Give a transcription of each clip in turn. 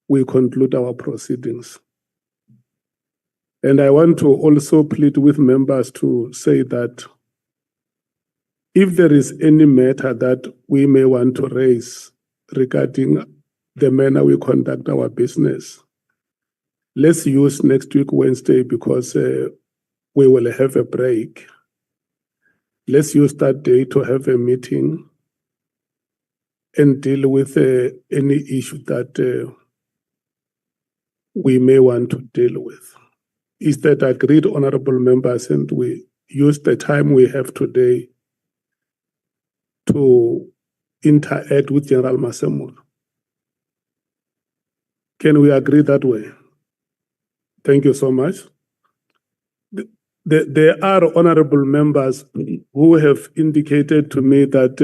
we conclude our proceedings. And I want to also plead with members to say that if there is any matter that we may want to raise regarding the manner we conduct our business, let's use next week, Wednesday, because we will have a break. Let's use that day to have a meeting and deal with any issue that we may want to deal with. Is that agreed, honorable members? And we use the time we have today to interact with General Masemola. Can we agree that way? Thank you so much. There are honorable members who have indicated to me that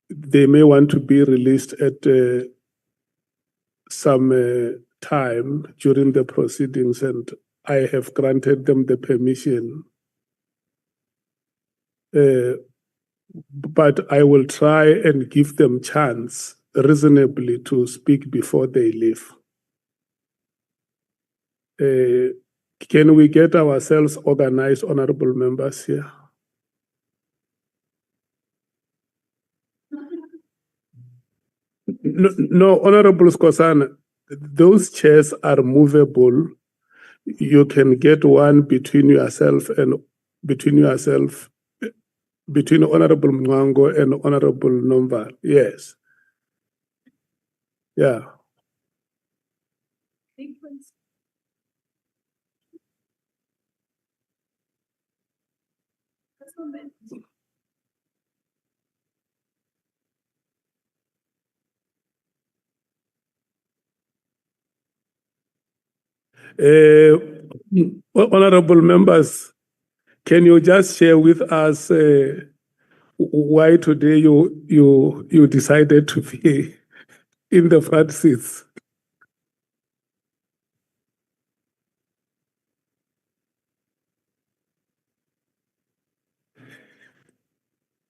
they may want to be released at some time during the proceedings, and I have granted them the permission. But I will try and give them chance reasonably to speak before they leave. Can we get ourselves organized, honorable members here? No, Honorable Skosana, those chairs are movable. You can get one between yourself and between Honorable Mwango and Honorable Nomval. Yes. Yeah. Honorable members, can you just share with us why today you decided to be in the front seats?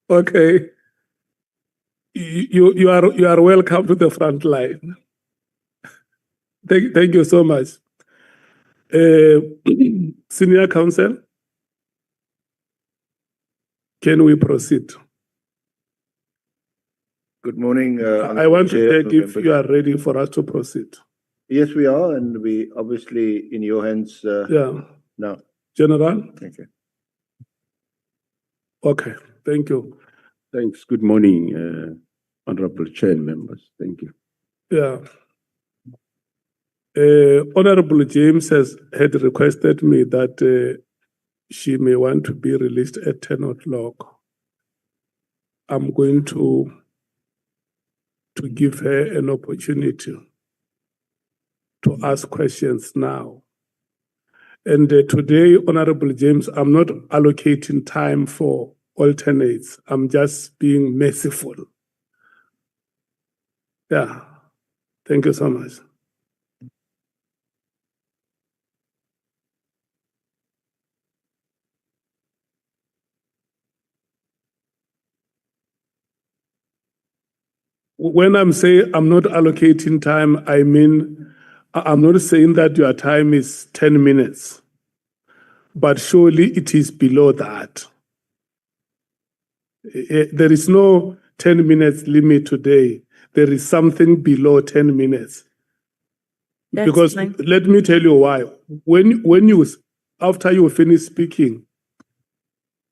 Okay, you are welcome to the front line. Thank you so much. Senior Counsel, can we proceed? Good morning. I want to check if you are ready for us to proceed. Yes, we are, and we obviously in your hands. Yeah. Now. General? Thank you. Okay, thank you. Thanks. Good morning, Honorable Chair and members. Thank you. Yeah. Honorable James had requested me that she may want to be released at 10 o'clock. I'm going to give her an opportunity to ask questions now. And today, Honorable James, I'm not allocating time for alternates. I'm just being merciful. Yeah. Thank you so much. When I'm saying I'm not allocating time, I mean, I'm not saying that your time is 10 minutes, but surely it is below that. There is no 10 minutes limit today. There is something below 10 minutes. That's because fine. Let me tell you why. After you finish speaking,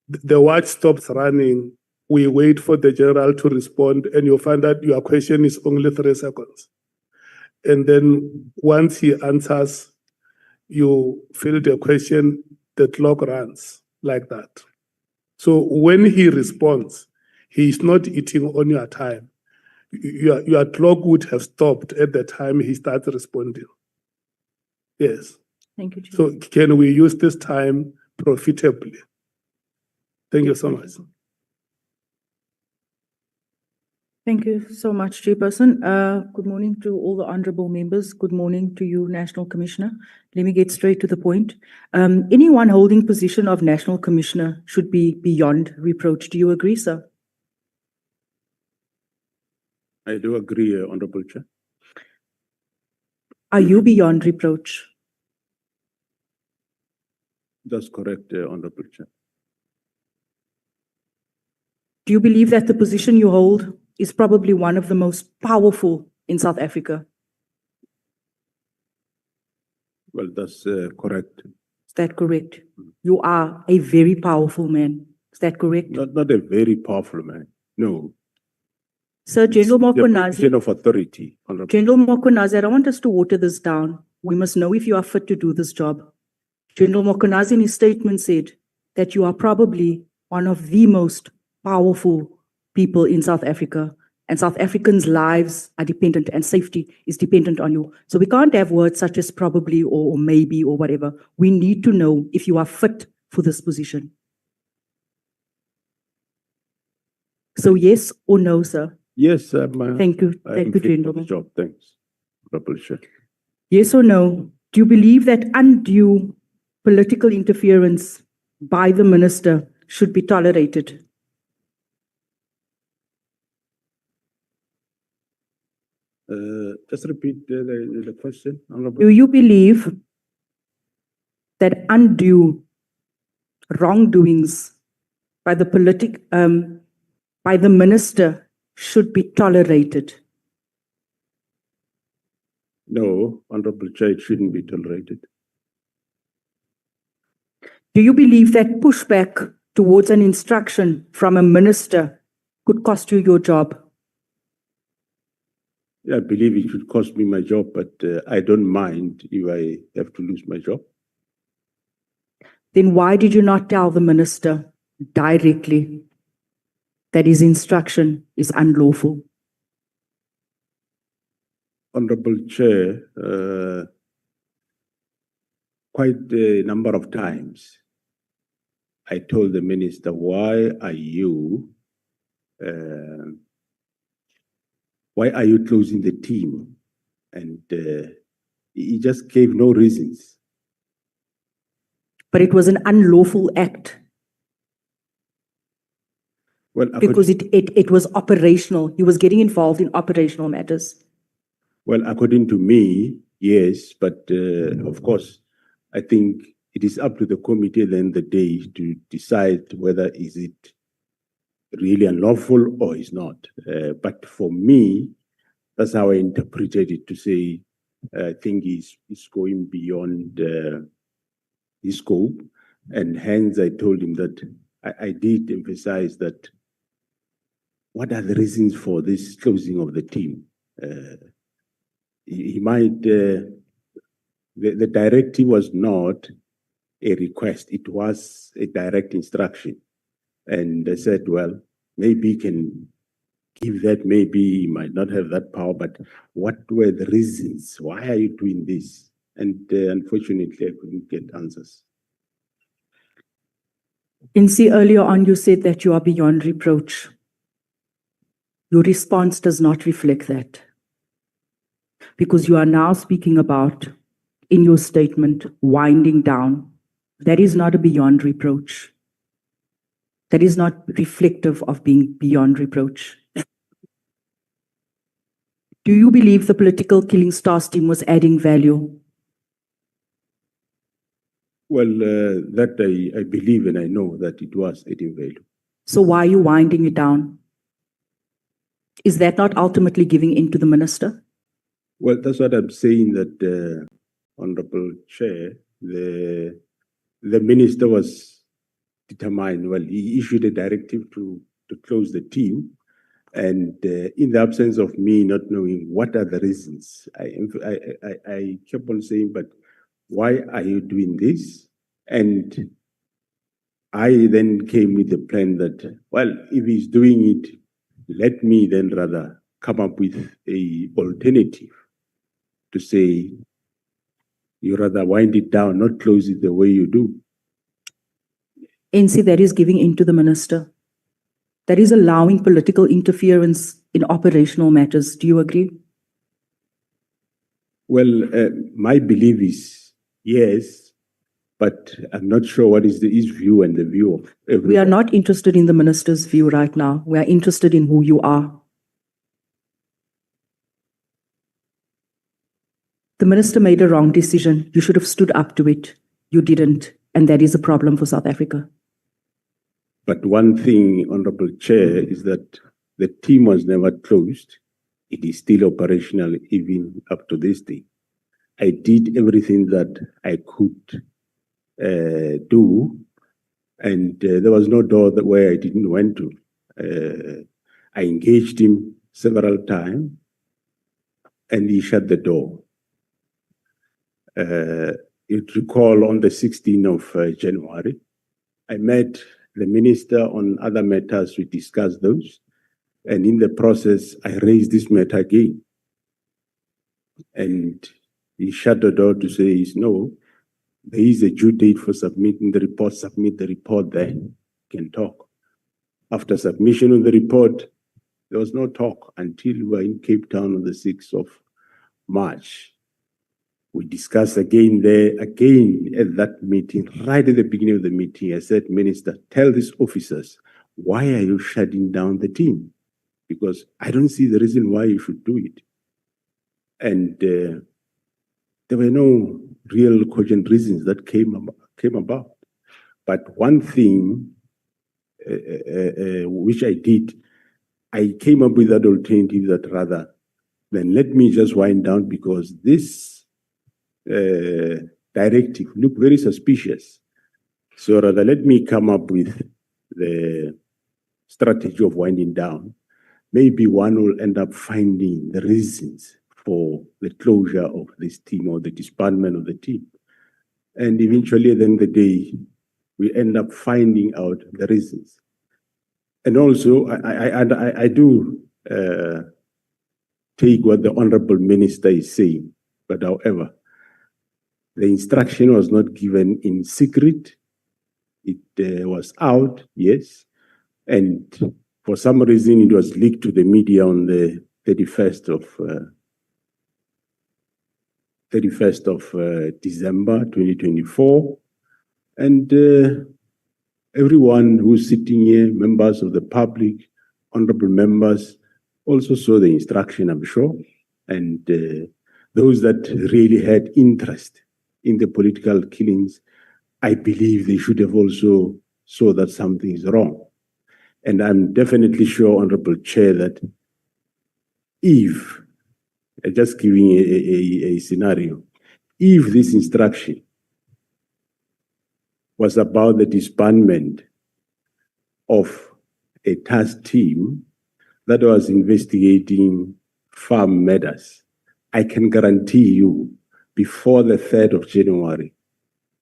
the watch stops running. We wait for the general to respond, and you find that your question is only 3 seconds. And then once he answers, you fill the question, the clock runs like that. So when he responds, he is not eating on your time. Your clock would have stopped at the time he starts responding. Yes. Thank you, Chair. So can we use this time profitably? Thank you so much. Thank you so much, Chairperson. Good morning to all the honorable members. Good morning to you, National Commissioner. Let me get straight to the point. Anyone holding position of National Commissioner should be beyond reproach. Do you agree, sir? I do agree, Honorable Chair. Are you beyond reproach? That's correct, Honorable Chair. Do you believe that the position you hold is probably one of the most powerful in South Africa? Well, that's correct. Is that correct? You are a very powerful man. Is that correct? Not a very powerful man. No. Sir, General The Mkhwanazi, position of authority, Honorable. General Mkhwanazi, I don't want us to water this down. We must know if you are fit to do this job. General Mkhwanazi in his statement said that you are probably one of the most powerful people in South Africa, and South Africans' lives are dependent and safety is dependent on you. So we can't have words such as probably or maybe or whatever. We need to know if you are fit for this position. So yes or no, sir? Yes, Thank you. I am Thank you, fit for the gentlemen. job. Thanks, Honorable Chair. Yes or no? Do you believe that undue political interference by the minister should be tolerated? Just repeat the question, Honorable. Do you believe that undue wrongdoings by the by the minister should be tolerated? No, Honorable Chair, it shouldn't be tolerated. Do you believe that pushback towards an instruction from a minister could cost you your job? I believe it should cost me my job, but I don't mind if I have to lose my job. Then why did you not tell the minister directly that his instruction is unlawful? Honorable Chair, quite a number of times, I told the minister, why are you closing the team? And he just gave no reasons. But it was an unlawful act Well, because it was operational. He was getting involved in operational matters. well, according to me, yes, but of course, I think it is up to the committee at the end of the day to decide whether is it really unlawful or is not. But for me, that's how I interpreted it, to say, I think he's going beyond his scope. And hence I told him that I did emphasize that what are the reasons for this closing of the team? He might, the directive was not a request, it was a direct instruction. And I said, well, maybe he can give that, maybe he might not have that power, but what were the reasons? Why are you doing this? And unfortunately, I couldn't get answers. Insi, earlier on you said that you are beyond reproach. Your response does not reflect that. Because you are now speaking about, in your statement, winding down. That is not a beyond reproach. That is not reflective of being beyond reproach. Do you believe the political killing stars team was adding value? Well, that I believe and I know that it was adding value. So why are you winding it down? Is that not ultimately giving in to the minister? Well, that's what I'm saying, that Honorable Chair, the minister was determined. Well, he issued a directive to close the team. And in the absence of me not knowing what are the reasons, I kept on saying, but why are you doing this? And I then came with the plan that, well, if he's doing it, let me then rather come up with an alternative to say, you rather wind it down, not close it the way you do. NC, that is giving in to the minister. That is allowing political interference in operational matters. Do you agree? Well, my belief is yes, but I'm not sure what is his view and the view of everyone. We are not interested in the minister's view right now. We are interested in who you are. The minister made a wrong decision. You should have stood up to it. You didn't. And that is a problem for South Africa. But one thing, Honorable Chair, is that the team was never closed. It is still operational even up to this day. I did everything that I could do, and there was no door where I didn't went to. I engaged him several times, and he shut the door. You recall on the 16th of January, I met the minister on other matters. We discussed those. And in the process, I raised this matter again. And he shut the door to say, no, there is a due date for submitting the report. Submit the report, then can talk. After submission of the report, there was no talk until we were in Cape Town on the 6th of March. We discussed again there, again at that meeting, right at the beginning of the meeting, I said, Minister, tell these officers, why are you shutting down the team? Because I don't see the reason why you should do it. And there were no real cogent reasons that came about. But one thing which I did, I came up with that alternative that rather than let me just wind down, because this directive looked very suspicious. So rather let me come up with the strategy of winding down. Maybe one will end up finding the reasons for the closure of this team or the disbandment of the team. And eventually at the end of the day, we end up finding out the reasons. And also, I do take what the Honorable Minister is saying, but however, the instruction was not given in secret. It was out, yes. And for some reason, it was leaked to the media on the 31st of December 2024. And everyone who's sitting here, members of the public, honorable members, also saw the instruction, I'm sure. And those that really had interest in the political killings, I believe they should have also saw that something is wrong. And I'm definitely sure, Honorable Chair, that if, just giving a scenario, if this instruction was about the disbandment of a task team that was investigating farm matters, I can guarantee you, before the 3rd of January,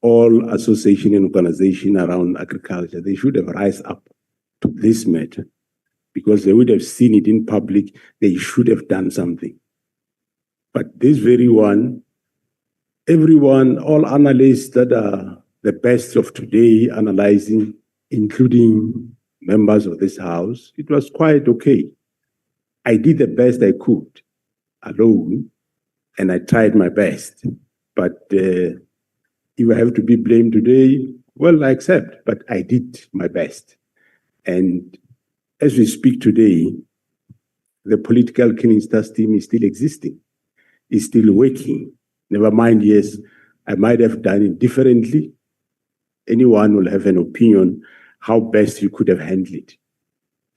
all association and organization around agriculture, they should have risen up to this matter, because they would have seen it in public. They should have done something. But this very one, everyone, all analysts that are the best of today analyzing, including members of this house, it was quite okay. I did the best I could alone, and I tried my best. But if I have to be blamed today, well, I accept, but I did my best. And as we speak today, the political killing task team is still existing, is still working. Never mind, yes, I might have done it differently. Anyone will have an opinion how best you could have handled it.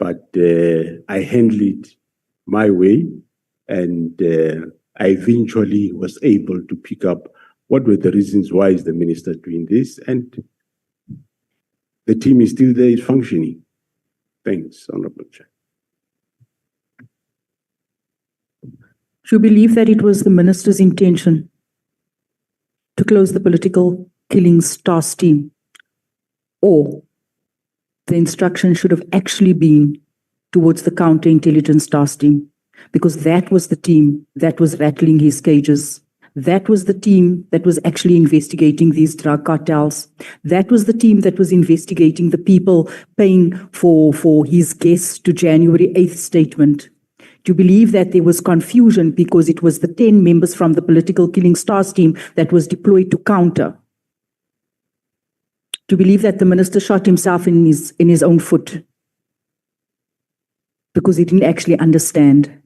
But I handled it my way, and I eventually was able to pick up what were the reasons why is the minister doing this, and the team is still there, is functioning. Thanks, Honorable Chair. Do you believe that it was the minister's intention to close the political killings task team, or the instruction should have actually been towards the counterintelligence task team? Because that was the team that was rattling his cages. That was the team that was actually investigating these drug cartels. That was the team that was investigating the people paying for his guests to January 8th statement. Do you believe that there was confusion because it was the 10 members from the political killing task team that was deployed to counter? Do you believe that the minister shot himself in his own foot because he didn't actually understand?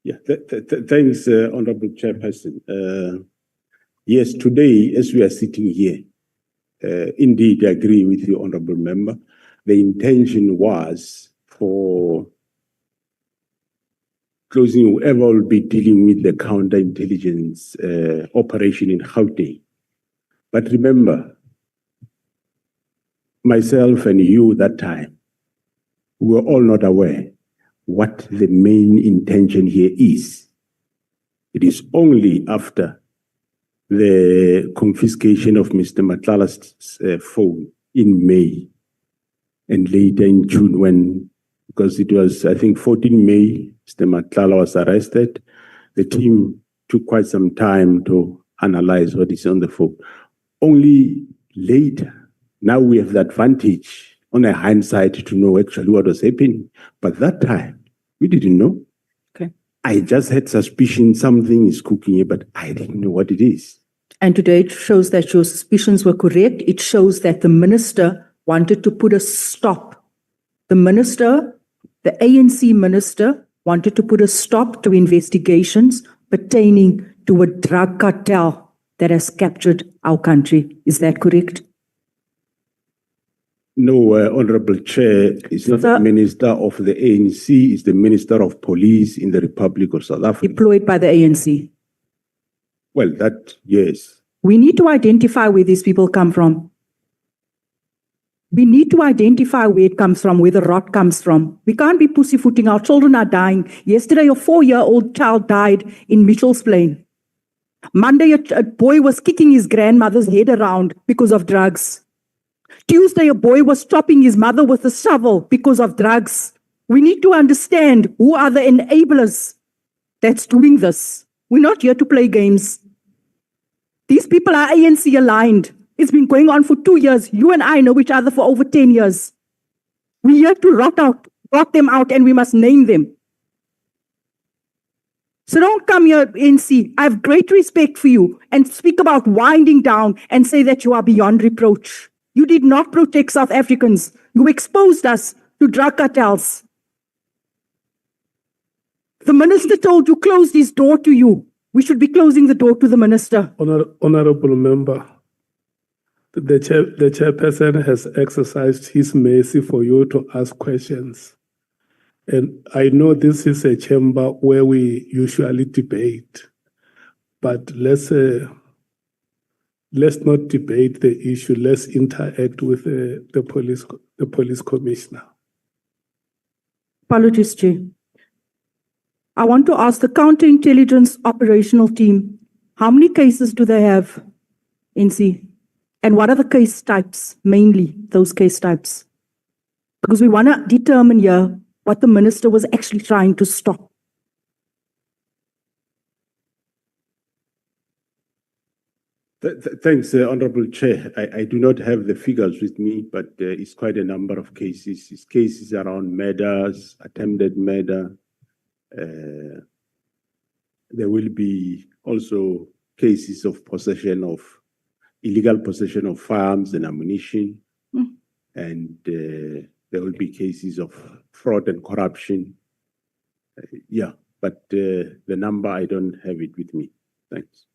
Thanks, Honorable Chairperson. Yes, today, as we are sitting here, indeed, I agree with you, Honorable Member. The intention was for closing whoever will be dealing with the counterintelligence operation in Gauteng. But remember, myself and you that time, we were all not aware what the main intention here is. It is only after the confiscation of Mr. Matlala's phone in May and later in June when, because it was, I think, 14 May, Mr. Matlala was arrested. The team took quite some time to analyze what is on the phone. Only later, now we have the advantage on a hindsight to know actually what was happening. But that time, we didn't know. Okay. I just had suspicion something is cooking here, but I didn't know what it is. And today it shows that your suspicions were correct. It shows that the minister wanted to put a stop. The minister, the ANC minister, wanted to put a stop to investigations pertaining to a drug cartel that has captured our country. Is that correct? No, Honorable Chair, is not the Minister of the ANC, is the Minister of Police in the Republic of South Africa. Deployed by the ANC. Well, that, yes. We need to identify where these people come from. We need to identify where it comes from, where the rot comes from. We can't be pussyfooting. Our children are dying. Yesterday, a 4-year-old child died in Mitchell's Plain. Monday, a boy was kicking his grandmother's head around because of drugs. Tuesday, a boy was chopping his mother with a shovel because of drugs. We need to understand who are the enablers that's doing this. We're not here to play games. These people are ANC aligned. It's been going on for 2 years. You and I know each other for over 10 years. We're here to rot them out, and we must name them. So don't come here, ANC. I have great respect for you and speak about winding down and say that you are beyond reproach. You did not protect South Africans. You exposed us to drug cartels. The minister told you, close this door to you. We should be closing the door to the minister. Honorable Member, the chairperson has exercised his mercy for you to ask questions. And I know this is a chamber where we usually debate, but let's not debate the issue. Let's interact with the police commissioner. Apologies, Chair. I want to ask the counterintelligence operational team, how many cases do they have, NC? And what are the case types, mainly those case types? Because we want to determine here what the minister was actually trying to stop. Thanks, Honorable Chair. I do not have the figures with me, but it's quite a number of cases. It's cases around murders, attempted murder. There will be also cases of illegal possession of firearms and ammunition. And there will be cases of fraud and corruption. But the number, I don't have it with me. Thanks.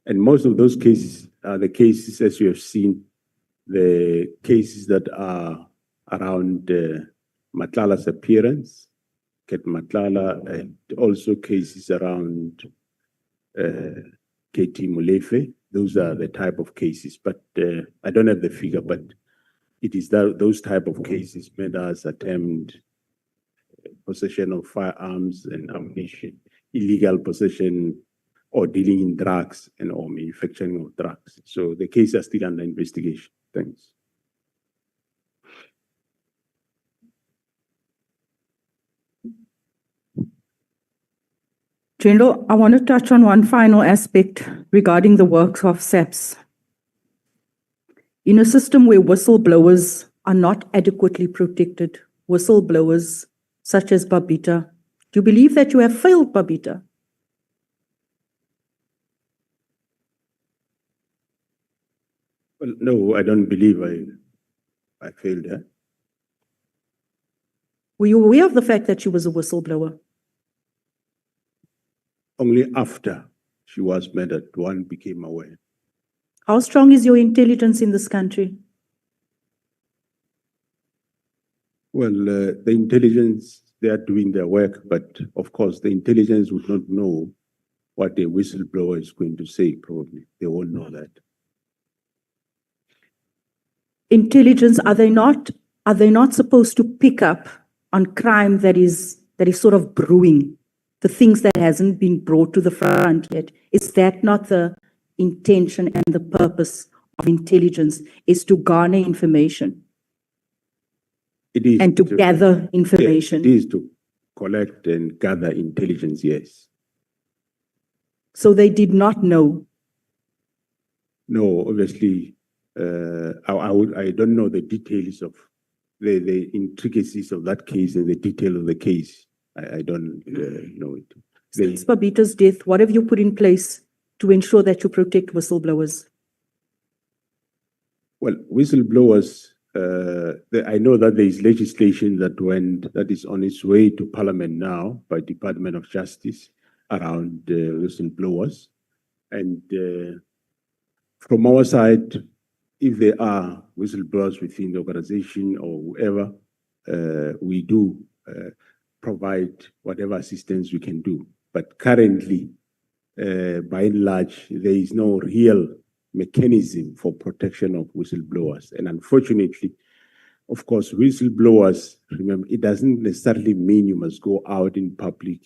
And most of those cases are the cases, as you have seen, the cases that are around Matlala's appearance, Ket Matlala, and also cases around KT Molefe. Those are the type of cases, but I don't have the figure, but it is those type of cases, murders, attempt, possession of firearms and ammunition, illegal possession, or dealing in drugs and or manufacturing of drugs. So the case is still under investigation. Thanks. General, I want to touch on one final aspect regarding the works of SAPS. In a system where whistleblowers are not adequately protected, whistleblowers such as Babita, do you believe that you have failed Babita? Well, no, I don't believe I failed her. Were you aware of the fact that she was a whistleblower? only after she was murdered, one became aware. How strong is your intelligence in this country? Well, the intelligence, they are doing their work, but of course, the intelligence would not know what a whistleblower is going to say, probably. They won't know that. Intelligence, are they not supposed to pick up on crime that is sort of brewing, the things that hasn't been brought to the front yet? Is that not the intention and the purpose of intelligence, is to garner information? It is And to gather information. It is to collect and gather intelligence, yes. So they did not know. No, obviously, I don't know the details of the intricacies of that case and the detail of the case. I don't know it. Since Babita's death, what have you put in place to ensure that you protect whistleblowers? Well, whistleblowers, I know that there is legislation that is on its way to Parliament now by Department of Justice around whistleblowers. And from our side, if there are whistleblowers within the organization or whoever, we do provide whatever assistance we can do. But currently, by and large, there is no real mechanism for protection of whistleblowers. And unfortunately, of course, whistleblowers, remember, it doesn't necessarily mean you must go out in public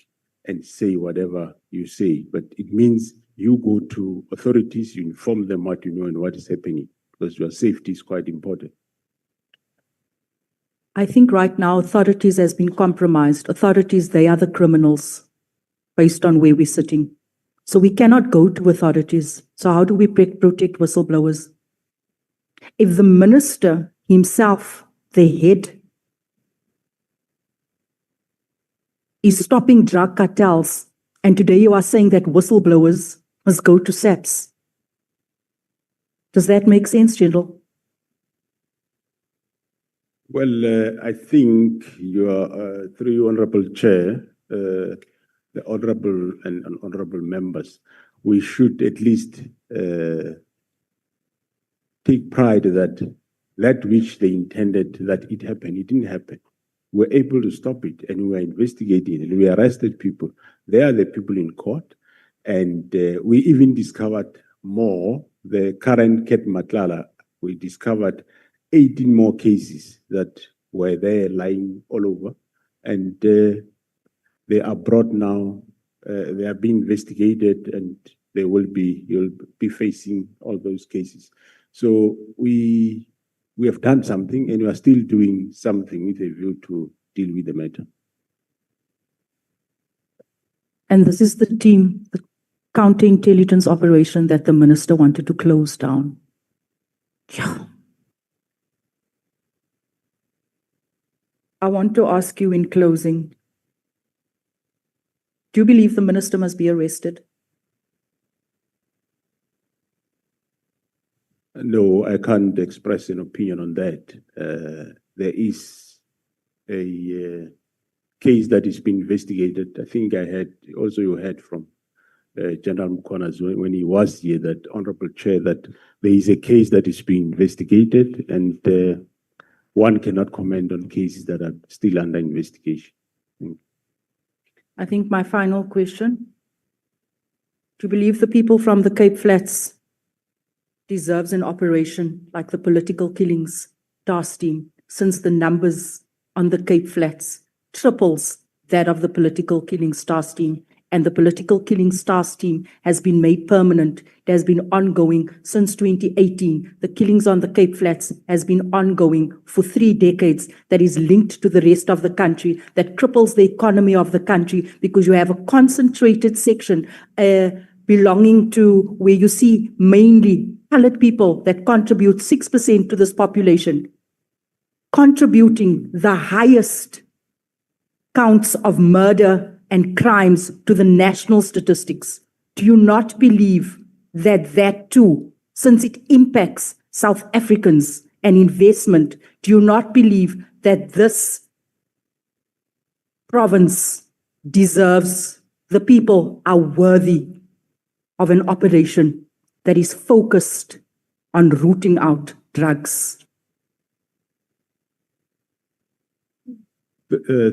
and say whatever you say, but it means you go to authorities, you inform them what you know and what is happening, because your safety is quite important. I think right now authorities has been compromised. Authorities, they are the criminals based on where we're sitting. So we cannot go to authorities. So how do we protect whistleblowers? If the minister himself, the head, is stopping drug cartels, and today you are saying that whistleblowers must go to SAPS. Does that make sense, General? Well, I think you are, through your Honorable Chair, the Honorable and Honorable members, we should at least take pride that which they intended that it happened, it didn't happen. We're able to stop it and we are investigating it. We arrested people. They are the people in court. And we even discovered more. The current Ket Matlala, we discovered 18 more cases that were there lying all over. And they are brought now, they are being investigated, and you'll be facing all those cases. So we have done something, and we are still doing something with a view to deal with the matter. And this is the team, the counterintelligence operation that the minister wanted to close down. Yeah. I want to ask you in closing, do you believe the minister must be arrested? No, I can't express an opinion on that. There is a case that is being investigated. I think you heard from General Mkhwanazi when he was here, that Honorable Chair, that there is a case that is being investigated, and one cannot comment on cases that are still under investigation. I think my final question, do you believe the people from the Cape Flats deserves an operation like the political killings task team, since the numbers on the Cape Flats triples that of the political killings task team, and the political killings task team has been made permanent. It has been ongoing since 2018. The killings on the Cape Flats has been ongoing for 3 decades. That is linked to the rest of the country, that cripples the economy of the country, because you have a concentrated section belonging to where you see mainly colored people that contribute 6% to this population, contributing the highest counts of murder and crimes to the national statistics. Do you not believe that that too, since it impacts South Africans and investment, do you not believe that this province deserves the the people are worthy of an operation that is focused on rooting out drugs.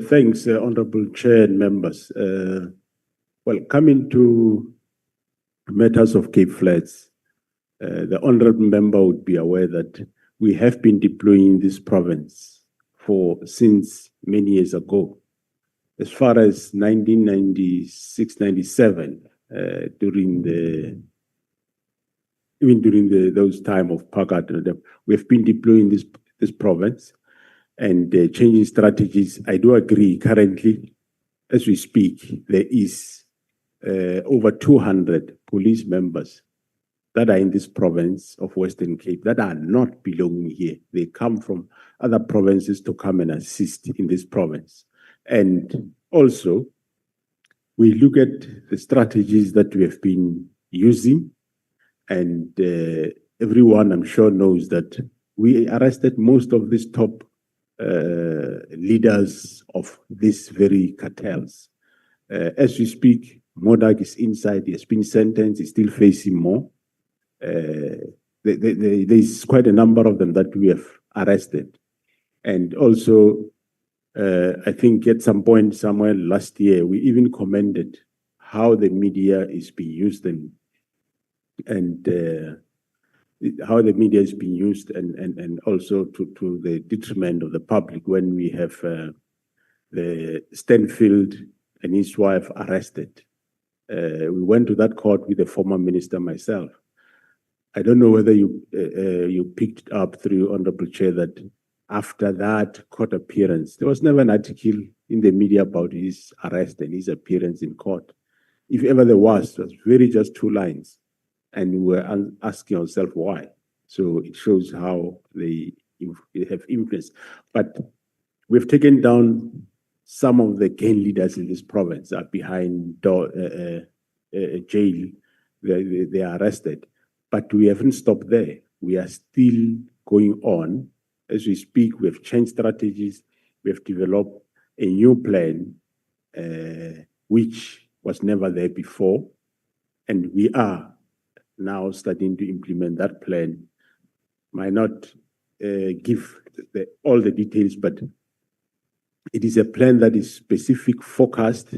Thanks, Honorable Chair and members. Well, coming to matters of Cape Flats, the Honorable Member would be aware that we have been deploying this province since many years ago. As far as 1996-97, during those time of Pakat, we have been deploying this province and changing strategies. I do agree. Currently, as we speak, there is over 200 police members that are in this province of Western Cape that are not belonging here. They come from other provinces to come and assist in this province. And also, we look at the strategies that we have been using, and everyone, I'm sure, knows that we arrested most of these top leaders of these very cartels. As we speak, Modak is inside, he has been sentenced, he's still facing more. There's quite a number of them that we have arrested. And also, I think at some point somewhere last year, we even commended how the media is being used and how the media is being used and also to the detriment of the public when we have the Stanfield and his wife arrested. We went to that court with the former minister myself. I don't know whether you picked up through Honorable Chair that after that court appearance, there was never an article in the media about his arrest and his appearance in court. If ever there was, it was really just 2 lines. And we were asking ourselves why. So it shows how they have influence. But we've taken down some of the gang leaders in this province are behind jail. They are arrested. But we haven't stopped there. We are still going on. As we speak, we have changed strategies. We have developed a new plan, which was never there before. And we are now starting to implement that plan. Might not give all the details, but it is a plan that is specific, focused,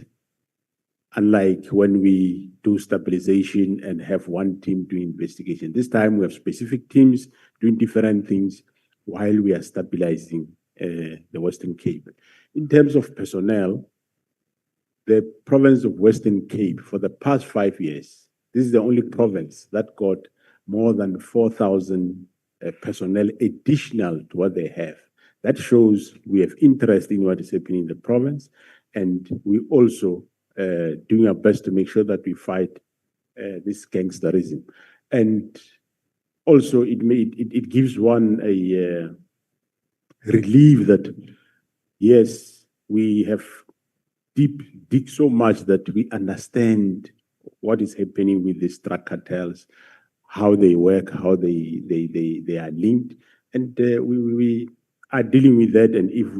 unlike when we do stabilization and have one team doing investigation. This time we have specific teams doing different things while we are stabilizing the Western Cape. In terms of personnel, the province of Western Cape for the past 5 years, this is the only province that got more than 4,000 personnel additional to what they have. That shows we have interest in what is happening in the province, and we also doing our best to make sure that we fight this gangsterism. And also, it gives one a relief that yes, we have dig so much that we understand what is happening with these drug cartels, how they work, how they are linked, and we are dealing with that. And if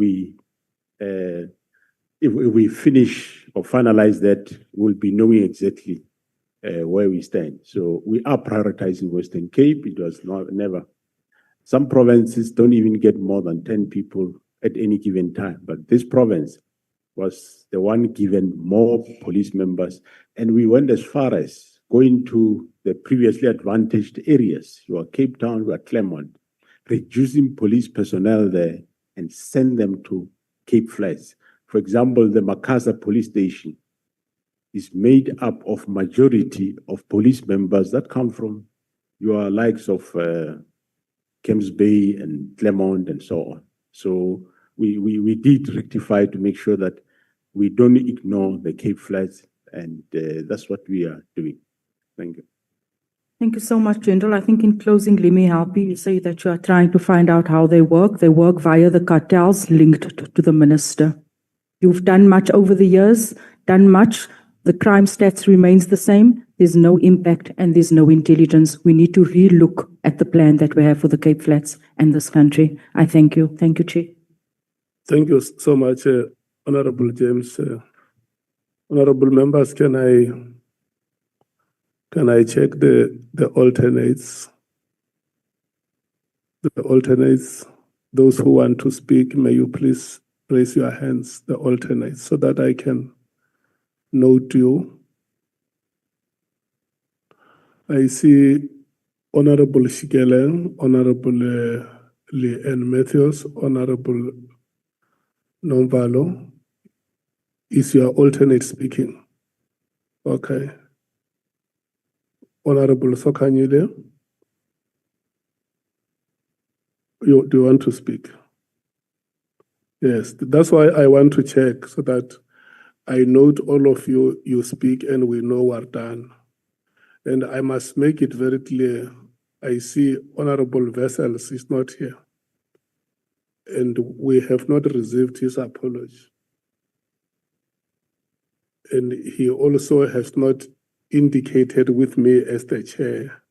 we finish or finalize that, we'll be knowing exactly where we stand. So we are prioritizing Western Cape. It was never. Some provinces don't even get more than 10 people at any given time, but this province was the one given more police members, and we went as far as going to the previously advantaged areas. You are Cape Town, you are Claremont, reducing police personnel there and send them to Cape Flats. For example, the Makassar police station is made up of majority of police members that come from your likes of Camps Bay and Claremont and so on. So we did rectify to make sure that we don't ignore the Cape Flats, and that's what we are doing. Thank you. Thank you so much, General. I think in closing, let me help you. You say that you are trying to find out how they work. They work via the cartels linked to the minister. You've done much over the years, done much. The crime stats remains the same. There's no impact and there's no intelligence. We need to relook at the plan that we have for the Cape Flats and this country. I thank you. Thank you, Chair. Thank you so much, Honorable James. Honorable members, can I check the alternates? The alternates, those who want to speak, may you please raise your hands, the alternates, so that I can note you. I see Honorable Shikele, Honorable Leanne Matthews, Honorable Nomvalo. Is your alternate speaking? Okay. Honorable Sokanyile, do you want to speak? Yes, that's why I want to check so that I note all of you, you speak and we know we're done. And I must make it very clear, I see Honorable Vessels is not here. And we have not received his apology. And he also has not indicated with me as the chair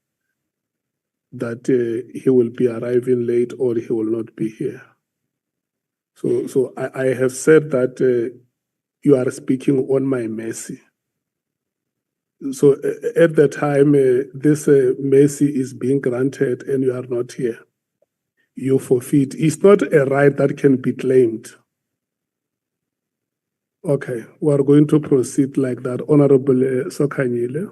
that he will be arriving late or he will not be here. So I have said that you are speaking on my mercy. So at the time this mercy is being granted and you are not here, you forfeit. It's not a right that can be claimed. Okay, we are going to proceed like that. Honorable Sokanyile.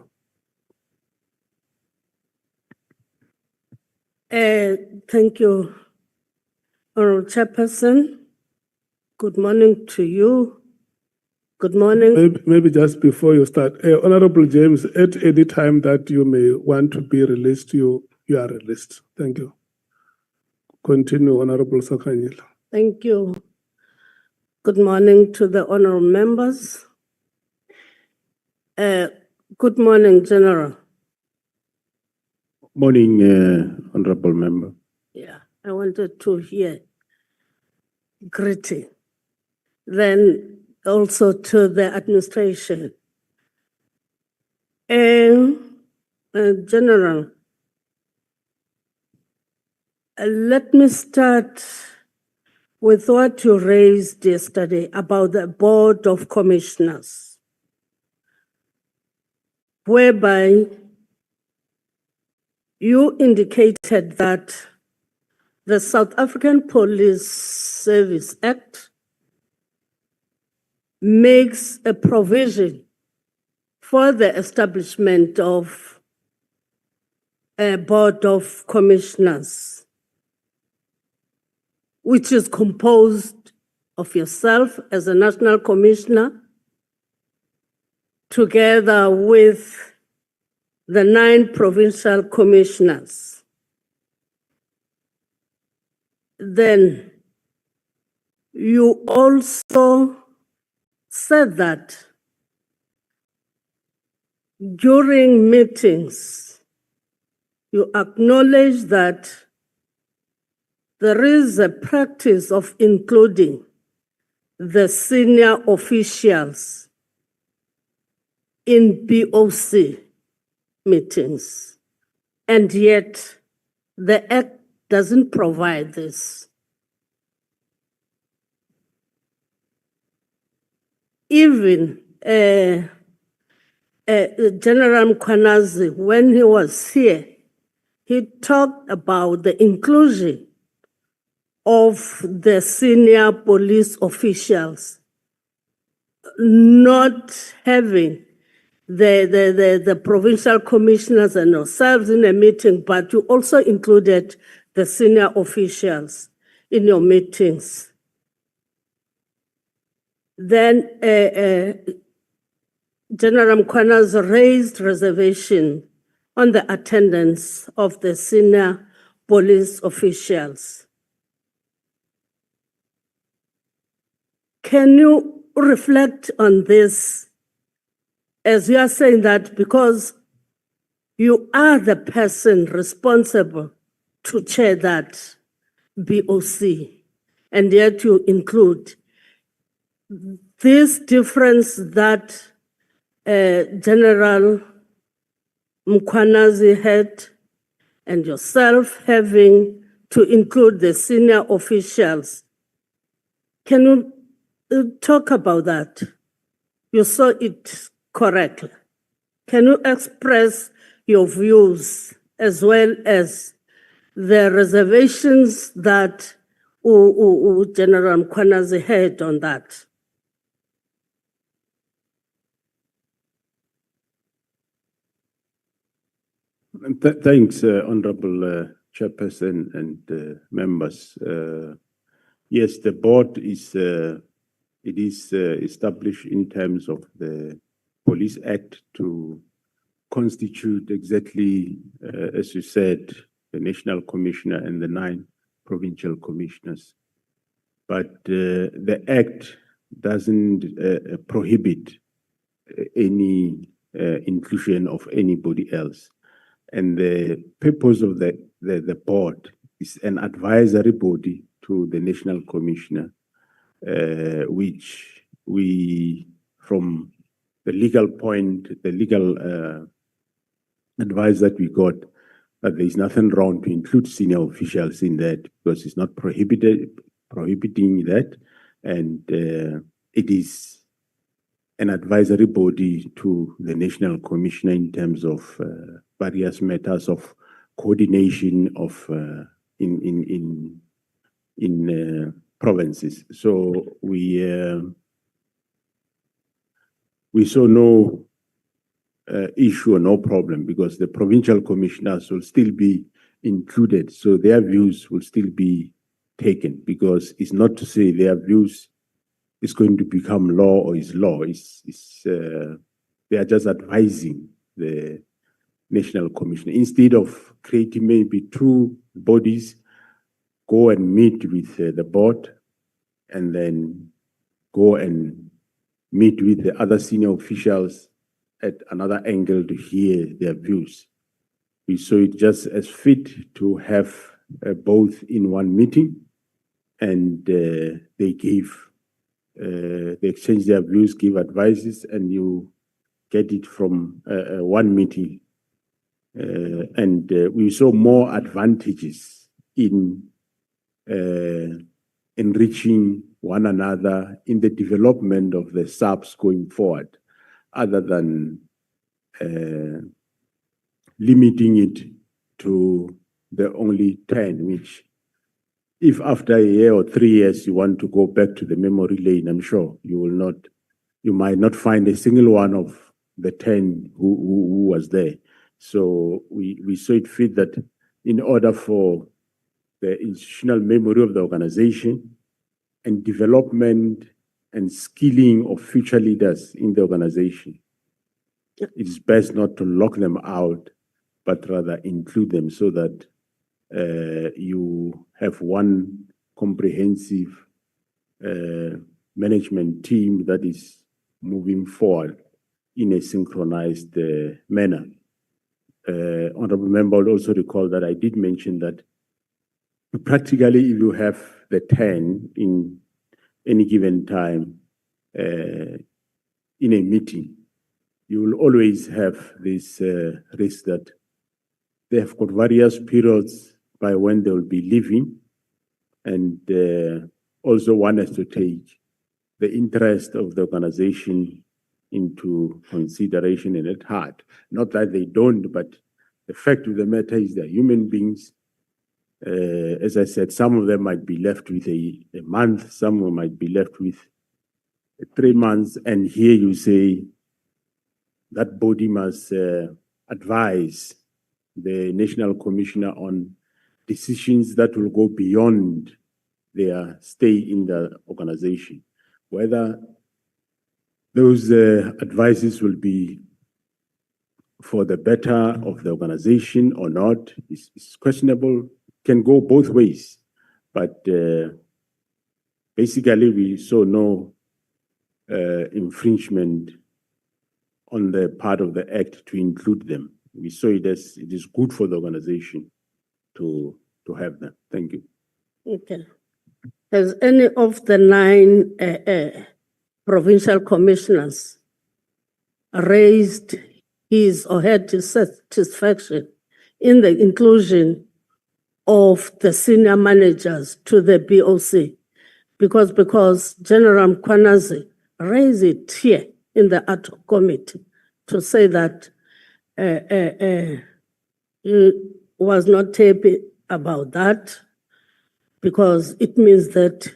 Thank you, Honorable Chairperson. Good morning to you. Good morning. Maybe just before you start, Honorable James, at any time that you may want to be released, you are released. Thank you. Continue, Honorable Sokanyile. Thank you. Good morning to the honorable members. Good morning, General. Morning, Honorable Member. Yeah, I wanted to hear greeting. Then also to the administration. General, let me start with what you raised yesterday about the Board of Commissioners, whereby you indicated that the South African Police Service Act makes a provision for the establishment of a Board of Commissioners, which is composed of yourself as a National Commissioner, together with the 9 provincial commissioners. Then you also said that during meetings, you acknowledge that there is a practice of including the senior officials in BOC meetings, and yet the Act doesn't provide this. Even General Mkhwanazi, when he was here, he talked about the inclusion of the senior police officials not having the provincial commissioners and ourselves in a meeting, but you also included the senior officials in your meetings. Then General Mkhwanazi raised reservation on the attendance of the senior police officials. Can you reflect on this, as you are saying that because you are the person responsible to chair that BOC, and yet you include this difference that General Mkhwanazi had and yourself having to include the senior officials? Can you talk about that? you saw it correctly. Can you express your views as well as the reservations that General Mkhwanazi had on that? Thanks, Honorable Chairperson and members. Yes, the board is established in terms of the Police Act to constitute exactly, as you said, the National Commissioner and the 9 provincial commissioners. But the Act doesn't prohibit any inclusion of anybody else. And the purpose of the board is an advisory body to the National Commissioner, which we, from the legal point, the legal advice that we got, that there is nothing wrong to include senior officials in that, because it's not prohibiting that, and it is an advisory body to the National Commissioner in terms of various matters of coordination of in provinces. So we saw no issue or no problem, because the provincial commissioners will still be included, so their views will still be taken, because it's not to say their views is going to become law or is law. They are just advising the National Commissioner. Instead of creating maybe 2 bodies, go and meet with the board, and then go and meet with the other senior officials at another angle to hear their views. We saw it just as fit to have both in one meeting, and they exchange their views, give advices, and you get it from one meeting. And we saw more advantages in enriching one another in the development of the subs going forward, other than limiting it to the only 10, which, if after a year or 3 years you want to go back to the memory lane, I'm sure you might not find a single one of the 10 who was there. So we saw it fit that in order for the institutional memory of the organization and development and skilling of future leaders in the organization, it is best not to lock them out, but rather include them, so that you have one comprehensive management team that is moving forward in a synchronized manner. Honorable member will also recall that I did mention that practically, if you have the 10 in any given time in a meeting, you will always have this risk that they have got various periods by when they will be leaving, and also one has to take the interest of the organization into consideration and at heart. Not that they don't, but the fact of the matter is they're human beings. As I said, some of them might be left with a month, some might be left with 3 months, and here you say that body must advise the National Commissioner on decisions that will go beyond their stay in the organization. Whether those advices will be for the better of the organization or not is questionable, can go both ways. But basically, we saw no infringement on the part of the Act to include them. We saw it as it is good for the organization to have them. Thank you. Okay. Has any of the 9 provincial commissioners raised his or her dissatisfaction in the inclusion of the senior managers to the BOC? Because General Mkhwanazi raised it here in the Ad Hoc Committee to say that he was not happy about that, because it means that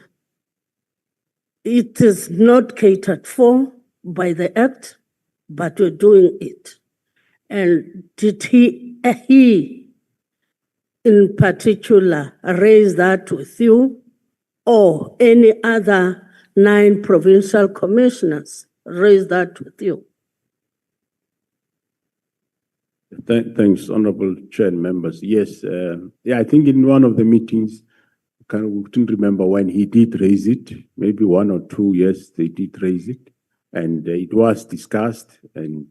it is not catered for by the Act, but we're doing it. And did he in particular raise that with you, or any other 9 provincial commissioners raise that with you? Thanks, Honorable Chair and members. Yes, I think in one of the meetings, I couldn't remember when he did raise it, maybe 1 or 2 years they did raise it, and it was discussed, and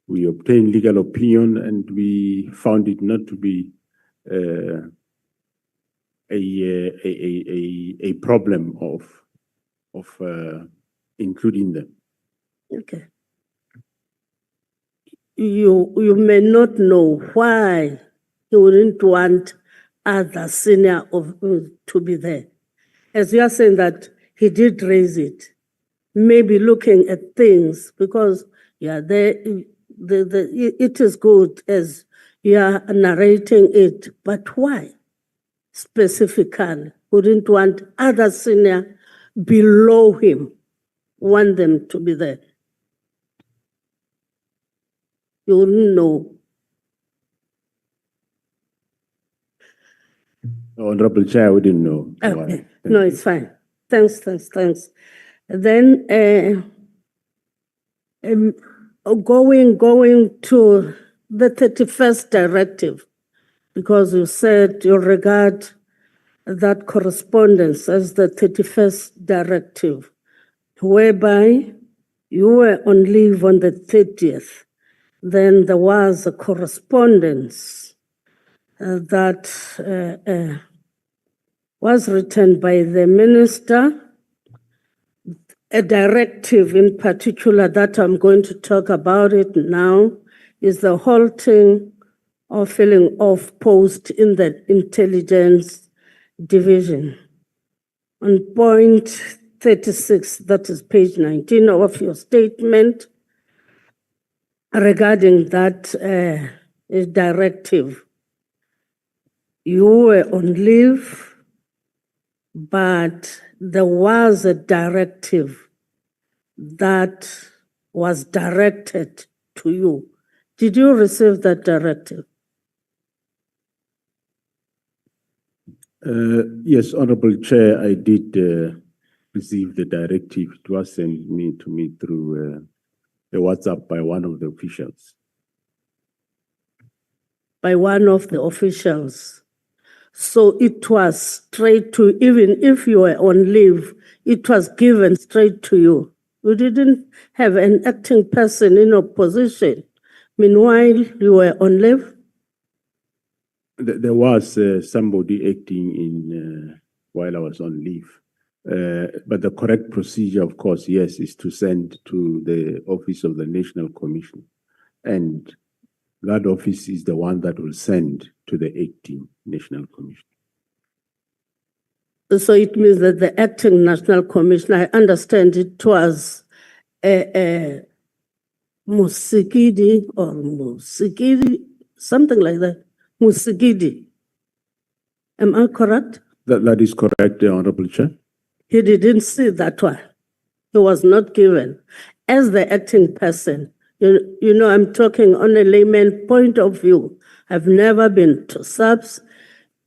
we obtained legal opinion, and we found it not to be a problem of including them. Okay. You may not know why he wouldn't want other senior to be there. As you are saying that he did raise it, maybe looking at things, because there, it is good as you are narrating it, but why specifically wouldn't want other senior below him, want them to be there? You wouldn't know. Honorable Chair, I wouldn't know. Okay. No, it's fine. Thanks. Then going to the 31st directive, because you said you regard that correspondence as the 31st directive, whereby you were on leave on the 30th. Then there was a correspondence that was written by the minister, a directive in particular that I'm going to talk about it now, is the halting or filling of post in the intelligence division. On point 36, that is page 19 of your statement, regarding that directive, you were on leave, but there was a directive that was directed to you. Did you receive that directive? Yes, Honorable Chair, I did receive the directive. It was sent to me through a WhatsApp by one of the officials. By one of the officials. So it was straight to, even if you were on leave, it was given straight to you. You didn't have an acting person in opposition. Meanwhile, you were on leave? There was somebody acting in while I was on leave. But the correct procedure, of course, yes, is to send to the Office of the National Commission. And that office is the one that will send to the acting National Commission. So it means that the acting National Commissioner, I understand it was Musikidi or Musikidi, something like that. Musikidi. Am I correct? That is correct, Honorable Chair. He didn't see that one. He was not given. As the acting person, you know, I'm talking on a layman point of view. I've never been to SAPS.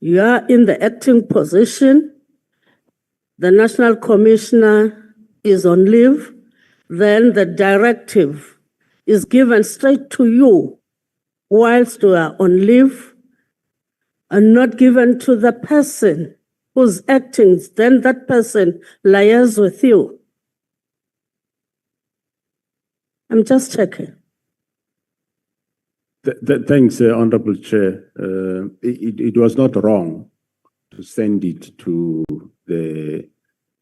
You are in the acting position. The National Commissioner is on leave. Then the directive is given straight to you whilst you are on leave and not given to the person who's acting. Then that person liaises with you. I'm just checking. Thanks, Honorable Chair. It was not wrong to send it to the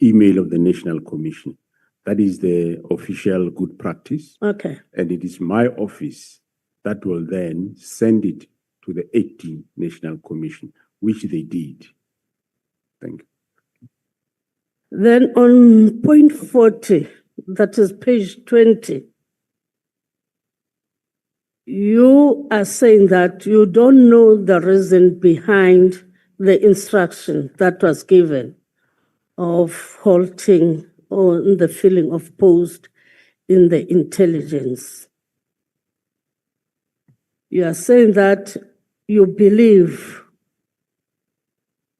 email of the National Commission. That is the official good practice. Okay. And it is my office that will then send it to the acting National Commission, which they did. Thank you. Then on point 40, that is page 20, you are saying that you don't know the reason behind the instruction that was given of halting on the filling of post in the intelligence. You are saying that you believe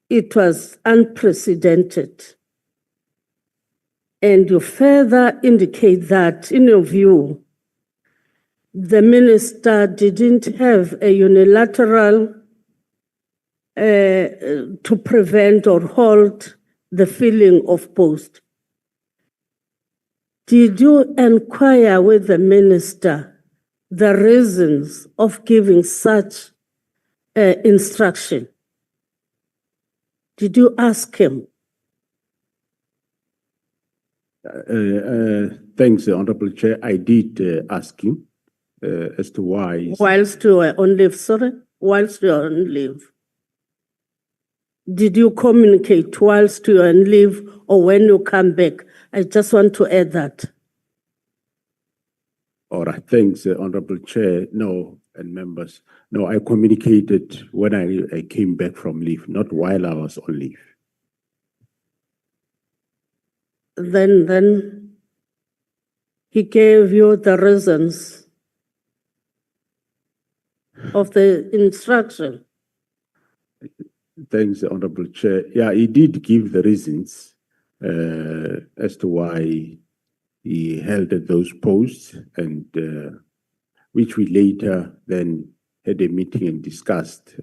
it was unprecedented. And you further indicate that, in your view, the minister didn't have a unilateral to prevent or halt the filling of post. Did you inquire with the minister the reasons of giving such instruction? Did you ask him? Thanks, Honorable Chair. I did ask him as to why. Whilst you were on leave, sorry? Whilst you were on leave. Did you communicate whilst you were on leave or when you come back? I just want to add that. All right, thanks, Honorable Chair. No, and members. No, I communicated when I came back from leave, not while I was on leave. Then he gave you the reasons of the instruction. Thanks, Honorable Chair. Yeah, he did give the reasons as to why he held those posts, and which we later then had a meeting and discussed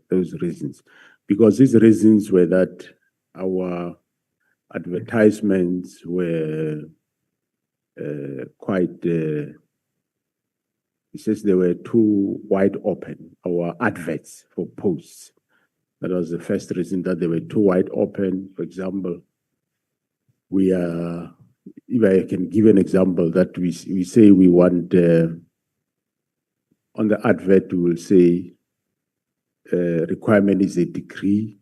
those reasons. Because these reasons were that our advertisements were quite, he says they were too wide open, our adverts for posts. That was the first reason, that they were too wide open. For example, we are, if I can give an example, that we say we want, on the advert, we will say requirement is a degree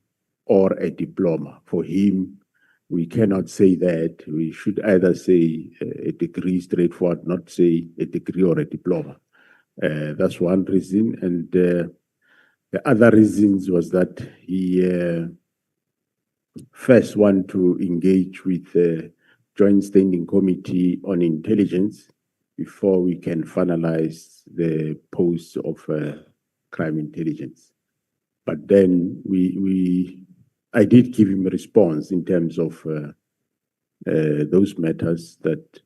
or a diploma. For him, we cannot say that. We should either say a degree straightforward, not say a degree or a diploma. That's one reason. And the other reasons was that he first want to engage with the Joint Standing Committee on Intelligence before we can finalize the post of crime intelligence. But then I did give him a response in terms of those matters, that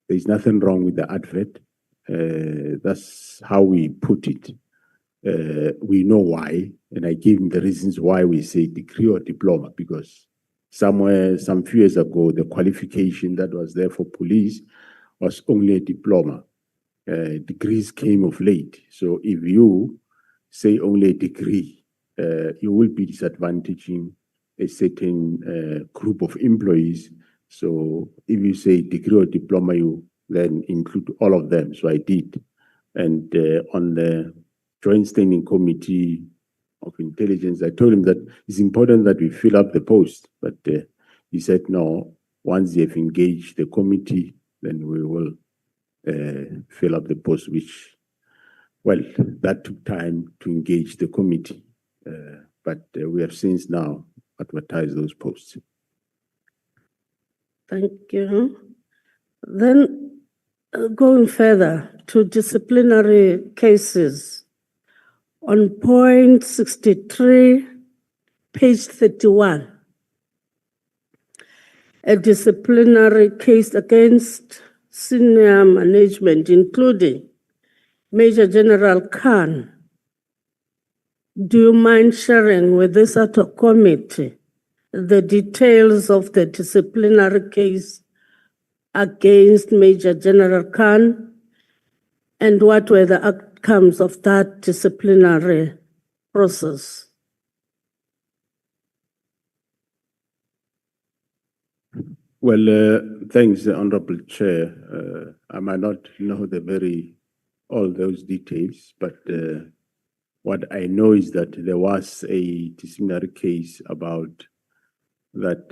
there's nothing wrong with the advert. That's how we put it. We know why, and I gave him the reasons why we say degree or diploma, because some few years ago, the qualification that was there for police was only a diploma. Degrees came of late. So if you say only a degree, you will be disadvantaging a certain group of employees. So if you say degree or diploma, you then include all of them. So I did. And on the Joint Standing Committee of Intelligence, I told him that it's important that we fill up the post. But he said, no, once they have engaged the committee, then we will fill up the post, which, well, that took time to engage the committee. But we have since now advertised those posts. Thank you. Then going further to disciplinary cases, on point 63, page 31, a disciplinary case against senior management, including Major General Khan. Do you mind sharing with this Ad Hoc Committee the details of the disciplinary case against Major General Khan, and what were the outcomes of that disciplinary process? Well, thanks, Honorable Chair. I might not know all those details, but what I know is that there was a disciplinary case about that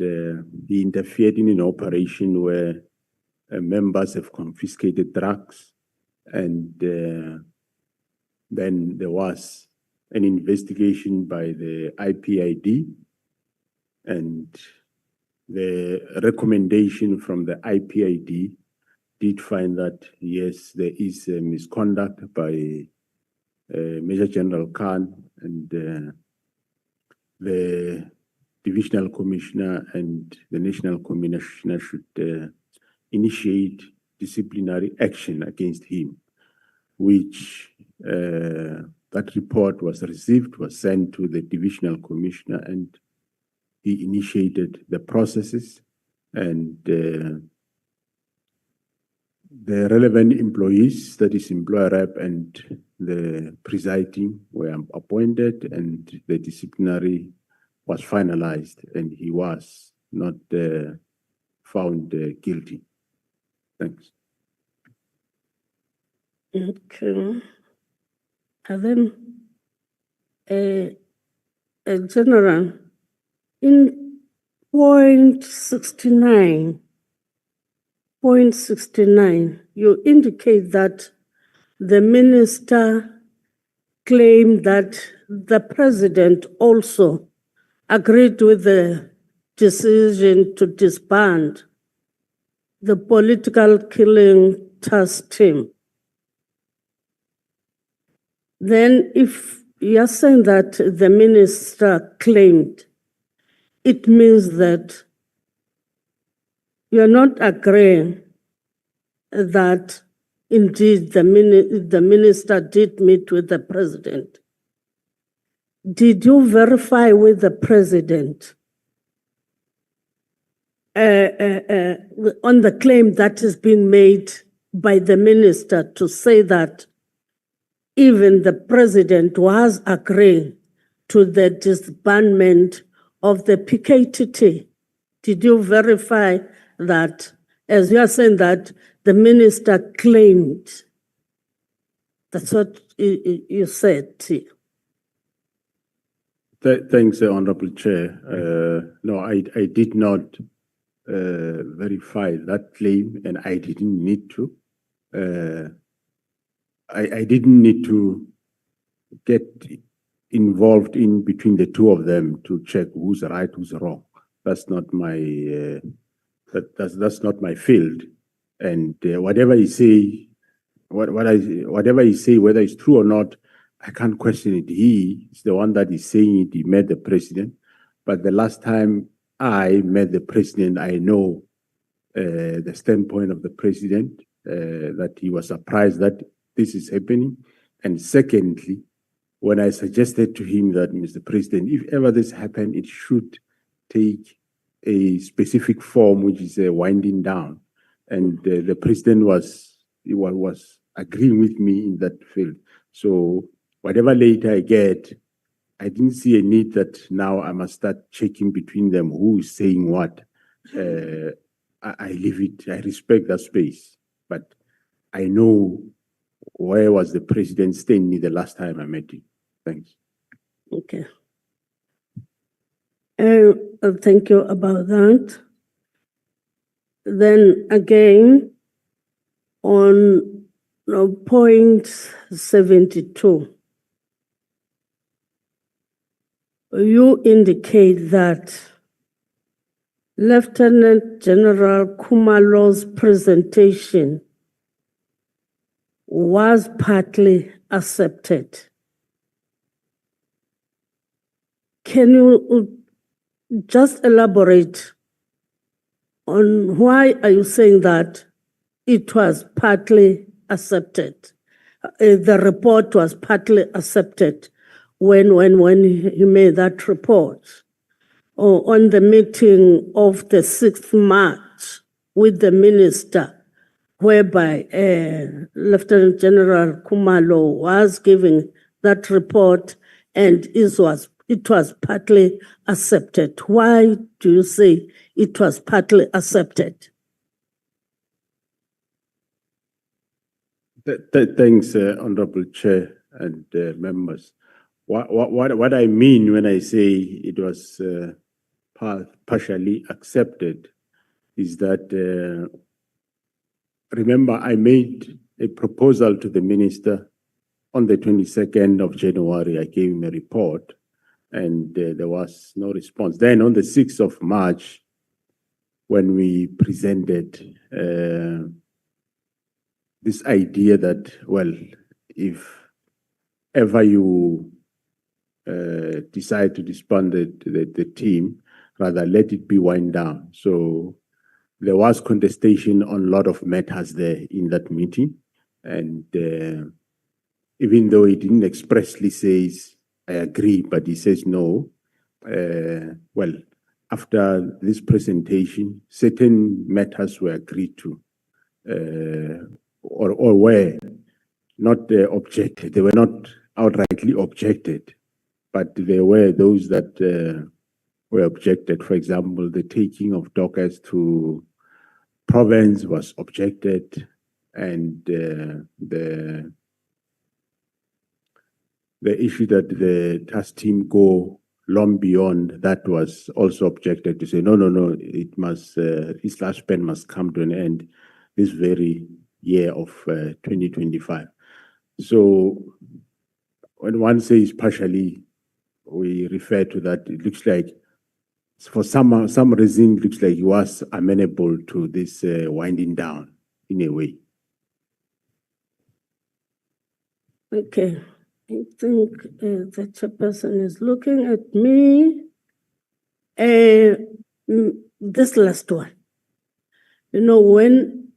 he interfered in an operation where members have confiscated drugs, and then there was an investigation by the IPID, and the recommendation from the IPID did find that, yes, there is a misconduct by Major General Khan, and the Divisional Commissioner and the National Commissioner should initiate disciplinary action against him, which that report was received, was sent to the Divisional Commissioner, and he initiated the processes, and the relevant employees, that is employer rep and the presiding, were appointed, and the disciplinary was finalized, and he was not found guilty. Thanks. Okay. And then, General, in point 69, you indicate that the minister claimed that the president also agreed with the decision to disband the political killing task team. Then if you're saying that the minister claimed, it means that you're not agreeing that indeed the minister did meet with the president. Did you verify with the president on the claim that is being made by the minister to say that even the president was agreeing to the disbandment of the PKTT? Did you verify that, as you are saying that the minister claimed? That's what you said. Thanks, Honorable Chair. No, I did not verify that claim, and I didn't need to. I didn't need to get involved in between the two of them to check who's right, who's wrong. That's not my that's not my field. And whatever he say, whatever he say, whether it's true or not, I can't question it. He is the one that is saying it. He met the president, but the last time I met the president, I know the standpoint of the president, that he was surprised that this is happening. And secondly, when I suggested to him that, Mr. President, if ever this happened, it should take a specific form, which is a winding down. And the president was agreeing with me in that field. So whatever later I get, I didn't see a need that now I must start checking between them who is saying what. I leave it, I respect that space, but I know where was the president standing the last time I met him. Thanks. Okay. Thank you about that. Then again, on point 72, you indicate that Lieutenant General Khumalo's presentation was partly accepted. Can you just elaborate on why are you saying that it was partly accepted? The report was partly accepted when he made that report, or on the meeting of the 6th March with the minister, whereby Lieutenant General Khumalo was giving that report and it was partly accepted. Why do you say it was partly accepted? Thanks, Honorable Chair and members. What I mean when I say it was partially accepted is that remember, I made a proposal to the minister on the 22nd of January. I gave him a report, and there was no response. Then on the 6th of March, when we presented this idea that, well, if ever you decide to disband the team, rather let it be wind down. So there was contestation on a lot of matters there in that meeting. And even though he didn't expressly say, I agree, but he says no, well, after this presentation, certain matters were agreed to or were not objected. They were not outrightly objected, but there were those that were objected. For example, the taking of dockers to province was objected, and the issue that the task team go long beyond that was also objected to, say no, it must this last span must come to an end this very year of 2025. So when one says partially, we refer to that, it looks like for some reason, it looks like he was amenable to this winding down in a way. Okay, I think the chairperson is looking at me. This last one, you know, when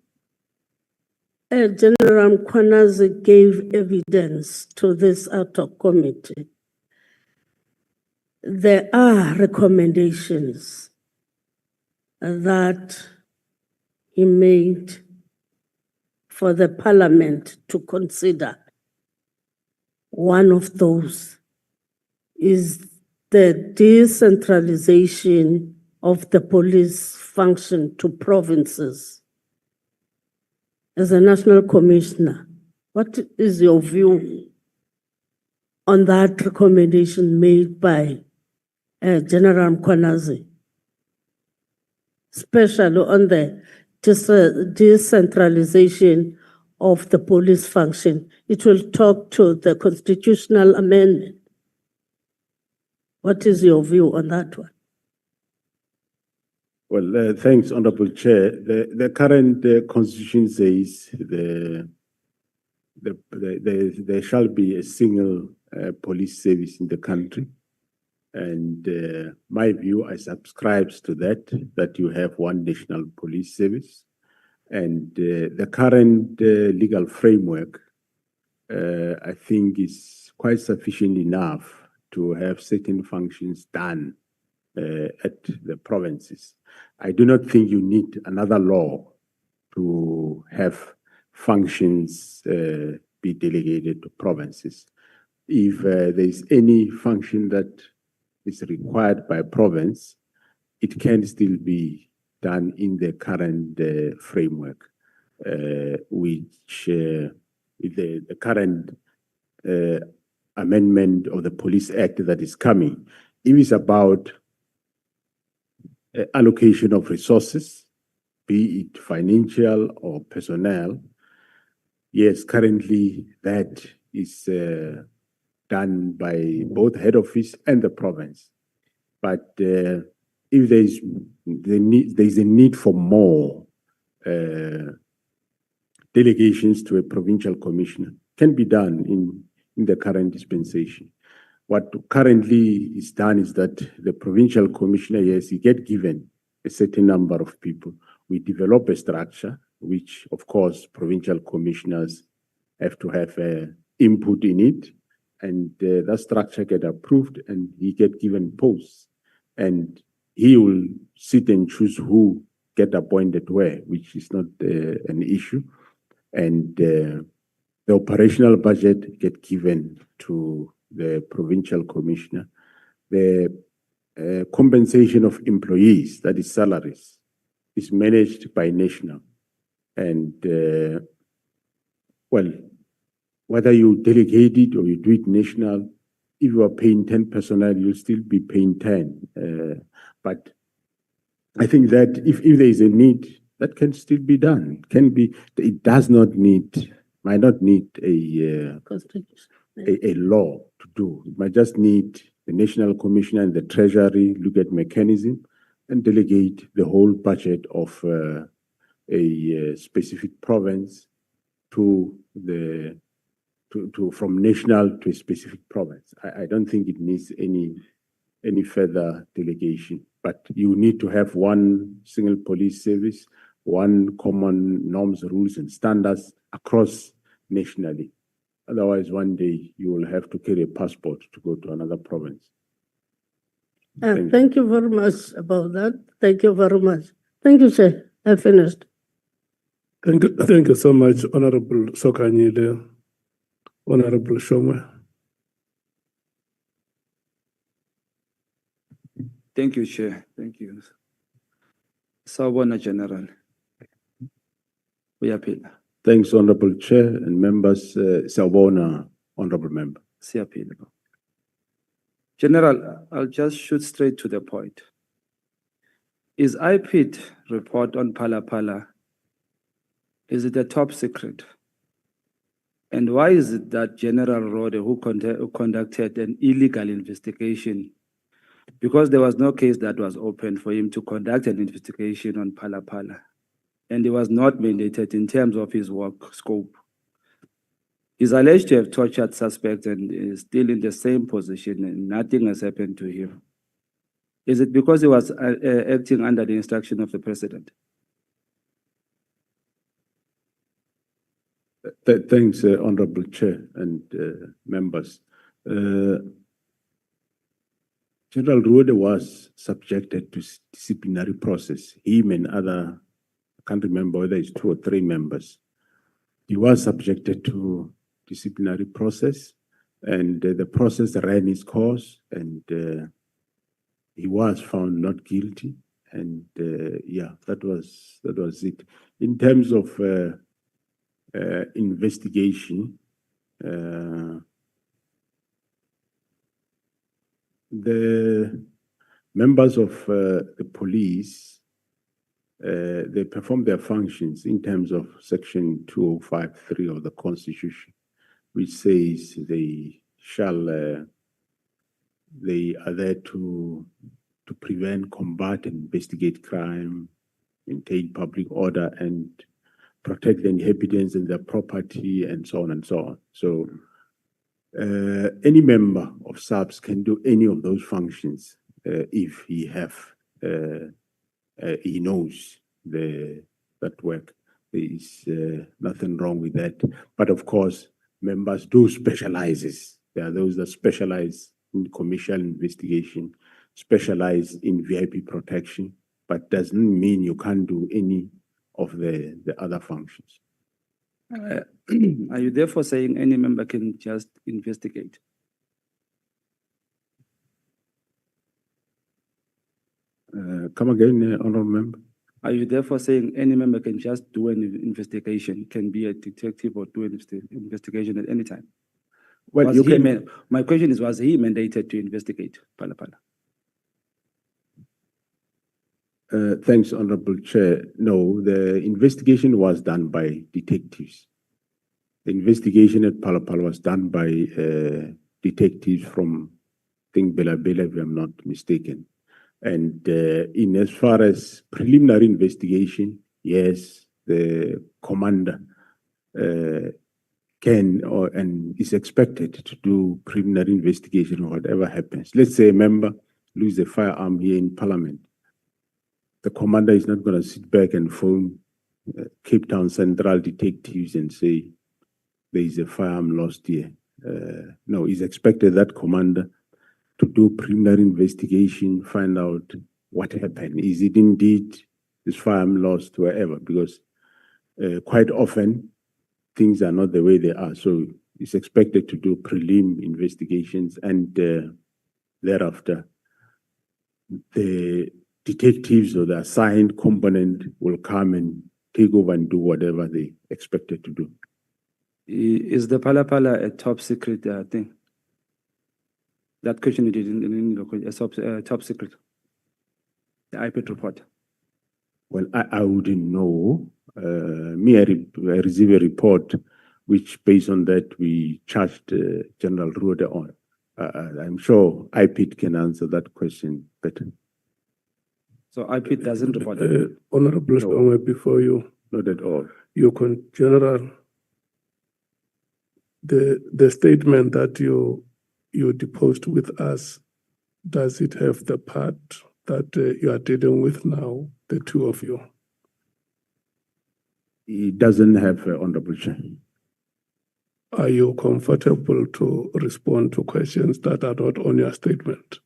General Mkhwanazi gave evidence to this Ad Hoc Committee, there are recommendations that he made for the Parliament to consider. One of those is the decentralization of the police function to provinces. As a national commissioner, what is your view on that recommendation made by General Mkhwanazi, especially on the decentralization of the police function? It will talk to the constitutional amendment. What is your view on that one? Well, thanks, Honorable Chair. The current constitution says there shall be a single police service in the country. And my view, I subscribes to that you have one national police service. And the current legal framework, I think, is quite sufficient enough to have certain functions done at the provinces. I do not think you need another law to have functions be delegated to provinces. If there is any function that is required by province, it can still be done in the current framework, which with the current amendment of the Police Act that is coming, it is about allocation of resources, be it financial or personnel. Yes, currently that is done by both head office and the province. But if there is a need for more delegations to a provincial commissioner, can be done in the current dispensation. What currently is done is that the provincial commissioner, yes, he get given a certain number of people. We develop a structure, which of course provincial commissioners have to have input in it, and that structure get approved, and he get given posts, and he will sit and choose who get appointed where, which is not an issue, and the operational budget get given to the provincial commissioner. The compensation of employees, that is salaries, is managed by national. And well, whether you delegate it or you do it national, if you are paying 10 personnel, you'll still be paying 10. But I think that if there is a need that can still be done. It does not need, might not need a law to do. It might just need the National Commissioner and the Treasury look at mechanism and delegate the whole budget of a specific province from national to a specific province. I don't think it needs any further delegation, but you need to have one single police service, one common norms, rules, and standards across nationally. Otherwise, one day you will have to carry a passport to go to another province. Thank you very much about that. Thank you very much. Thank you, Chair. I finished. Thank you so much, Honorable Sokanyile, Honorable Shomwe. Thank you, Chair. Thank you. Sawubona, General. Uyaphila. Thanks, Honorable Chair and members. Sawubona, Honorable Member. Siyaphila. General, I'll just shoot straight to the point. Is IPID report on Phala Phala, is it a top secret? And why is it that General Rode, who conducted an illegal investigation, because there was no case that was open for him to conduct an investigation on Phala Phala, and he was not mandated in terms of his work scope. He's alleged to have tortured suspects and is still in the same position and nothing has happened to him. Is it because he was acting under the instruction of the president? Thanks, Honorable Chair and members. General Rode was subjected to disciplinary process. Him and other, I can't remember whether it's 2 or 3 members. He was subjected to disciplinary process, and the process ran its course, and he was found not guilty. And yeah, that was it. In terms of investigation, the members of the police, they perform their functions in terms of Section 205(3) of the Constitution, which says they are there to prevent, combat, and investigate crime, maintain public order, and protect the inhabitants and their property, and so on and so on. So any member of SAPS can do any of those functions if he knows that work. There is nothing wrong with that. But of course, members do specialize. There are those that specialize in commercial investigation, specialize in VIP protection, but doesn't mean you can't do any of the other functions. Are you therefore saying any member can just investigate? Come again, Honourable Member. Are you therefore saying any member can just do an investigation, can be a detective or do an investigation at any time? Well, my question is, was he mandated to investigate Phala Phala? Thanks, Honourable Chair. No, the investigation was done by detectives. The investigation at Phala Phala was done by detectives from, I think, Bela, if I'm not mistaken. And in as far as preliminary investigation, yes, the commander can and is expected to do preliminary investigation or whatever happens. Let's say a member loses a firearm here in Parliament. The commander is not going to sit back and phone Cape Town Central detectives and say there is a firearm lost here. No, he's expected that commander to do preliminary investigation, find out what happened. Is it indeed this firearm lost wherever? Because quite often things are not the way they are. So it's expected to do prelim investigations, and thereafter the detectives or the assigned component will come and take over and do whatever they expected to do. Is the Phala Phala a top secret thing? That question you did in a top secret, the IPID report. Well, I wouldn't know. I received a report, which based on that we charged General Rode on. I'm sure IPIT can answer that question better. So IPIT doesn't report it. Honorable No. Shongwe, before you, Not at all. General, the statement that you deposed with us, does it have the part that you are dealing with now, the two of you? It doesn't have Honorable Chair. Are you comfortable to respond to questions that are not on your statement?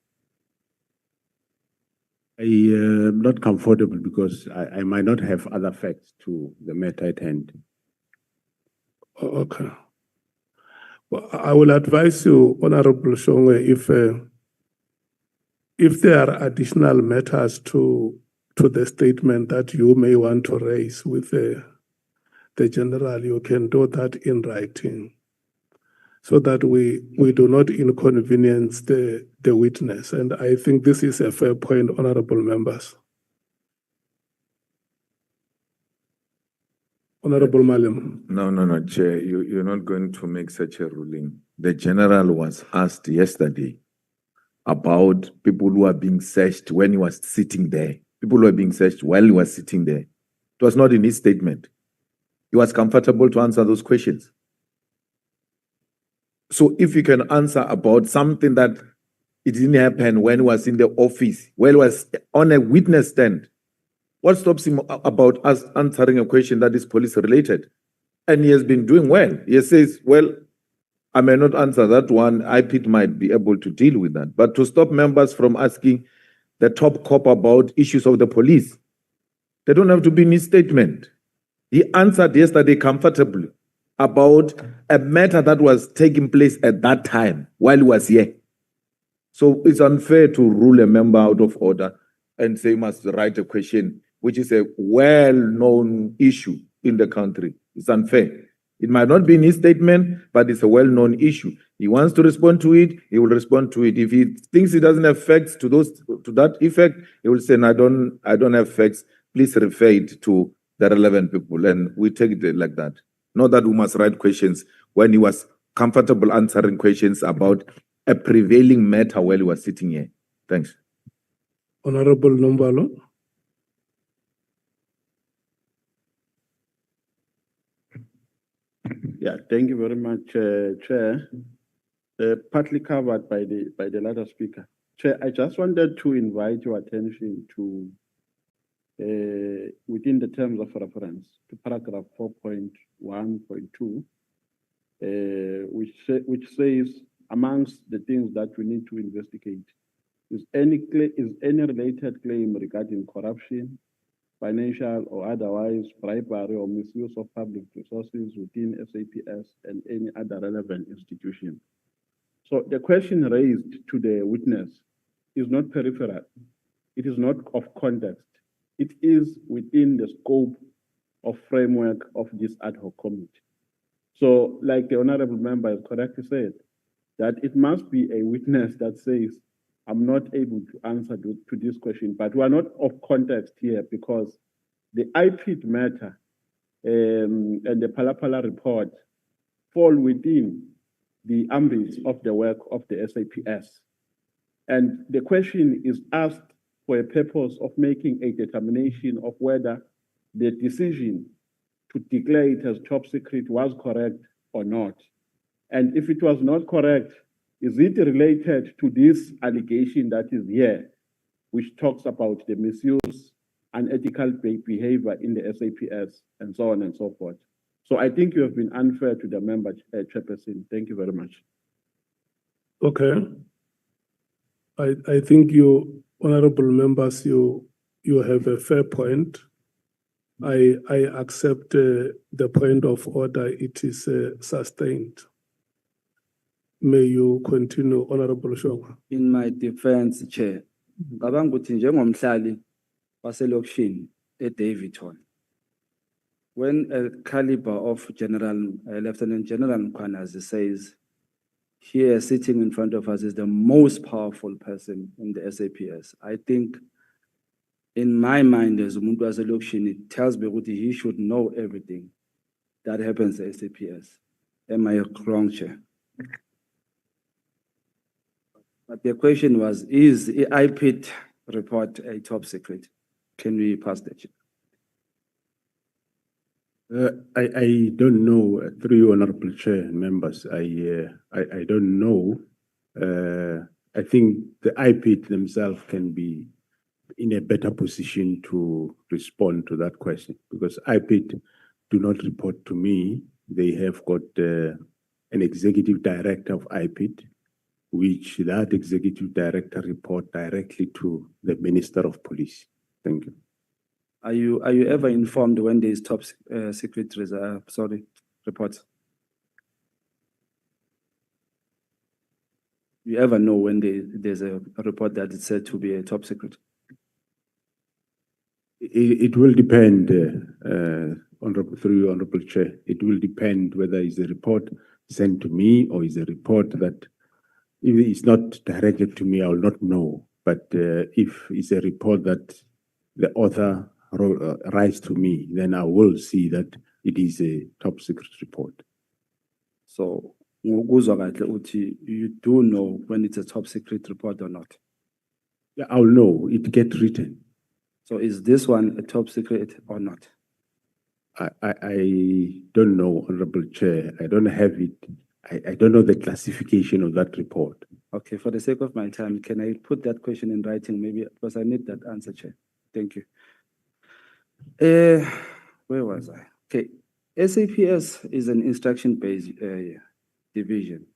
I am not comfortable because I might not have other facts to the matter at hand. Okay. Well, I will advise you, Honorable Shongwe, if there are additional matters to the statement that you may want to raise with the general, you can do that in writing, so that we do not inconvenience the witness. And I think this is a fair point, honorable members. Honorable Malim. No, Chair, you're not going to make such a ruling. The general was asked yesterday about people who are being searched when he was sitting there. People who are being searched while he was sitting there. It was not in his statement. He was comfortable to answer those questions. So if you can answer about something that it didn't happen when he was in the office, when he was on a witness stand, what stops him about us answering a question that is police related? And he has been doing well. He says, well, I may not answer that one. IPIT might be able to deal with that. But to stop members from asking the top cop about issues of the police, they don't have to be in his statement. He answered yesterday comfortably about a matter that was taking place at that time while he was here. So it's unfair to rule a member out of order and say he must write a question, which is a well-known issue in the country. It's unfair. It might not be in his statement, but it's a well-known issue. He wants to respond to it, he will respond to it. If he thinks he doesn't have facts to that effect, he will say, no, I don't have facts. Please refer it to the relevant people. And we take it like that. Not that we must write questions when he was comfortable answering questions about a prevailing matter while he was sitting here. Thanks. Honorable Nombalo. Yeah, thank you very much, Chair. Partly covered by the latter speaker. Chair, I just wanted to invite your attention to, within the terms of reference, to paragraph 4.1.2, which says, amongst the things that we need to investigate, is any related claim regarding corruption, financial or otherwise bribery or misuse of public resources within SAPS and any other relevant institution. So the question raised to the witness is not peripheral. It is not of context. It is within the scope of framework of this ad hoc committee. So like the honorable member has correctly said, that it must be a witness that says, I'm not able to answer to this question, but we are not of context here because the IPIT matter and the Palapala report fall within the ambit of the work of the SAPS. And the question is asked for a purpose of making a determination of whether the decision to declare it as top secret was correct or not. And if it was not correct, is it related to this allegation that is here, which talks about the misuse and ethical behavior in the SAPS and so on and so forth? So I think you have been unfair to the member, Chairperson. Thank you very much. Okay. I think you, honorable members, you have a fair point. I accept the point of order. It is sustained. May you continue, Honorable Shongwe. In my defense, Chair, ngicabanga ukuthi njengomhlali waselokishini eDavidton, when a caliber of Lieutenant General Mkhwanazi says, here sitting in front of us is the most powerful person in the SAPS, I think In my mind, as umuntu waselokishini, it tells me that he should know everything that happens at SAPS. Am I wrong, Chair? But the question was, is the IPIT report a top secret? Can we pass that, Chair? I don't know, through you, Honorable Chair, members, I don't know. I think the IPIT themselves can be in a better position to respond to that question, because IPIT do not report to me. They have got an executive director of IPIT, which that executive director report directly to the Minister of Police. Thank you. Are you ever informed when there is top secret reports? You ever know when there's a report that is said to be a top secret? It will depend, through you, Honorable Chair. It will depend whether it's a report sent to me or is a report that, if it's not directed to me, I will not know. But if it's a report that the author writes to me, then I will see that it is a top secret report. So, you do know when it's a top secret report or not? Yeah, I'll know. It gets written. So is this one a top secret or not? I don't know, Honorable Chair. I don't have it. I don't know the classification of that report. Okay, for the sake of my time, can I put that question in writing, maybe, because I need that answer, Chair. Thank you. Where was I? Okay, SAPS is an instruction-based division.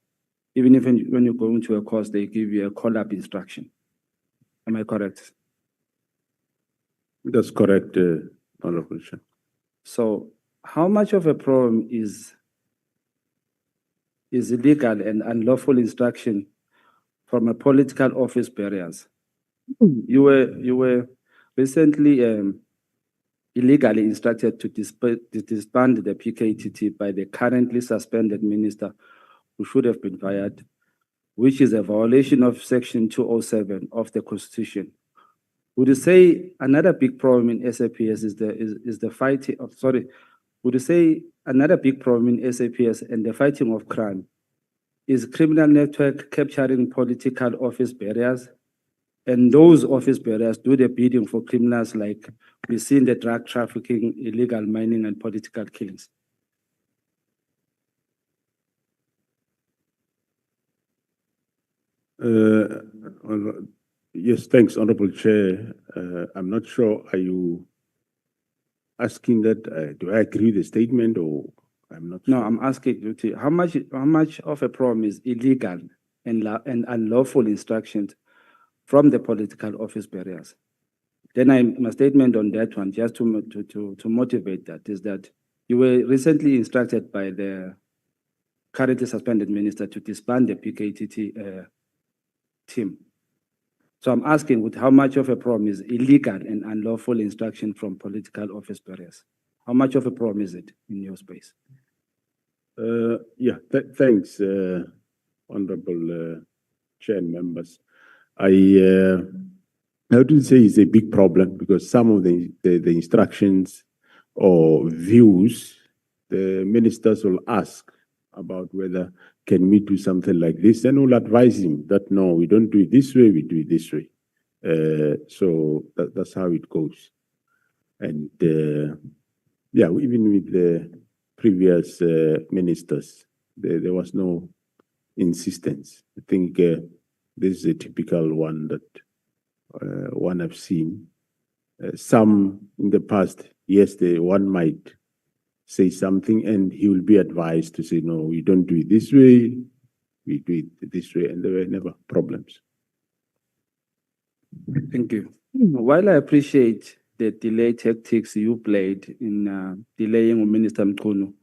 Even if when you go into a course, they give you a call-up instruction. Am I correct? That's correct, Honorable Chair. So, how much of a problem is illegal and unlawful instruction from a political office bearers? You were recently illegally instructed to disband the PKTT by the currently suspended minister, who should have been fired, which is a violation of Section 207 of the Constitution. Would you say another big problem in SAPS is the fighting of, would you say another big problem in SAPS and the fighting of crime is criminal network capturing political office bearers, and those office bearers do the bidding for criminals like we see in the drug trafficking, illegal mining, and political killings? Yes, thanks, Honorable Chair. I'm not sure, are you asking that, do I agree with the statement, or I'm not No, sure? I'm asking you, how much of a problem is illegal and unlawful instructions from the political office bearers? Then my statement on that one, just to motivate that, is that you were recently instructed by the currently suspended minister to disband the PKTT team. So I'm asking, with how much of a problem is illegal and unlawful instruction from political office bearers? How much of a problem is it in your space? Thanks, Honorable Chair and members. I wouldn't say it's a big problem, because some of the instructions or views, the ministers will ask about whether can we do something like this, and we'll advise him that no, we don't do it this way, we do it this way. So that's how it goes. And even with the previous ministers, there was no insistence. I think this is a typical one that one I've seen. Some in the past, yes, one might say something and he will be advised to say, no, we don't do it this way, we do it this way, and there were never problems. Thank you. While I appreciate the delay tactics you played in delaying Minister Mkhwanazi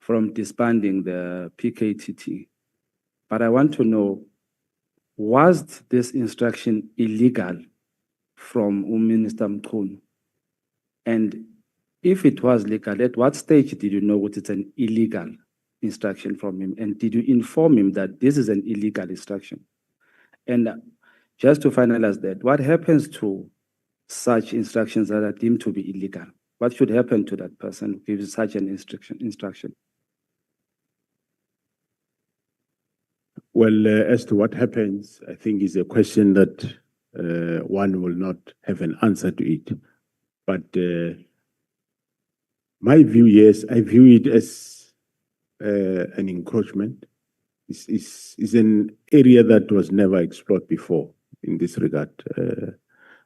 from disbanding the PKTT, but I want to know, was this instruction illegal from Minister Mkhwanazi? And if it was legal, at what stage did you know it's an illegal instruction from him? And did you inform him that this is an illegal instruction? And just to finalize that, what happens to such instructions that are deemed to be illegal? What should happen to that person who gives such an instruction? Well, as to what happens, I think is a question that one will not have an answer to it. But my view, yes, I view it as an encroachment. It's an area that was never explored before in this regard.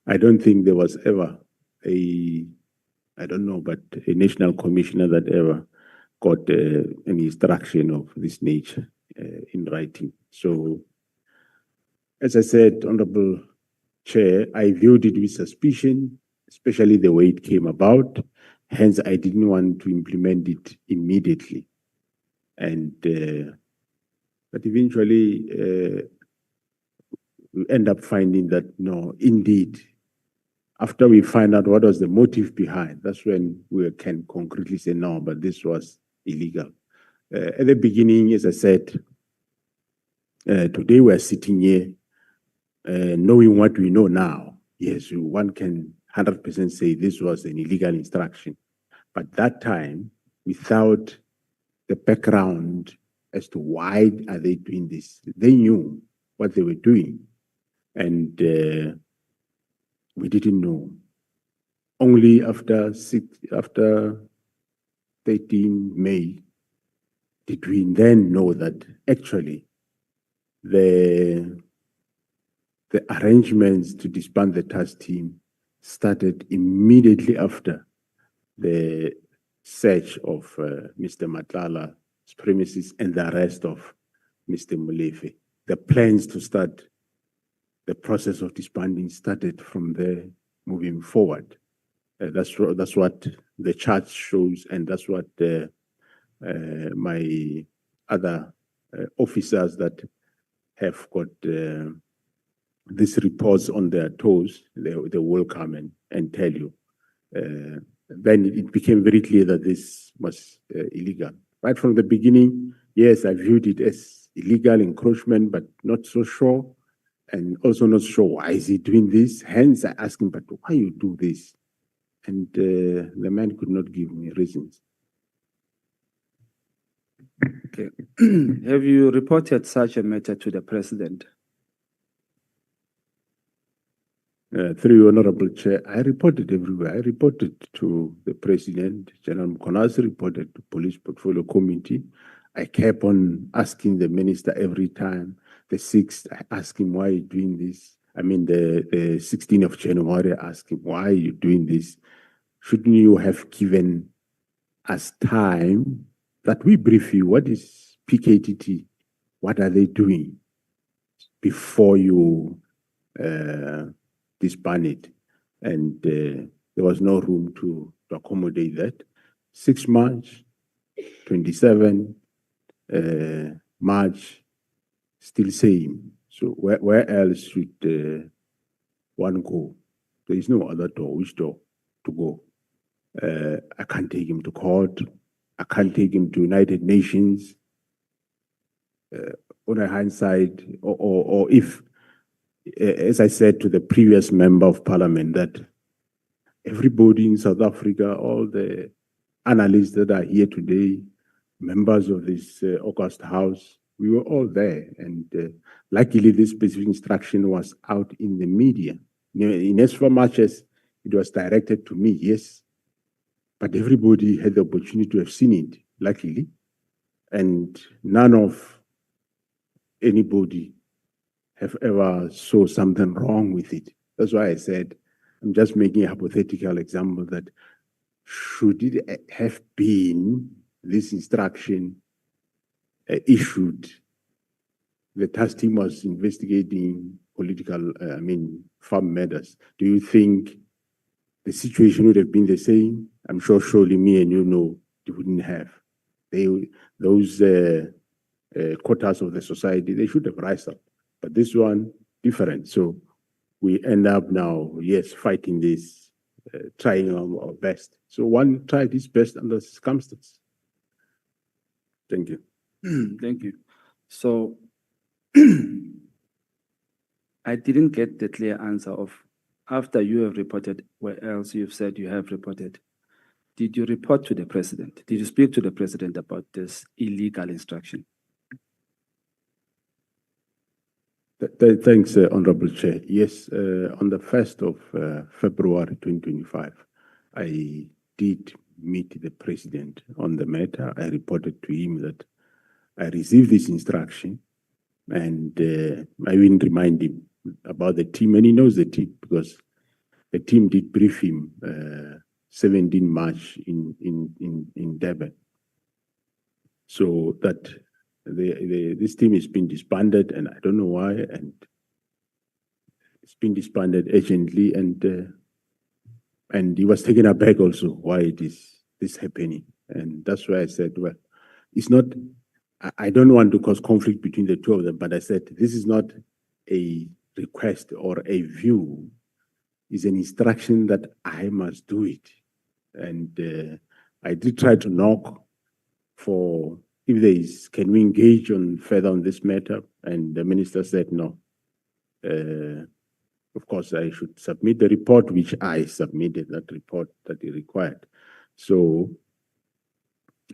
I don't think there was ever a national commissioner that ever got an instruction of this nature in writing. So, as I said, Honorable Chair, I viewed it with suspicion, especially the way it came about. Hence, I didn't want to implement it immediately. And but eventually, we end up finding that no, indeed, after we find out what was the motive behind, that's when we can concretely say no, but this was illegal. At the beginning, as I said, today we're sitting here knowing what we know now. Yes, one can 100% say this was an illegal instruction. But that time, without the background as to why are they doing this, they knew what they were doing. And we didn't know. Only after 13 May did we then know that actually the arrangements to disband the task team started immediately after the search of Mr. Matlala's premises and the arrest of Mr. Molefe. The plans to start the process of disbanding started from there moving forward. That's what the chart shows, and that's what my other officers that have got these reports on their toes, they will come and tell you. Then it became very clear that this was illegal. Right from the beginning, yes, I viewed it as illegal encroachment, but not so sure, and also not sure why is he doing this. Hence, I asked him, but why you do this? And the man could not give me reasons. Okay. Have you reported such a matter to the president? Through you, Honorable Chair, I reported everywhere. I reported to the President, General Mkhwanazi, reported to Police Portfolio Committee. I kept on asking the minister every time. The 6th, I asked him, why are you doing this? I mean, the 16th of January, I asked him, why are you doing this? Shouldn't you have given us time that we brief you? What is PKTT? What are they doing before you disband it? And there was no room to accommodate that. 6 March, 27 March, still same. So where else should one go? There is no other door. Which door to go? I can't take him to court. I can't take him to United Nations. On a hindsight, or if, as I said to the previous member of parliament, that everybody in South Africa, all the analysts that are here today, members of this August House, we were all there. And luckily, this specific instruction was out in the media. In as much as it was directed to me, yes, but everybody had the opportunity to have seen it, luckily. And none of anybody have ever saw something wrong with it. That's why I said, I'm just making a hypothetical example that should it have been this instruction issued, the task team was investigating political, farm matters. Do you think the situation would have been the same? I'm sure surely me and you know they wouldn't have. Those quotas of the society, they should have risen up. But this one, different. So we end up now, yes, fighting this, trying our best. So one tried his best under circumstances. Thank you. Thank you. So I didn't get the clear answer of after you have reported where else you've said you have reported, did you report to the president? Did you speak to the president about this illegal instruction? Thanks, Honorable Chair. Yes, on the 1st of February 2025, I did meet the president on the matter. I reported to him that I received this instruction, and I will remind him about the team, and he knows the team because the team did brief him 17 March in Durban. So that this team has been disbanded, and I don't know why, and it's been disbanded urgently, and he was taken aback also why it is this happening, and that's why I said, well, it's not. I don't want to cause conflict between the two of them, but I said this is not a request or a view; it's an instruction that I must do it, and I did try to knock for. If there is, can we engage on further on this matter? And the minister said no. Of course, I should submit the report, which I submitted, that report that he required. So,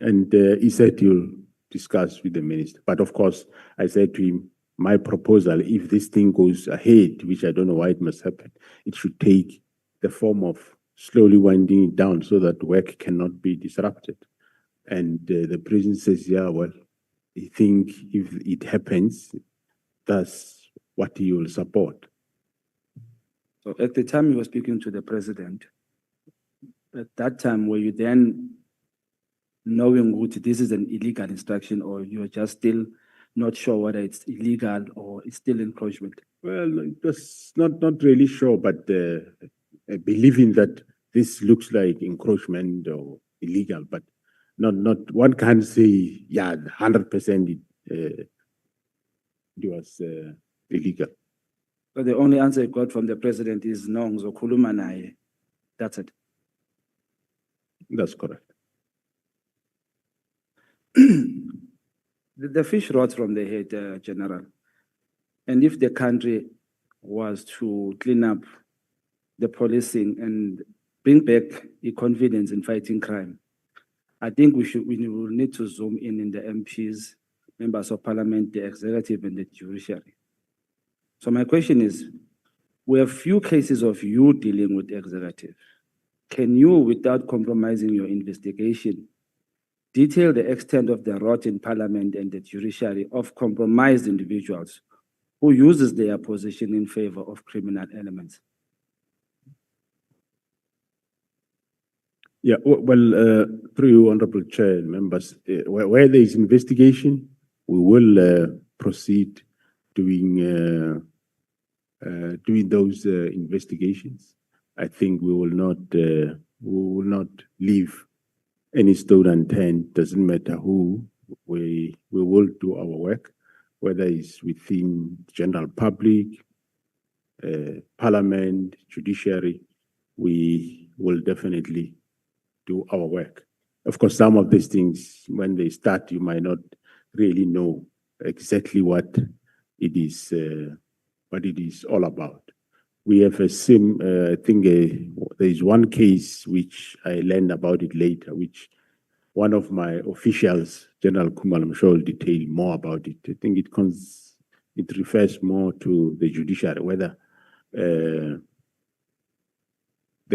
and he said he'll discuss with the minister. But of course, I said to him, my proposal, if this thing goes ahead, which I don't know why it must happen, it should take the form of slowly winding it down so that work cannot be disrupted. And the president says, yeah, well, I think if it happens, that's what he will support. So at the time you were speaking to the president, at that time, were you then knowing what this is an illegal instruction, or you're just still not sure whether it's illegal or it's still encroachment? Well, it was not really sure, but believing that this looks like encroachment or illegal, but not one can't say, yeah, 100% it was illegal. So the only answer you got from the president is no, ngizokhuluma naye. That's it. That's correct. The fish rots from the head, General. And if the country was to clean up the policing and bring back the confidence in fighting crime, I think we will need to zoom in the MPs, members of parliament, the executive, and the judiciary. So my question is, we have few cases of you dealing with the executive. Can you, without compromising your investigation, detail the extent of the rot in parliament and the judiciary of compromised individuals who uses their position in favor of criminal elements? Yeah, well, through you, Honorable Chair, members, where there is investigation, we will proceed doing those investigations. I think we will not leave any stone unturned. Doesn't matter who, we will do our work, whether it's within general public, parliament, judiciary. We will definitely do our work. Of course, some of these things, when they start, you might not really know exactly what it is all about. We have a I think there is one case which I learned about it later, which one of my officials, General Nhlanhla Mkhwanazi, will detail more about it. I think it refers more to the judiciary, whether the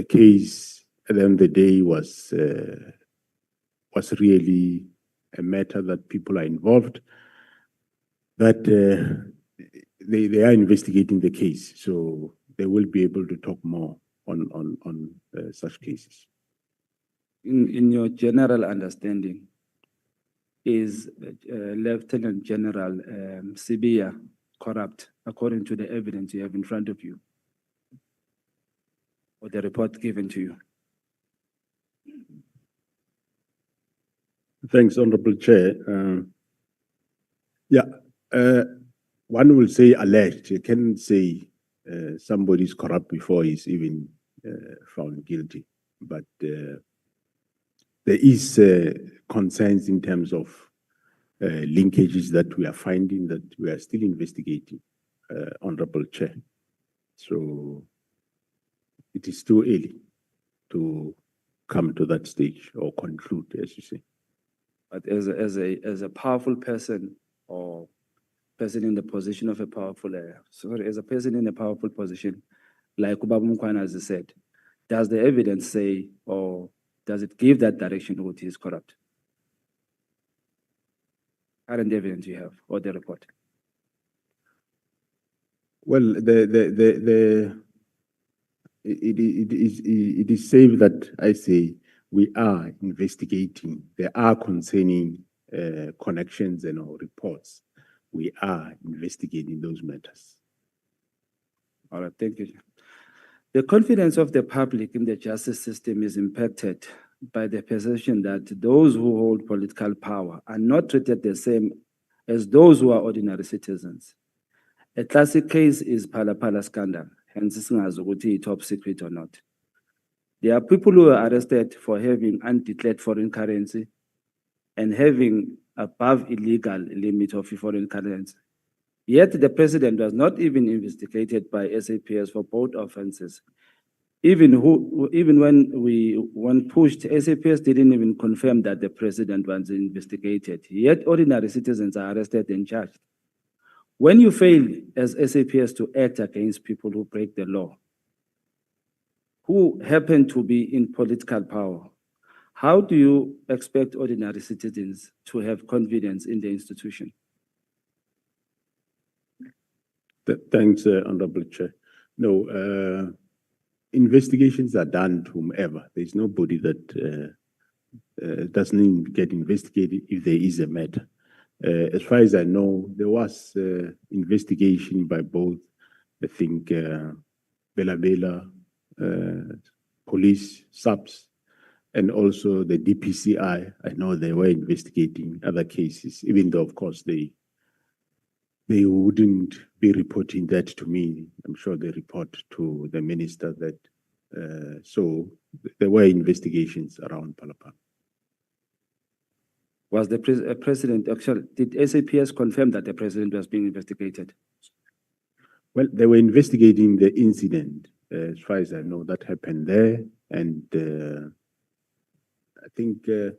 case at the end of the day was really a matter that people are involved, that they are investigating the case, so they will be able to talk more on such cases. In your general understanding, is Lieutenant General Sibiya corrupt according to the evidence you have in front of you or the report given to you? Thanks, Honorable Chair. One will say alleged. You can't say somebody is corrupt before he's even found guilty. But there is concerns in terms of linkages that we are finding, that we are still investigating, Honorable Chair. So it is too early to come to that stage or conclude, as you say. But as a powerful person or person in the position of a powerful, as a person in a powerful position, like Ubaba Mkhwanazi said, does the evidence say, or does it give that direction what is corrupt? Current evidence you have, or the report? Well, it is safe that I say we are investigating. There are concerning connections and our reports. We are investigating those matters. All right, thank you. The confidence of the public in the justice system is impacted by the perception that those who hold political power are not treated the same as those who are ordinary citizens. A classic case is Phala scandal, hence singazi top secret or not. There are people who are arrested for having undeclared foreign currency and having above illegal limit of foreign currency. Yet the president was not even investigated by SAPS for both offenses. Even when pushed, SAPS didn't even confirm that the president was investigated. Yet ordinary citizens are arrested and charged. When you fail as SAPS to act against people who break the law, who happen to be in political power, how do you expect ordinary citizens to have confidence in the institution? Thanks, Honorable Chair. No, investigations are done to whomever. There's nobody that doesn't get investigated if there is a matter. As far as I know, there was investigation by both, I think, Bela police subs and also the DPCI. I know they were investigating other cases, even though, of course, they wouldn't be reporting that to me. I'm sure they report to the minister that, so there were investigations around Palapala. Was the president, actually, did SAPS confirm that the president was being investigated? Well, they were investigating the incident, as far as I know, that happened there. And I think the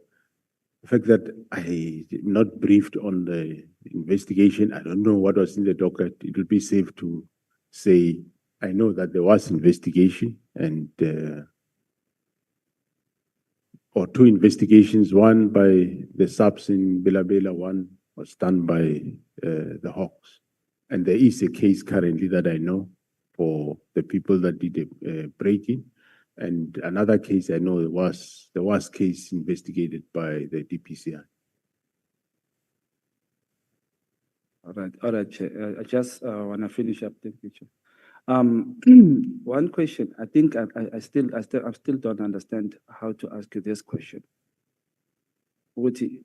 fact that I did not briefed on the investigation, I don't know what was in the docket. It would be safe to say, I know that there was investigation and or two investigations, one by the subs in Bela, one was done by the Hawks. And there is a case currently that I know for the people that did a break-in. And another case I know there was case investigated by the DPCI. All right, Chair. I just want to finish up the picture. One question. I think I still don't understand how to ask you this question. Uti,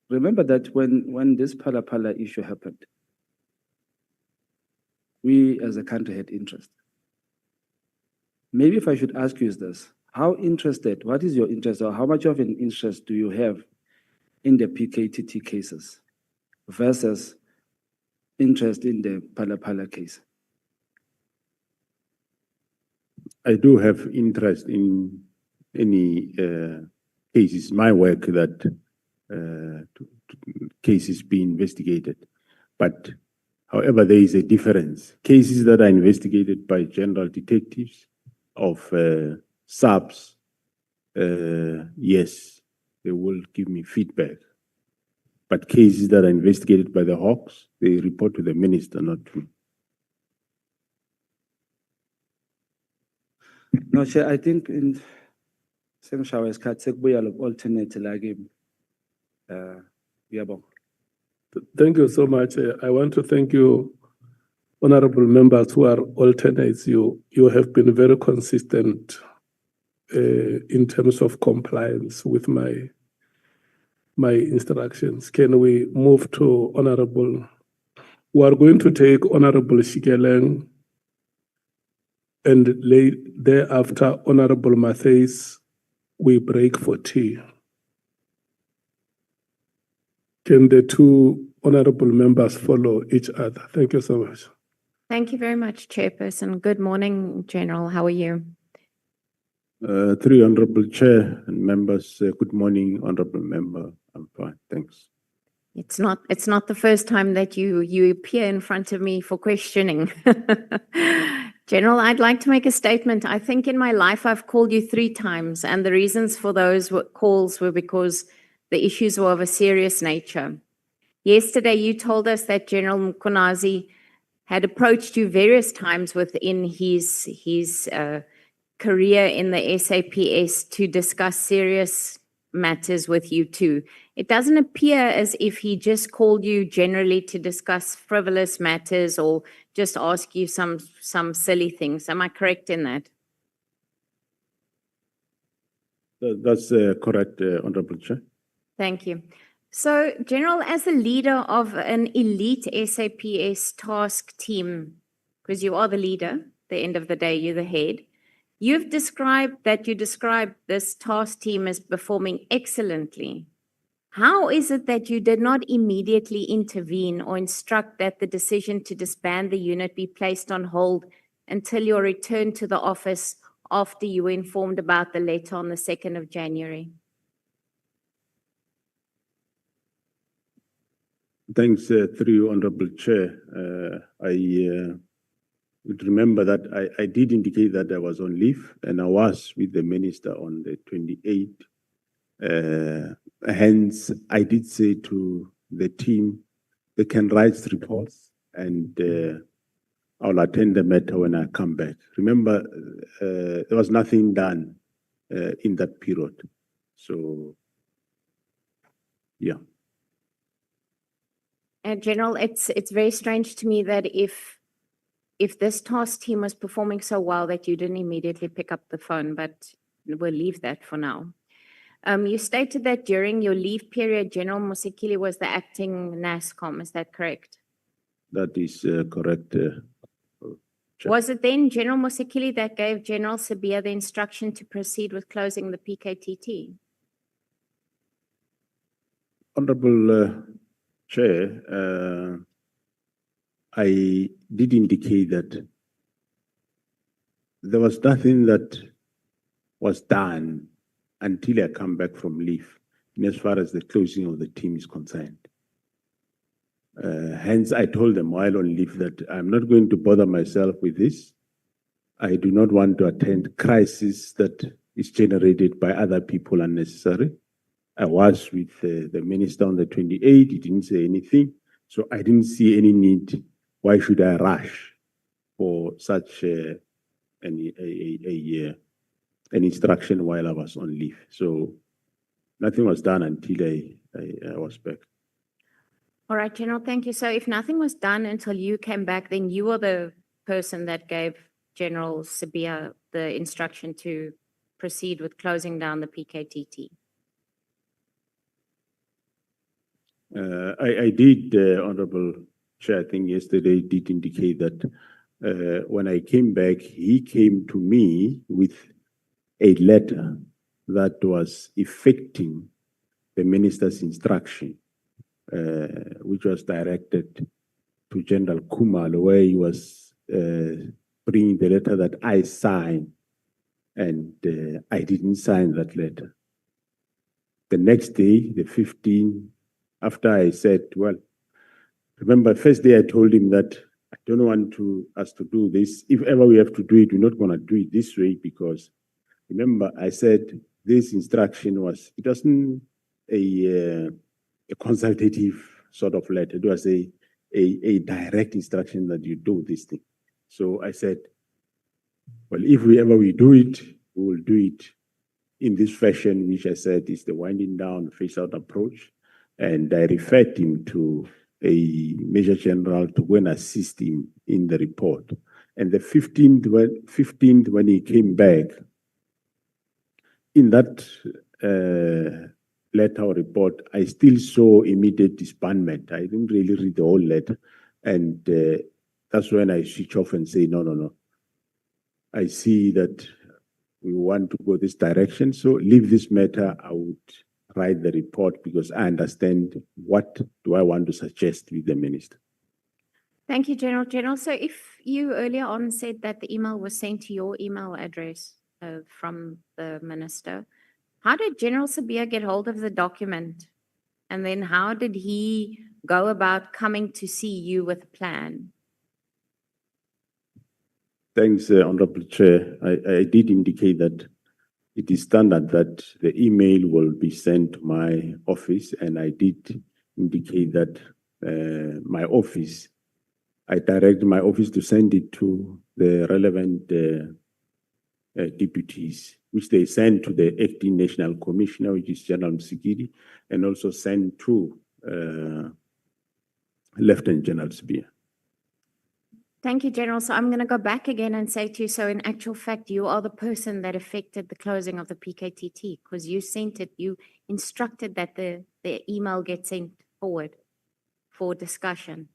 remember that when this Phala issue happened, we as a country had interest. Maybe if I should ask you is this: how interested? What is your interest, or how much of an interest do you have in the PKTT cases versus interest in the Phala case? I do have interest in any cases, my work that cases be investigated. But however, there is a difference. Cases that are investigated by general detectives of subs, yes, they will give me feedback. But cases that are investigated by the Hawks, they report to the minister, not to me. No, Chair, I think in some showers, alternate like Thank you so much. I want to thank you, honorable members who are alternates. You have been very consistent in terms of compliance with my instructions. Can we move to honorable? We are going to take honorable Shikeleng and thereafter honorable Matthys. We break for tea. Can the two honorable members follow each other? Thank you so much. Thank you very much, Chairperson. Good morning, General. How are you? Three Honorable Chair and members, good morning, Honorable Member. I'm fine, thanks. It's not the first time that you appear in front of me for questioning. General, I'd like to make a statement. I think in my life I've called you 3 times, and the reasons for those calls were because the issues were of a serious nature. Yesterday, you told us that General Mkhwanazi had approached you various times within his career in the SAPS to discuss serious matters with you too. It doesn't appear as if he just called you generally to discuss frivolous matters or just ask you some silly things. Am I correct in that? That's correct, Honorable Chair. Thank you. So, General, as the leader of an elite SAPS task team, because you are the leader, at the end of the day, you're the head, you described this task team as performing excellently. How is it that you did not immediately intervene or instruct that the decision to disband the unit be placed on hold until your return to the office after you were informed about the letter on the 2nd of January? Thanks, through Honorable Chair. I would remember that I did indicate that I was on leave and I was with the Minister on the 28th. Hence, I did say to the team, they can write reports and I'll attend the matter when I come back. Remember, there was nothing done in that period. So, yeah. General, it's very strange to me that if this task team was performing so well that you didn't immediately pick up the phone, but we'll leave that for now. You stated that during your leave period, General Mosekile was the acting NASCOM. Is that correct? That is correct. Was it then General Mosekile that gave General Sibiya the instruction to proceed with closing the PKTT? Honorable Chair, I did indicate that there was nothing that was done until I come back from leave, in as far as the closing of the team is concerned. Hence, I told them while on leave that I'm not going to bother myself with this. I do not want to attend crisis that is generated by other people unnecessary. I was with the Minister on the 28th. He didn't say anything. So I didn't see any need. Why should I rush for such an instruction while I was on leave? So nothing was done until I was back. All right, General, thank you. So if nothing was done until you came back, then you were the person that gave General Sibiya the instruction to proceed with closing down the PKTT. I did, Honorable Chair, I think yesterday did indicate that when I came back, he came to me with a letter that was effecting the Minister's instruction, which was directed to General Kumalo, where he was bringing the letter that I signed, and I didn't sign that letter. The next day, the 15th, after I said, well, remember, first day I told him that I don't want us to do this. If ever we have to do it, we're not going to do it this way, because remember, I said this instruction it wasn't a consultative sort of letter. It was a direct instruction that you do this thing. So I said, well, if we do it, we will do it in this fashion, which I said is the winding down, face out approach. And I referred him to a Major General to go and assist him in the report. And the 15th, when he came back, in that letter or report, I still saw immediate disbandment. I didn't really read the whole letter. And that's when I switch off and say, no. I see that we want to go this direction. So leave this matter. I would write the report because I understand what do I want to suggest with the Minister. Thank you, General. General, so if you earlier on said that the email was sent to your email address, from the minister. How did General Sabia get hold of the document? And then how did he go about coming to see you with a plan? Thanks, Honorable Chair. I did indicate that it is standard that the email will be sent to my office, and I did indicate that I direct my office to send it to the relevant deputies, which they send to the acting national commissioner, which is General Mkhwanazi, and also send to Lieutenant General Sabia. Thank you, General. So I'm going to go back again and say to you, so in actual fact, you are the person that affected the closing of the PKTT because you sent it, you instructed that the email get sent forward for discussion.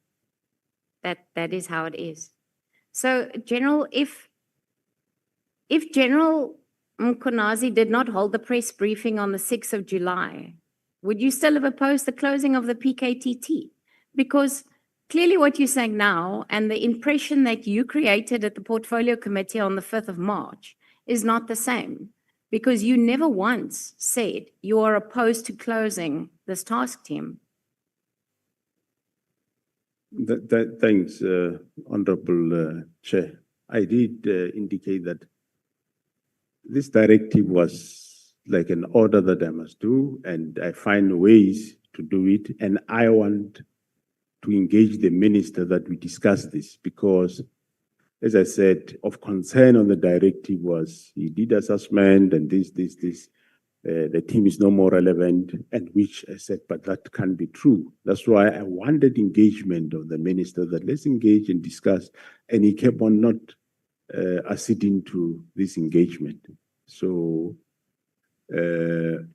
That is how it is. So, General, if General Mkhwanazi did not hold the press briefing on the 6th of July, would you still have opposed the closing of the PKTT? Because clearly what you're saying now and the impression that you created at the Portfolio Committee on the 5th of March is not the same, because you never once said you are opposed to closing this task team. Thanks, Honorable Chair. I did indicate that this directive was like an order that I must do, and I find ways to do it, and I want to engage the minister that we discuss this, because, as I said, of concern on the directive was he did assessment and this. The team is no more relevant, and which I said, but that can't be true. That's why I wanted engagement of the minister, that let's engage and discuss, and he kept on not acceding to this engagement. So the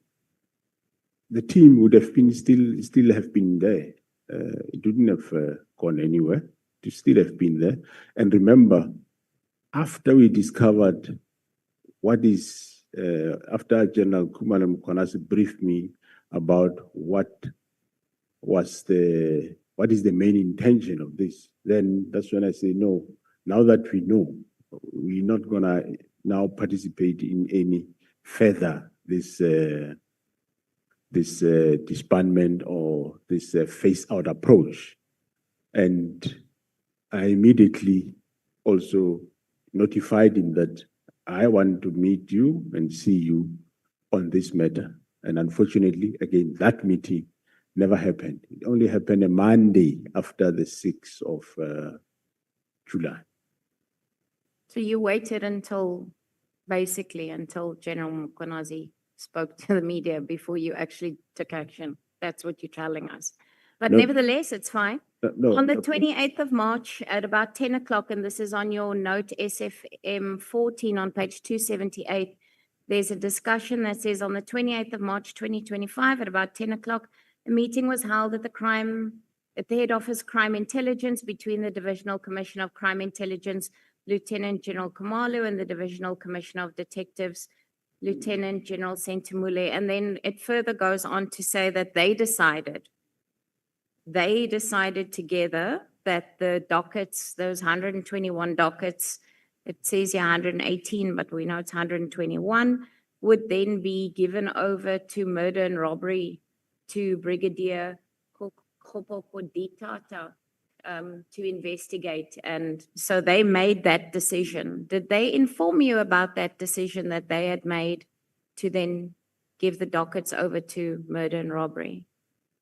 team would have been still have been there. It wouldn't have gone anywhere. To still have been there. And remember, after we discovered what is, after General Nhlanhla Mkhwanazi briefed me about what is the main intention of this, then that's when I say, no, now that we know, we're not gonna now participate in any further this disbandment or this phase-out approach. And I immediately also notified him that I want to meet you and see you on this matter. And unfortunately, again, that meeting never happened. It only happened a Monday after the 6th of July. So you waited until General Mkhwanazi spoke to the media before you actually took action. That's what you're telling us. But No. nevertheless, it's fine. No, On the 28th of March at about 10 o'clock, and this is on your note SFM 14 on page 278, there's a discussion that says on the 28th of March 2025 at about 10 o'clock, a meeting was held at the Head Office Crime Intelligence between the Divisional Commissioner of Crime Intelligence, Lieutenant General Khumalo, and the Divisional Commissioner of Detectives, Lieutenant General Sentimule. And then it further goes on to say that they decided together that the dockets, those 121 dockets, it says here 118, but we know it's 121, would then be given over to murder and robbery to Brigadier Khopokoditata to investigate. And so they made that decision. Did they inform you about that decision that they had made to then give the dockets over to murder and robbery?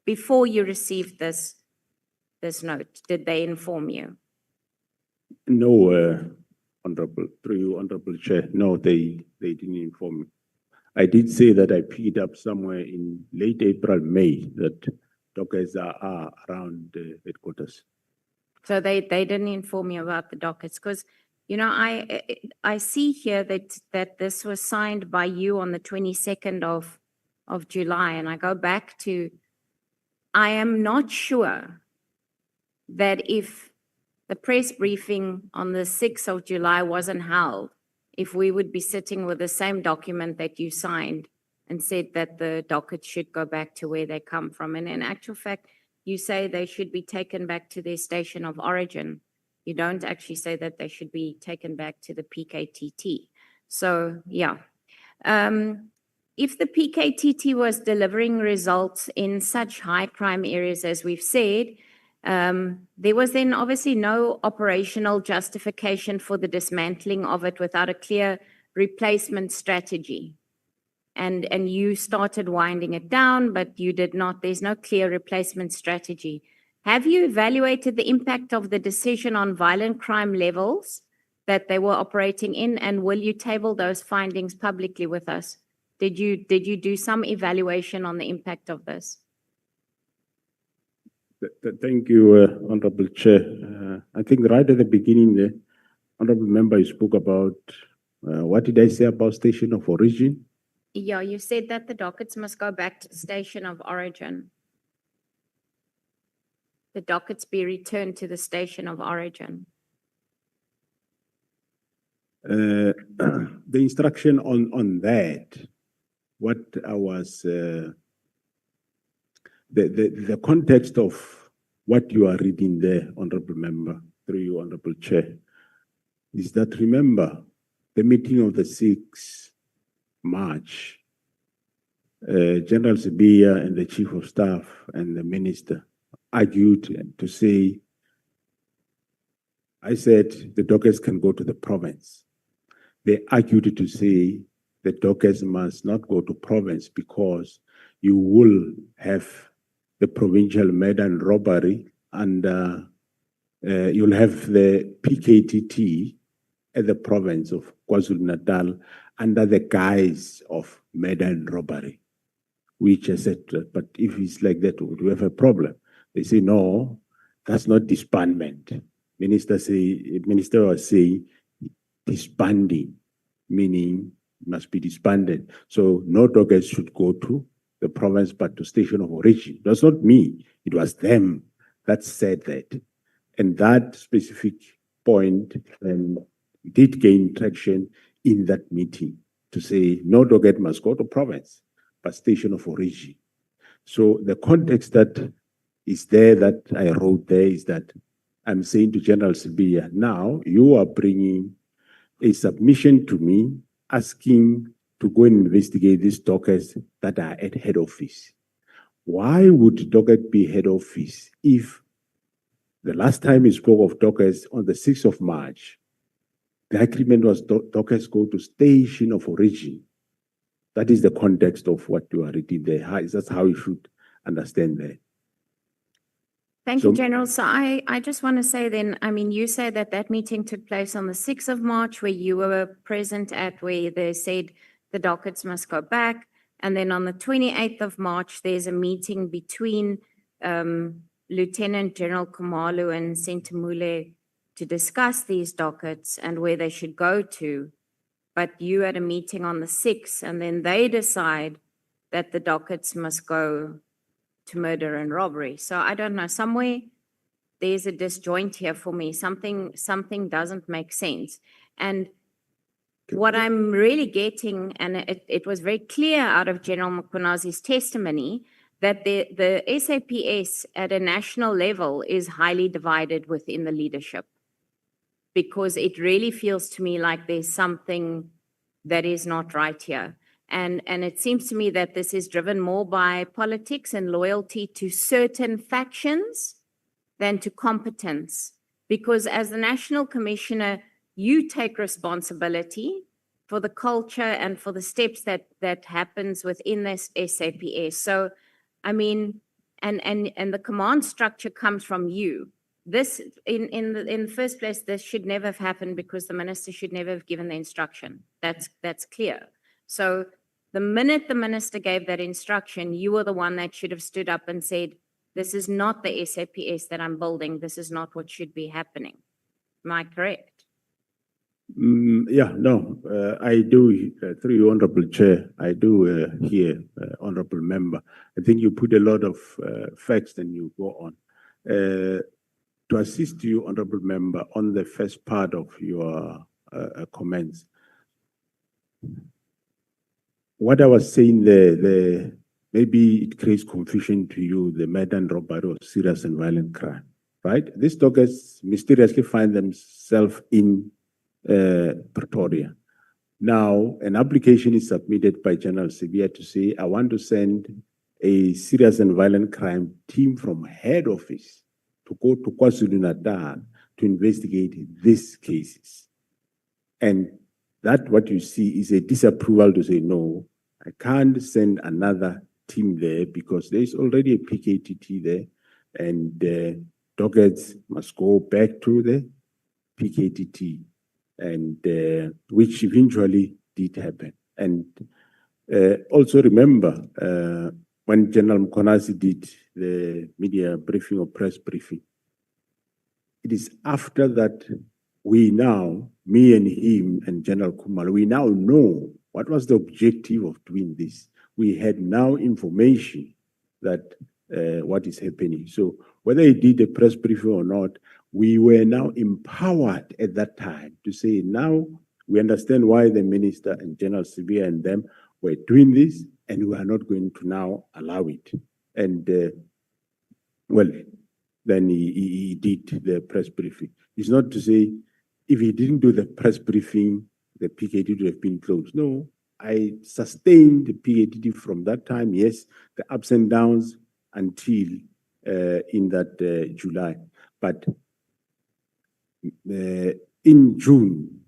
Before you received this note, did they inform you? No, Honorable Chair. No, they didn't inform me. I did say that I picked up somewhere in late April, May, that dockets are around the headquarters. So they didn't inform you about the dockets, because I see here that this was signed by you on the 22nd of July, and I go back to, I am not sure that if the press briefing on the 6th of July wasn't held, if we would be sitting with the same document that you signed and said that the dockets should go back to where they come from. And in actual fact, you say they should be taken back to their station of origin. You don't actually say that they should be taken back to the PKTT. So, yeah. If the PKTT was delivering results in such high crime areas as we've said, there was then obviously no operational justification for the dismantling of it without a clear replacement strategy. And you started winding it down, but you did not. There's no clear replacement strategy. Have you evaluated the impact of the decision on violent crime levels that they were operating in, and will you table those findings publicly with us? Did you do some evaluation on the impact of this? Thank you, Honorable Chair. I think right at the beginning, the Honorable Member spoke about, what did I say about station of origin? Yeah, you said that the dockets must go back to the station of origin. The dockets be returned to the station of origin. The instruction on that, what I was, the context of what you are reading there, Honorable Member, through you, Honorable Chair, is that, remember, the meeting of the 6th March, General Sibiya and the Chief of Staff and the Minister argued to say, I said the dockets can go to the province. They argued to say the dockets must not go to province because you will have the provincial murder and robbery, and you'll have the PKTT at the province of KwaZulu-Natal under the guise of murder and robbery, which I said, but if it's like that, would we have a problem? They say, no, that's not disbandment. Minister was saying disbanding, meaning must be disbanded. So no dockets should go to the province, but to station of origin. That's not me. It was them that said that. And that specific point did gain traction in that meeting to say no docket must go to province, but station of origin. So the context that is there that I wrote there is that I'm saying to General Sibiya, now you are bringing a submission to me asking to go and investigate these dockets that are at head office. Why would docket be head office if the last time we spoke of dockets on the 6th of March, the agreement was dockets go to station of origin? That is the context of what you are reading there. That's how you should understand that. Thank you, General. So I just want to say then, I mean, you said that that meeting took place on the 6th of March where you were present at, where they said the dockets must go back. And then on the 28th of March, there's a meeting between Lieutenant General Khumalo and Sentamule to discuss these dockets and where they should go to. But you had a meeting on the 6th, and then they decide that the dockets must go to murder and robbery. So I don't know, somewhere there's a disjoint here for me. Something doesn't make sense. And what I'm really getting, and it was very clear out of General Mkhwanazi's testimony, that the SAPS at a national level is highly divided within the leadership, because it really feels to me like there's something that is not right here. And it seems to me that this is driven more by politics and loyalty to certain factions than to competence. Because as the National Commissioner, you take responsibility for the culture and for the steps that happens within this SAPS. So, I mean, and the command structure comes from you. This, in the first place, this should never have happened because the minister should never have given the instruction. That's clear. So the minute the minister gave that instruction, you were the one that should have stood up and said, this is not the SAPS that I'm building. This is not what should be happening. Am I correct? Yeah, no, I do, through you, Honorable Chair, I do hear, Honorable Member. I think you put a lot of facts and you go on. To assist you, Honorable Member, on the first part of your comments, what I was saying there, maybe it creates confusion to you, the murder and robbery or serious and violent crime, right? These dockets mysteriously find themselves in Pretoria. Now, an application is submitted by General Sibia to say, I want to send a serious and violent crime team from head office to go to KwaZulu-Natal to investigate these cases. And that what you see is a disapproval to say, no, I can't send another team there because there is already a PKTT there, and the dockets must go back to the PKTT, and which eventually did happen. And also remember, when General Mkhwanazi did the media briefing or press briefing, it is after that we now, me and him and General Kumalo, we now know what was the objective of doing this. We had now information that what is happening. So whether he did a press briefing or not, we were now empowered at that time to say, now we understand why the minister and General Sibia and them were doing this, and we are not going to now allow it. And well, then he did the press briefing. It's not to say if he didn't do the press briefing, the PKT would have been closed. No, I sustained the PKT from that time, yes, the ups and downs until in that July. But in June,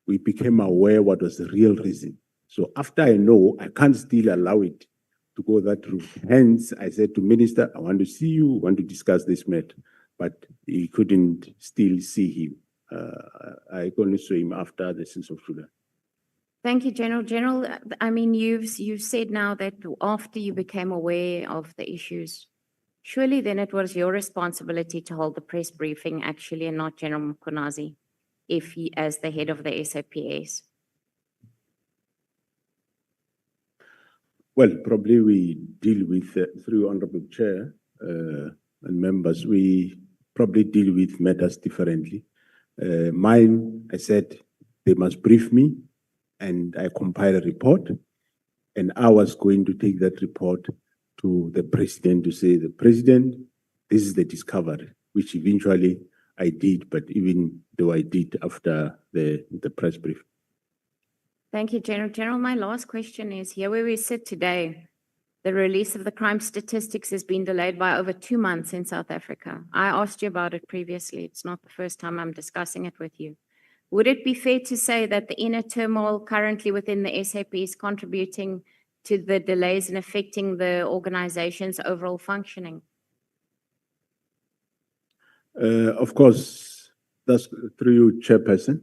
we became aware what was the real reason. So after I know, I can't still allow it to go that route. Hence, I said to Minister, I want to see you, want to discuss this matter. But he couldn't still see him. I only saw him after the 6th of July. Thank you, General. General, I mean, you've said now that after you became aware of the issues, surely then it was your responsibility to hold the press briefing actually, and not General Mkhwanazi, if he, as the head of the SAPS. Well, probably we deal with, through Honorable Chair and members, we probably deal with matters differently. Mine, I said, they must brief me, and I compile a report, and I was going to take that report to the president to say, the president, this is the discovery, which eventually I did, but even though I did after the press brief. Thank you, General. General, my last question is, here where we sit today, the release of the crime statistics has been delayed by over 2 months in South Africa. I asked you about it previously. It's not the first time I'm discussing it with you. Would it be fair to say that the inner turmoil currently within the SAP is contributing to the delays and affecting the organization's overall functioning? Of course, that's through you, Chairperson.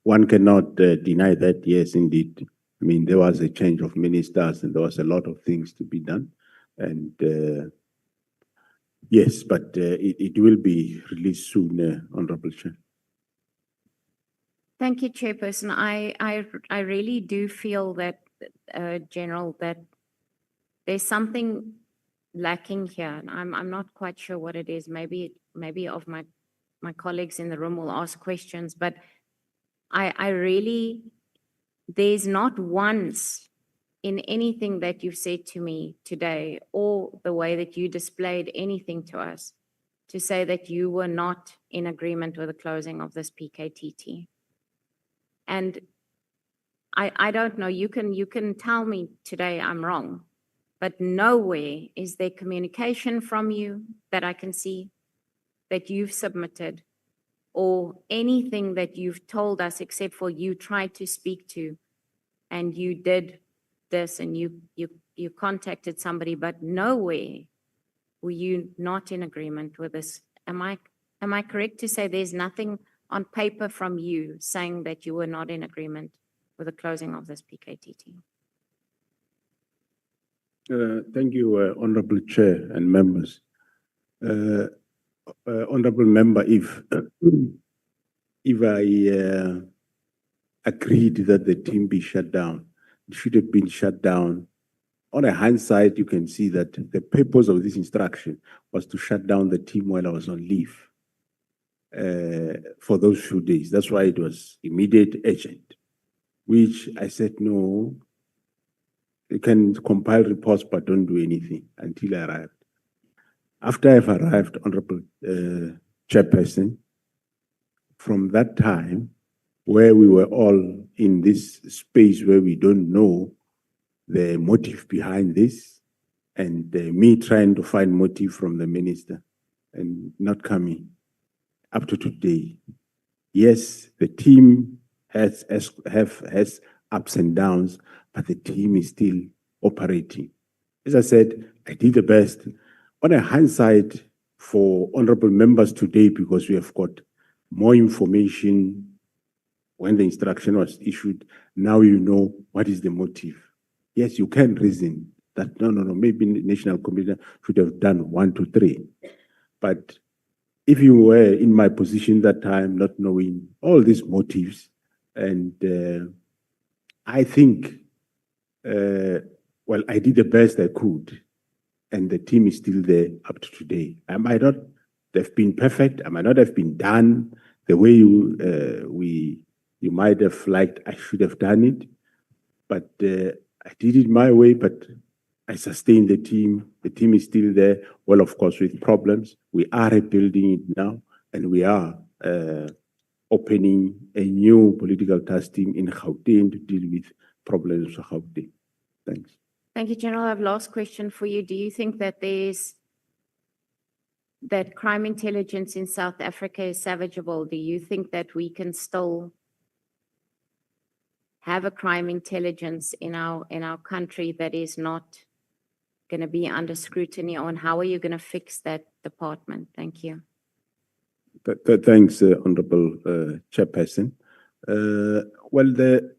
One cannot deny that, yes, indeed. I mean, there was a change of ministers and there was a lot of things to be done. And yes, but it will be released soon, Honorable Chair. Thank you, Chairperson. I really do feel that, General, that there's something lacking here. And I'm not quite sure what it is. Maybe of my colleagues in the room will ask questions, but I really, there's not once in anything that you've said to me today or the way that you displayed anything to us to say that you were not in agreement with the closing of this PKTT. And I don't know, you can tell me today I'm wrong, but nowhere is there communication from you that I can see that you've submitted or anything that you've told us except for you tried to speak to and you did this and you contacted somebody, but nowhere were you not in agreement with this. Am I correct to say there's nothing on paper from you saying that you were not in agreement with the closing of this PKTT? Thank you, Honorable Chair and members. Honorable Member, if I agreed that the team be shut down, it should have been shut down. On a hindsight, you can see that the purpose of this instruction was to shut down the team while I was on leave for those few days. That's why it was immediate, urgent, which I said, no, you can compile reports, but don't do anything until I arrived. After I've arrived, Honorable Chairperson, from that time, where we were all in this space where we don't know the motive behind this, and me trying to find motive from the minister and not coming up to today. Yes, the team has ups and downs, but the team is still operating. As I said, I did the best. On a hindsight for honorable members today, because we have got more information when the instruction was issued, now you know what is the motive. Yes, you can reason that, no, maybe the National Commissioner should have done 1, 2, 3. But if you were in my position that time, not knowing all these motives, and I think, well, I did the best I could, and the team is still there up to today. I might not have been perfect. I might not have been done the way you might have liked I should have done it, but I did it my way, but I sustained the team. The team is still there. Well, of course, with problems. We are rebuilding it now, and we are opening a new political task team in Gauteng to deal with problems of Gauteng. Thanks. Thank you, General. I have last question for you. Do you think that that crime intelligence in South Africa is salvageable? Do you think that we can still have a crime intelligence in our country that is not going to be under scrutiny, on how are you going to fix that department? Thank you. Thanks, Honorable Chairperson. Well, the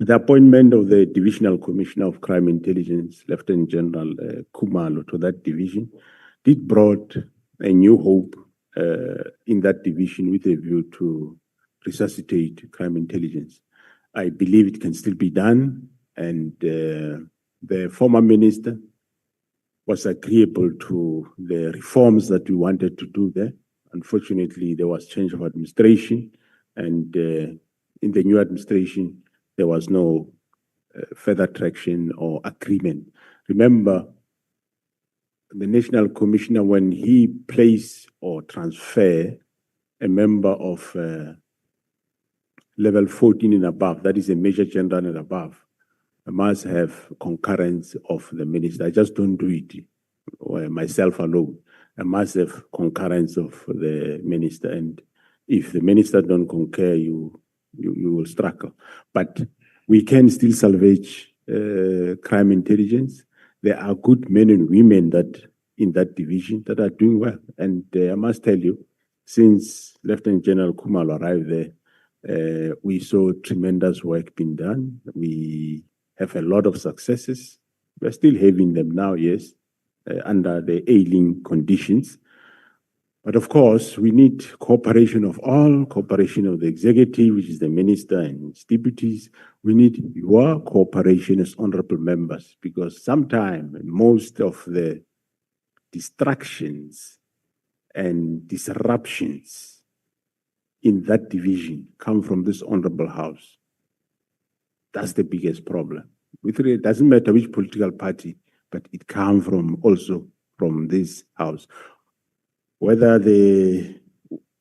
appointment of the Divisional Commissioner of Crime Intelligence, Lieutenant General Khumalo, to that division did brought a new hope in that division with a view to resuscitate crime intelligence. I believe it can still be done, and the former minister was agreeable to the reforms that we wanted to do there. Unfortunately, there was change of administration, and in the new administration, there was no further traction or agreement. Remember, the National Commissioner, when he place or transfer a member of level 14 and above, that is a Major General and above, I must have concurrence of the minister. I just don't do it myself alone. I must have concurrence of the minister, and if the minister don't concur, you will struggle. But we can still salvage crime intelligence. There are good men and women that in that division that are doing well. And I must tell you, since Lieutenant General Khumalo arrived there, we saw tremendous work being done. We have a lot of successes. We're still having them now, yes, under the ailing conditions. But of course, we need cooperation of all, cooperation of the executive, which is the minister and its deputies. We need your cooperation as honorable members, because sometimes most of the distractions and disruptions in that division come from this honorable house. That's the biggest problem. It doesn't matter which political party, but it comes also from this house. Whether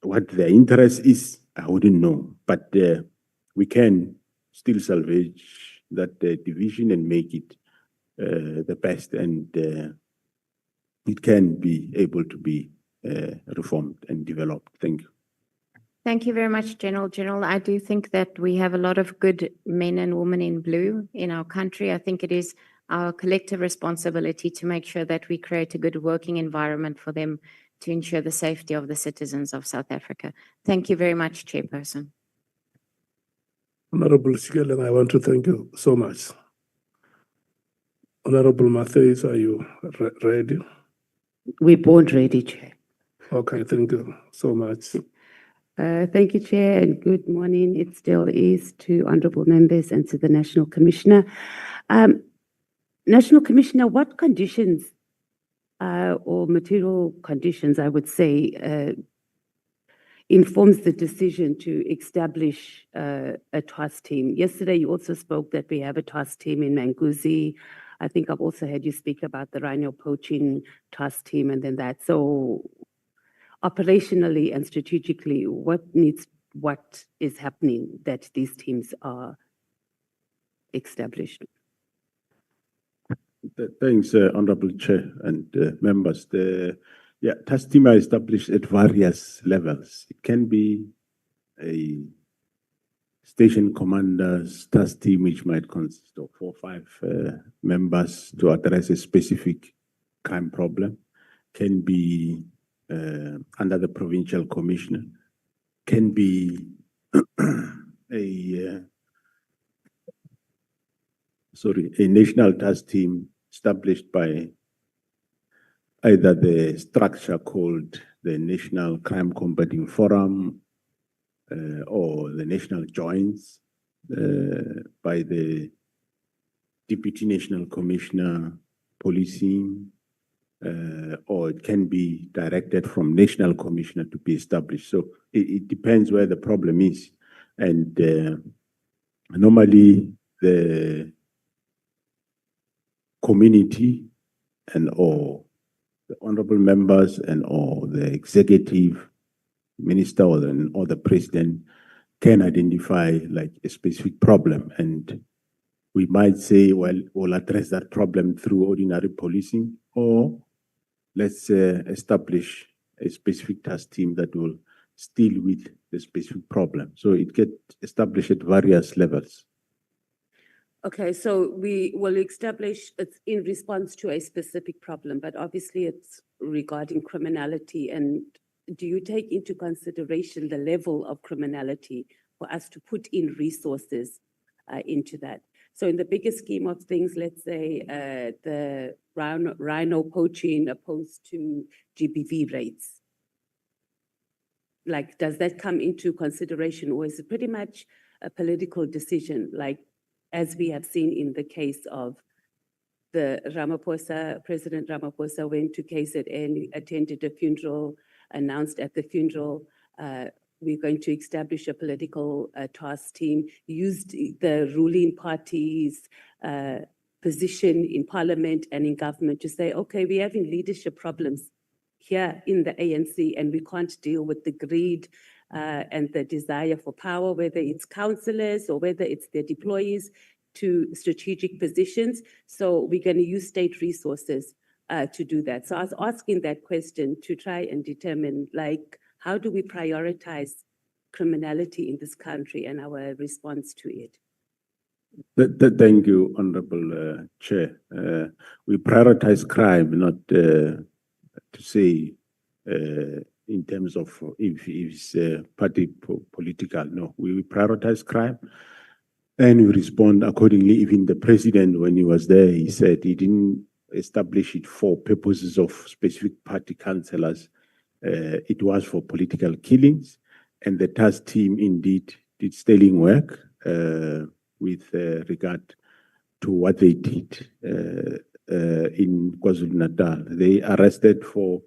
what their interest is, I wouldn't know. But we can still salvage that division and make it the best, and it can be able to be reformed and developed. Thank you. Thank you very much, General. General, I do think that we have a lot of good men and women in blue in our country. I think it is our collective responsibility to make sure that we create a good working environment for them to ensure the safety of the citizens of South Africa. Thank you very much, Chairperson. Honorable Shigelen, I want to thank you so much. Honorable Matthews, are you ready? We're born ready, Chair. Okay, thank you so much. Thank you, Chair, and good morning. It still is to honorable members and to the National Commissioner. National Commissioner, what conditions or material conditions, I would say, informs the decision to establish a task team? Yesterday, you also spoke that we have a task team in Manguzi. I think I've also heard you speak about the rhino poaching task team and then that. So operationally and strategically, what needs what is happening that these teams are established? Thanks, Honorable Chair and members. The task team are established at various levels. It can be a station commander's task team, which might consist of 4 or 5 members to address a specific crime problem. Can be under the provincial commissioner. Can be a national task team established by either the structure called the National Crime Combating Forum or the National Joints by the Deputy National Commissioner Policing, or it can be directed from National Commissioner to be established. So it depends where the problem is. And normally the community and or the honorable members and or the executive minister or the president can identify like a specific problem, and we might say, well, we'll address that problem through ordinary policing, or let's establish a specific task team that will deal with the specific problem. So it gets established at various levels. Okay, so we will establish it's in response to a specific problem, but obviously it's regarding criminality. And do you take into consideration the level of criminality for us to put in resources into that? So in the bigger scheme of things, let's say the rhino poaching opposed to GBV rates, like does that come into consideration, or is it pretty much a political decision, like as we have seen in the case of the President Ramaphosa went to KZN, attended a funeral, announced at the funeral, we're going to establish a political task team, used the ruling party's position in parliament and in government to say, okay, we're having leadership problems here in the ANC and we can't deal with the greed and the desire for power, whether it's councillors or whether it's their deployees to strategic positions. So we're going to use state resources to do that. So I was asking that question to try and determine, like, how do we prioritize criminality in this country and our response to it? Thank you, Honorable Chair. We prioritize crime, not to say in terms of if it's party political. No, we prioritize crime and we respond accordingly. Even the president, when he was there, he said he didn't establish it for purposes of specific party councillors. It was for political killings, and the task team indeed did sterling work with regard to what they did in KwaZulu-Natal. They arrested for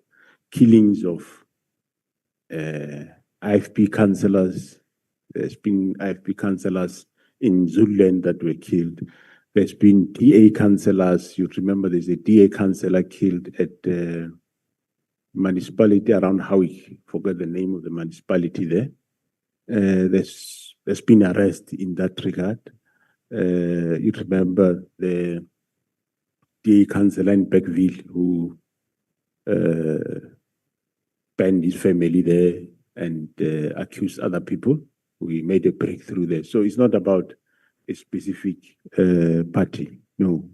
killings of IFP councillors. There's been IFP councillors in Zululand that were killed. There's been DA councillors. You remember there's a DA councillor killed at municipality around Howick. Forgot the name of the municipality there. There's been arrest in that regard. You remember the DA councillor in Beckville who banned his family there and accused other people. We made a breakthrough there. So it's not about a specific party. No,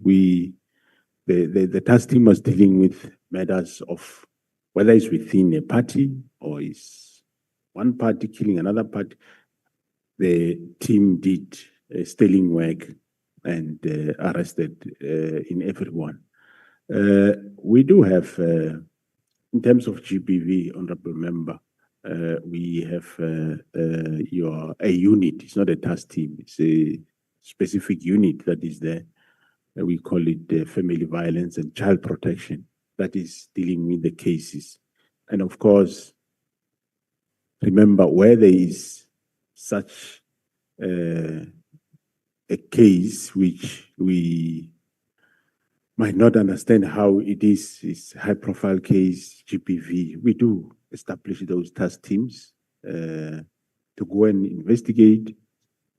the task team was dealing with matters of whether it's within a party or is one party killing another party. The team did sterling work and arrested in everyone. We do have, in terms of GBV, Honorable Member, we have a unit. It's not a task team. It's a specific unit that is there. We call it family violence and child protection. That is dealing with the cases. And of course, remember, where there is such a case which we might not understand how it is high profile case, GBV, we do establish those task teams. They to go and investigate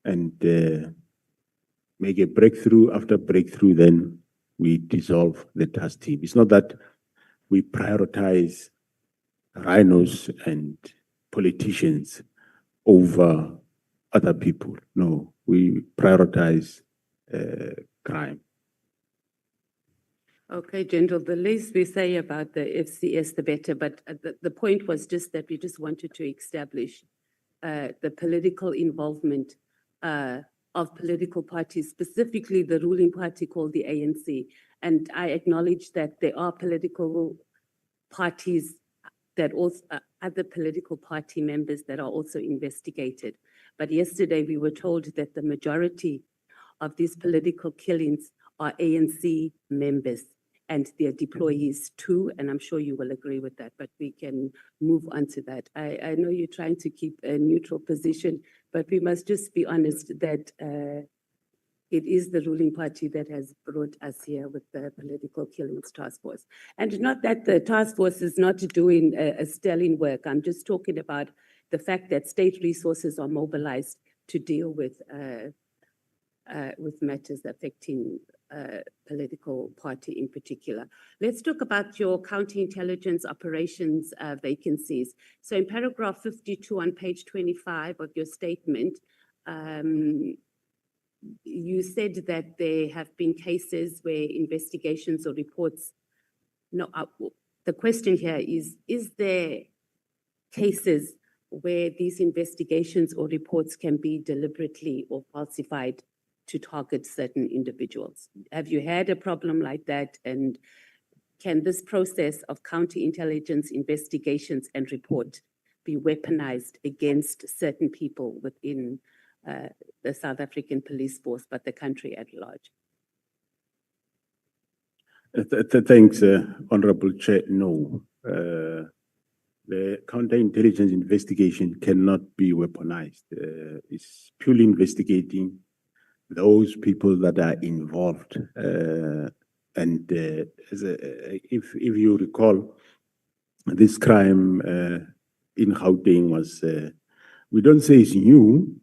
and make a breakthrough. After breakthrough, then we dissolve the task team. It's not that we prioritize rhinos and politicians over other people. No, we prioritize crime. Okay, General, the less we say about the FCS, the better. But the point was just that we just wanted to establish the political involvement of political parties, specifically the ruling party called the ANC. And I acknowledge that there are political parties that also, other political party members that are also investigated. But yesterday we were told that the majority of these political killings are ANC members and their deployees too, and I'm sure you will agree with that, but we can move on to that. I know you're trying to keep a neutral position, but we must just be honest that it is the ruling party that has brought us here with the political killings task force. And not that the task force is not doing a sterling work. I'm just talking about the fact that state resources are mobilized to deal with matters affecting political party in particular. Let's talk about your counterintelligence operations vacancies. So in paragraph 52 on page 25 of your statement, you said that there have been cases where investigations or reports, the question here is there cases where these investigations or reports can be deliberately or falsified to target certain individuals? Have you had a problem like that? And can this process of counterintelligence investigations and report be weaponized against certain people within the South African police force, but the country at large? Thanks, Honorable Chair. No, the counterintelligence investigation cannot be weaponized. It's purely investigating those people that are involved. If you recall, this crime in Gauteng was, we don't say it's new,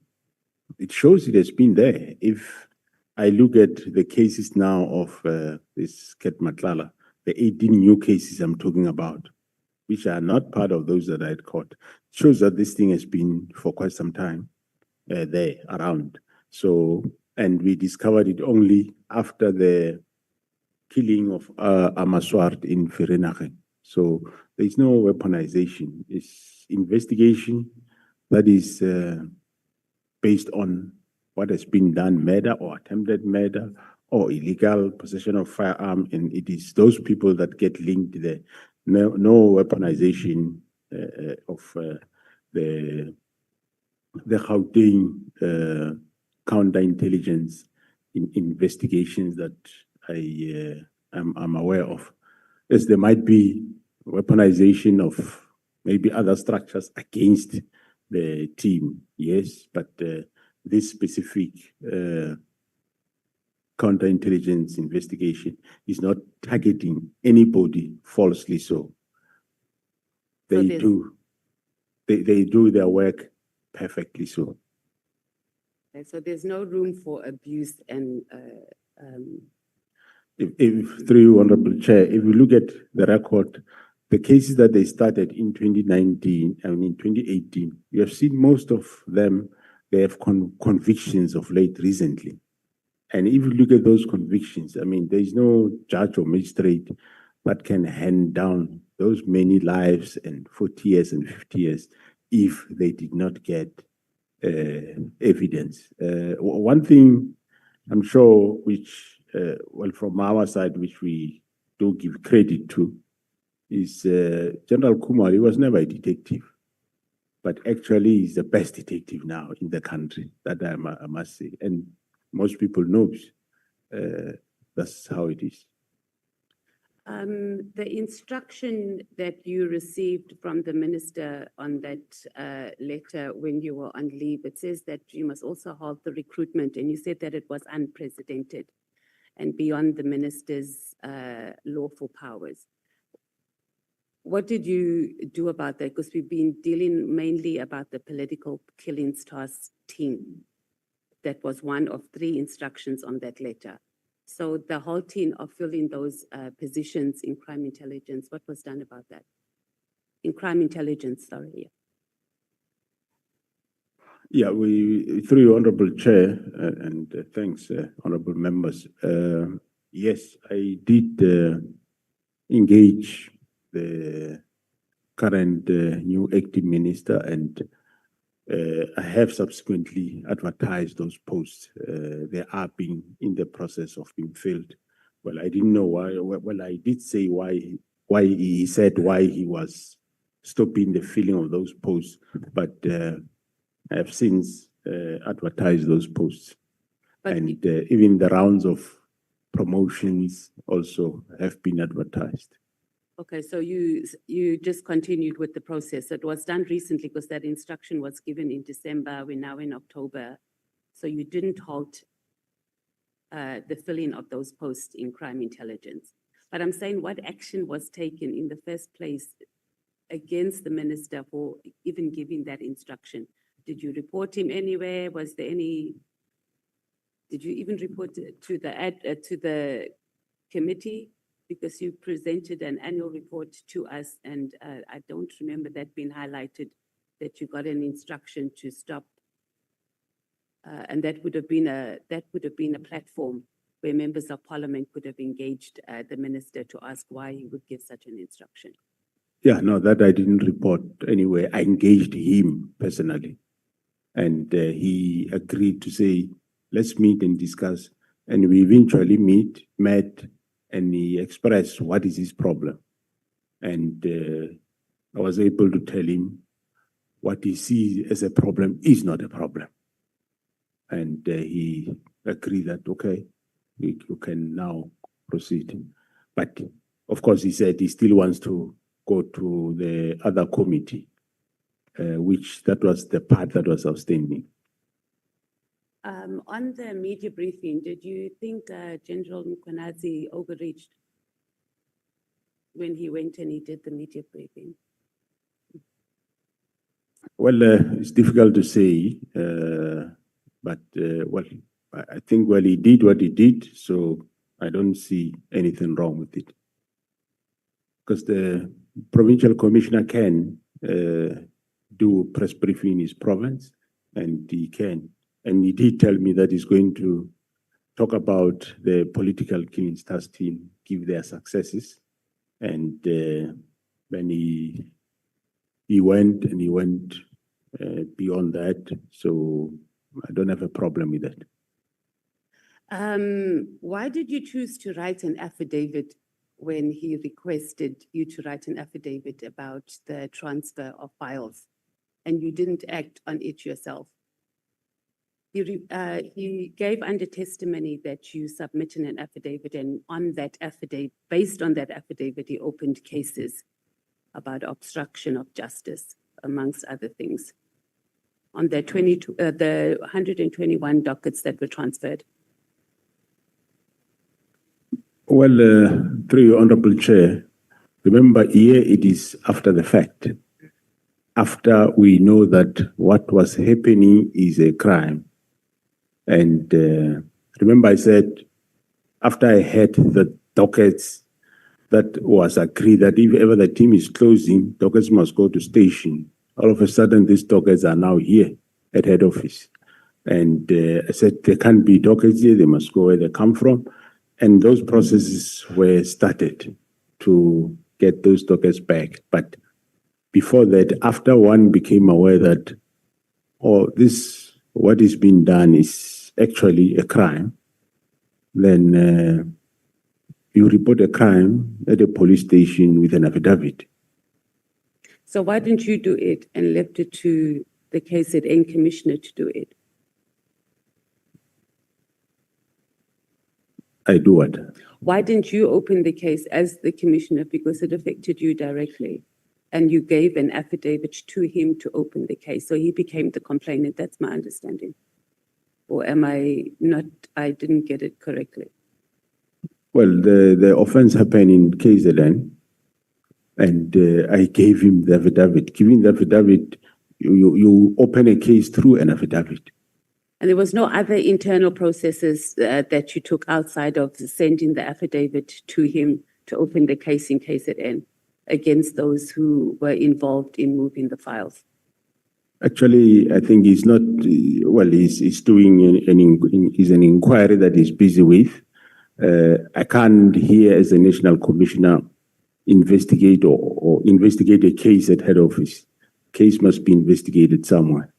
it shows it has been there. If I look at the cases now of this Ket Matlala, the 18 new cases I'm talking about, which are not part of those that I had caught, shows that this thing has been for quite some time there around. So, and we discovered it only after the killing of Amaswart in Vereeniging. So there is no weaponization. It's investigation that is based on what has been done, murder or attempted murder or illegal possession of firearm, and it is those people that get linked there. No weaponization of the Gauteng counterintelligence investigations that I'm aware of. Yes, there might be weaponization of maybe other structures against the team, yes, but this specific counterintelligence investigation is not targeting anybody falsely. So they do their work perfectly. So. Okay, so there's no room for abuse and. If through you, Honorable Chair, if you look at the record, the cases that they started in 2019 and in 2018, you have seen most of them, they have convictions of late recently. And if you look at those convictions, I mean, there is no judge or magistrate that can hand down those many lives and 40 years and 50 years if they did not get evidence. One thing I'm sure which, well, from our side, which we do give credit to, is General Kumar. He was never a detective, but actually he's the best detective now in the country, that I must say. And most people know that's how it is. The instruction that you received from the minister on that letter when you were on leave, it says that you must also halt the recruitment, and you said that it was unprecedented and beyond the minister's lawful powers. what did you do about that? Because we've been dealing mainly about the political killings task team. That was one of 3 instructions on that letter. So the whole team of filling those positions in crime intelligence, what was done about that? In crime intelligence, sorry. Yeah, through your honorable chair, and thanks, honorable members. Yes, I did engage the current new acting minister, and I have subsequently advertised those posts. They are being in the process of being filled. Well, I didn't know why. Well, I did say why he said why he was stopping the filling of those posts, but I have since advertised those posts. But And even the rounds of promotions also have been advertised. okay, so you just continued with the process. It was done recently because that instruction was given in December. We're now in October. So you didn't halt the filling of those posts in crime intelligence. But I'm saying what action was taken in the first place against the minister for even giving that instruction? Did you report him anywhere? Was there any, did you even report to the committee? Because you presented an annual report to us, and I don't remember that being highlighted, that you got an instruction to stop. And that would have been a platform where members of parliament could have engaged the minister to ask why he would give such an instruction. Yeah, no, that I didn't report anyway. I engaged him personally, and he agreed to say, let's meet and discuss. And we eventually met, and he expressed what is his problem. And I was able to tell him what he sees as a problem is not a problem. And he agreed that, okay, you can now proceed. But of course, he said he still wants to go to the other committee, which that was the part that was outstanding. On the media briefing, did you think General Mkhwanazi overreached when he went and he did the media briefing? Well, it's difficult to say, but well, I think, well, he did what he did, so I don't see anything wrong with it. Because the provincial commissioner can do press briefing in his province, and he can. And he did tell me that he's going to talk about the political killings task team, give their successes. And when he went beyond that, so I don't have a problem with that. Why did you choose to write an affidavit when he requested you to write an affidavit about the transfer of files, and you didn't act on it yourself? He gave under testimony that you submitted an affidavit, and on that affidavit, based on that affidavit, he opened cases about obstruction of justice, amongst other things, on the 121 dockets that were transferred. Well, through your honorable chair, remember here it is after the fact. After we know that what was happening is a crime. And remember I said, after I had the dockets, that was agreed that if ever the team is closing, dockets must go to station. All of a sudden, these dockets are now here at head office. And I said, there can't be dockets here, they must go where they come from. And those processes were started to get those dockets back. But before that, after one became aware that, oh, this, what is being done is actually a crime, then you report a crime at a police station with an affidavit. So why didn't you do it and left it to the KZN commissioner to do it? I do what? Why didn't you open the case as the commissioner, because it affected you directly? And you gave an affidavit to him to open the case. So he became the complainant. That's my understanding. Or am I not, I didn't get it correctly? Well, the offense happened in KZN, And I gave him the affidavit. Giving the affidavit, you open a case through an affidavit. And there was no other internal processes that you took outside of sending the affidavit to him to open the case in KZN against those who were involved in moving the files? Actually, I think he's not, well, he's doing an inquiry that he's busy with. I can't here as a national commissioner investigate or investigate a case at head office. Case must be investigated somewhere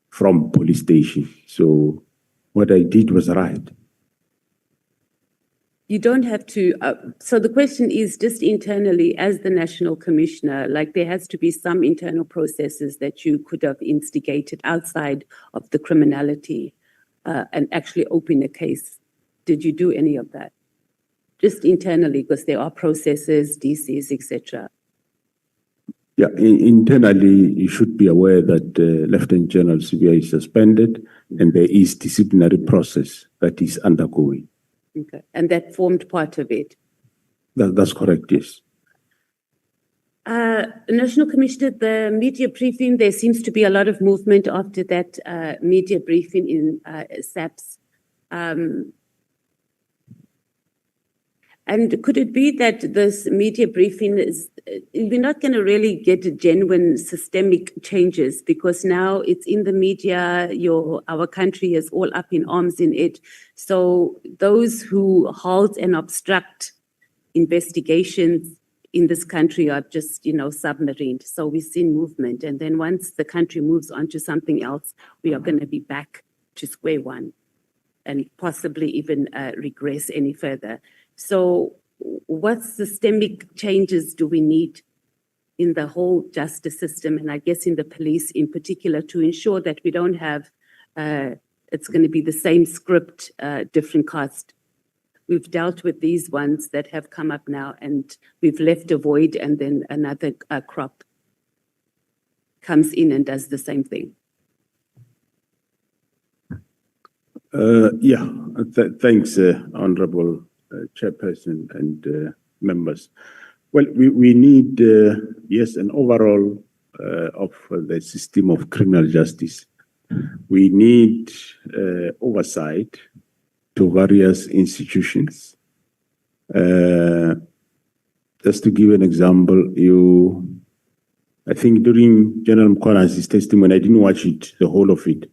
from police station. So what I did was right. You don't have to, so the question is just internally as the national commissioner, like there has to be some internal processes that you could have instigated outside of the criminality and actually open a case. Did you do any of that? Just internally, because there are processes, DCs, etc. Yeah, internally, you should be aware that Lieutenant General CBI is suspended and there is disciplinary process that is undergoing. Okay, and that formed part of it. That's correct, yes. National Commissioner, the media briefing, there seems to be a lot of movement after that media briefing in SAPS. And could it be that this media briefing is, we're not going to really get genuine systemic changes because now it's in the media, our country is all up in arms in it. So those who halt and obstruct investigations in this country are just, submarined. So we've seen movement. And then once the country moves on to something else, we are going to be back to square one and possibly even regress any further. So what systemic changes do we need in the whole justice system, and I guess in the police in particular, to ensure that we don't have, it's going to be the same script, different cast? We've dealt with these ones that have come up now, and we've left a void, and then another crop comes in and does the same thing. Thanks, Honorable Chairperson and members. Well, we need, yes, an overall of the system of criminal justice. We need oversight to various institutions. Just to give an example, I think during General Mkhwanazi's testimony, I didn't watch it, the whole of it,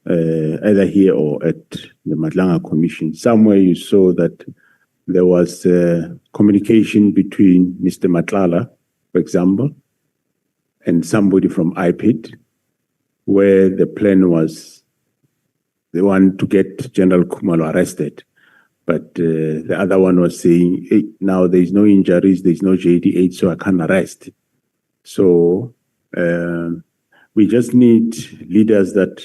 either here or at the Nhlanhla Commission. Somewhere you saw that there was communication between Mr. Matlala, for example, and somebody from IPID, where the plan was they want to get General Khumalo arrested. But the other one was saying, hey, now there's no injuries, there's no JD8, so I can't arrest. So we just need leaders that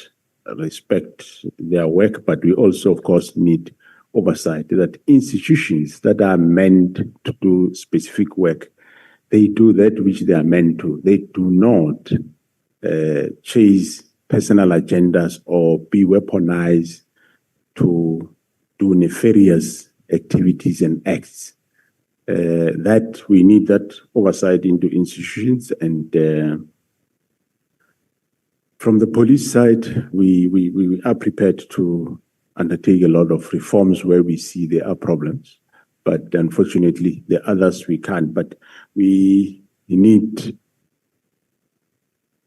respect their work, but we also, of course, need oversight that institutions that are meant to do specific work, they do that which they are meant to. They do not chase personal agendas or be weaponized to do nefarious activities and acts. That we need that oversight into institutions, and from the police side, we are prepared to undertake a lot of reforms where we see there are problems, but unfortunately the others we can't. But we need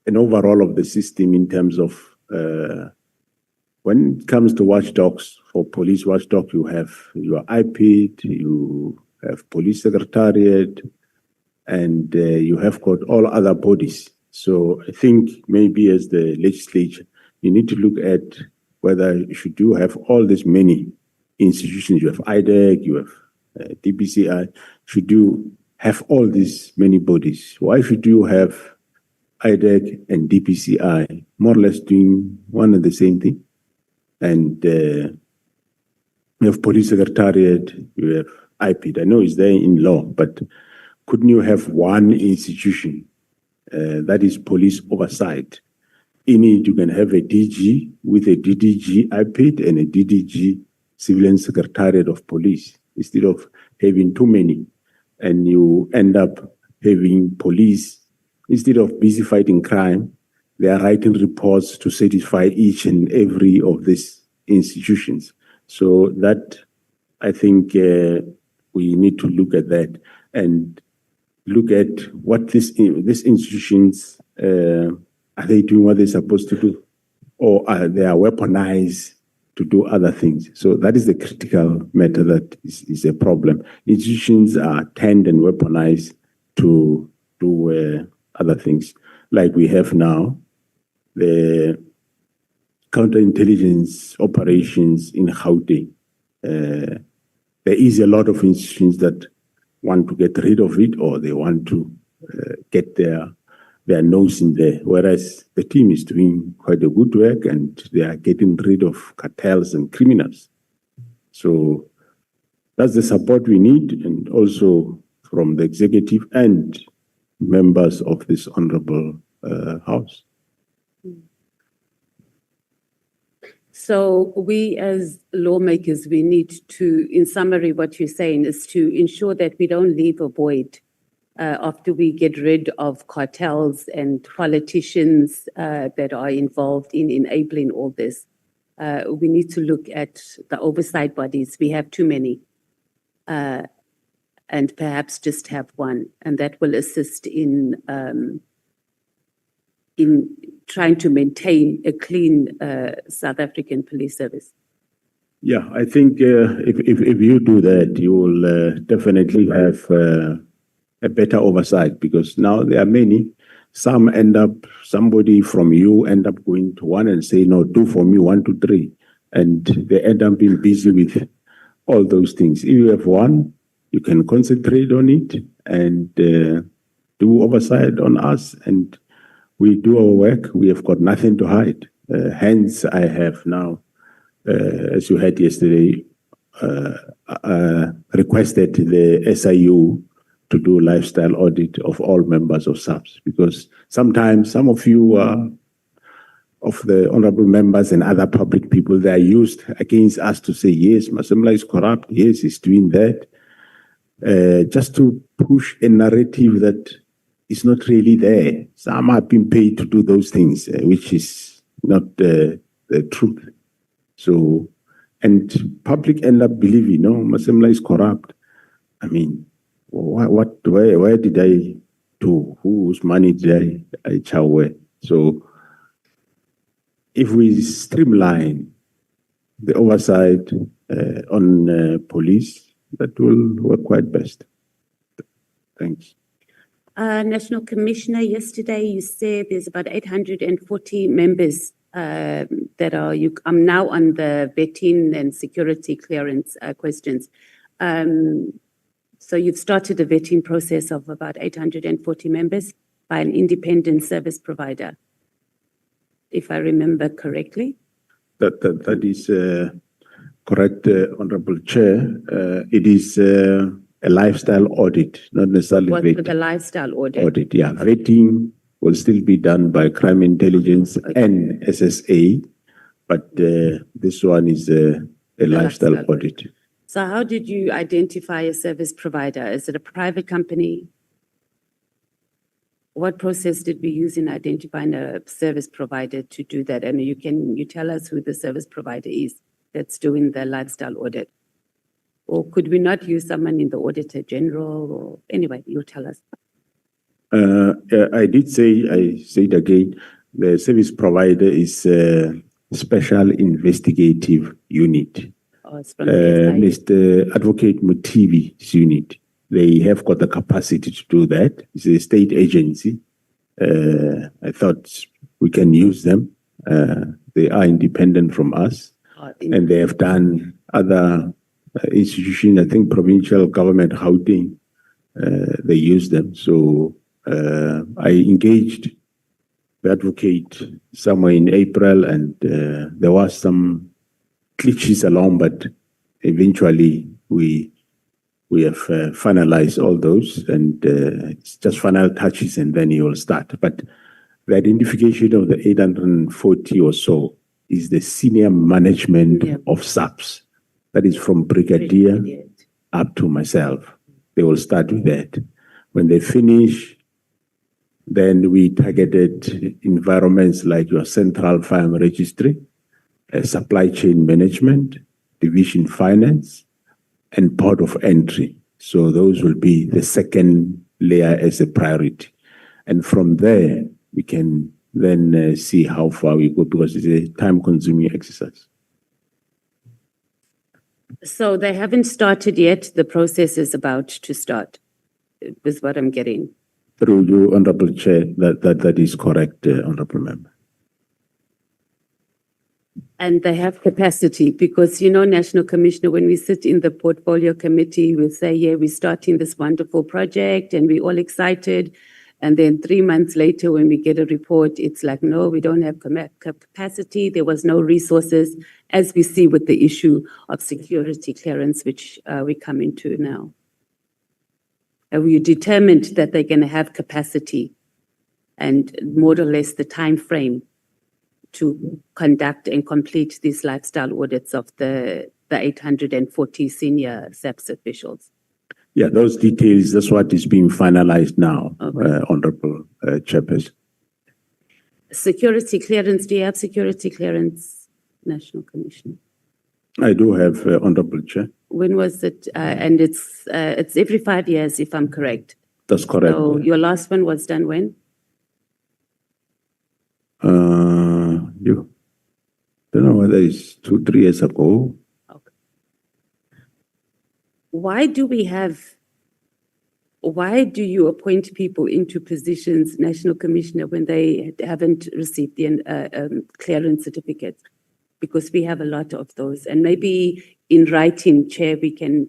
an overall of the system in terms of when it comes to watchdogs. For police watchdog, you have your IPID, you have police secretariat, and you have got all other bodies. So I think maybe as the legislature, you need to look at whether should you have all these many institutions. You have IDEC, you have DPCI. Should you have all these many bodies? Why should you have IDEC and DPCI more or less doing one and the same thing? And you have police secretariat, you have IPID. I know it's there in law, but couldn't you have one institution that is police oversight? In it, you can have a DG with a DDG IPID and a DDG Civilian Secretariat of Police, instead of having too many. and you end up having police, instead of busy fighting crime, they are writing reports to satisfy each and every of these institutions. So that, I think, we need to look at that and look at what these institutions, are they doing what they're supposed to do? Or are they weaponized to do other things? So that is the critical matter that is a problem. Institutions are tend and weaponized to do other things. Like we have now, the counterintelligence operations in Gauteng. There is a lot of institutions that want to get rid of it, or they want to get their nose in there, whereas the team is doing quite a good work and they are getting rid of cartels and criminals. So that's the support we need, and also from the executive and members of this honorable House. So we as lawmakers, we need to, in summary, what you're saying is to ensure that we don't leave a void after we get rid of cartels and politicians that are involved in enabling all this. We need to look at the oversight bodies. We have too many, and perhaps just have one, and that will assist in trying to maintain a clean South African police service. Yeah, I think if you do that, you will definitely have a better oversight, because now there are many. Some end up, somebody from you end up going to one and say, no, do for me 1, 2, 3. And they end up being busy with all those things. If you have one, you can concentrate on it and do oversight on us, and we do our work. We have got nothing to hide. Hence, I have now, as you heard yesterday, requested the SIU to do lifestyle audit of all members of SAPS, because sometimes some of you of the honorable members and other public people, they are used against us to say, yes, Masemola is corrupt, yes, he's doing that, just to push a narrative that is not really there. Some have been paid to do those things, which is not the truth. So, and public end up believing, no, Masemola is corrupt. I mean, where did I do? Whose money did I chow away? So, if we streamline the oversight on police, that will work quite best. Thanks. National Commissioner, yesterday you said there's about 840 members that are, I'm now on the vetting and security clearance questions. So you've started a vetting process of about 840 members by an independent service provider, if I remember correctly. That is correct, Honorable Chair. It is a lifestyle audit, not necessarily What vetting. for the lifestyle audit? Audit, yeah. Vetting will still be done by crime intelligence and SSA, but this one is a lifestyle audit. So how did you identify a service provider? Is it a private company? What process did we use in identifying a service provider to do that? And you tell us who the service provider is that's doing the lifestyle audit? Or could we not use someone in the Auditor General? Or anyway, you tell us. I did say, I say it again, the service provider is a special investigative unit. Oh, it's from the Mr. Advocate Mutivi's unit. They have got the capacity to do that. It's a state agency. I thought we can use them. They are independent from us, and they have done other institutions. I think provincial government, Gauteng, they use them. So I engaged the advocate somewhere in April, and there was some glitches along, but eventually we have finalized all those, and it's just final touches, and then you will start. But the identification of the 840 or so is the senior management of SAPS. That is from brigadier up to myself. They will start with that. When they finish, then we targeted environments like your central farm registry, supply chain management, division finance, and port of entry. So those will be the second layer as a priority. And from there, we can then see how far we go, because it's a time-consuming exercise. So they haven't started yet. The process is about to start, is what I'm getting. Through you, Honorable Chair, that is correct, Honorable Member. And they have capacity because, you know, National Commissioner, when we sit in the portfolio committee, we say, yeah, we're starting this wonderful project and we're all excited. And then 3 months later, when we get a report, it's like, no, we don't have capacity. There was no resources, as we see with the issue of security clearance, which we come into now. And we determined that they're going to have capacity and more or less the time frame to conduct and complete these lifestyle audits of the 840 senior SAPS officials. Yeah, those details, that's what is being finalized now, Okay. Honorable Chairperson. Security clearance, do you have security clearance, National Commissioner? I do have, Honorable Chair. When was it? And it's every 5 years, if I'm correct. That's correct. So your last one was done when? You don't know whether it's 2-3 years ago. Why do you appoint people into positions, National Commissioner, when they haven't received the clearance certificate? Because we have a lot of those. And maybe in writing, Chair, we can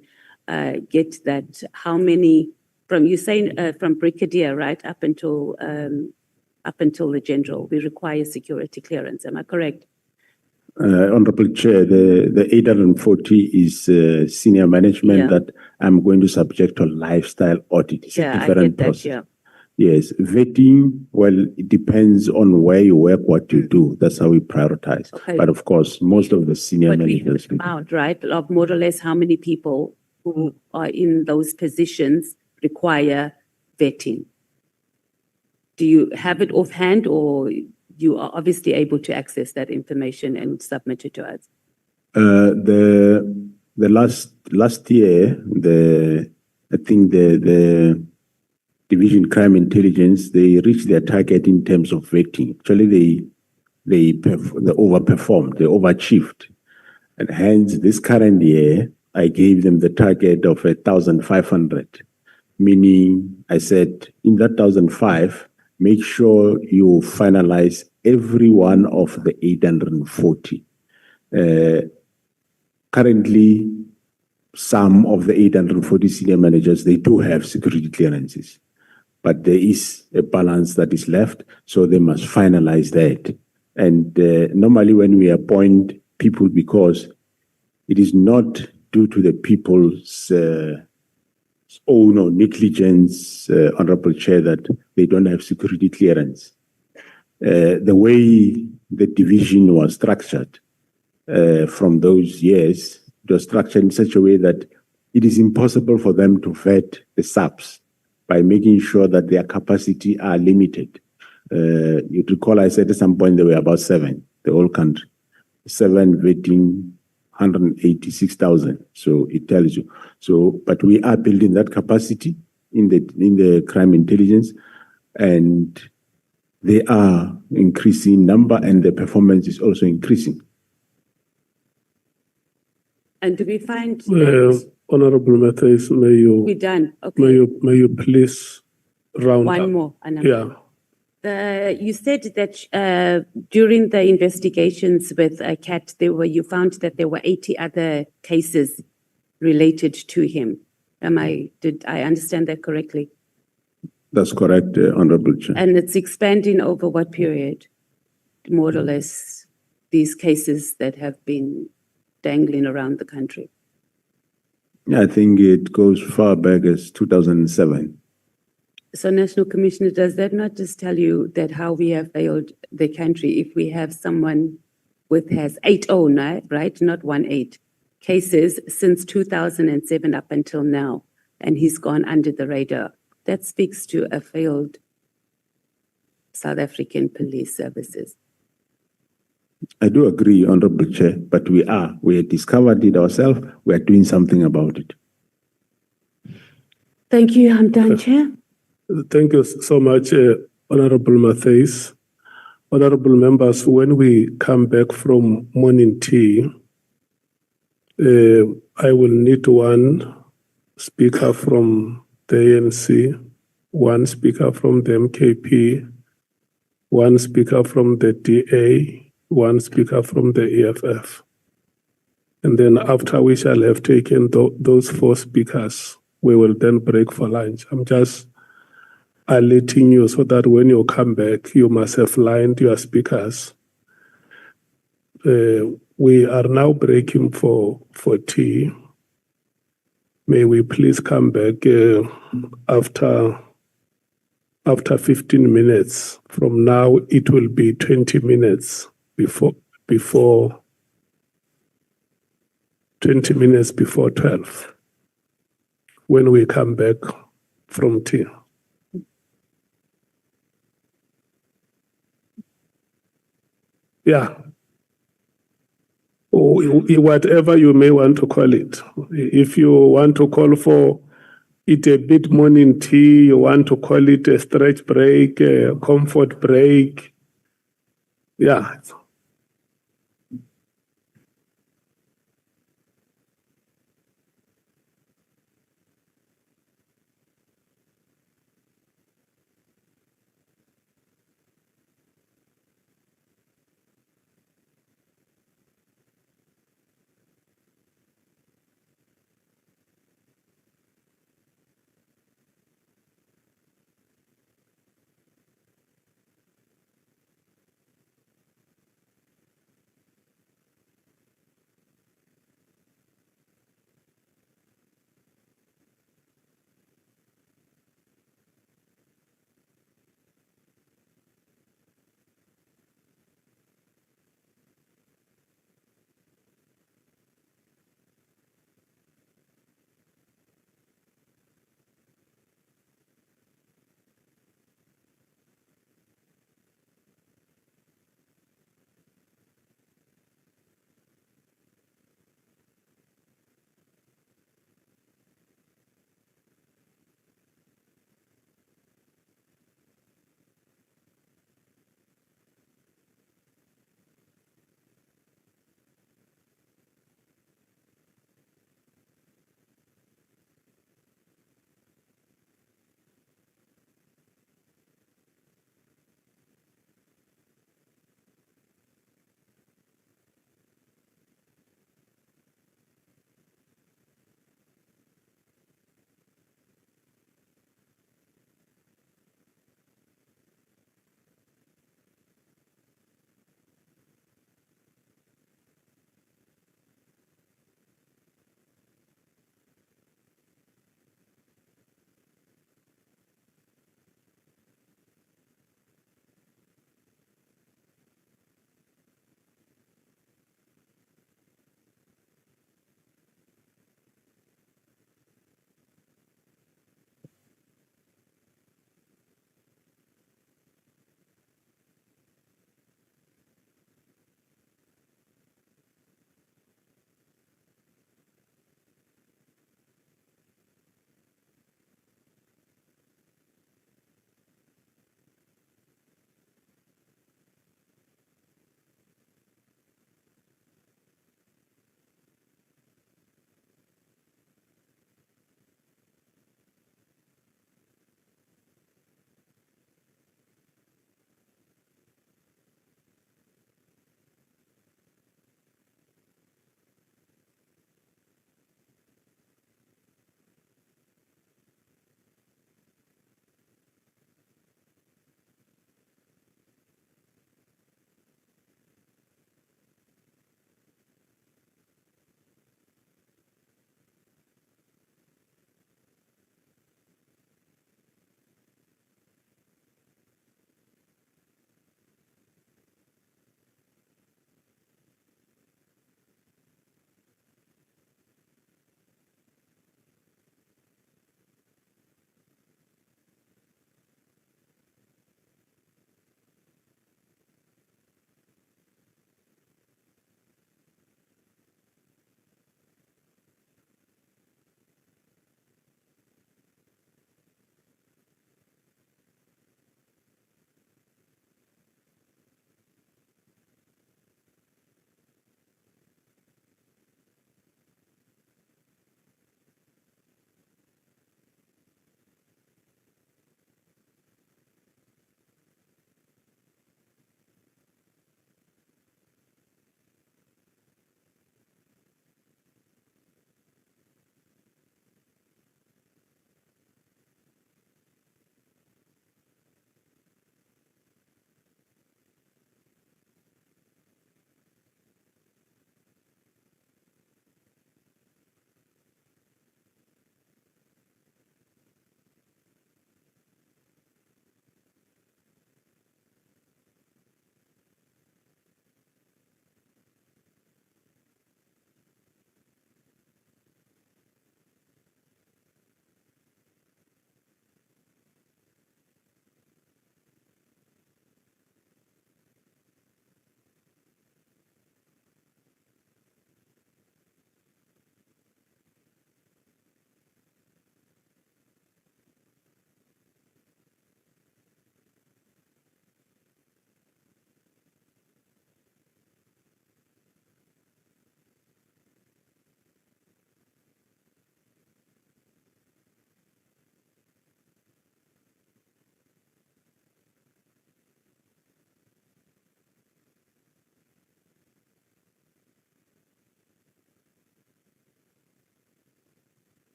get that. How many, from you saying from Brigadier, right, up until the General, we require security clearance. Am I correct? Honorable Chair, the 840 is senior management Yeah. that I'm going to subject to lifestyle audit. It's a Yeah, I different get that, process. yeah. Yes, vetting, well, it depends on where you work, what you do. That's how we prioritize. Okay. But of course, most of the senior But we have managers. an amount, right, of more or less how many people who are in those positions require vetting? Do you have it offhand, or you are obviously able to access that information and submit it to us? The last year, I think the Division Crime Intelligence, they reached their target in terms of vetting. Actually, they overperformed, they overachieved. And hence, this current year, I gave them the target of 1,500, meaning I said, in that 1,500, make sure you finalize every one of the 840. Currently, some of the 840 senior managers, they do have security clearances, but there is a balance that is left, so they must finalize that. And normally when we appoint people, because it is not due to the people's own or negligence, Honorable Chair, that they don't have security clearance. The way the division was structured from those years, it was structured in such a way that it is impossible for them to vet the SAPs by making sure that their capacity are limited. You recall I said at some point there were about 7, the whole country. 7 vetting 186,000. So it tells you. So, but we are building that capacity in the crime intelligence, and they are increasing number, and the performance is also increasing. And do we find that Honorable Matthias, may we're done? Okay. you please round up? One more. Yeah. You said that during the investigations with CAT, you found that there were 80 other cases related to him. Did I understand that correctly? That's correct, Honorable Chair. And it's expanding over what period? More or less, these cases that have been dangling around the country. Yeah, I think it goes far back as 2007. So, National Commissioner, does that not just tell you that how we have failed the country if we have someone has 80, right? Not 18 cases since 2007 up until now, and he's gone under the radar. That speaks to a failed South African police services. I do agree, Honorable Chair, but we have discovered it ourselves. We are doing something about it. Thank you. I'm done, Chair. Thank you so much, Honorable Matthys. Honorable members, when we come back from morning tea, I will need one speaker from the ANC, one speaker from the MKP, one speaker from the DA, one speaker from the EFF. And then after we shall have taken those 4 speakers, we will then break for lunch. I'm just alerting you so that when you come back, you must have lined your speakers. We are now breaking for tea. May we please come back after 15 minutes. From now, it will be 20 minutes before 20 minutes before 12 when we come back from tea. Yeah. Or whatever you may want to call it. If you want to call for it a bit morning tea, you want to call it a stretch break, a comfort break. Yeah.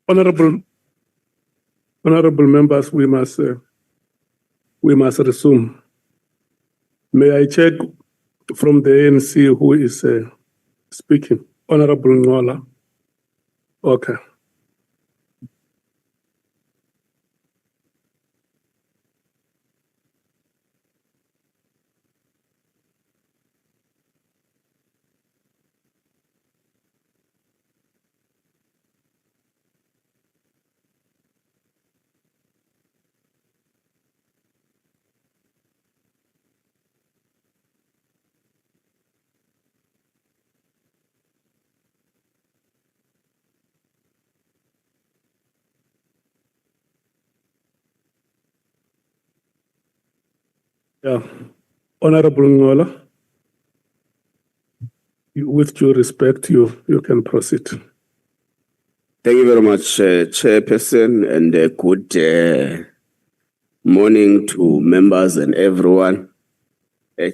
Honorable members, we must resume. May I check from the ANC who is speaking? Honorable Nhlanhla. Okay. Yeah. Honorable Nhlanhla, with due respect, you can proceed. Thank you very much, Chairperson, and good morning to members and everyone.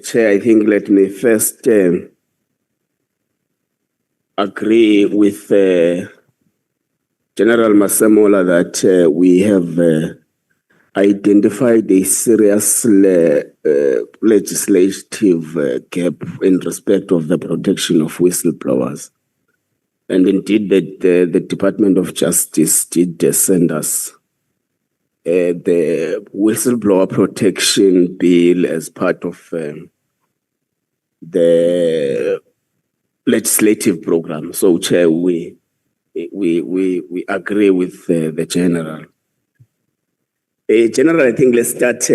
Chair, I think let me first agree with General Masemola that we have identified a serious legislative gap in respect of the protection of whistleblowers. And indeed, the Department of Justice did send us the whistleblower protection bill as part of the legislative program. So, Chair, we agree with the General. General, I think let's start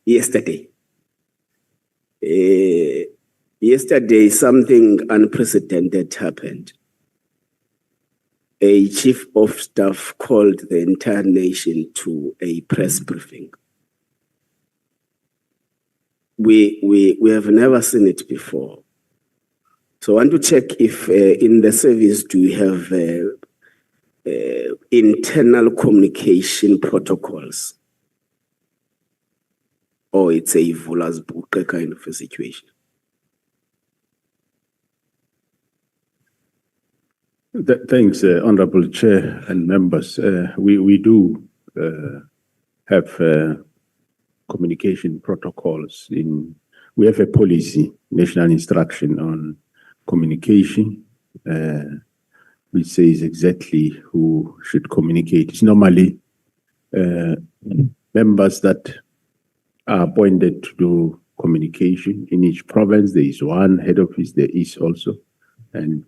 yesterday. Yesterday, something unprecedented happened. A chief of staff called the entire nation to a press briefing. We have never seen it before. So I want to check if in the service do you have internal communication protocols, or it's a Vula's book kind of a situation? Thanks, Honorable Chair and members. We do have communication protocols. We have a policy, national instruction on communication, which says exactly who should communicate. It's normally members that are appointed to do communication. In each province, there is one head office, there is also, and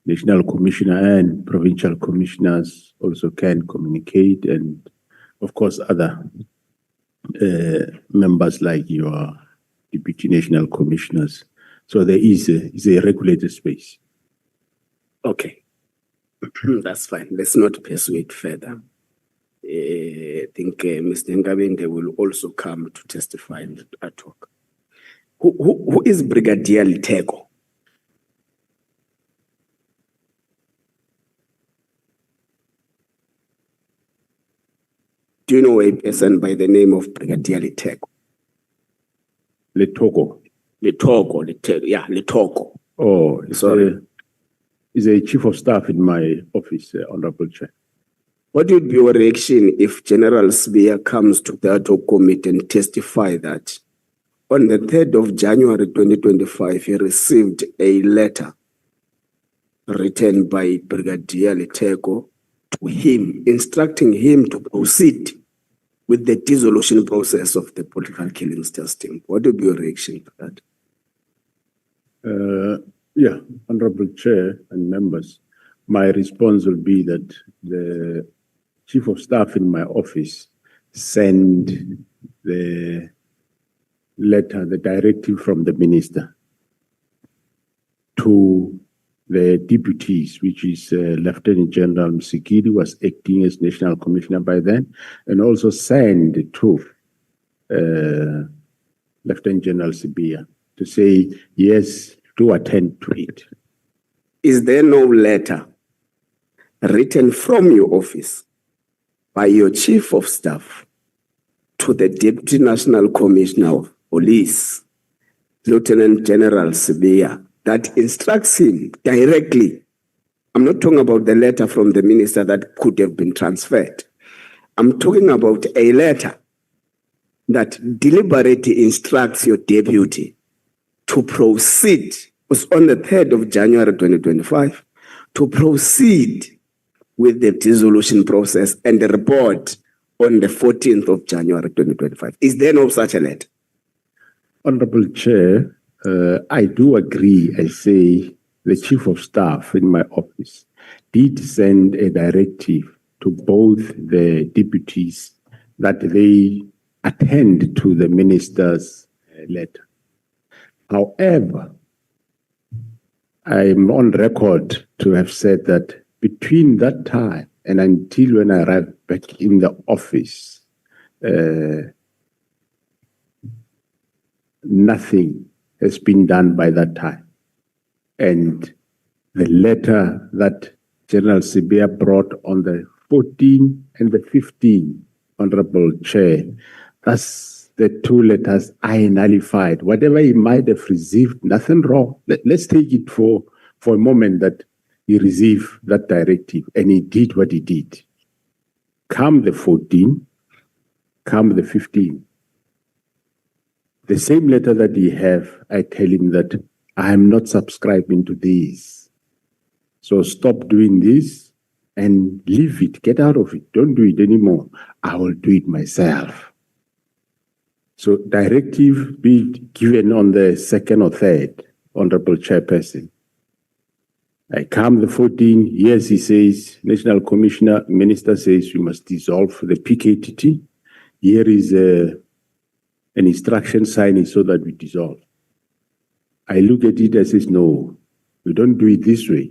National Commissioner and provincial commissioners also can communicate, and of course other members like your deputy national commissioners. So there is a regulated space. Okay, that's fine. Let's not persuade further. I think Mr. Ngabende will also come to testify in the ad hoc. Who is Brigadier Liteko? Do you know a person by the name of Brigadier Liteko? Letoko. Yeah, Litoko. Oh, Sorry. He's a chief of staff in my office, Honorable Chair. What would be your reaction if General Sbiya comes to the Ad Hoc Committee and testify that on the 3rd of January 2025, he received a letter written by Brigadier Liteko to him, instructing him to proceed with the dissolution process of the political killings testing? What would be your reaction to that? Yeah, Honorable Chair and members, my response will be that the Chief of Staff in my office sent the letter, the directive from the Minister to the deputies, which is Lieutenant General Msikidi, was acting as National Commissioner by then, and also sent to Lieutenant General Sbiya to say, yes, to attend to it. Is there no letter written from your office by your Chief of Staff to the Deputy National Commissioner of Police Lieutenant General Sibiya that instructs him directly. I'm not talking about the letter from the minister that could have been transferred. I'm talking about a letter that deliberately instructs your deputy to proceed. It was on the 3rd of January 2025, to proceed with the dissolution process and the report on the 14th of January 2025. Is there no such a letter? Honorable Chair, I do agree. I say the Chief of Staff in my office did send a directive to both the deputies that they attend to the minister's letter. However, I'm on record to have said that between that time and until when I arrived back in the office, nothing has been done by that time. And the letter that General Sibiya brought on the 14th and the 15th, Honorable Chair, that's the two letters I nullified. Whatever he might have received, nothing wrong. Let's take it for a moment that he received that directive and he did what he did. Come the 14th, come the 15th. The same letter that he have, I tell him that I am not subscribing to this. So stop doing this and leave it, get out of it. Don't do it anymore. I will do it myself. So directive be given on the 2nd or 3rd, Honorable Chairperson. I come the 14th, yes, he says, National Commissioner, Minister says we must dissolve the PKTT. Here is an instruction signing so that we dissolve. I look at it and says, no, we don't do it this way.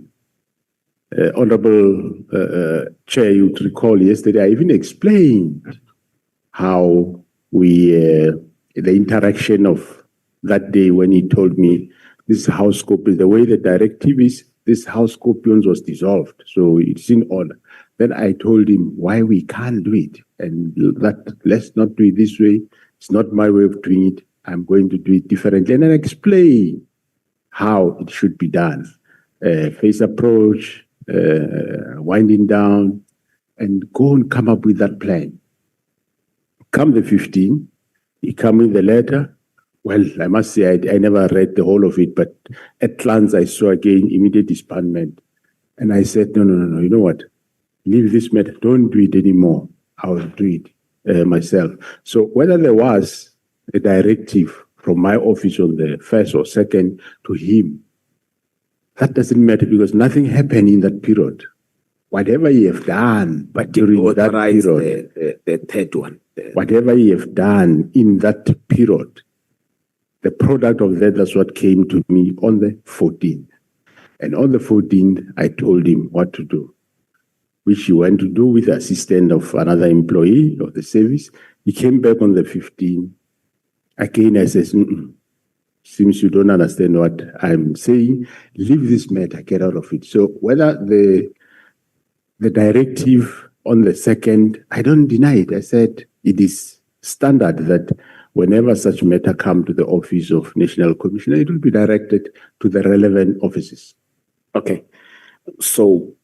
Honorable Chair, you would recall yesterday, I even explained how the interaction of that day when he told me this House Scorpions, the way the directive is, this House Scorpions was dissolved, so it's in order. Then I told him why we can't do it, and that let's not do it this way. It's not my way of doing it. I'm going to do it differently, and I explain how it should be done. Phase approach, winding down, and go and come up with that plan. Come the 15th, he come with the letter. Well, I must say I never read the whole of it, but at glance I saw again immediate disbandment. And I said, no, you know what? Leave this matter, don't do it anymore. I will do it myself. So whether there was a directive from my office on the 1st or 2nd to him, that doesn't matter because nothing happened in that period. Whatever you have done, but during that period, the 3rd one. Whatever you have done in that period, the product of that's what came to me on the 14th. And on the 14th, I told him what to do, which he went to do with the assistant of another employee of the service. He came back on the 15th. Again, I said, seems you don't understand what I'm saying. Leave this matter, get out of it. So whether the directive on the 2nd, I don't deny it. I said it is standard that whenever such matter come to the office of National Commissioner, it will be directed to the relevant offices. Okay. So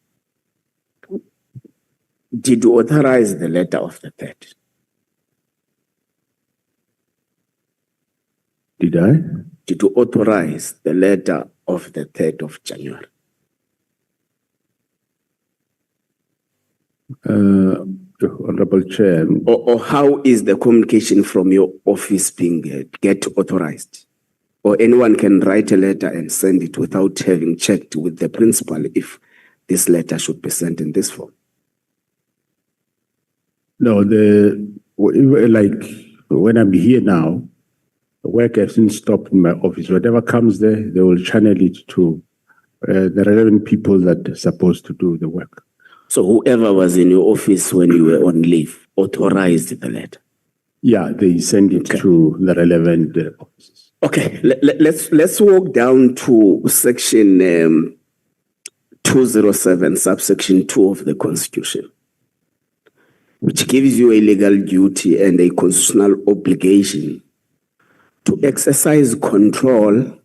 did you authorize the letter of the 3rd? Did I? Did you authorize the letter of the 3rd of January? Honorable Chair. Or how is the communication from your office being get authorized? Or anyone can write a letter and send it without having checked with the principal if this letter should be sent in this form? No, like when I'm here now, the work hasn't stopped in my office. Whatever comes there, they will channel it to the relevant people that are supposed to do the work. So whoever was in your office when you were on leave authorized the letter? Yeah, they send it to the relevant offices. Okay, let's walk down to section 207, subsection 2 of the Constitution, which gives you a legal duty and a constitutional obligation to exercise control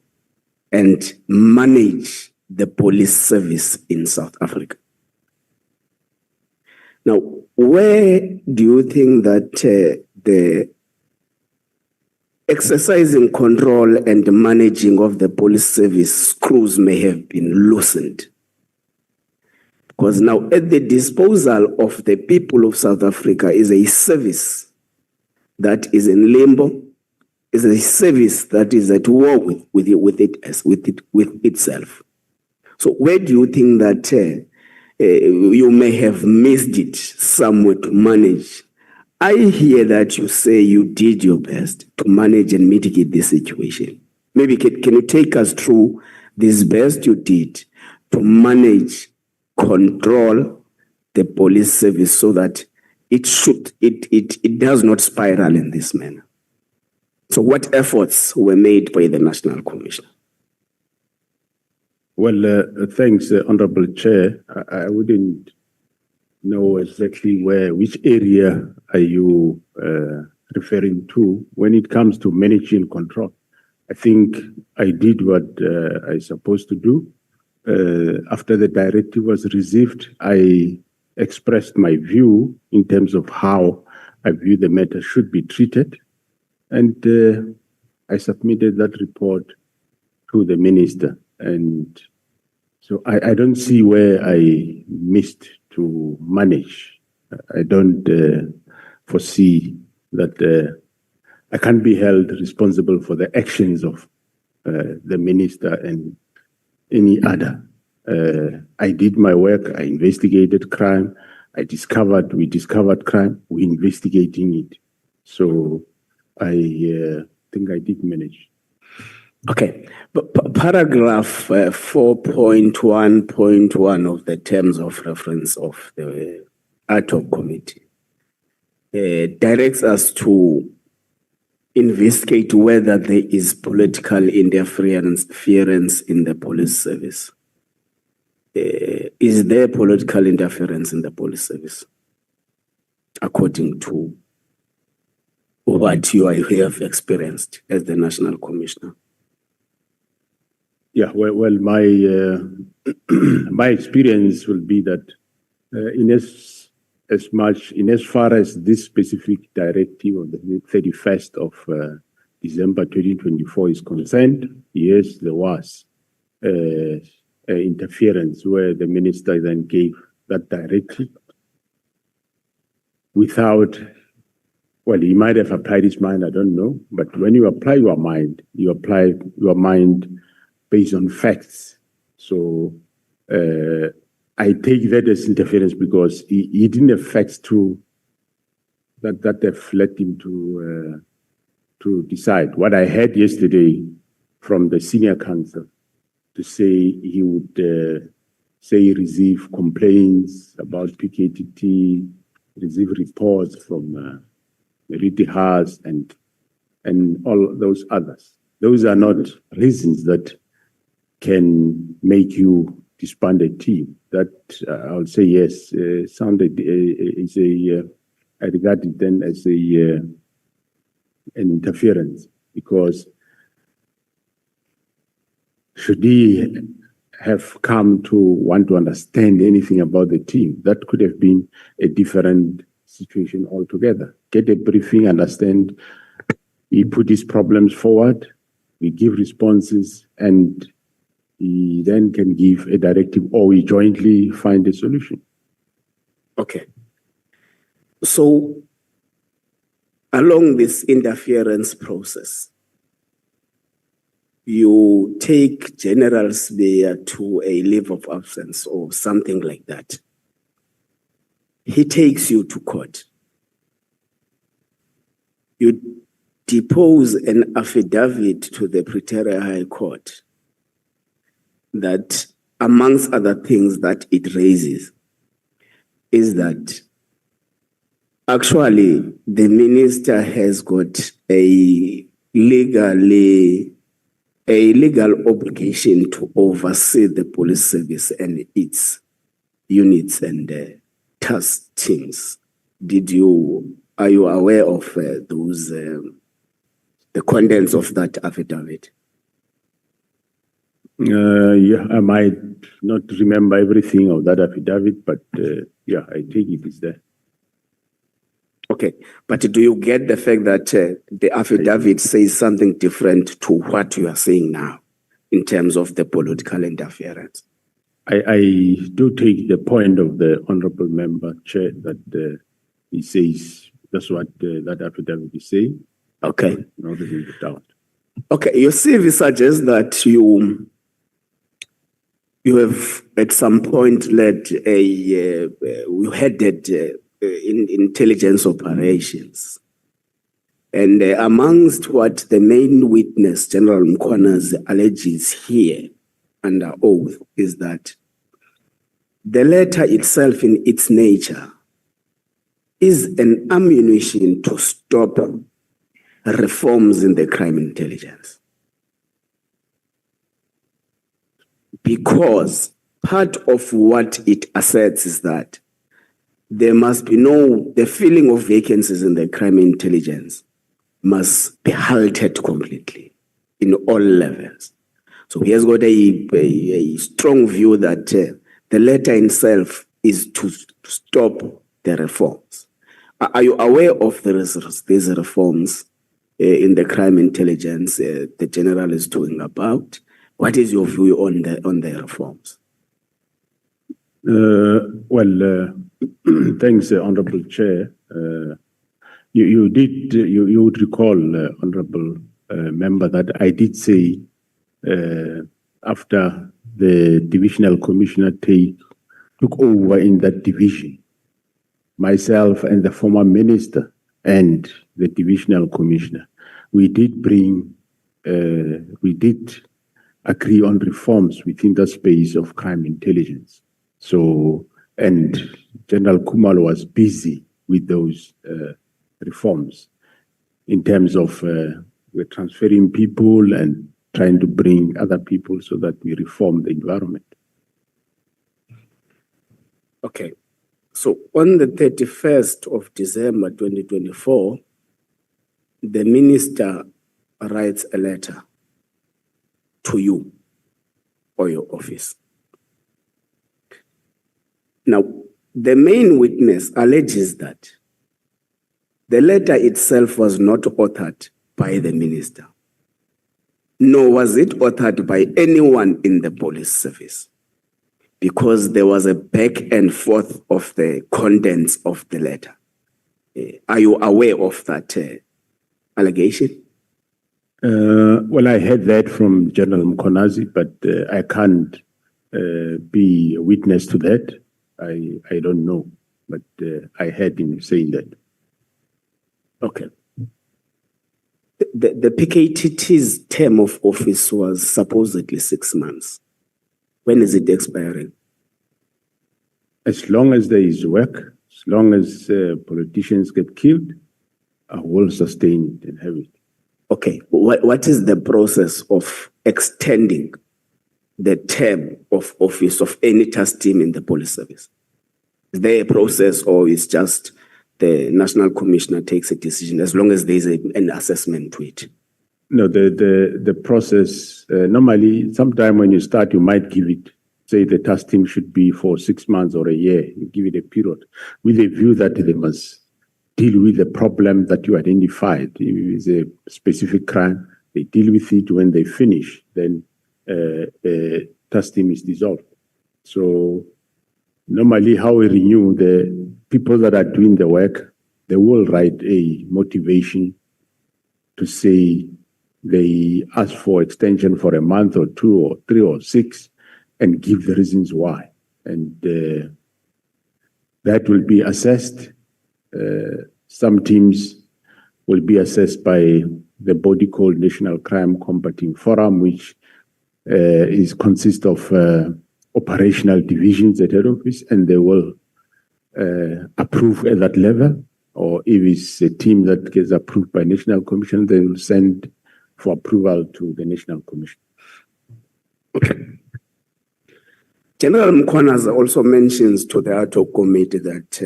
and manage the police service in South Africa. Now, where do you think that the exercising control and managing of the police service screws may have been loosened? Because now at the disposal of the people of South Africa is a service that is in limbo, is a service that is at war with itself. So where do you think that you may have missed it somewhere to manage? I hear that you say you did your best to manage and mitigate this situation. Maybe can you take us through this best you did to manage, control the police service so that it does not spiral in this manner? So what efforts were made by the National Commissioner? Well, thanks, Honorable Chair. I wouldn't know exactly which area are you referring to when it comes to managing control. I think I did what I supposed to do. After the directive was received, I expressed my view in terms of how I view the matter should be treated. And I submitted that report to the minister. And so I don't see where I missed to manage. I don't foresee that I can't be held responsible for the actions of the minister and any other. I did my work. I investigated crime. We discovered crime. We're investigating it. So I think I did manage. Okay, but paragraph 4.1.1 of the terms of reference of the Ad Hoc Committee directs us to investigate whether there is political interference in the police service. Is there political interference in the police service, according to what you have experienced as the National Commissioner? Yeah, well, my my experience will be that in as far as this specific directive of the 31st of December 2024 is concerned, yes, there was interference where the minister then gave that directive without, well, he might have applied his mind, I don't know, but when you apply your mind, you apply your mind based on facts. So I take that as interference because he didn't have facts that have led him to decide. What I heard yesterday from the senior counsel to say he would receive complaints about PKTT, receive reports from Riti Haas and all those others. Those are not reasons that can make you disband a team. That I would say yes, I regard it then as an interference, because should he have come to want to understand anything about the team, that could have been a different situation altogether. Get a briefing, understand, he put his problems forward, we give responses, and he then can give a directive, or we jointly find a solution. Okay. So, along this interference process, you take General Sbeya to a leave of absence or something like that. He takes you to court. You depose an affidavit to the Pretoria High Court that, amongst other things that it raises, is that actually the minister has got a legal obligation to oversee the police service and its units and task teams. Are you aware of the the contents of that affidavit? Yeah, I might not remember everything of that affidavit, but yeah, I take it is there. Okay, but do you get the fact that the affidavit says something different to what you are saying now in terms of the political interference? I do take the point of the honorable member, Chair, that he says that's what that affidavit is saying. Okay. No, there is a doubt. Okay, your CV suggests that you have at some point led you headed in intelligence operations. And amongst what the main witness, General Mkhwanazi, alleges here under oath is that the letter itself in its nature is an ammunition to stop reforms in the crime intelligence. Because part of what it asserts is that there must be the filling of vacancies in the crime intelligence must be halted completely in all levels. So he has got a strong view that the letter itself is to stop the reforms. Are you aware of these reforms in the crime intelligence the general is talking about? What is your view on the reforms? Thanks, Honorable Chair. You would recall, Honorable Member, that I did say after the Divisional Commissioner took over in that division, myself and the former minister and the Divisional Commissioner, we did agree on reforms within the space of crime intelligence. So, and General Khumalo was busy with those reforms in terms of we're transferring people and trying to bring other people so that we reform the environment. Okay. So on the 31st of December 2024, the minister writes a letter to you or your office. Now, the main witness alleges that the letter itself was not authored by the minister, nor was it authored by anyone in the police service, because there was a back and forth of the contents of the letter. Are you aware of that allegation? Well, I heard that from General Mkhwanazi, but I can't be a witness to that. I don't know, but I heard him saying that. Okay. The PKTT's term of office was supposedly 6 months. When is it expiring? As long as there is work, as long as politicians get killed, I will sustain it and have it. Okay. What is the process of extending the term of office of any task team in the police service? Is there a process, or is just the National Commissioner takes a decision as long as there is an assessment to it? No, the process, normally, sometime when you start, you might give it, say the task team should be for 6 months or a year. You give it a period with a view that they must deal with the problem that you identified. If it's a specific crime, they deal with it. When they finish, then the task team is dissolved. So normally how we renew, the people that are doing the work, they will write a motivation to say they ask for extension for a month or 2 or 3 or 6 and give the reasons why. And that will be assessed. Some teams will be assessed by the body called National Crime Combating Forum, which consists of operational divisions at head office, and they will approve at that level. Or if it's a team that gets approved by National Commission, they will send for approval to the National Commission. Okay. General Mkhwanazi also mentions to the Ad Hoc Committee that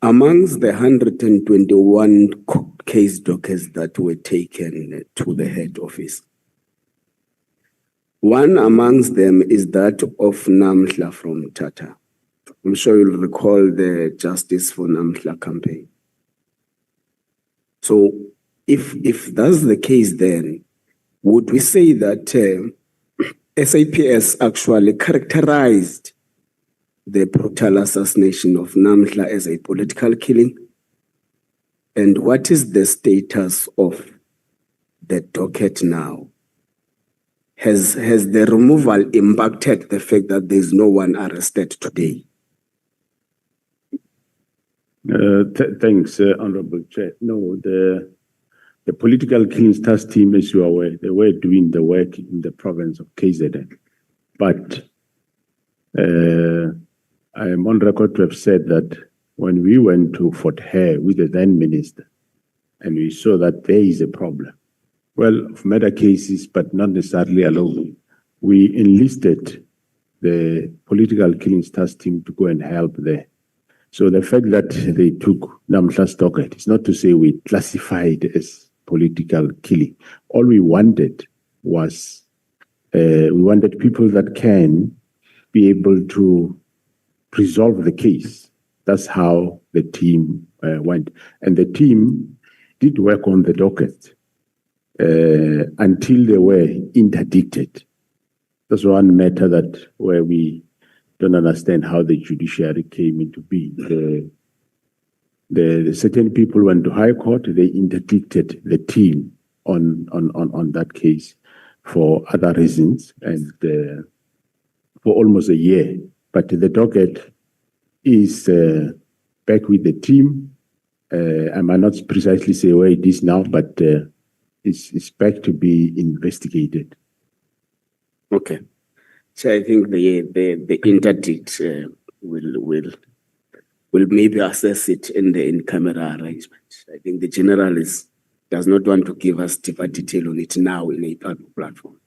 amongst the 121 case dockets that were taken to the head office. One amongst them is that of Nhlanhla from Tata. I'm sure you'll recall the Justice for Nhlanhla campaign. So if that's the case, then would we say that SAPS actually characterized the brutal assassination of Nhlanhla as a political killing? And what is the status of the docket now? Has the removal impacted the fact that there's no one arrested today? Thanks, Honorable Chair. No, the political killings task team, as you are aware, they were doing the work in the province of KZN. But I am on record to have said that when we went to Fort Hare with the then minister, and we saw that there is a problem, well, of murder cases, but not necessarily alone, we enlisted the political killings task team to go and help there. So the fact that they took Nhlanhla's docket is not to say we classified it as political killing. All we wanted was, we wanted people that can be able to resolve the case. That's how the team went. And the team did work on the docket until they were interdicted. That's one matter that where we don't understand how the judiciary came into being. The certain people went to High Court, they interdicted the team on that case for other reasons and for almost a year. But the docket is back with the team. I might not precisely say where it is now, but it's back to be investigated. Okay. So I think the interdict will maybe assess it in the in-camera arrangement. I think the general does not want to give us deeper detail on it now in a public platform.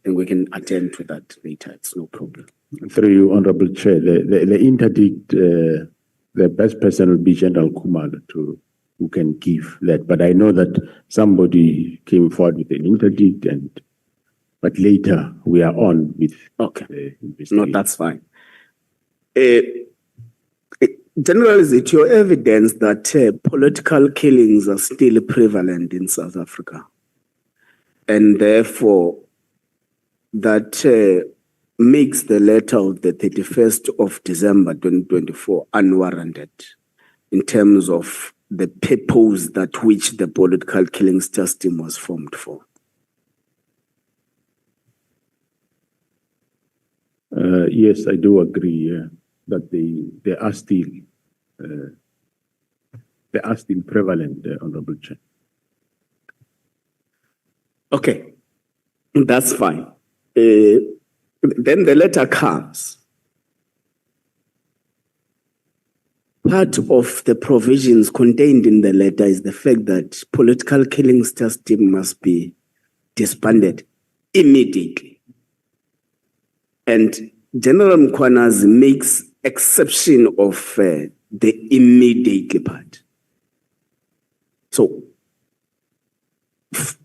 And we can attend to that later. It's no problem. Through you, Honorable Chair, the interdict, the best person will be General Khumalo who can give that. But I know that somebody came forward with an interdict, but later we are on with okay. No, that's fine. General, is it your evidence that political killings are still prevalent in South Africa? And therefore, that makes the letter of the 31st of December 2024 unwarranted in terms of the purpose that which the political killings task team was formed for? Yes, I do agree that they are still prevalent, Honorable Chair. Okay, that's fine. Then the letter comes. Part of the provisions contained in the letter is the fact that political killings task team must be disbanded immediately. And General Mkhwanazi makes exception of the immediate part. So,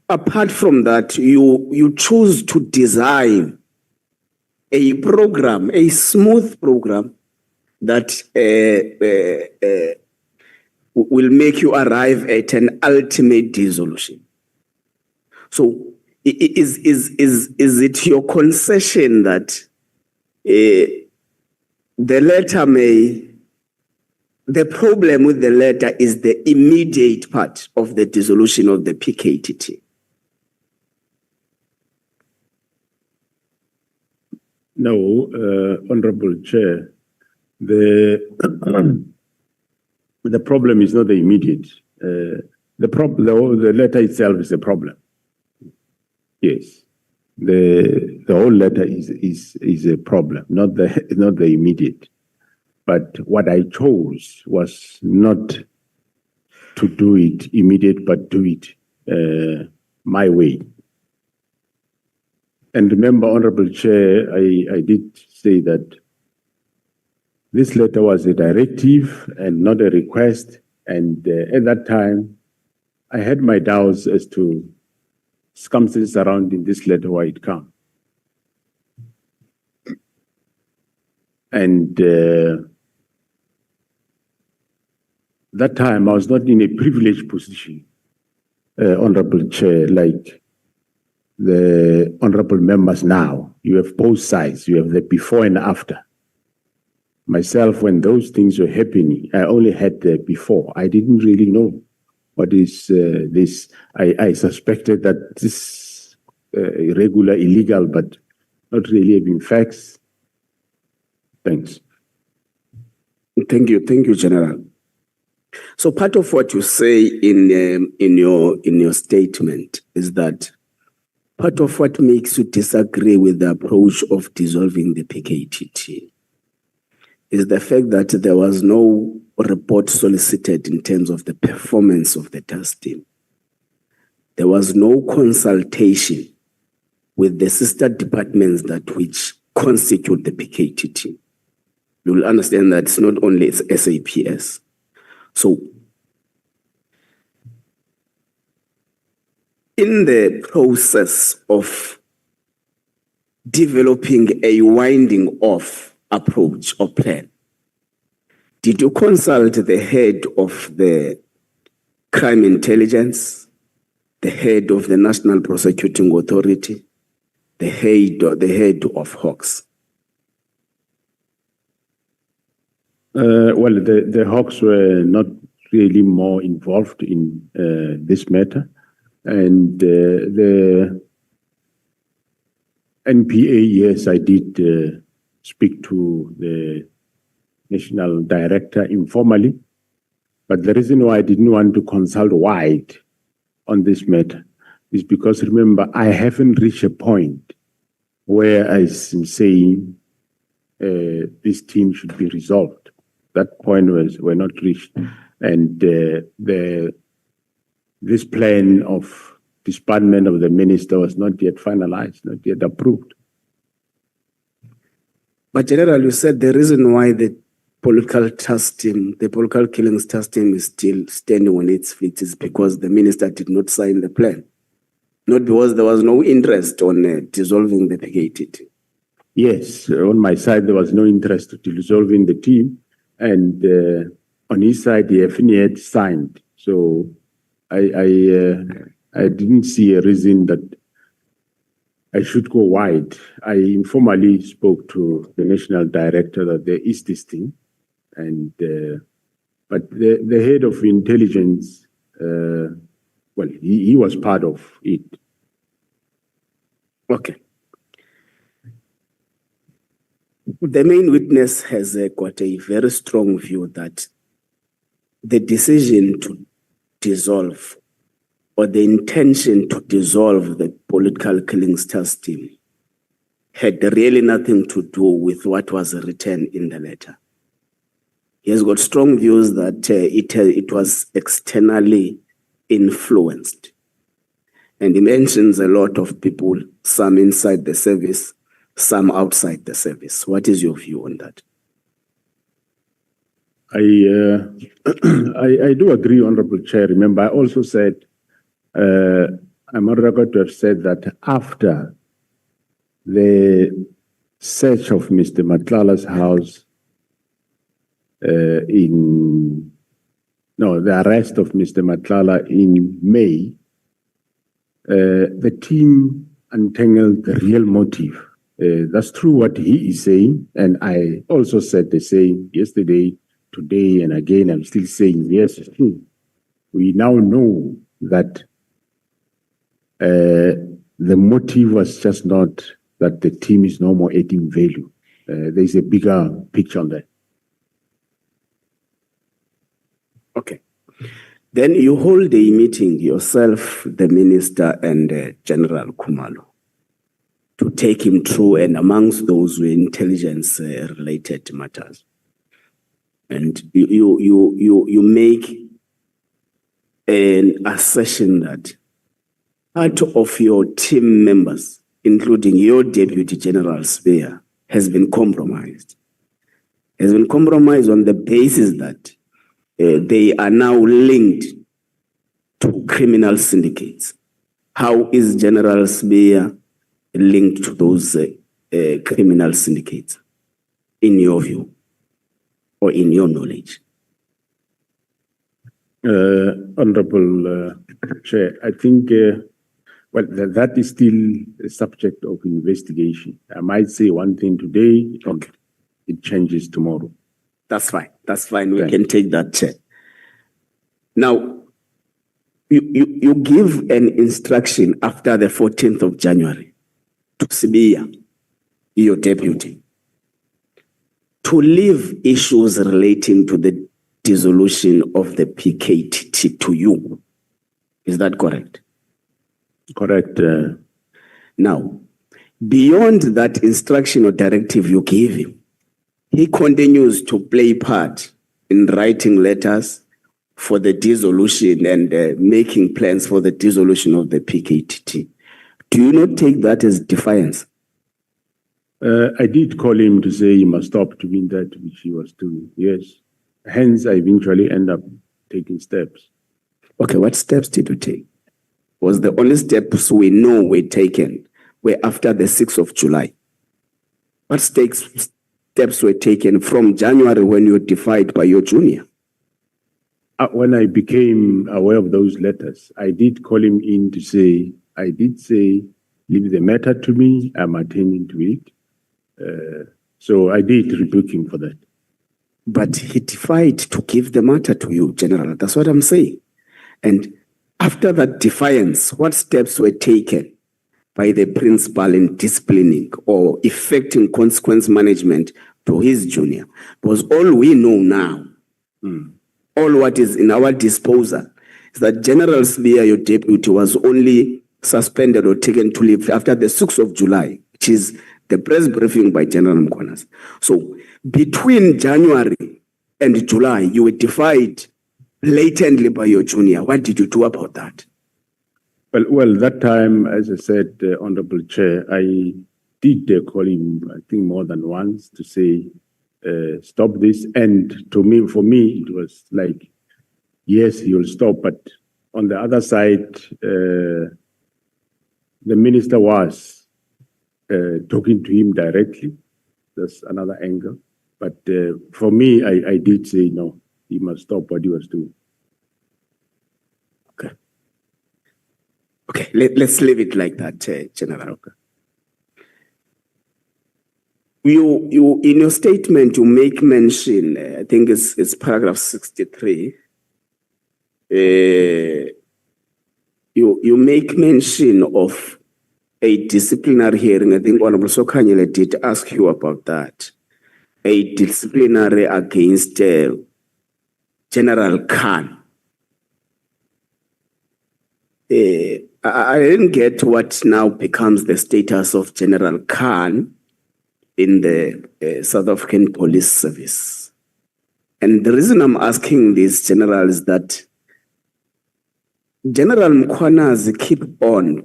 apart from that, you choose to design a program, a smooth program that will make you arrive at an ultimate dissolution. So, is it your concession that the problem with the letter is the immediate part of the dissolution of the PKTT? No, Honorable Chair, the problem is not the immediate. The letter itself is a problem. Yes. The whole letter is a problem, not the immediate. But what I chose was not to do it immediate, but do it my way. And remember, Honorable Chair, I did say that this letter was a directive and not a request. And at that time, I had my doubts as to circumstances surrounding this letter, why it come. And that time I was not in a privileged position, Honorable Chair, like the honorable members now. You have both sides, you have the before and after. Myself, when those things were happening, I only had the before. I didn't really know what is this. I suspected that this irregular, illegal, but not really having facts. Thanks. Thank you, General. So part of what you say in your statement is that part of what makes you disagree with the approach of dissolving the PKTT is the fact that there was no report solicited in terms of the performance of the task team. There was no consultation with the sister departments that which constitute the PKTT. You will understand that it's not only SAPS. So, in the process of developing a winding off approach or plan, did you consult the head of the crime intelligence, the head of the National Prosecuting Authority, the head of Hawks? Well, the Hawks were not really more involved in this matter. And the NPA, yes, I did speak to the national director informally. But the reason why I didn't want to consult wide on this matter is because, remember, I haven't reached a point where I'm saying this team should be resolved. That point were not reached, and this plan of disbandment of the minister was not yet finalized, not yet approved. But General, you said the reason why the political task team, the political killings task team is still standing on its feet is because the minister did not sign the plan, not because there was no interest on dissolving the PKTT. Yes, on my side there was no interest in dissolving the team. And on his side, the FNE had signed. So I didn't see a reason that I should go wide. I informally spoke to the national director that there is this thing. And but the head of intelligence, well, he was part of it. Okay. The main witness has got a very strong view that the decision to dissolve or the intention to dissolve the political killings task team had really nothing to do with what was written in the letter. He has got strong views that it was externally influenced. And he mentions a lot of people, some inside the service, some outside the service. What is your view on that? I do agree, Honorable Chair. Remember, I also said, I'm on record to have said that after the search of Mr. Matlala's house, the arrest of Mr. Matlala in May, the team untangled the real motive. That's true what he is saying, and I also said the same yesterday, today, and again I'm still saying, yes, it's true. We now know that the motive was just not that the team is no more adding value. There's a bigger picture on that. Okay. Then you hold a meeting, yourself, the minister, and General Khumalo, to take him through, and amongst those were intelligence-related matters. And you make an assertion that part of your team members, including your Deputy General Spear, has been compromised. Has been compromised on the basis that they are now linked to criminal syndicates. How is General Sbeya linked to those criminal syndicates, in your view, or in your knowledge? Honorable Chair, I think well, that is still a subject of investigation. I might say one thing today, and it changes tomorrow. That's fine. That's fine. We Thank can take that, Chair. Now, you give an instruction after the 14th of January to Sbeya, your deputy, to leave issues relating to the dissolution of the PKTT to you. Is that correct? Correct. Now, beyond that instruction or directive you gave him, he continues to play part in writing letters for the dissolution and making plans for the dissolution of the PKTT. Do you not take that as defiance? I did call him to say he must stop doing that, which he was doing. Yes. Hence, I eventually end up taking steps. Okay, what steps did you take? Was the only steps we know were taken were after the 6th of July? What steps were taken from January when you were defied by your junior? When I became aware of those letters, I did call him in to say, I did say, leave the matter to me, I'm attending to it. So I did rebuke him for that. But he defied to give the matter to you, General. That's what I'm saying. And after that defiance, what steps were taken by the principal in disciplining or effecting consequence management to his junior? Because all we know now, all what is in our disposal, is that General Sbeya, your deputy, was only suspended or taken to leave after the 6th of July, which is the press briefing by General Mkhwanazi. So between January and July, you were defied blatantly by your junior. What did you do about that? Well, that time, as I said, Honorable Chair, I did call him, I think, more than once to say, stop this. And for me, it was like, yes, he'll stop. But on the other side, the minister was talking to him directly. That's another angle. But for me, I did say, no, he must stop what he was doing. Okay. Okay, let's leave it like that, General. Okay. You in your statement, you make mention, I think it's paragraph 63. You make mention of a disciplinary hearing. I think Honorable Sokanyele did ask you about that. A disciplinary against General Khan. I didn't get what now becomes the status of General Khan in the South African Police Service. And the reason I'm asking this, General, is that General Mkhwanazi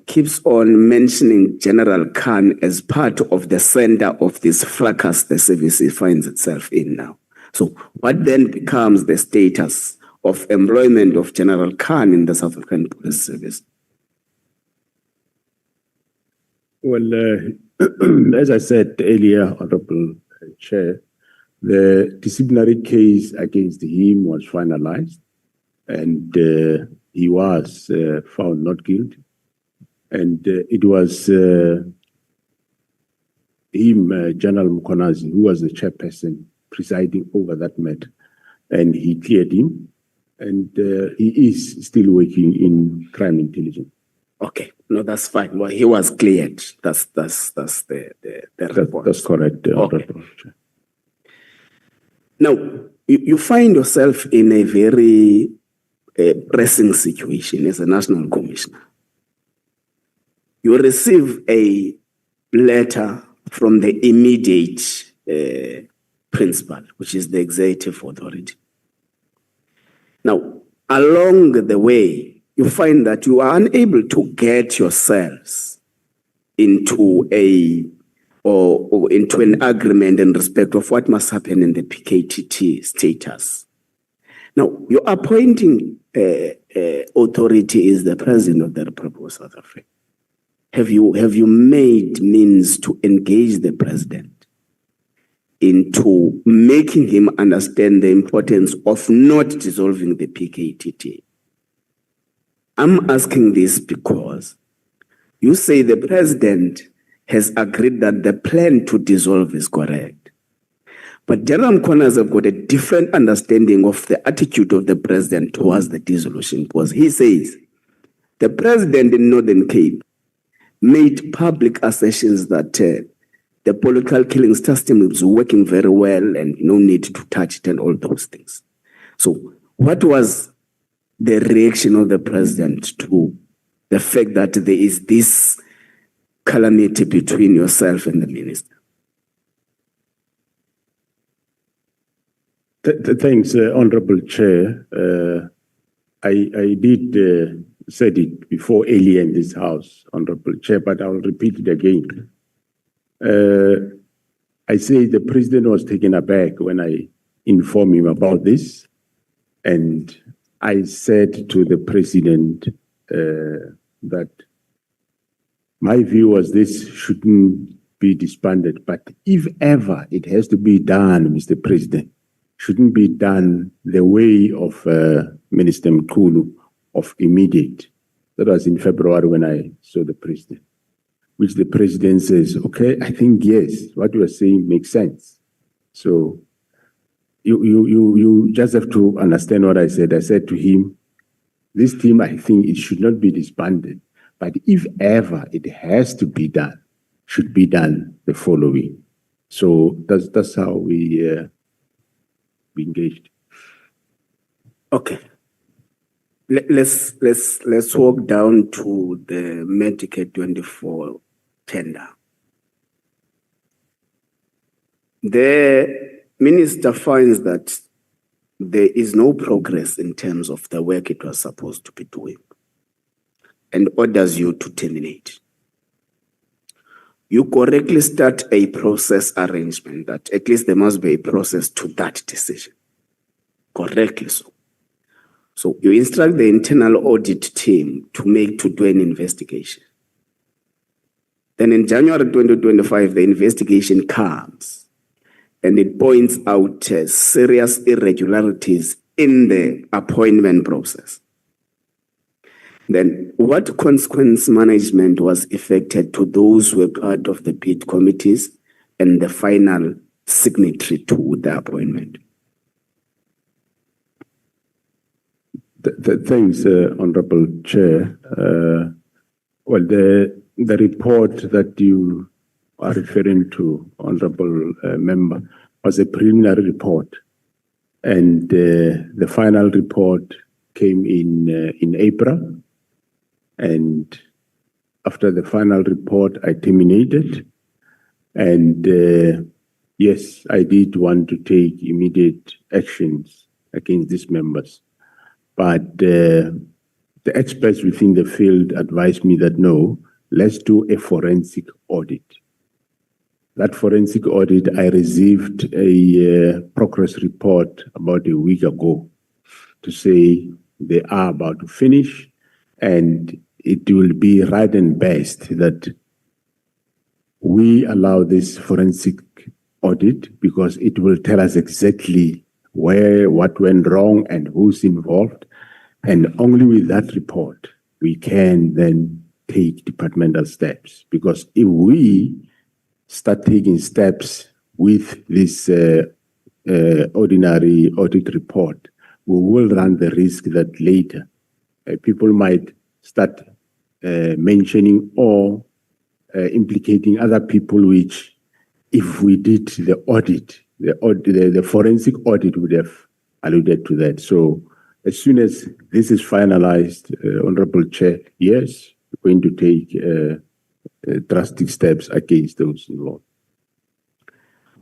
keeps on mentioning General Khan as part of the center of this fracas the service finds itself in now. So what then becomes the status of employment of General Khan in the South African Police Service? Well, as I said earlier, Honorable Chair, the disciplinary case against him was finalized, and he was found not guilty. And it was him, General Mkhwanazi, who was the chairperson presiding over that matter, and he cleared him, and he is still working in crime intelligence. Okay, no, that's fine. Well, he was cleared. That's the report. That's correct. Okay. Now, you find yourself in a very pressing situation as a national commissioner. You receive a letter from the immediate principal, which is the executive authority. Now, along the way, you find that you are unable to get yourselves into into an agreement in respect of what must happen in the PKTT status. Now, you're appointing a authority is the President of the Republic of South Africa. Have you made means to engage the President into making him understand the importance of not dissolving the PKTT? I'm asking this because you say the President has agreed that the plan to dissolve is correct. But General Mkhwanazi have got a different understanding of the attitude of the President towards the dissolution, because he says the President in Northern Cape made public assertions that the political killing system is working very well and no need to touch it and all those things. So what was the reaction of the President to the fact that there is this calamity between yourself and the minister? Thanks, Honorable Chair. I did said it before earlier in this House, Honorable Chair, but I will repeat it again. I say the President was taken aback when I informed him about this, and I said to the President that my view was this shouldn't be disbanded, but if ever it has to be done, Mr. President, shouldn't be done the way of Minister Mkhulu of immediate. That was in February when I saw the President, which the President says, okay, I think yes, what you are saying makes sense. So you just have to understand what I said. I said to him, this team, I think it should not be disbanded, but if ever it has to be done, should be done the following. So that's how we engaged. Okay. Let's walk down to the Medicare 24 tender. The minister finds that there is no progress in terms of the work it was supposed to be doing and orders you to terminate. You correctly start a process arrangement that at least there must be a process to that decision. Correctly so. So you instruct the internal audit team to do an investigation. Then in January 2025, the investigation comes and it points out serious irregularities in the appointment process. Then what consequence management was effected to those who were part of the bid committees and the final signatory to the appointment? Thanks, Honorable Chair. Well, the report that you are referring to, Honorable Member, was a preliminary report, and the final report came in April. And after the final report, I terminated. And yes, I did want to take immediate actions against these members. But the experts within the field advised me that no, let's do a forensic audit. That forensic audit, I received a progress report about a week ago to say they are about to finish, and it will be right and best that we allow this forensic audit because it will tell us exactly what went wrong and who's involved. And only with that report, we can then take departmental steps. Because if we start taking steps with this ordinary audit report, we will run the risk that later people might start mentioning or implicating other people, which if we did the audit, the forensic audit would have alluded to that. So as soon as this is finalized, Honorable Chair, yes, we're going to take drastic steps against those involved.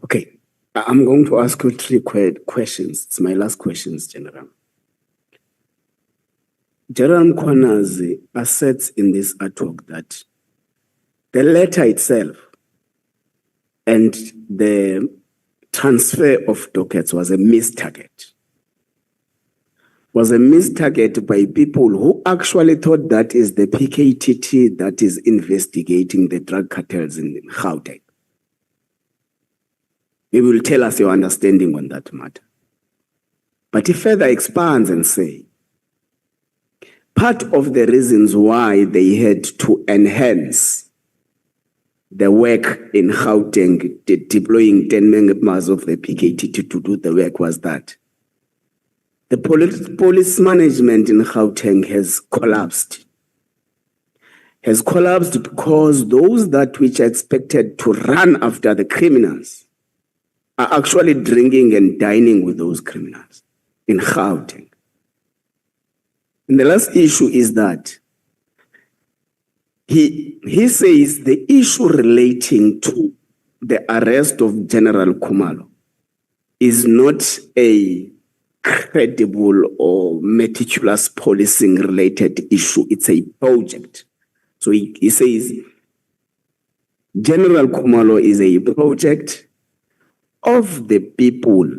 Okay, I'm going to ask you three questions. It's my last questions, General. General Mkhwanazi asserts in this ad hoc that the letter itself and the transfer of dockets was a missed target. was a missed target by people who actually thought that is the PKTT that is investigating the drug cartels in Gauteng. Maybe will tell us your understanding on that matter. But he further expands and say, part of the reasons why they had to enhance the work in Gauteng, deploying 10 members of the PKTT to do the work, was that the police management in Gauteng has collapsed. Has collapsed because those that which are expected to run after the criminals are actually drinking and dining with those criminals in Gauteng. And the last issue is that he says the issue relating to the arrest of General Khumalo is not a credible or meticulous policing related issue. It's a project. So he says General Khumalo is a project of the people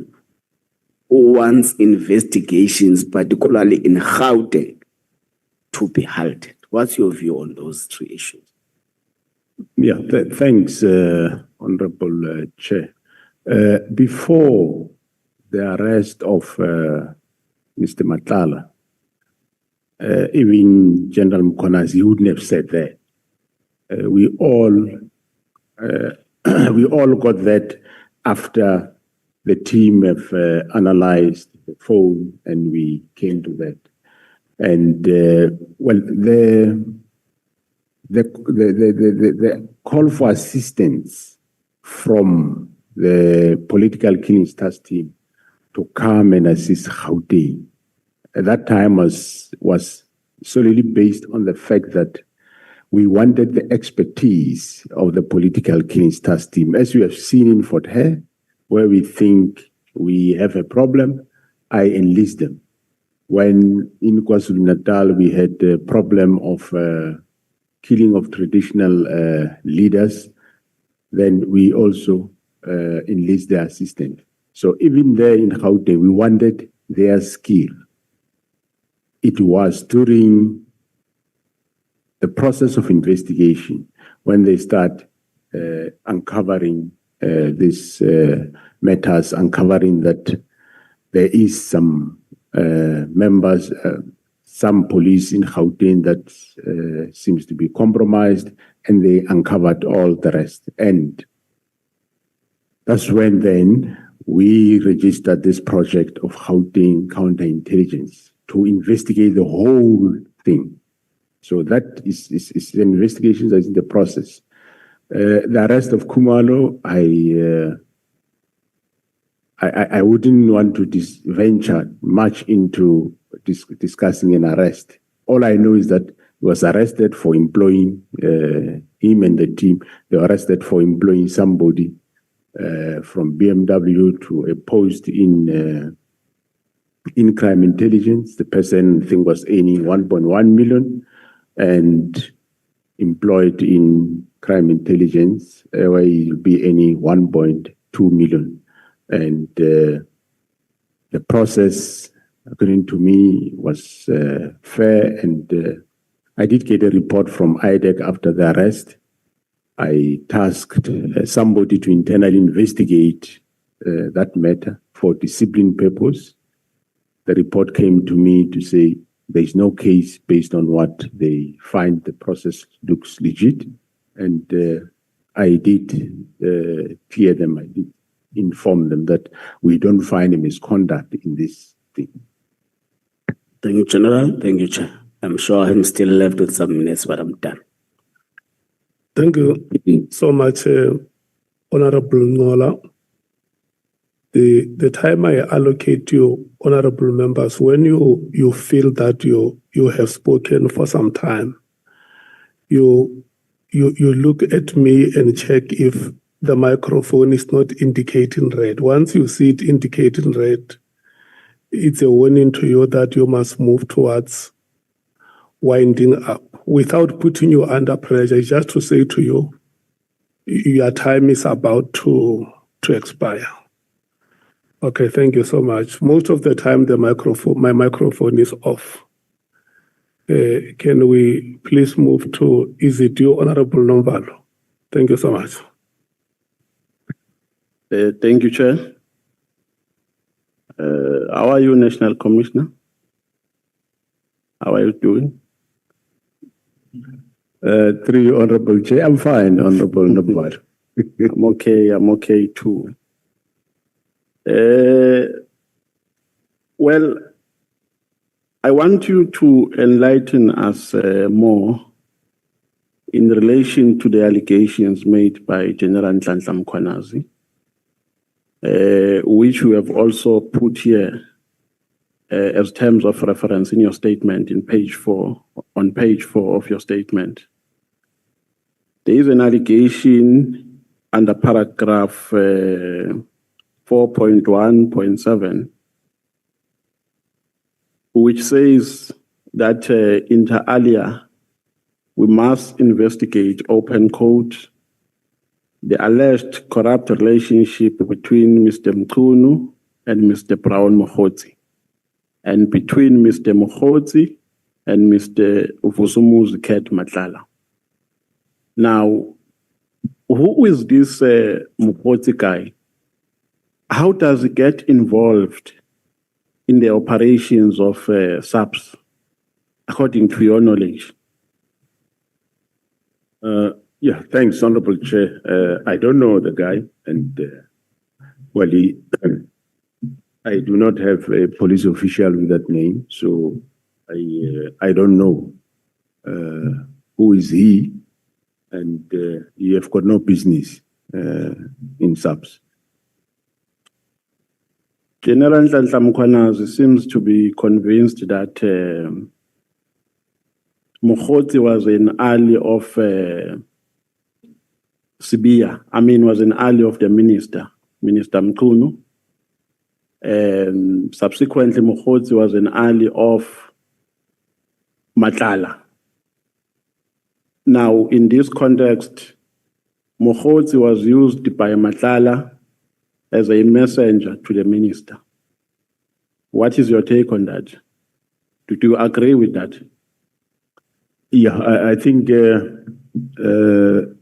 who wants investigations, particularly in Gauteng, to be halted. What's your view on those three issues? Yeah, thanks, Honorable Chair. Before the arrest of Mr. Matala, even General Mkhwanazi wouldn't have said that. We all got that after the team have analyzed the phone and we came to that. And well, the call for assistance from the political killings task team to come and assist Gauteng at that time was solely based on the fact that we wanted the expertise of the political killings task team, as we have seen in Fort Hare, where we think we have a problem. I enlist them. When in KwaZulu-Natal we had the problem of killing of traditional leaders, then we also enlist their assistance. So even there in Gauteng, we wanted their skill. It was during the process of investigation when they start uncovering these matters, uncovering that there is some members, some police in Gauteng that seems to be compromised, and they uncovered all the rest. And that's when then we registered this project of Gauteng counterintelligence to investigate the whole thing. So that is the investigation that's in the process. The arrest of Khumalo, I wouldn't want to venture much into discussing an arrest. All I know is that he was arrested for employing him and the team. They were arrested for employing somebody from BMW to a post in crime intelligence. The person, I think, was earning 1.1 million and employed in crime intelligence, where he'll be earning 1.2 million. And the process, according to me, was fair. And I did get a report from IDEC after the arrest. I tasked somebody to internally investigate that matter for discipline purpose. The report came to me to say there is no case based on what they find the process looks legit. And I did clear them, I did inform them that we don't find a misconduct in this thing. Thank you, General. Thank you, Chair. I'm sure I'm still left with some minutes, but I'm done. Thank you so much, Honorable Ngola. The time I allocate you, honorable members, when you feel that you have spoken for some time, you look at me and check if the microphone is not indicating red. Once you see it indicating red, it's a warning to you that you must move towards winding up without putting you under pressure. Just to say to you, your time is about to expire. Okay, thank you so much. Most of the time, my microphone is off. Can we please move to, is it you, Honorable Nomvalo? Thank you so much. Thank you, Chair. How are you, National Commissioner? How are you doing? Through you, Honorable Chair, I'm fine, Honorable Nomvalo. I'm okay too. Well, I want you to enlighten us more in relation to the allegations made by General Nhlanhla Mkhwanazi, which you have also put here as terms of reference in your statement on page 4 of your statement. There is an allegation under paragraph 4.1.7, which says that inter alia, we must investigate, open quote, the alleged corrupt relationship between Mr. Mkhunu and Mr. Brown Mkhwanazi, and between Mr. Mkhwanazi and Mr. Uvusumuzi Ket Matlala. Now, who is this Mkhwanazi guy? How does he get involved in the operations of SAPS, according to your knowledge? Yeah, thanks, Honorable Chair. I don't know the guy, and well, I do not have a police official with that name, so I don't know who is he, and you have got no business in SAPS. General Nhlanhla Mkhwanazi seems to be convinced that Mkhwanazi was an ally of Sibia. Was an ally of the Minister Mkhunu. Subsequently, Mkhwanazi was an ally of Matlala. Now, in this context, Mkhwanazi was used by Matlala as a messenger to the minister. What is your take on that? Do you agree with that? Yeah, I think the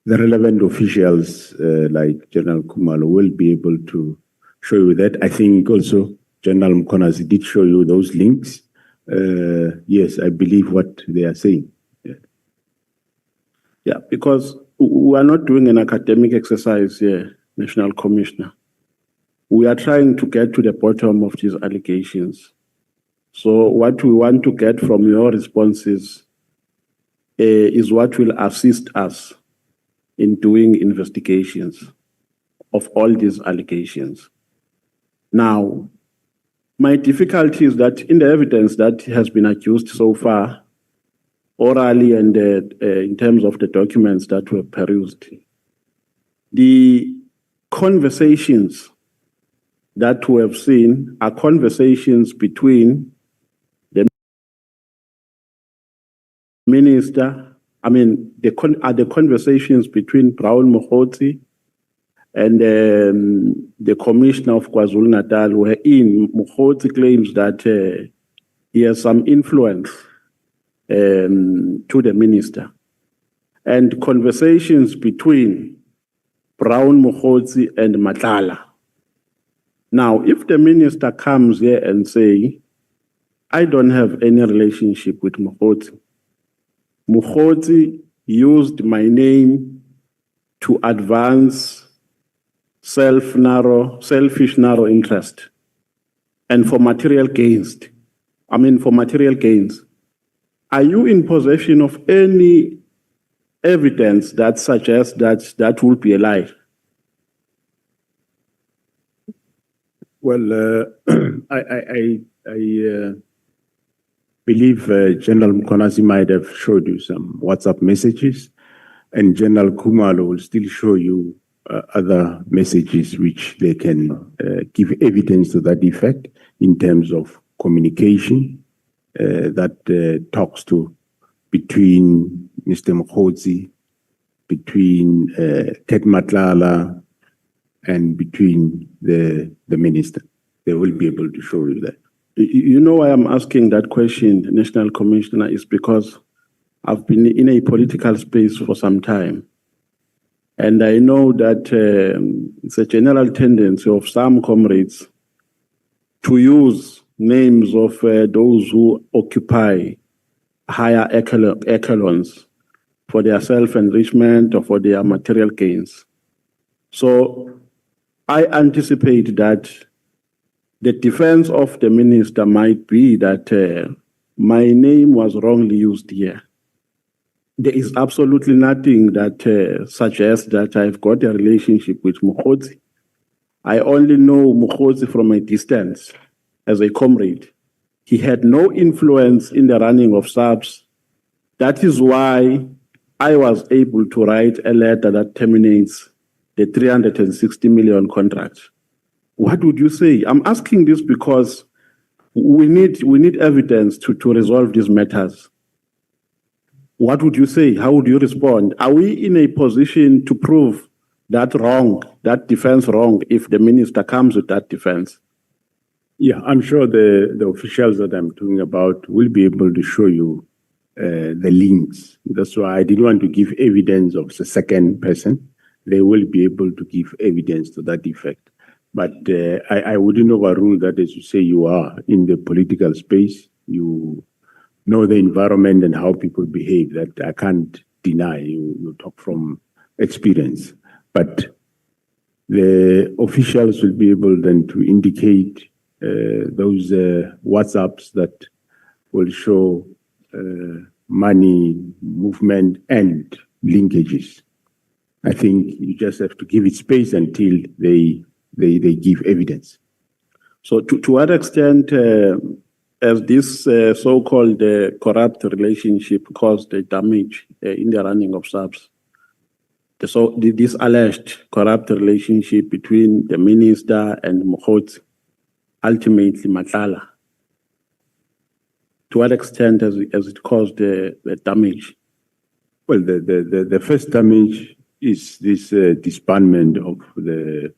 relevant officials like General Khumalo will be able to show you that. I think also General Mkhwanazi did show you those links. Yes, I believe what they are saying. Yeah, because we are not doing an academic exercise here, National Commissioner. We are trying to get to the bottom of these allegations. So what we want to get from your responses is what will assist us in doing investigations of all these allegations. Now, my difficulty is that in the evidence that has been accused so far, orally and in terms of the documents that were perused, the conversations that we have seen are conversations between the minister, the conversations between Brown Mkhwanazi and the Commissioner of KwaZulu-Natal, wherein Mkhwanazi claims that he has some influence to the minister, and conversations between Brown Mkhwanazi and Matlala. Now, if the minister comes here and say, I don't have any relationship with Mkhwanazi, Mkhwanazi used my name to advance selfish narrow interest, and for material gains. Are you in possession of any evidence that suggests that that will be a lie? Well, I believe General Mkhwanazi might have showed you some WhatsApp messages, and General Khumalo will still show you other messages which they can give evidence to that effect in terms of communication that talks to between Mr. Mkhwanazi between Ted Matlala and between the minister. They will be able to show you that. You know why I'm asking that question, National Commissioner, is because I've been in a political space for some time. And I know that it's a general tendency of some comrades to use names of those who occupy higher echelons for their self-enrichment or for their material gains. So I anticipate that the defense of the minister might be that my name was wrongly used here. There is absolutely nothing that suggests that I've got a relationship with Mkhwanazi. I only know Mkhwanazi from a distance as a comrade. He had no influence in the running of SAPS. That is why I was able to write a letter that terminates the 360 million contract. What would you say? I'm asking this because we need evidence to resolve these matters. What would you say? How would you respond? Are we in a position to prove that wrong, that defense wrong, if the minister comes with that defense? Yeah, I'm sure the officials that I'm talking about will be able to show you the links. That's why I didn't want to give evidence of the second person. They will be able to give evidence to that effect. But I wouldn't overrule that, as you say, you are in the political space. You know the environment and how people behave. That I can't deny. You talk from experience. But the officials will be able then to indicate those WhatsApps that will show money movement and linkages. I think you just have to give it space until they give evidence. So to what extent has this so-called corrupt relationship caused the damage in the running of SAPS? So this alleged corrupt relationship between the minister and Mkhwanazi, ultimately Matlala, to what extent has it caused the damage? Well, the first damage is this disbandment of the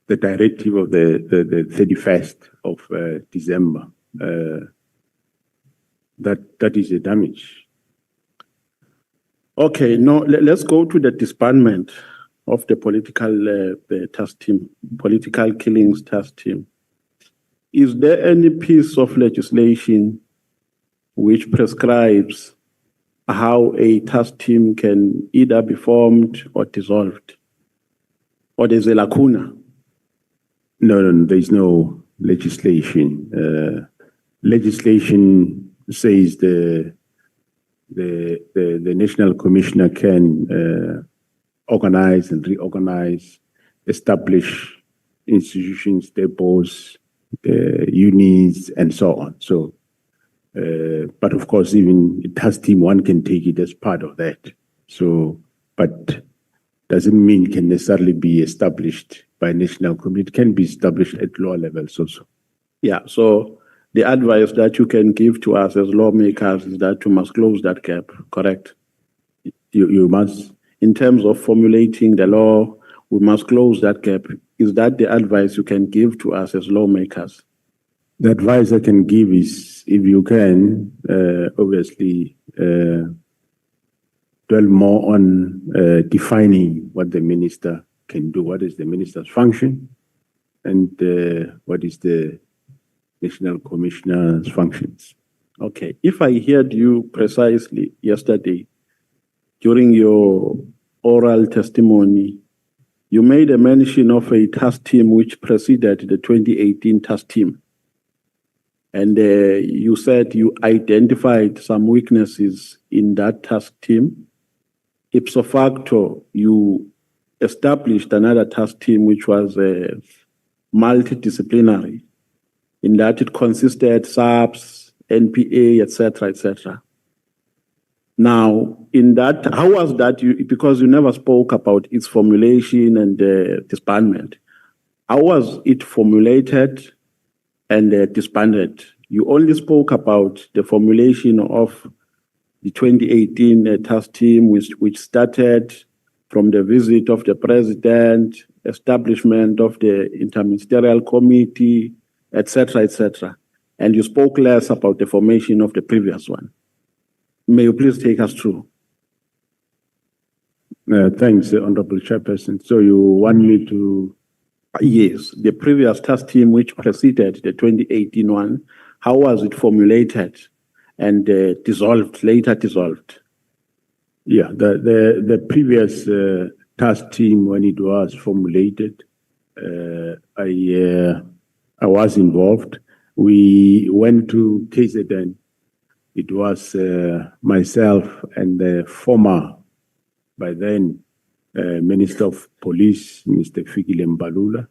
directive of the 31st of December. That is a damage. Okay, now let's go to the disbandment of the political task team, political killings task team. Is there any piece of legislation which prescribes how a task team can either be formed or dissolved? Or there's a lacuna? No, there's no legislation. Legislation says the National Commissioner can organize and reorganize, establish institutions, depots, units, and so on. So, but of course, even a task team, one can take it as part of that. So, but doesn't mean it can necessarily be established by national committee. It can be established at lower levels also. Yeah, so the advice that you can give to us as lawmakers is that you must close that gap, correct? You must. In terms of formulating the law, we must close that gap. Is that the advice you can give to us as lawmakers? The advice I can give is, if you can, obviously, dwell more on defining what the minister can do. What is the minister's function, and what is the National Commissioner's functions? Okay, if I heard you precisely yesterday during your oral testimony, you made a mention of a task team which preceded the 2018 task team. And you said you identified some weaknesses in that task team. Ipso facto, you established another task team which was multidisciplinary, in that it consisted SAPS, NPA, etc., etc. Now, in that, how was that? Because you never spoke about its formulation and disbandment. How was it formulated and disbanded? You only spoke about the formulation of the 2018 task team, which started from the visit of the president, establishment of the interministerial committee, etc., etc. And you spoke less about the formation of the previous one. May you please take us through? Thanks, Honorable Chairperson. So you want me to? Yes, the previous task team which preceded the 2018 one, how was it formulated and later dissolved? Yeah, the previous task team, when it was formulated, I was involved. We went to KZN. It was myself and the former, by then, Minister of Police, Mr. Fikile Mbalula.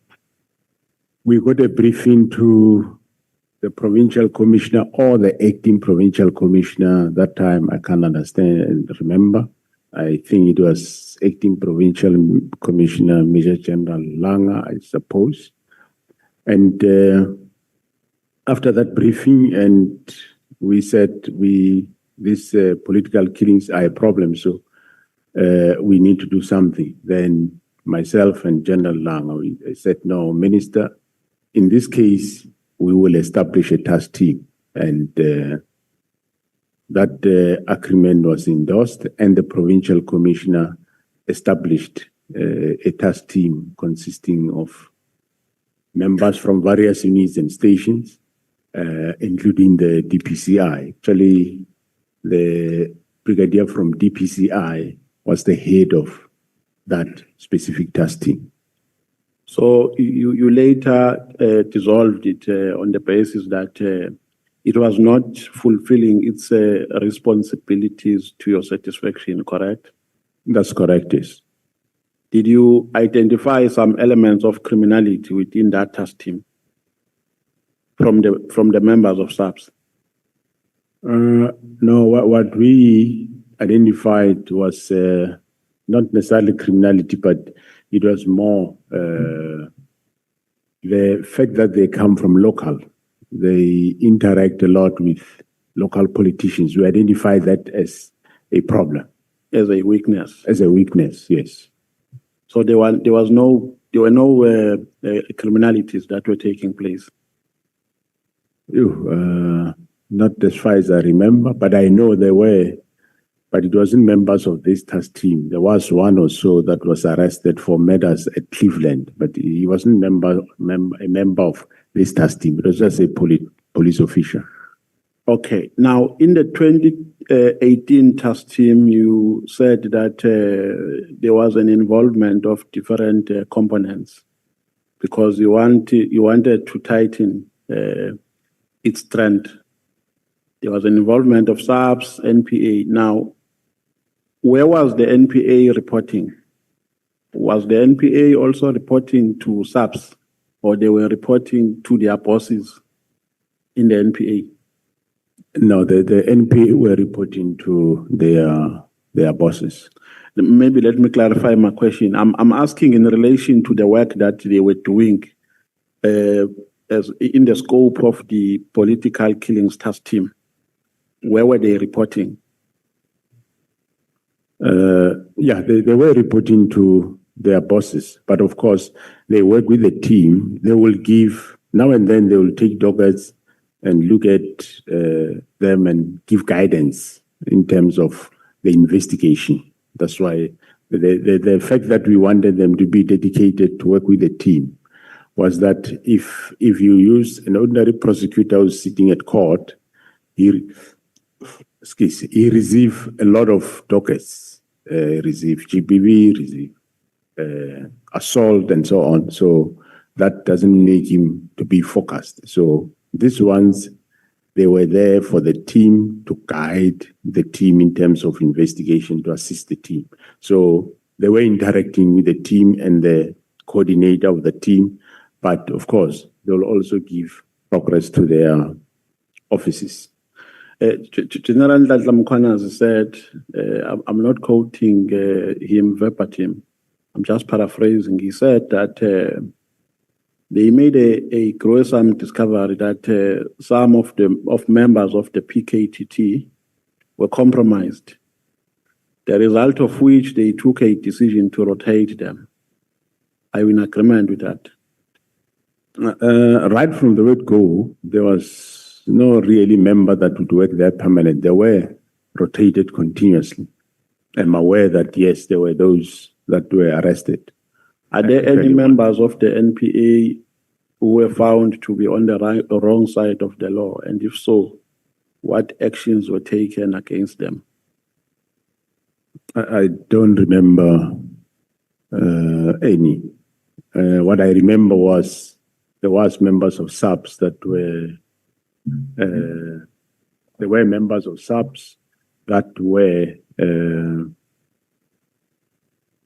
We got a briefing to the provincial commissioner or the acting provincial commissioner. That time, I can't understand and remember. I think it was acting provincial commissioner, Major General Nhlanhla, I suppose. And after that briefing, and we said these political killings are a problem, so we need to do something. Then myself and General Nhlanhla, we said, no, Minister, in this case, we will establish a task team. And that agreement was endorsed, and the provincial commissioner established a task team consisting of members from various units and stations, including the DPCI. Actually, the brigadier from DPCI was the head of that specific task team. So you later dissolved it on the basis that it was not fulfilling its responsibilities to your satisfaction, correct? That's correct, yes. Did you identify some elements of criminality within that task team from the members of SAPS? No, what we identified was not necessarily criminality, but it was more the fact that they come from local. They interact a lot with local politicians. We identify that as a problem. As a weakness? As a weakness, yes. So there were no criminalities that were taking place? Not as far as I remember, but I know there were. But it wasn't members of this task team. There was one or so that was arrested for murders at Cleveland, but he wasn't a member of this task team. It was just a police official. Okay. Now, in the 2018 task team, you said that there was an involvement of different components because you wanted to tighten its strength. There was an involvement of SAPS, NPA. Now, where was the NPA reporting? Was the NPA also reporting to SAPS, or they were reporting to their bosses in the NPA? No, the NPA were reporting to their bosses. Maybe let me clarify my question. I'm asking in relation to the work that they were doing as in the scope of the political killings task team. Where were they reporting? They were reporting to their bosses, but of course they work with the team. They will give, now and then they will take dockets and look at them and give guidance in terms of the investigation. That's why the fact that we wanted them to be dedicated to work with the team was that if you use an ordinary prosecutor who's sitting at court, he received a lot of dockets, receive GBV, receive assault and so on. So that doesn't make him to be focused. So these ones, they were there for the team to guide the team in terms of investigation, to assist the team. So they were interacting with the team and the coordinator of the team. But of course, they'll also give progress to their offices. General Nhlanhla Mkhwanazi said, I'm not quoting him verbatim, I'm just paraphrasing. He said that they made a gruesome discovery that some of members of the PKTT were compromised, the result of which they took a decision to rotate them. Are you in agreement with that? Right from the word go, there was no really member that would work there permanent. They were rotated continuously. I'm aware that, yes, there were those that were arrested. Are there any members of the NPA who were found to be on the wrong side of the law? And if so, what actions were taken against them? I don't remember any. What I remember was there was members of SAPS that were, there were members of SAPS that were,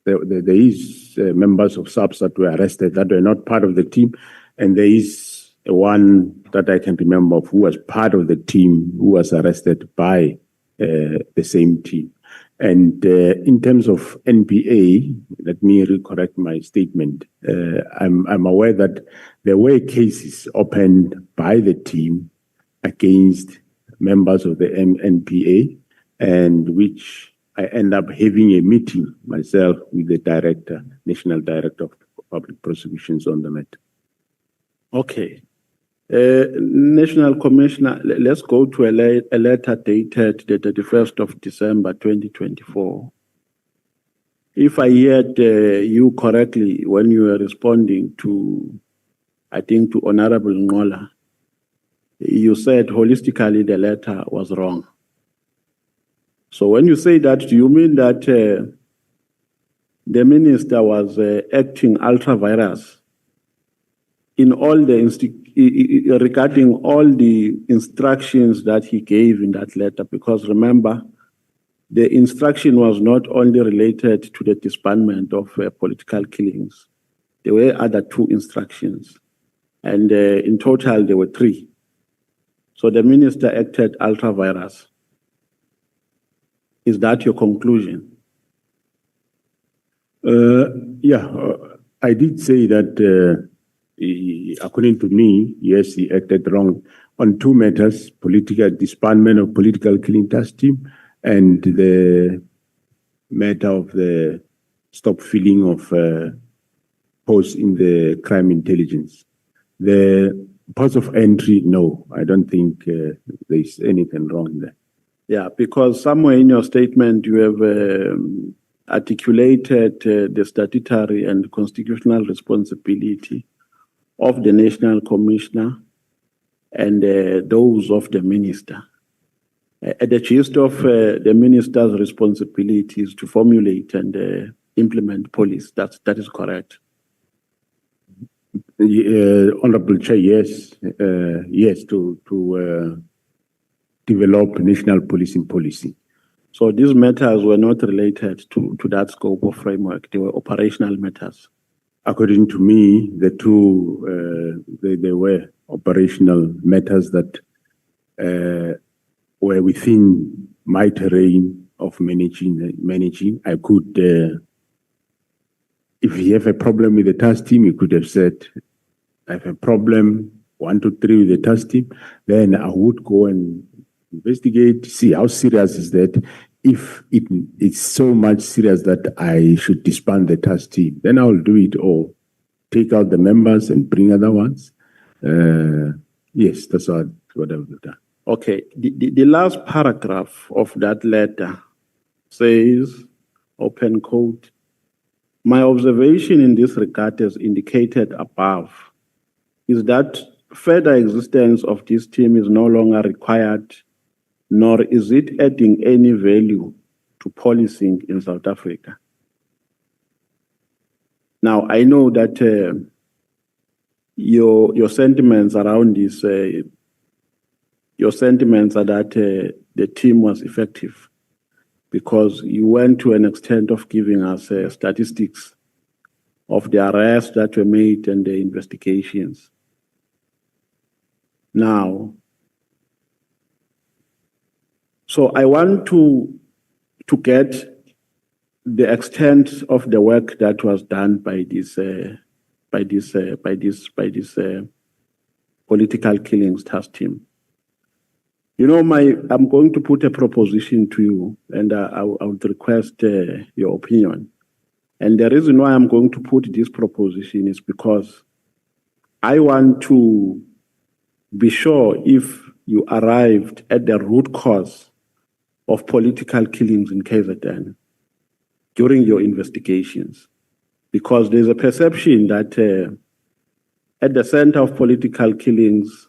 there is members of SAPS that were arrested that were not part of the team. And there is one that I can remember of who was part of the team who was arrested by the same team. And in terms of NPA, let me correct my statement. I'm aware that there were cases opened by the team against members of the NPA, and which I end up having a meeting myself with the director, National Director of Public Prosecutions on the matter. Okay. National Commissioner, let's go to a letter dated the 31st of December 2024. If I heard you correctly when you were responding to, I think, to Honorable Nhlanhla, you said holistically the letter was wrong. So when you say that, do you mean that the minister was acting ultra vires in all the regarding all the instructions that he gave in that letter? Because remember, the instruction was not only related to the disbandment of political killings. There were other 2 instructions, and in total there were 3. So the minister acted ultra vires. Is that your conclusion? I did say that according to me, yes, he acted wrong on 2 matters: political disbandment of political killing task team and the matter of the stop filling of posts in the crime intelligence. The ports of entry, no, I don't think there's anything wrong there. Yeah, because somewhere in your statement you have articulated the statutory and constitutional responsibility of the National Commissioner and those of the minister. The gist of the minister's responsibility is to formulate and implement policy. That is correct. Honorable Chair, yes, yes, to develop national policing policy. So these matters were not related to that scope of framework. They were operational matters. According to me, the 2, they were operational matters that were within my terrain of managing. I could, if you have a problem with the task team, you could have said, I have a problem, 1, 2, 3 with the task team. Then I would go and investigate, see how serious is that. If it's so much serious that I should disband the task team, then I'll do it, or take out the members and bring other ones. Yes, that's what I would have done. Okay, the last paragraph of that letter says, open quote, "My observation in this regard, as indicated above, is that further existence of this team is no longer required, nor is it adding any value to policing in South Africa." Now, I know that your sentiments around this, your sentiments are that the team was effective because you went to an extent of giving us statistics of the arrests that were made and the investigations. Now, so I want to get the extent of the work that was done by this political killings task team. You know, I'm going to put a proposition to you, and I would request your opinion. And the reason why I'm going to put this proposition is because I want to be sure if you arrived at the root cause of political killings in KZN during your investigations. Because there's a perception that at the center of political killings,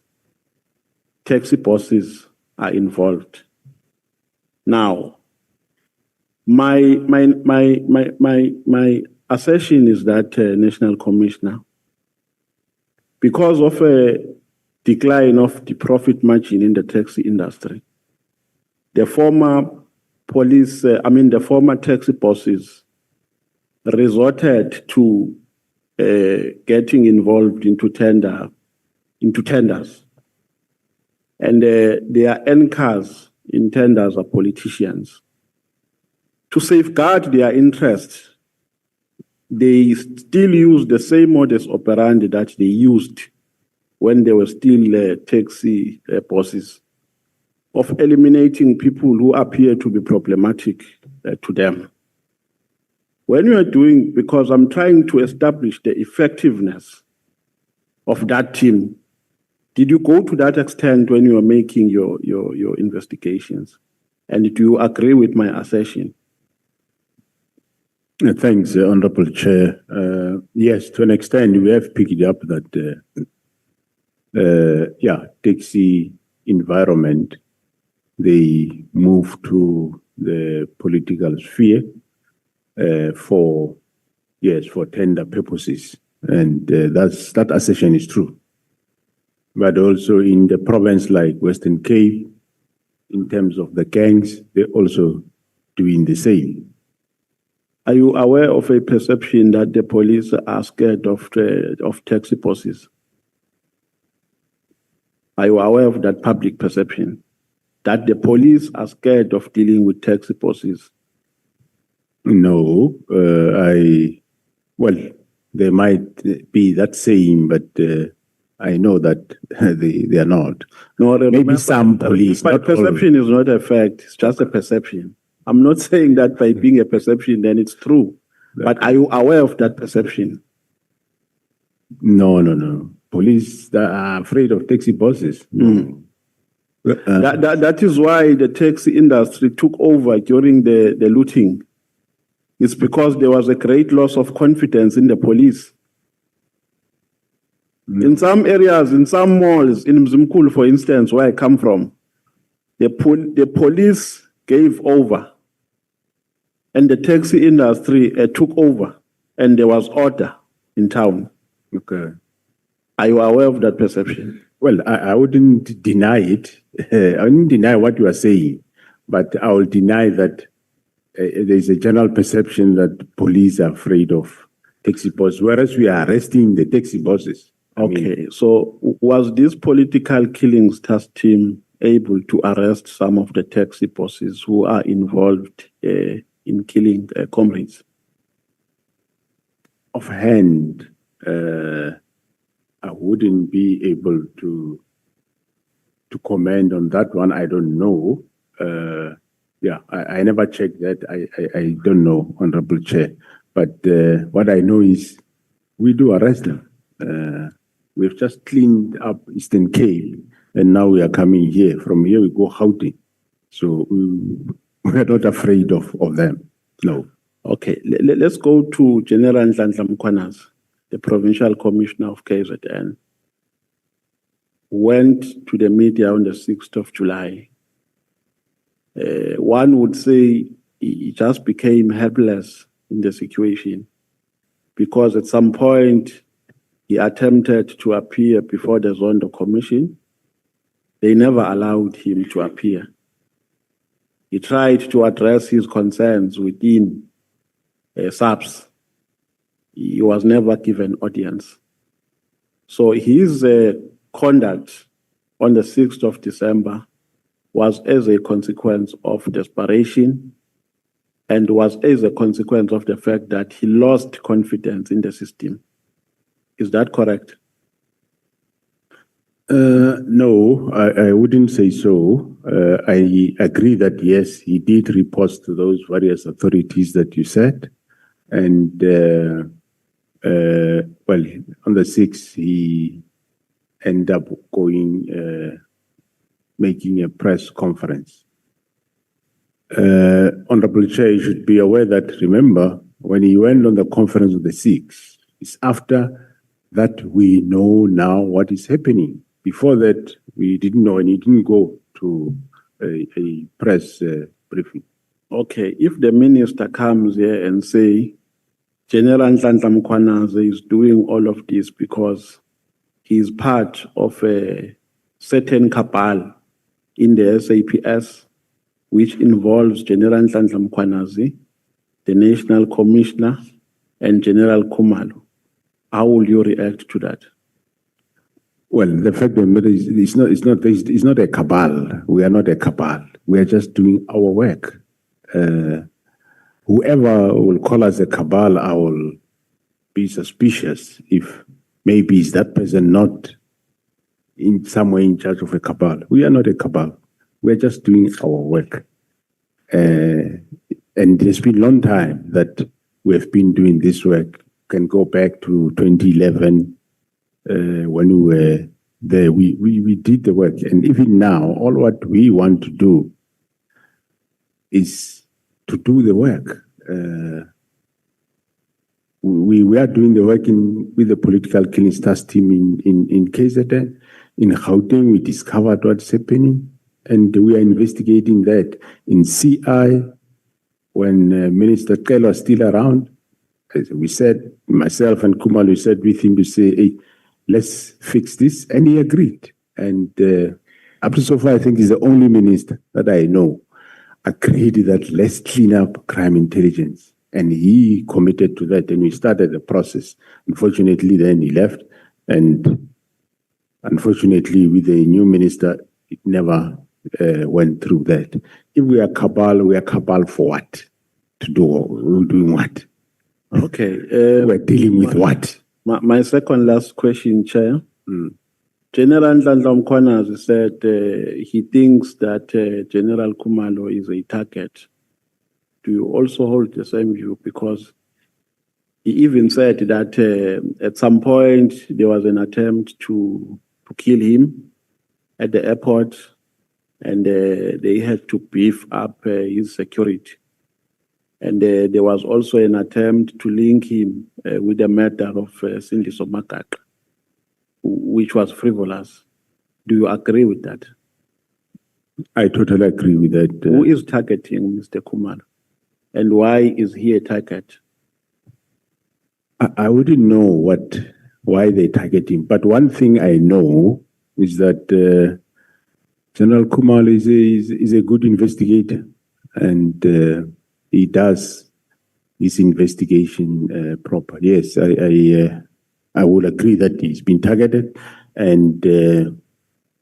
taxi bosses are involved. Now, my assertion is that, National Commissioner, because of a decline of the profit margin in the taxi industry, the former taxi bosses resorted to getting involved into tenders. And their anchors in tenders are politicians. To safeguard their interests, they still use the same modus operandi that they used when they were still taxi bosses, of eliminating people who appear to be problematic to them. When you are doing, because I'm trying to establish the effectiveness of that team, did you go to that extent when you were making your investigations? And do you agree with my assertion? Thanks, Honorable Chair. Yes, to an extent, we have picked up that, taxi environment, they move to the political sphere for tender purposes. And that assertion is true. But also in the province like Western Cape, in terms of the gangs, they're also doing the same. Are you aware of a perception that the police are scared of taxi bosses? Are you aware of that public perception? That the police are scared of dealing with taxi bosses? No, there might be that saying, but I know that they are not. No, maybe some police. But perception is not a fact, it's just a perception. I'm not saying that by being a perception, then it's true. But are you aware of that perception? No. Police are afraid of taxi bosses. That is why the taxi industry took over during the looting. It's because there was a great loss of confidence in the police. In some areas, in some malls, in Mzimkhulu, for instance, where I come from, the police gave over and the taxi industry took over and there was order in town. Okay. Are you aware of that perception? Well, I wouldn't deny it. I wouldn't deny what you are saying, but I will deny that there's a general perception that police are afraid of taxi bosses, whereas we are arresting the taxi bosses. So was this political killings task team able to arrest some of the taxi bosses who are involved in killing comrades? Offhand, I wouldn't be able to comment on that one. I don't know. I never checked that. I don't know, Honorable Chair. But what I know is we do arrest them. We've just cleaned up Eastern Cape, and now we are coming here. From here, we go Gauteng. So we're not afraid of them. No. Okay, let's go to General Nhlanhla Mkhwanazi, the Provincial Commissioner of KZN. Went to the media on the 6th of July. One would say he just became helpless in the situation because at some point he attempted to appear before the Zondo Commission. They never allowed him to appear. He tried to address his concerns within SAPS. He was never given audience. So his conduct on the 6th of December was as a consequence of desperation and was as a consequence of the fact that he lost confidence in the system. Is that correct? No, I wouldn't say so. I agree that yes, he did report to those various authorities that you said. And well, on the 6th, he ended up going, making a press conference. Honorable Chair, you should be aware that, remember, when he went on the conference of the 6th, it's after that we know now what is happening. Before that, we didn't know, and he didn't go to a press briefing. Okay, if the minister comes here and say, General Nhlanhla Mkhwanazi is doing all of this because he is part of a certain cabal in the SAPS, which involves General Nhlanhla Mkhwanazi, the National Commissioner, and General Khumalo, how will you react to that? Well, the fact of the matter is, it's not a cabal. We are not a cabal. We are just doing our work. Whoever will call us a cabal, I will be suspicious if maybe is that person not in some way in charge of a cabal. We are not a cabal. We are just doing our work. And it's been a long time that we have been doing this work. Can go back to 2011 when we were there. We did the work. And even now, all what we want to do is to do the work. We are doing the work with the political killing task team in KZN. In Gauteng, we discovered what's happening, and we are investigating that. In CI, when Minister Kel was still around, we said, myself and Khumalo, we said with him to say, hey, let's fix this, and he agreed. And up to so far, I think he's the only minister that I know agreed that let's clean up crime intelligence. And he committed to that, and we started the process. Unfortunately, then he left, and unfortunately, with the new minister, it never went through that. If we are cabal for what? To do, we're doing what? Okay. We're dealing with what? My second last question, Chair. General Nhlanhla Mkhwanazi said he thinks that General Khumalo is a target. Do you also hold the same view? Because he even said that at some point there was an attempt to kill him at the airport, and they had to beef up his security. And there was also an attempt to link him with the murder of Cindy Somakaka, which was frivolous. Do you agree with that? I totally agree with that. Who is targeting Mr. Khumalo? And why is he a target? I wouldn't know why they target him. But one thing I know is that General Khumalo is a good investigator, and he does his investigation proper. Yes, I would agree that he's been targeted, and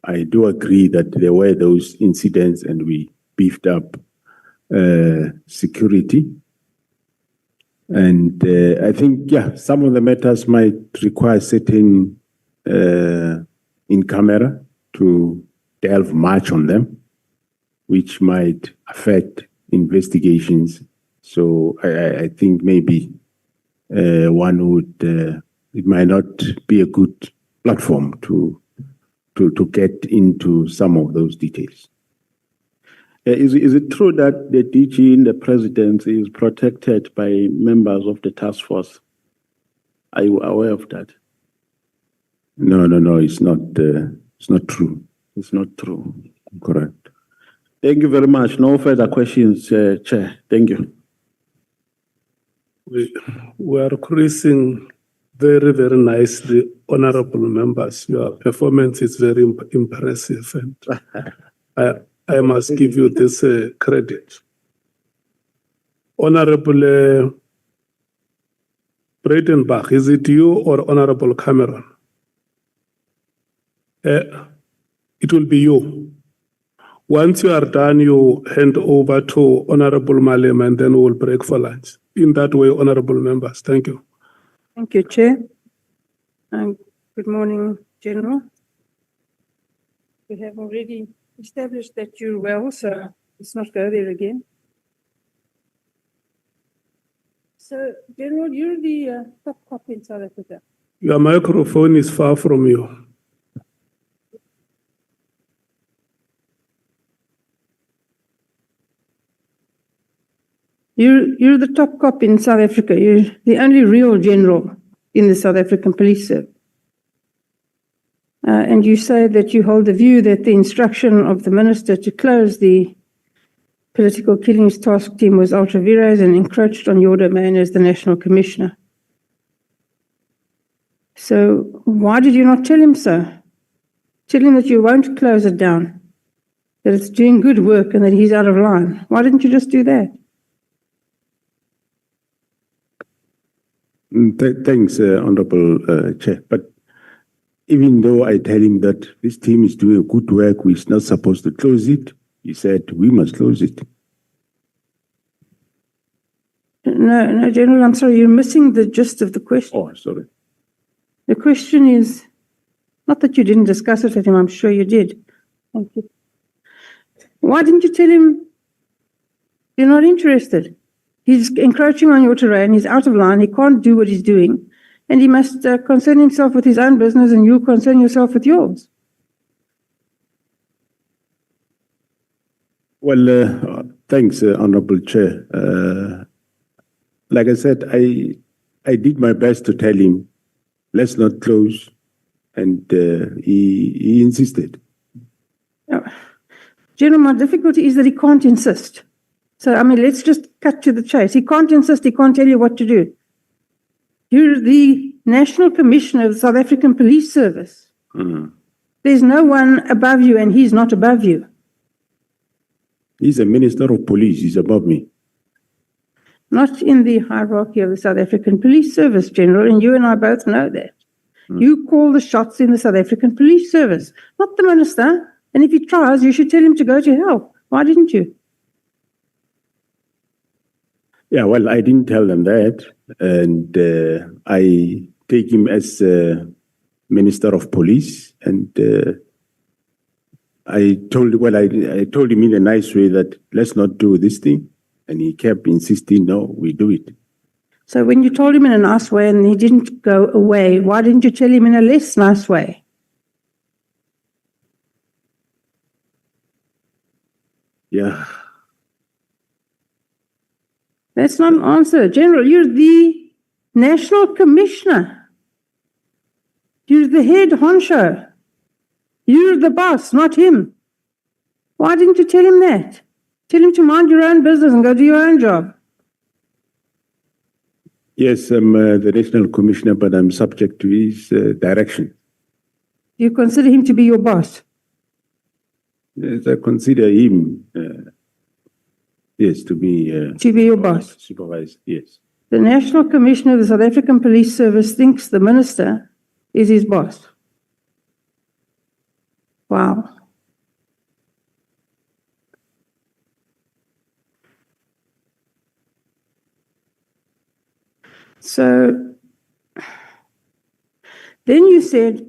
I do agree that there were those incidents, and we beefed up security. And I think, yeah, some of the matters might require certain in camera to delve much on them, which might affect investigations. So I think maybe one would, it might not be a good platform to get into some of those details. Is it true that the DG in the presidency is protected by members of the task force? Are you aware of that? No, it's not. It's not true. It's not true. Correct. Thank you very much. No further questions, Chair. Thank you. We are cruising very, very nicely, honorable members. Your performance is very impressive, and I must give you this credit. Honorable Breitenbach, is it you or Honorable Cameron? It will be you. Once you are done, you hand over to Honorable Malema, and then we'll break for lunch. In that way, honorable members, thank you. Thank you, Chair. And good morning, General. We have already established that you're well, so let's not go there again. So, General, you're the top cop in South Africa. Your microphone is far from you. You're the top cop in South Africa. You're the only real general in the South African Police Service. And you say that you hold the view that the instruction of the minister to close the political killings task team was ultra vires and encroached on your domain as the National Commissioner. So why did you not tell him so? Tell him that you won't close it down, that it's doing good work and that he's out of line. Why didn't you just do that? Thanks, Honorable Chair. But even though I tell him that this team is doing good work, we're not supposed to close it, he said we must close it. No, General, I'm sorry, you're missing the gist of the question. Oh, sorry. The question is, not that you didn't discuss it with him, I'm sure you did. Thank you. Why didn't you tell him you're not interested? He's encroaching on your terrain, he's out of line, he can't do what he's doing, and he must concern himself with his own business and you concern yourself with yours. Well, thanks, Honorable Chair. Like I said, I did my best to tell him, let's not close, and he insisted. General, my difficulty is that he can't insist. So, I mean, let's just cut to the chase. He can't insist, he can't tell you what to do. You're the National Commissioner of the South African Police Service. Mm. There's no one above you and he's not above you. He's a Minister of Police, he's above me. Not in the hierarchy of the South African Police Service, General, and you and I both know that. Mm. You call the shots in the South African Police Service, not the minister. And if he tries, you should tell him to go to hell. Why didn't you? Yeah, well, I didn't tell them that, and I take him as Minister of Police, and I told him in a nice way that let's not do this thing, and he kept insisting, no, we do it. So when you told him in a nice way and he didn't go away, why didn't you tell him in a less nice way? Yeah. That's not an answer. General, you're the National Commissioner. You're the head honcho. You're the boss, not him. Why didn't you tell him that? Tell him to mind your own business and go do your own job. Yes, I'm the National Commissioner, but I'm subject to his direction. You consider him to be your boss? Yes, I consider him, yes, to be your boss. Supervised, yes. The National Commissioner of the South African Police Service thinks the minister is his boss. Wow. So then you said,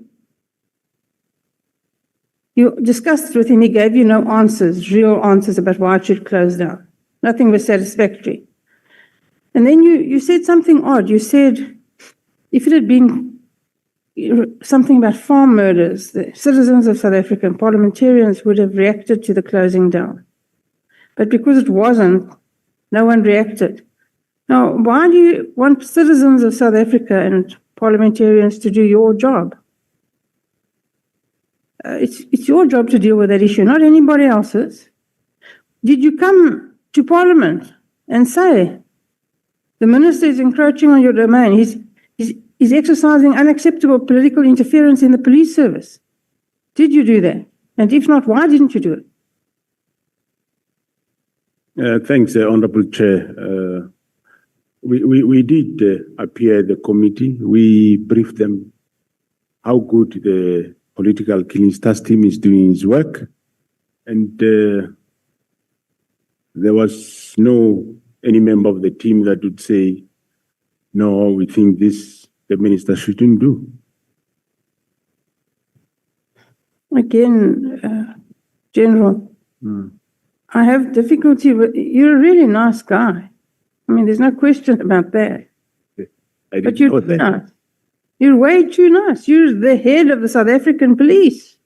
you discussed with him, he gave you no answers, real answers about why it should close down. Nothing was satisfactory. And then you said something odd. You said if it had been something about farm murders, the citizens of South Africa and parliamentarians would have reacted to the closing down. But because it wasn't, no one reacted. Now, why do you want citizens of South Africa and parliamentarians to do your job? It's your job to deal with that issue, not anybody else's. Did you come to Parliament and say, the minister is encroaching on your domain, he's exercising unacceptable political interference in the police service? Did you do that? And if not, why didn't you do it? Thanks, Honorable Chair. We did appear at the committee. We briefed them how good the political killings task team is doing its work. And there was any member of the team that would say, no, we think this the minister shouldn't do. Again, General, I have difficulty with, you're a really nice guy. I mean, there's no question about that. I But didn't you're know too that. nice. You're way too nice. You're the head of the South African police.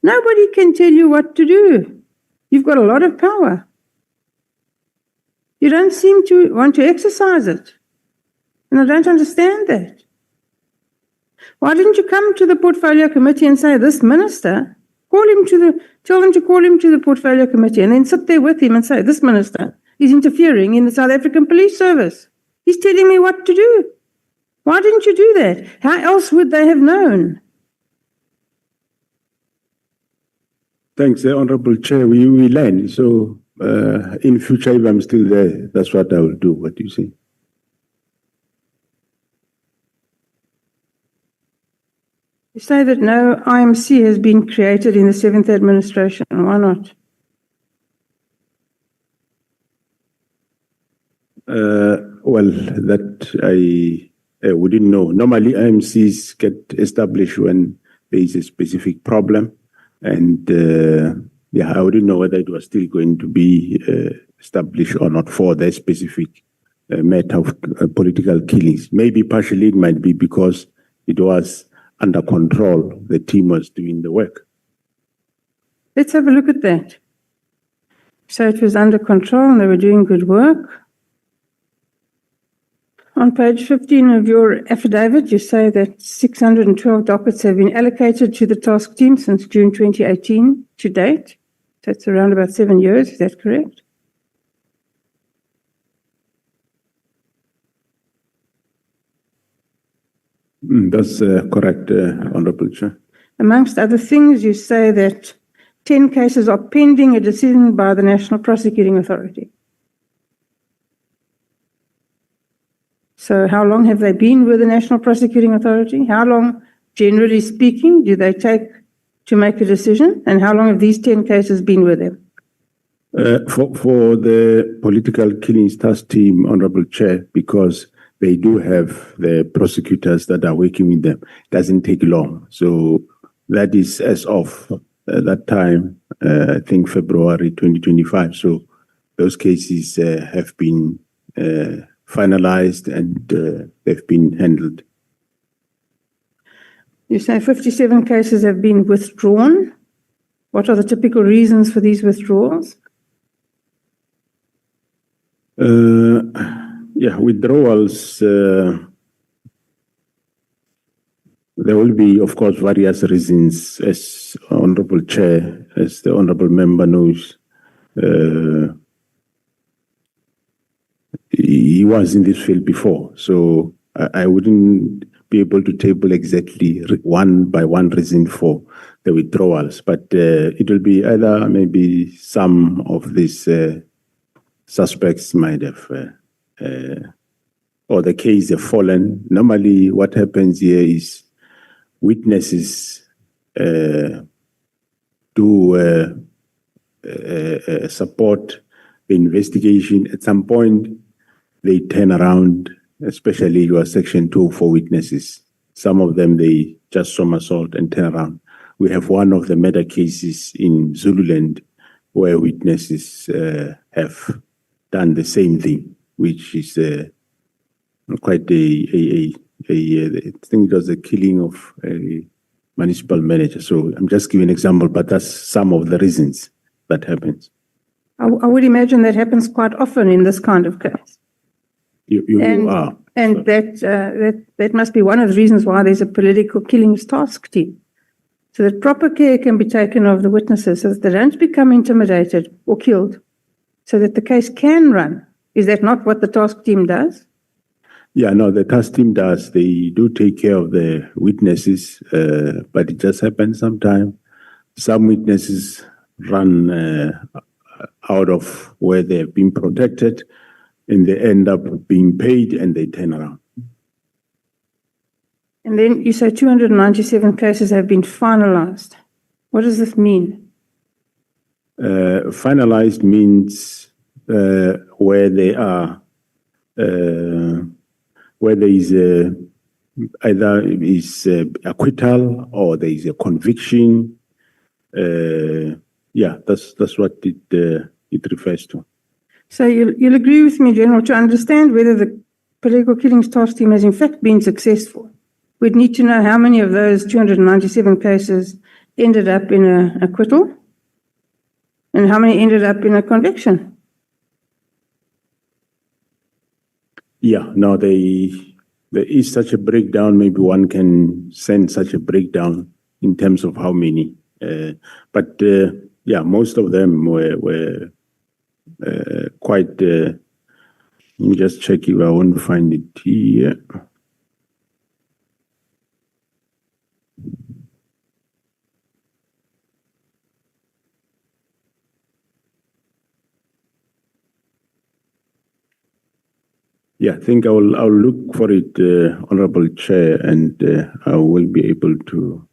Nobody can tell you what to do. You've got a lot of power. You don't seem to want to exercise it. And I don't understand that. Why didn't you come to the portfolio committee and say, this minister, tell them to call him to the portfolio committee and then sit there with him and say, this minister is interfering in the South African police service. He's telling me what to do. Why didn't you do that? How else would they have known? Thanks, Honorable Chair. We learn. So in future, if I'm still there, that's what I will do. What do you say? You say that no IMC has been created in the 7th administration. Why not? Well, that we didn't know. Normally, IMCs get established when there is a specific problem. And I wouldn't know whether it was still going to be established or not for that specific matter of political killings. Maybe partially it might be because it was under control. The team was doing the work. Let's have a look at that. So it was under control and they were doing good work. On page 15 of your affidavit, you say that 612 dockets have been allocated to the task team since June 2018 to date. That's around about 7 years, is that correct? That's correct, Honorable Chair. Amongst other things, you say that 10 cases are pending a decision by the National Prosecuting Authority. So how long have they been with the National Prosecuting Authority? How long, generally speaking, do they take to make a decision? And how long have these 10 cases been with them? For the political killings task team, Honorable Chair, because they do have the prosecutors that are working with them, it doesn't take long. So that is as of that time, I think February 2025. So those cases have been finalized and they've been handled. You say 57 cases have been withdrawn. What are the typical reasons for these withdrawals? Withdrawals, there will be, of course, various reasons, as Honorable Chair, as the Honorable Member knows. He was in this field before, so I wouldn't be able to table exactly one by one reason for the withdrawals, but it will be either maybe some of these suspects might have, or the case have fallen. Normally, what happens here is witnesses do support the investigation. At some point, they turn around, especially your Section 204 witnesses. Some of them, they just somersault and turn around. We have one of the murder cases in Zululand where witnesses have done the same thing, which is quite I think it was the killing of a municipal manager. So I'm just giving an example, but that's some of the reasons that happens. I would imagine that happens quite often in this kind of case. You are. And that must be one of the reasons why there's a political killings task team, so that proper care can be taken of the witnesses so that they don't become intimidated or killed, so that the case can run. Is that not what the task team does? Yeah, no, the task team does. They do take care of the witnesses, but it just happens sometimes. Some witnesses run out of where they've been protected, and they end up being paid and they turn around. And then you say 297 cases have been finalized. What does this mean? Finalized means where they are, where there is either is acquittal or there is a conviction. yeah, that's what it refers to. So you'll agree with me, General, to understand whether the political killings task team has in fact been successful. We'd need to know how many of those 297 cases ended up in an acquittal and how many ended up in a conviction. Yeah, no, there is such a breakdown. Maybe one can send such a breakdown in terms of how many. But yeah, most of them were quite. Let me just check if I want to find it here. Yeah, I think I'll look for it, Honorable Chair, and I will be able to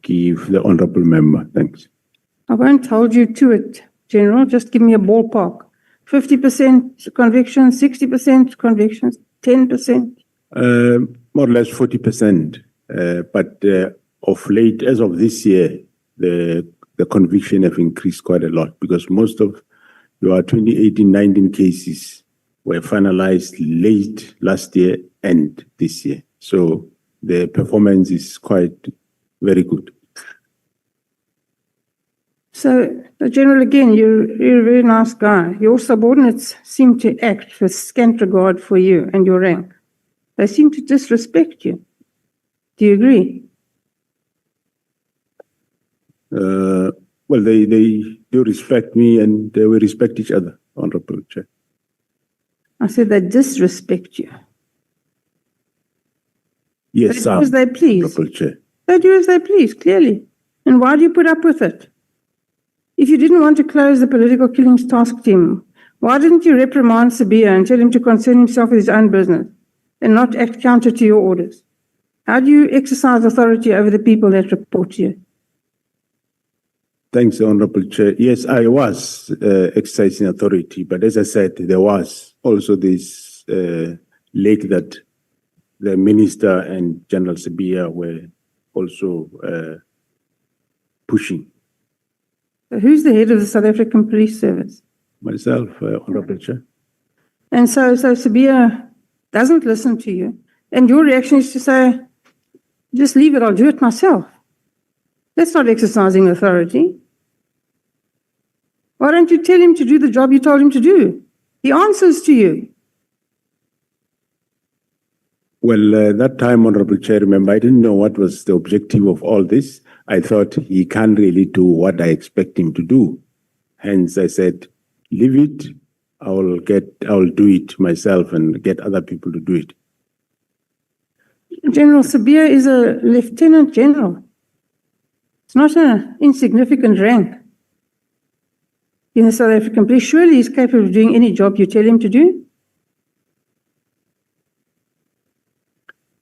give the Honorable Member. Thanks. I won't hold you to it, General. Just give me a ballpark. 50% convictions, 60% convictions, 10%. More or less 40%. But of late, as of this year, the conviction have increased quite a lot because most of your 2018-19 cases were finalized late last year and this year. So the performance is quite very good. So, General, again, you're a very nice guy. Your subordinates seem to act with scant regard for you and your rank. They seem to disrespect you. Do you agree? Well, they do respect me and we respect each other, Honorable Chair. I said they disrespect you. Yes, They do as they please. Honorable Chair. They do as they please, clearly. And why do you put up with it? If you didn't want to close the political killings task team, why didn't you reprimand Sabia and tell him to concern himself with his own business and not act counter to your orders? How do you exercise authority over the people that report to you? Thanks, Honorable Chair. Yes, I was exercising authority, but as I said, there was also this lake that the Minister and General Sabia were also pushing. So who's the head of the South African Police Service? Myself, Honorable Chair. And so Sabia doesn't listen to you. And your reaction is to say, just leave it, I'll do it myself. That's not exercising authority. Why don't you tell him to do the job you told him to do? He answers to you. Well, that time, Honorable Chair, remember, I didn't know what was the objective of all this. I thought he can't really do what I expect him to do. Hence, I said, leave it. I'll do it myself and get other people to do it. General Sabia is a lieutenant general. It's not an insignificant rank in the South African police. Surely he's capable of doing any job you tell him to do.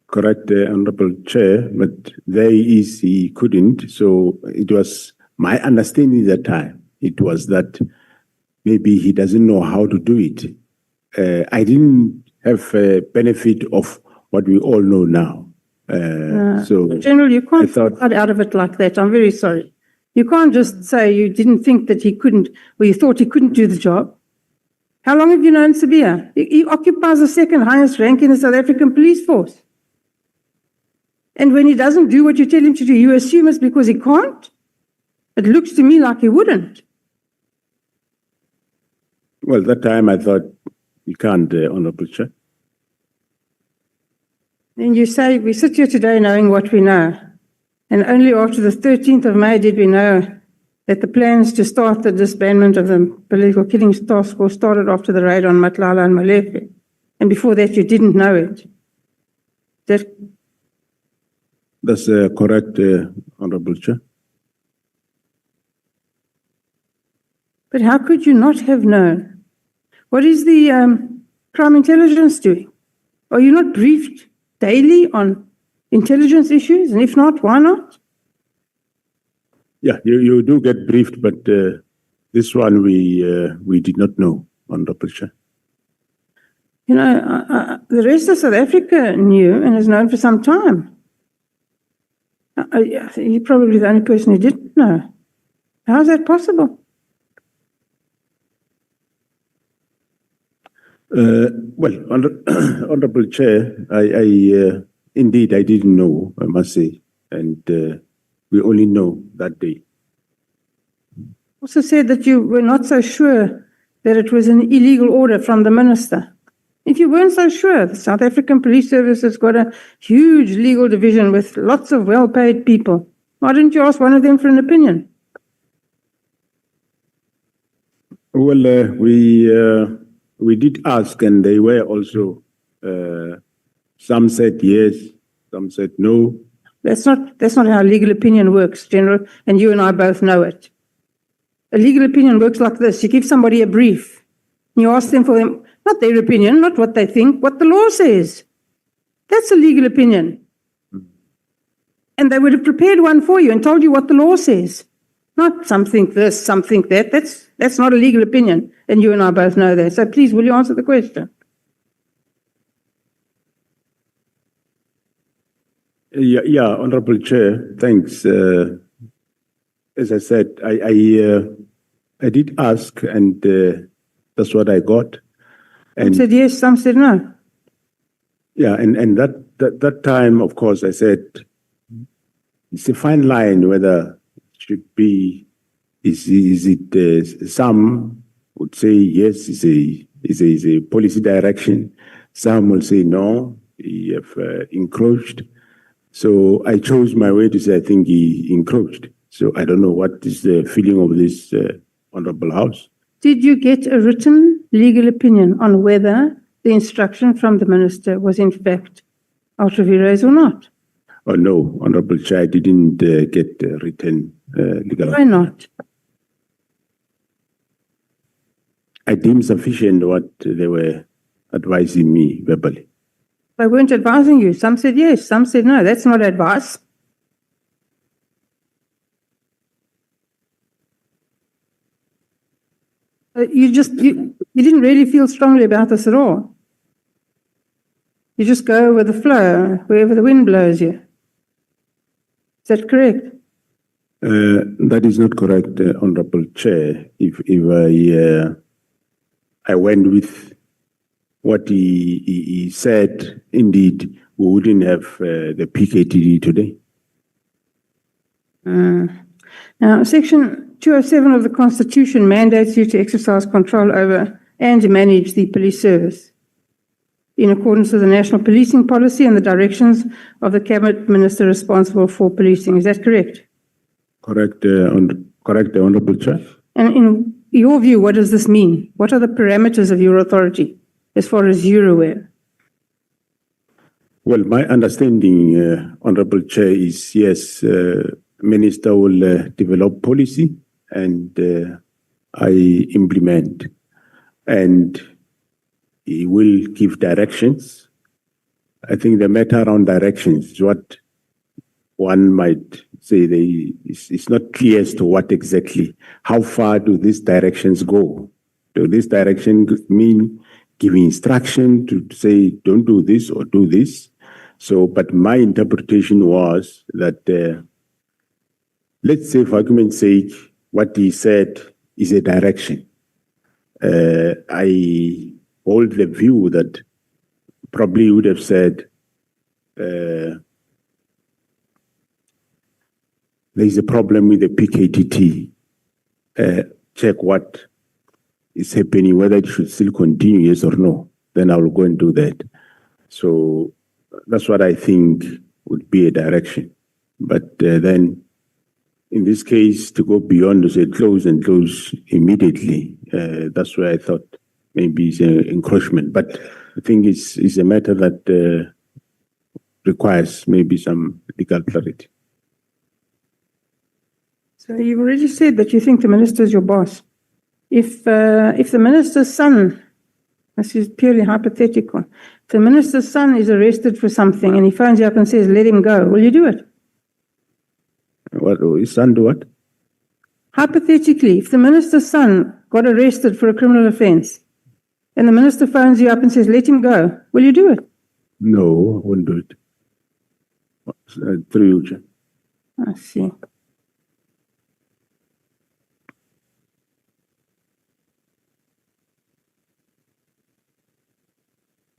Correct, Honorable Chair, but he couldn't. So it was my understanding at that time. It was that maybe he doesn't know how to do it. I didn't have a benefit of what we all know now. So General, you can't cut out of it like that. I'm very sorry. You can't just say you didn't think that he couldn't, or you thought he couldn't do the job. How long have you known Sabia? He occupies the second highest rank in the South African police force. And when he doesn't do what you tell him to do, you assume it's because he can't? It looks to me like he wouldn't. Well, that time I thought you can't, Honorable Chair. Then you say, we sit here today knowing what we know. And only after the 13th of May did we know that the plans to start the disbandment of the political killings task force started after the raid on Matlala and Molefe. And before that, you didn't know it. That's correct, Honorable Chair. But how could you not have known? What is the crime intelligence doing? Are you not briefed daily on intelligence issues? And if not, why not? Yeah, you do get briefed, but this one we did not know, Honorable Chair. You know, the rest of South Africa knew and has known for some time. Yeah, you're probably the only person who didn't know. How is that possible? Well, Honorable Chair, indeed, I didn't know, I must say, and we only know that day. Also said that you were not so sure that it was an illegal order from the minister. If you weren't so sure, the South African Police Service has got a huge legal division with lots of well-paid people. Why didn't you ask one of them for an opinion? Well, we did ask, and they were also, some said yes, some said no. That's not how legal opinion works, General, and you and I both know it. A legal opinion works like this. You give somebody a brief. You ask them for them, not their opinion, not what they think, what the law says. That's a legal opinion. And they would have prepared one for you and told you what the law says. Not something this, something that. That's not a legal opinion. And you and I both know that. So please, will you answer the question? Yeah, Honorable Chair, thanks. As I said, I did ask, and that's what I got. Some And said yes, some said no. yeah, and that time, of course, I said it's a fine line whether it should be. Is it some would say yes, is a policy direction. Some will say no, you have encroached. So I chose my way to say I think he encroached. So I don't know what is the feeling of this Honorable House. Did you get a written legal opinion on whether the instruction from the minister was in fact ultra vires or not? Oh no, Honorable Chair, I didn't get written legal. Why not? I deemed sufficient what they were advising me verbally. They weren't advising you. Some said yes, some said no. That's not advice. You didn't really feel strongly about this at all. You just go with the flow, wherever the wind blows you. Is that correct? That is not correct, Honorable Chair. If I went with what he said, indeed, we wouldn't have the PKTD today. Now, Section 207 of the Constitution mandates you to exercise control over and manage the police service in accordance with the national policing policy and the directions of the cabinet minister responsible for policing. Is that correct? Correct, correct, Honorable Chair. And in your view, what does this mean? What are the parameters of your authority as far as you're aware? Well, my understanding, Honorable Chair, is yes, Minister will develop policy and I implement, and he will give directions. I think the matter around directions is what one might say it's not clear as to what exactly, how far do these directions go? Do these directions mean giving instruction to say don't do this or do this? So, but my interpretation was that, let's say for argument's sake, what he said is a direction. I hold the view that probably would have said, there's a problem with the PKTT. Check what is happening, whether it should still continue, yes or no. Then I will go and do that. So that's what I think would be a direction. But then, in this case, to go beyond to say close and close immediately, that's where I thought maybe it's an encroachment. But I think it's a matter that requires maybe some legal clarity. So you've already said that you think the minister is your boss. If the minister's son, this is purely hypothetical, if the minister's son is arrested for something and he phones you up and says, let him go, will you do it? What, his son do what? Hypothetically, if the minister's son got arrested for a criminal offense and the minister phones you up and says, let him go, will you do it? No, I won't do it. Through you, Chair. I see.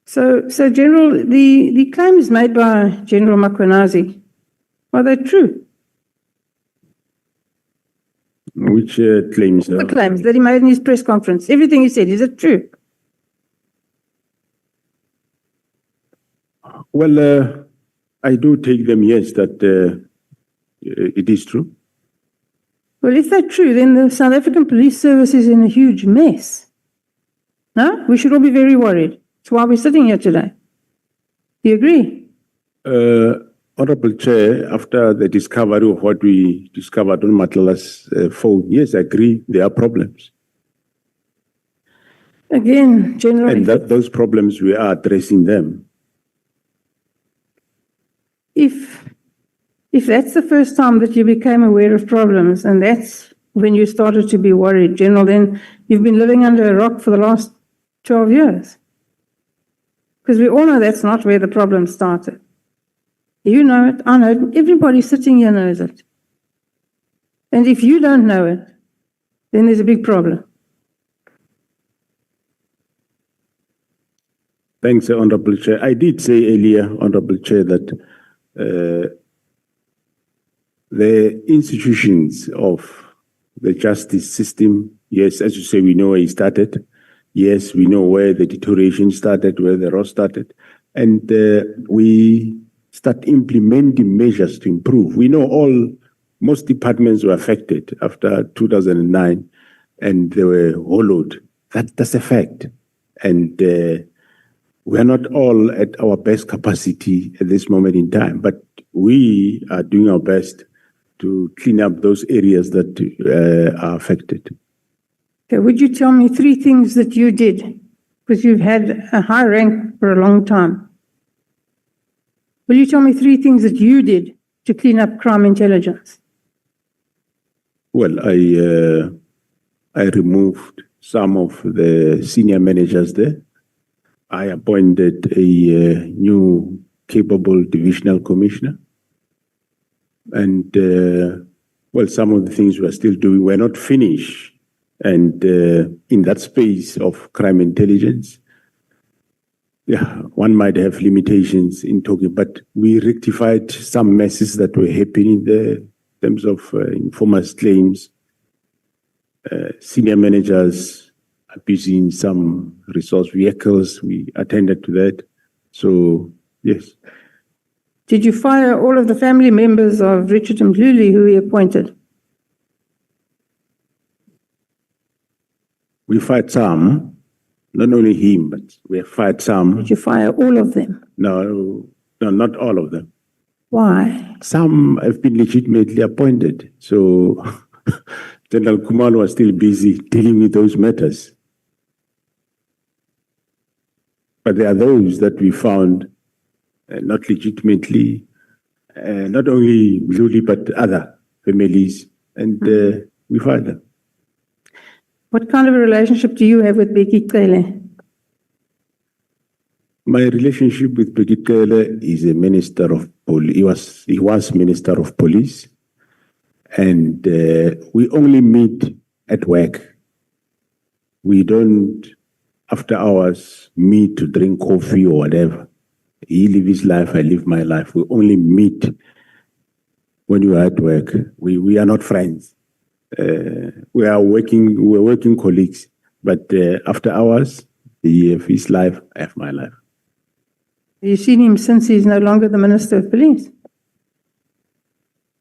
So General, the claims made by General Mkhwanazi, are they true? Which claims? The claims that he made in his press conference, everything he said, is it true? Well, I do take them, yes, that it is true. Well, if they're true, then the South African Police Service is in a huge mess. No? We should all be very worried. That's why we're sitting here today. Do you agree? Honorable Chair, after the discovery of what we discovered on Matlala's phone, yes, I agree, there are problems. Again, General. And those problems, we are addressing them. If that's the first time that you became aware of problems and that's when you started to be worried, General, then you've been living under a rock for the last 12 years. Because we all know that's not where the problem started. You know it, I know it, everybody sitting here knows it. And if you don't know it, then there's a big problem. Thanks, Honorable Chair. I did say earlier, Honorable Chair, that the institutions of the justice system, yes, as you say, we know where it started. Yes, we know where the deterioration started, where the rot started. And we start implementing measures to improve. We know most departments were affected after 2009 and they were hollowed. That's a fact. And we are not all at our best capacity at this moment in time, but we are doing our best to clean up those areas that are affected. Okay, would you tell me 3 things that you did? Because you've had a high rank for a long time. Will you tell me 3 things that you did to clean up crime intelligence? Well, I removed some of the senior managers there. I appointed a new capable divisional commissioner. And, well, some of the things we're still doing, we're not finished. And in that space of crime intelligence, yeah, one might have limitations in talking, but we rectified some messes that were happening there in terms of informers' claims, senior managers abusing some resource vehicles. We attended to that. So, yes. Did you fire all of the family members of Richard Mdluli who he appointed? We fired some, not only him, but we have fired some. Did you fire all of them? No, not all of them. Why? Some have been legitimately appointed. So General Khumalo was still busy dealing with those matters. But there are those that we found not legitimately, not only Mdluli, but other families, and we fired them. What kind of a relationship do you have with Becky Cele? My relationship with Becky Cele is a minister of police. He was minister of police, and we only meet at work. We don't, after hours, meet to drink coffee or whatever. He lives his life, I live my life. We only meet when you are at work. We are not friends. We're working colleagues, but after hours, he have his life, I have my life. Have you seen him since he's no longer the Minister of Police?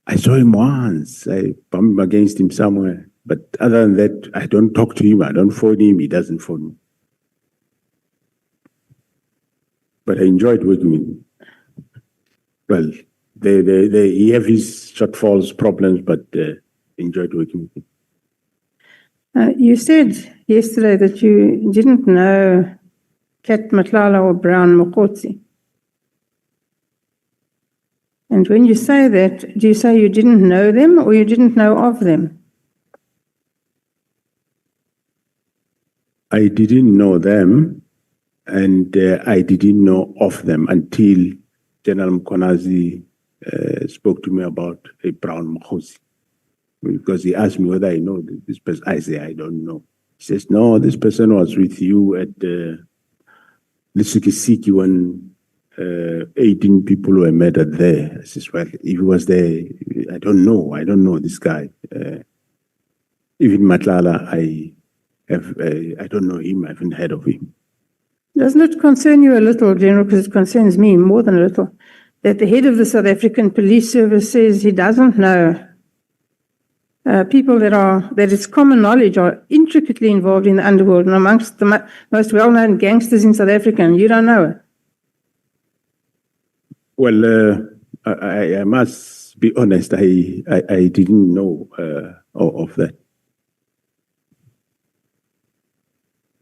I saw him once. I bumped against him somewhere. But other than that, I don't talk to him. I don't phone him. He doesn't phone me. But I enjoyed working with him. Well, he have his shortfalls, problems, but enjoyed working with him. You said yesterday that you didn't know Kat Matlala or Brown Mokotsi. And when you say that, do you say you didn't know them or you didn't know of them? I didn't know them, and I didn't know of them until General Mkhwanazi spoke to me about a Brown Mkhosi, because he asked me whether I know this person. I say, I don't know. He says, no, this person was with you at Lisukisiki when 18 people were murdered there. I says, well, if he was there, I don't know this guy. Even Matlala, I don't know him, I haven't heard of him. Doesn't it concern you a little, General, because it concerns me more than a little, that the head of the South African Police Service says he doesn't know people that it's common knowledge are intricately involved in the underworld and amongst the most well-known gangsters in South Africa, and you don't know it? Well, I must be honest, I didn't know of that.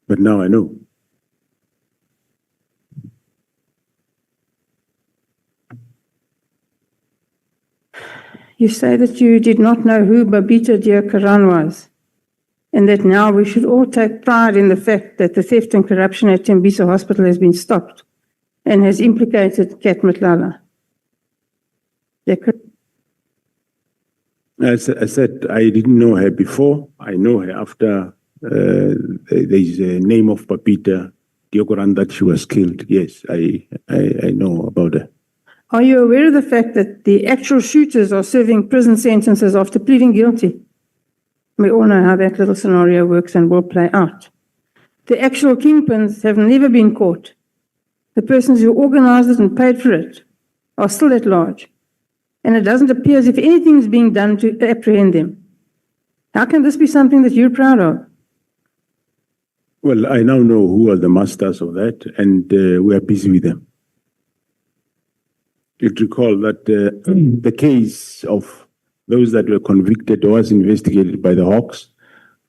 But now I know. You say that you did not know who Babita Diakaran was, and that now we should all take pride in the fact that the theft and corruption at Tembisa Hospital has been stopped and has implicated Kat Matlala. As I said, I didn't know her before. I know her after there is a name of Babita Diakaran that she was killed. Yes, I know about her. Are you aware of the fact that the actual shooters are serving prison sentences after pleading guilty? We all know how that little scenario works and will play out. The actual kingpins have never been caught. The persons who organized it and paid for it are still at large. And it doesn't appear as if anything is being done to apprehend them. How can this be something that you're proud of? Well, I now know who are the masters of that, and we are busy with them. You'd recall that the case of those that were convicted was investigated by the Hawks,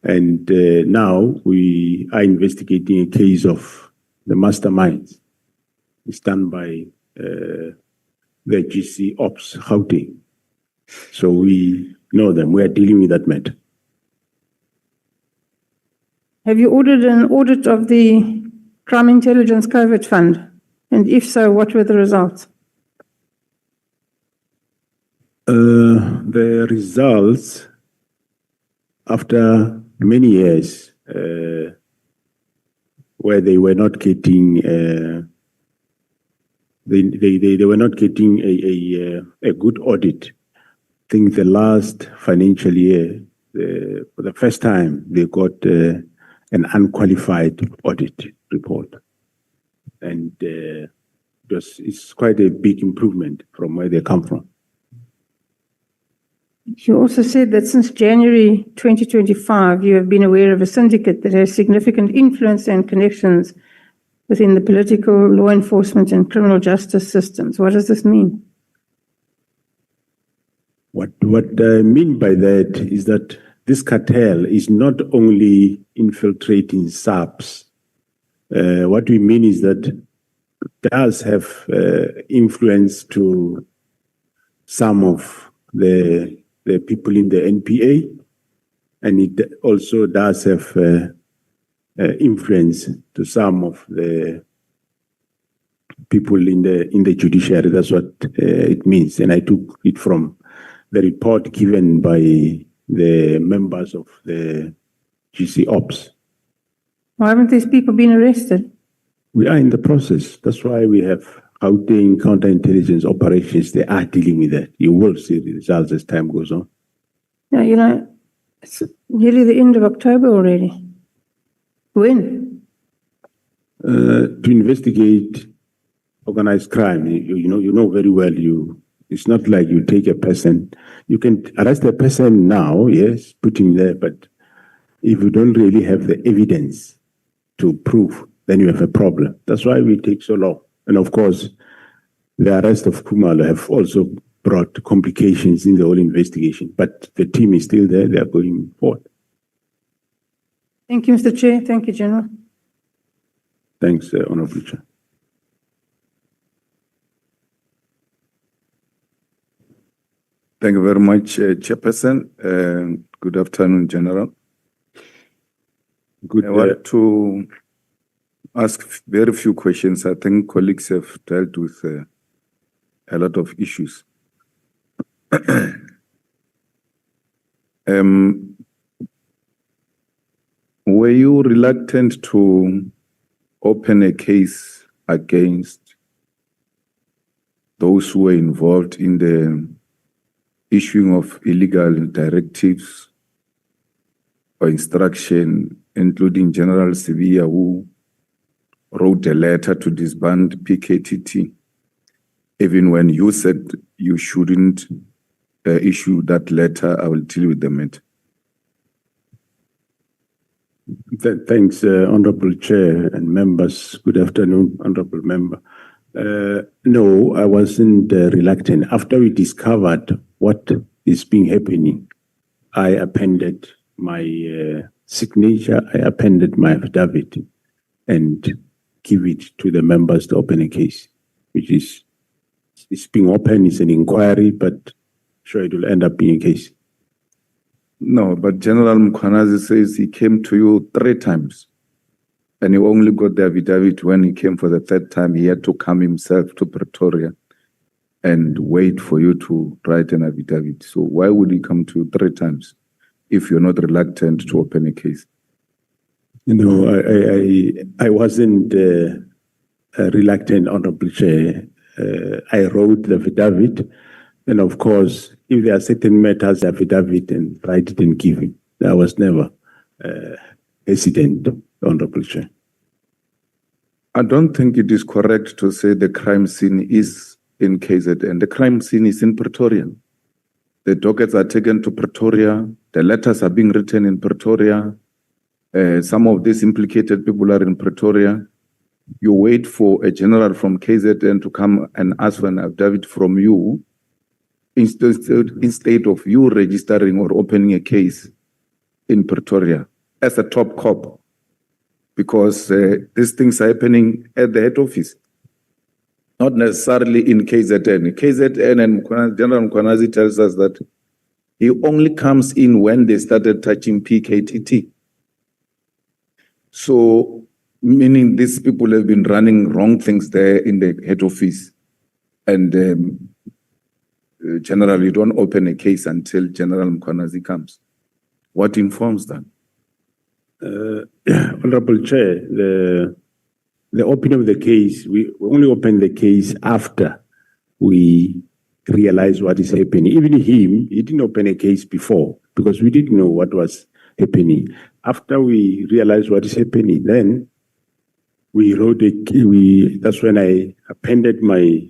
and now we are investigating a case of the masterminds. It's done by the GC Ops Gauteng. So we know them. We are dealing with that matter. Have you ordered an audit of the Crime Intelligence Covert Fund? And if so, what were the results? The results, after many years, where they were not getting, they were not getting a good audit. I think the last financial year, for the first time, they got an unqualified audit report, and it's quite a big improvement from where they come from. You also said that since January 2025, you have been aware of a syndicate that has significant influence and connections within the political, law enforcement, and criminal justice systems. What does this mean? What I mean by that is that this cartel is not only infiltrating SAPs. What we mean is that it does have influence to some of the people in the NPA, and it also does have influence to some of the people in the judiciary. That's what it means, and I took it from the report given by the members of the GC Ops. Why haven't these people been arrested? We are in the process. That's why we have Gauteng counterintelligence operations. They are dealing with that. You will see the results as time goes on. Now, you know, it's nearly the end of October already. When? To investigate organized crime, you know very well. It's not like you take a person. You can arrest a person now, yes, put him there, but if you don't really have the evidence to prove, then you have a problem. That's why we take so long. And of course, the arrest of Khumalo have also brought complications in the whole investigation. But the team is still there. They are going forward. Thank you, Mr. Chair. Thank you, General. Thanks, Honorable Chair. Thank you very much, Chairperson. Good afternoon, General. Good. I want to ask very few questions. I think colleagues have dealt with a lot of issues. Were you reluctant to open a case against those who were involved in the issuing of illegal directives or instruction, including General Sevilla, who wrote a letter to disband PKTT, even when you said you shouldn't issue that letter? I will deal with the matter. Thanks, Honorable Chair and members. Good afternoon, Honorable Member. No, I wasn't reluctant. After we discovered what is being happening, I appended my signature, I appended my affidavit and give it to the members to open a case, which is it's being open, it's an inquiry, but sure it will end up being a case. No, but General Mkhwanazi says he came to you 3 times and he only got the affidavit when he came for the 3rd time. He had to come himself to Pretoria and wait for you to write an affidavit. So why would he come to you 3 times if you're not reluctant to open a case? You know, I wasn't reluctant, Honorable Chair. I wrote the affidavit, and of course, if there are certain matters, affidavit and write it and give it. I was never hesitant, Honorable Chair. I don't think it is correct to say the crime scene is in KZN. The crime scene is in Pretoria. The dockets are taken to Pretoria. The letters are being written in Pretoria. Some of these implicated people are in Pretoria. You wait for a general from KZN to come and ask for an affidavit from you instead of you registering or opening a case in Pretoria as a top cop, because these things are happening at the head office, not necessarily in KZN. KZN and General Mkhwanazi tells us that he only comes in when they started touching PKTT. So, meaning these people have been running wrong things there in the head office. And generally, you don't open a case until General Mkhwanazi comes. What informs that? Honorable Chair, the opening of the case, we only open the case after we realize what is happening. Even he didn't open a case before because we didn't know what was happening. After we realized what is happening, then we wrote that's when I appended my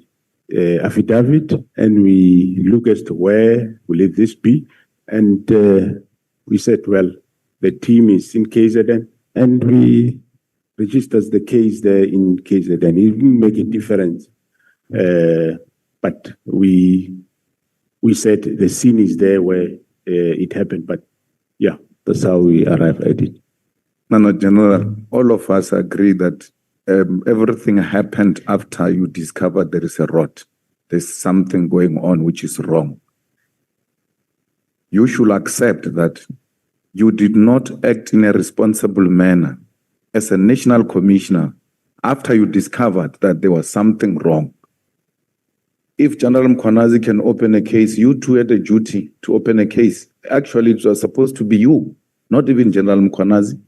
affidavit and we look as to where will this be. And we said, well, the team is in KZN and we registered the case there in KZN. It didn't make a difference. But we said the scene is there where it happened. But yeah, that's how we arrived at it. No, General, all of us agree that everything happened after you discovered there is a rot. There's something going on which is wrong. You should accept that you did not act in a responsible manner as a national commissioner after you discovered that there was something wrong. If General Mkhwanazi can open a case, you too had a duty to open a case. Actually, it was supposed to be you, not even General Mkhwanazi,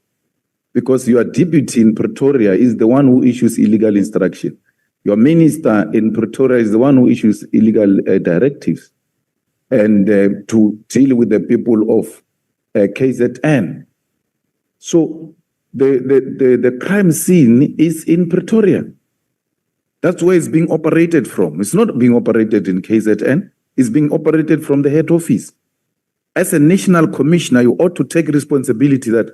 because your deputy in Pretoria is the one who issues illegal instruction. Your minister in Pretoria is the one who issues illegal directives and to deal with the people of KZN. So the crime scene is in Pretoria. That's where it's being operated from. It's not being operated in KZN. It's being operated from the head office. As a national commissioner, you ought to take responsibility that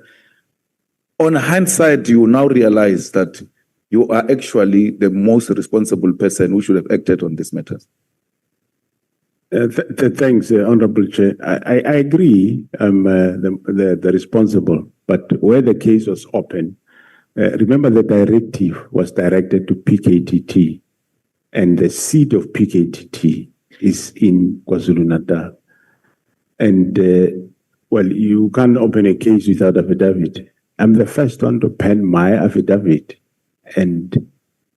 on hindsight, you now realize that you are actually the most responsible person who should have acted on this matter. Thanks, Honorable Chair. I agree, the responsible, but where the case was open, remember the directive was directed to PKTT, and the seat of PKTT is in KwaZulu-Natal. And, well, you can't open a case without affidavit. I'm the first one to pen my affidavit, and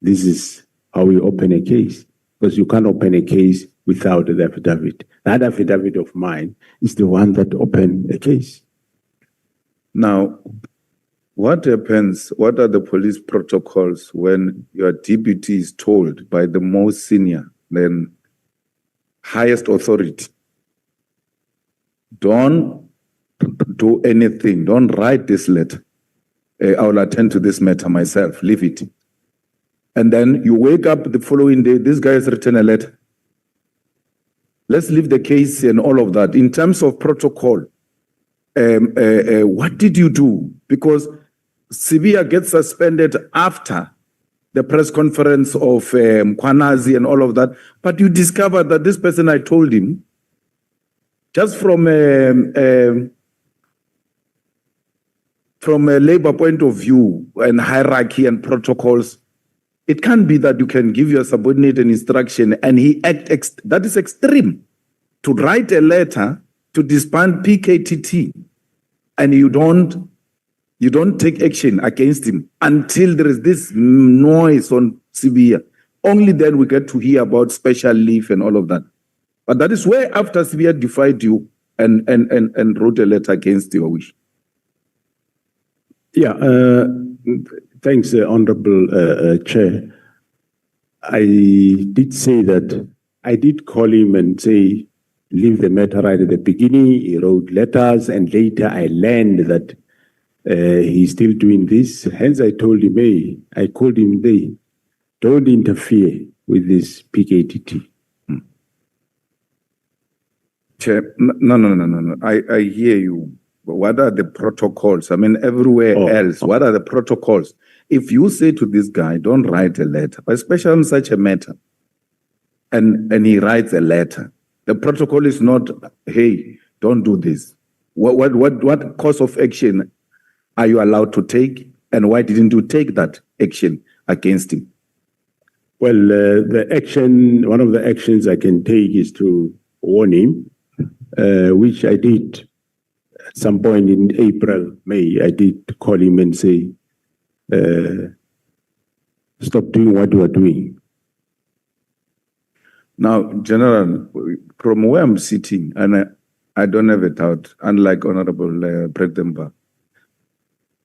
this is how we open a case, because you can't open a case without the affidavit. That affidavit of mine is the one that opened the case. Now, what happens? What are the police protocols when your deputy is told by the most senior, then highest authority, don't do anything, don't write this letter. I will attend to this matter myself, leave it. And then you wake up the following day, this guy has written a letter. Let's leave the case and all of that. In terms of protocol, what did you do? Because Sibia gets suspended after the press conference of Mkhwanazi and all of that, but you discovered that this person, I told him, just from a labor point of view and hierarchy and protocols, it can't be that you can give your subordinate an instruction and he that is extreme. To write a letter to disband PKTT and you don't take action against him until there is this noise on Sibia. Only then we get to hear about special leave and all of that. But that is way after Sibia defied you and wrote a letter against your wish. Yeah, thanks, Honorable Chair. I did say that I did call him and say, leave the matter right at the beginning. He wrote letters, and later I learned that he's still doing this. Hence, I told him, hey, I called him, don't interfere with this PKTT. Chair, no. I hear you. But what are the protocols? I mean, everywhere else, what are the protocols? If you say to this guy, don't write a letter, especially on such a matter, and he writes a letter, the protocol is not, hey, don't do this. What course of action are you allowed to take, and why didn't you take that action against him? Well, one of the actions I can take is to warn him, which I did. At some point in April, May, I did call him and say, stop doing what you are doing. Now, General, from where I'm sitting, and I don't have a doubt, unlike Honorable President,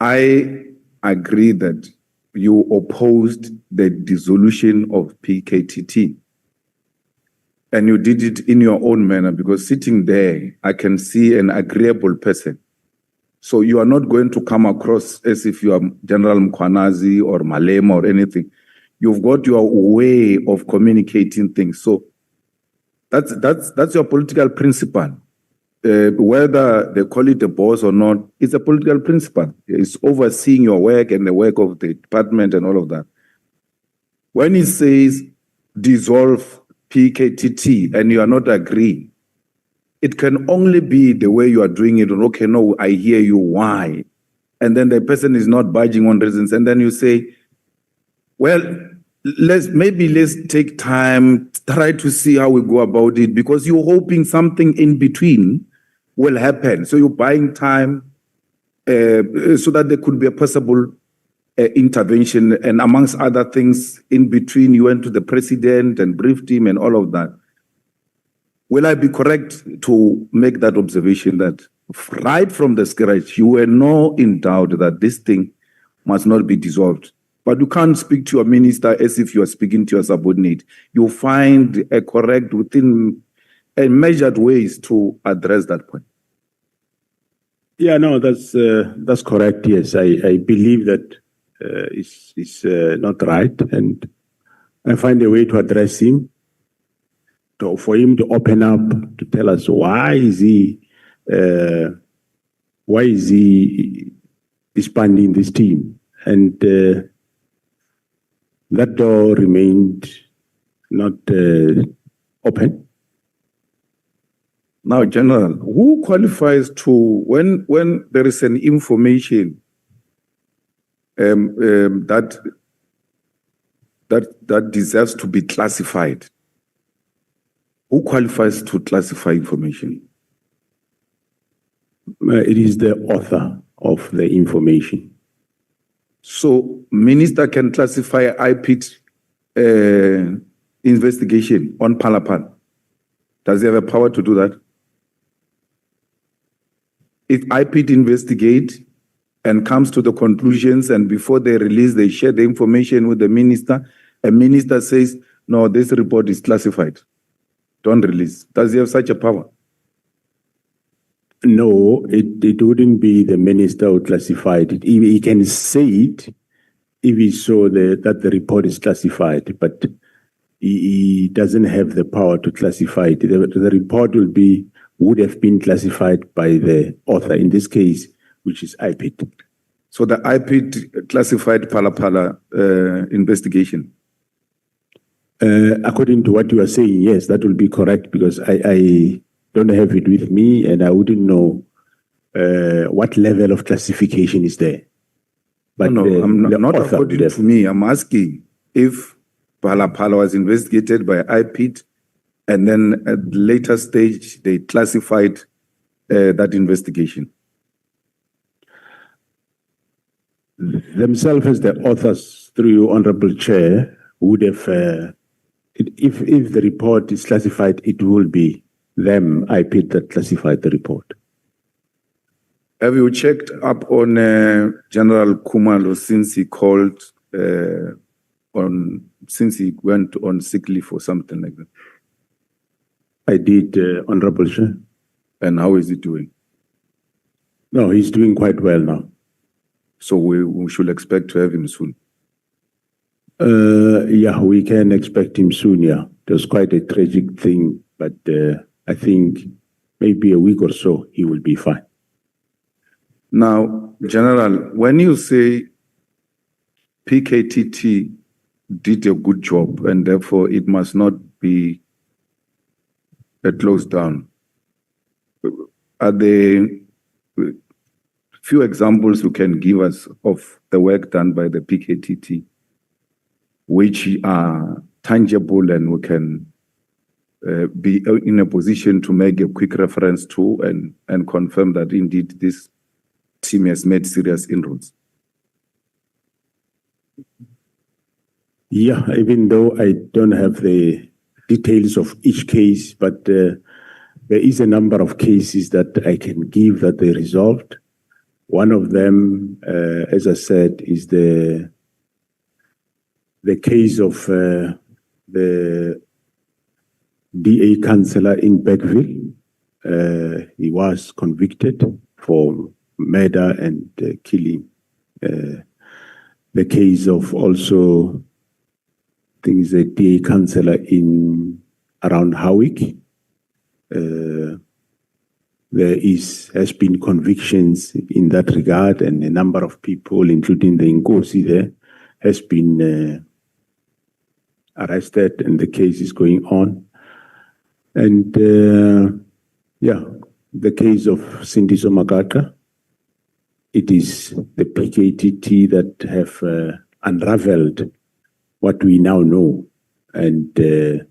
I agree that you opposed the dissolution of PKTT. And you did it in your own manner, because sitting there, I can see an agreeable person. So you are not going to come across as if you are General Mkhwanazi or Malema or anything. You've got your way of communicating things. So that's your political principle. Whether they call it a boss or not, it's a political principle. It's overseeing your work and the work of the department and all of that. When he says dissolve PKTT and you are not agreeing, it can only be the way you are doing it. Okay, no, I hear you, why? And then the person is not budging on reasons. And then you say, well, let's take time, try to see how we go about it, because you're hoping something in between will happen. So you're buying time so that there could be a possible intervention. And amongst other things, in between, you went to the president and briefed him and all of that. Will I be correct to make that observation that right from the scratch, you were not in doubt that this thing must not be dissolved? But you can't speak to your minister as if you are speaking to your subordinate. You find a correct, within a measured ways to address that point. Yeah, no, that's correct. Yes, I believe that it's not right, and I find a way to address him, for him to open up, to tell us why is he disbanding this team, and that door remained not open. Now, General, who qualifies to, when there is an information that deserves to be classified, who qualifies to classify information? It is the author of the information. So, minister can classify IPIT investigation on Palapal? Does he have a power to do that? If IPID investigate and comes to the conclusions, and before they release, they share the information with the minister, a minister says, no, this report is classified, don't release. Does he have such a power? No, it wouldn't be the minister who classified it. He can say it if he saw that the report is classified, but he doesn't have the power to classify it. The report would have been classified by the author, in this case, which is IPID. So the IPID classified Phala investigation? According to what you are saying, yes, that will be correct, because I don't have it with me and I wouldn't know what level of classification is there. But no, I'm not author according to me. I'm asking if Phala was investigated by IPID and then at later stage they classified that investigation. Themselves as the authors, through your Honorable Chair, would have, if the report is classified, it will be them, IPID, that classified the report. Have you checked up on General Khumalo since he called since he went on sick leave or something like that? I did, Honorable Chair. And how is he doing? No, he's doing quite well now. So we should expect to have him soon. Yeah, we can expect him soon, yeah. It was quite a tragic thing, but I think maybe a week or so, he will be fine. Now, General, when you say PKTT did a good job and therefore it must not be closed down, are there few examples you can give us of the work done by the PKTT which are tangible and we can be in a position to make a quick reference to and confirm that indeed this team has made serious inroads? Yeah, even though I don't have the details of each case, but there is a number of cases that I can give that they resolved. One of them, as I said, is the case of the DA councillor in Bergville. He was convicted for murder and killing. The case of also, I think it's a DA councillor around Howick. There has been convictions in that regard, and a number of people, including the Nkosi there, has been arrested, and the case is going on. And yeah, the case of Sindiso Magaka, it is the PKTT that have unraveled what we now know. And the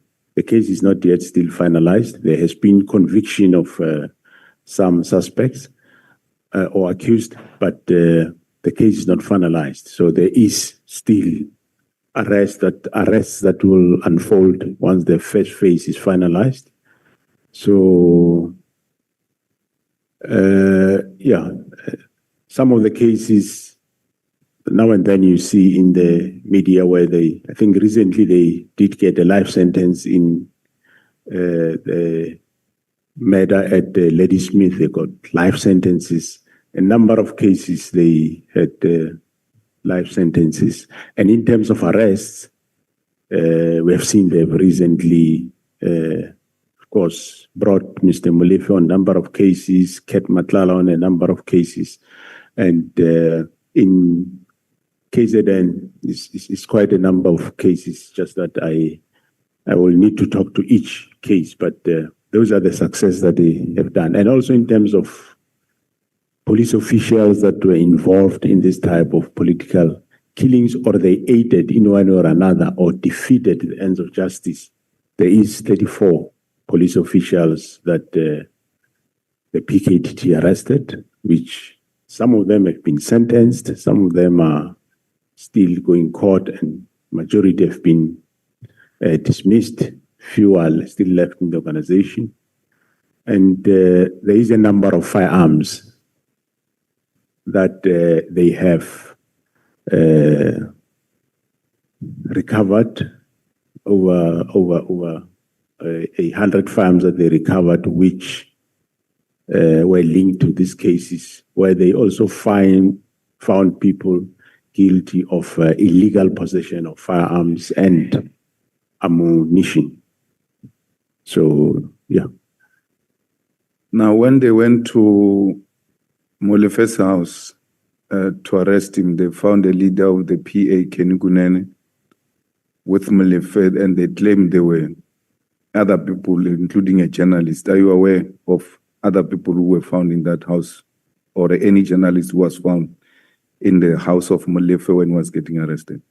case is not yet still finalized. There has been conviction of some suspects or accused, but the case is not finalized. So there is still arrests that will unfold once the first phase is finalized. So yeah, some of the cases now and then you see in the media where I think recently they did get a life sentence in the murder at Lady Smith. They got life sentences. A number of cases they had life sentences. And in terms of arrests, we have seen they've recently, of course, brought Mr. Molefe on a number of cases, Ket Matlala on a number of cases. And in KZN, it's quite a number of cases, just that I will need to talk to each case, but those are the success that they have done. And also in terms of police officials that were involved in this type of political killings, or they aided in one or another or defeated the ends of justice, there is 34 police officials that the PKTT arrested, which some of them have been sentenced, some of them are still going court, and majority have been dismissed. few are still left in the organization. And there is a number of firearms that they have recovered, over 100 firearms that they recovered, which were linked to these cases, where they also found people guilty of illegal possession of firearms and ammunition. So, yeah. Now, when they went to Molefe's house to arrest him, they found a leader of the PA, Kenny Kunene, with Molefe, and they claimed there were other people, including a journalist. Are you aware of other people who were found in that house, or any journalist who was found in the house of Molefe when he was getting arrested?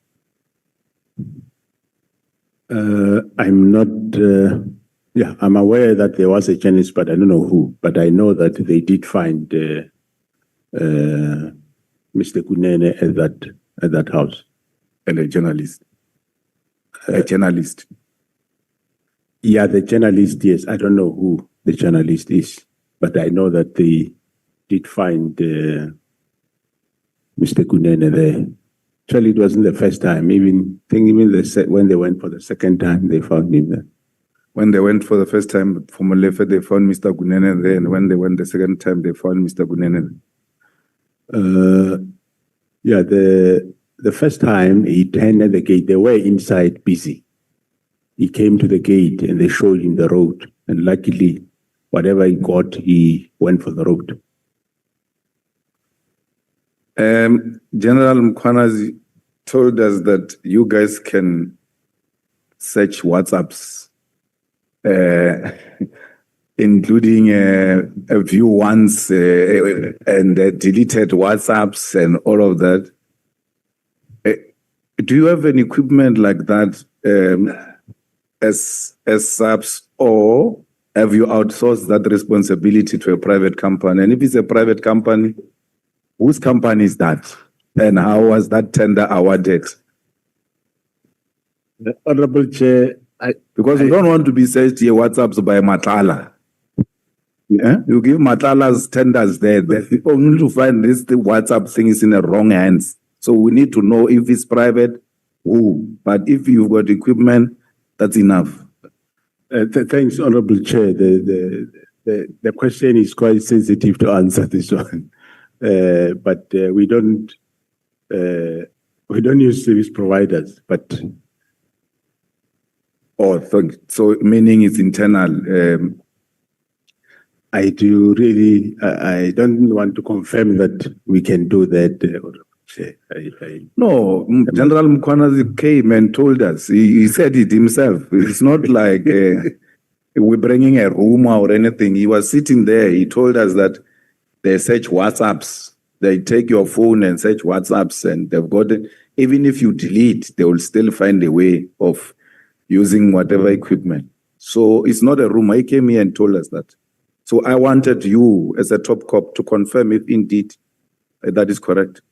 I'm not, I'm aware that there was a journalist, but I don't know who. But I know that they did find Mr. Kunene at that house. And a journalist. A journalist. Yeah, the journalist, yes. I don't know who the journalist is, but I know that they did find Mr. Kunene there. Actually, it wasn't the first time. When they went for the second time, they found him there. When they went for the first time for Molefe, they found Mr. Kunene there, and when they went the second time, they found Mr. Kunene there. The first time he turned at the gate, they were inside busy. He came to the gate and they showed him the road. And luckily, whatever he got, he went for the road. General Mkhwanazi told us that you guys can search WhatsApps, including a few ones and deleted WhatsApps and all of that. Do you have an equipment like that as SAPS, or have you outsourced that responsibility to a private company? And if it's a private company, whose company is that? And how was that tender awarded? The Honorable Chair, because we don't want to be searched here WhatsApps by Matala. Yeah? You give Matala's tenders there, only to find the WhatsApp thing is in the wrong hands. So we need to know if it's private, who. But if you've got equipment, that's enough. Thanks, Honorable Chair. The question is quite sensitive to answer this one. But we don't use service providers, but so meaning it's internal. I don't want to confirm that we can do that. No, General Mkhwanazi came and told us. He said it himself. It's not like we're bringing a rumor or anything. He was sitting there. He told us that they search WhatsApps. They take your phone and search WhatsApps, and they've got it. Even if you delete, they will still find a way of using whatever equipment. So it's not a rumor. He came here and told us that. So I wanted you, as a top cop, to confirm if indeed that is correct.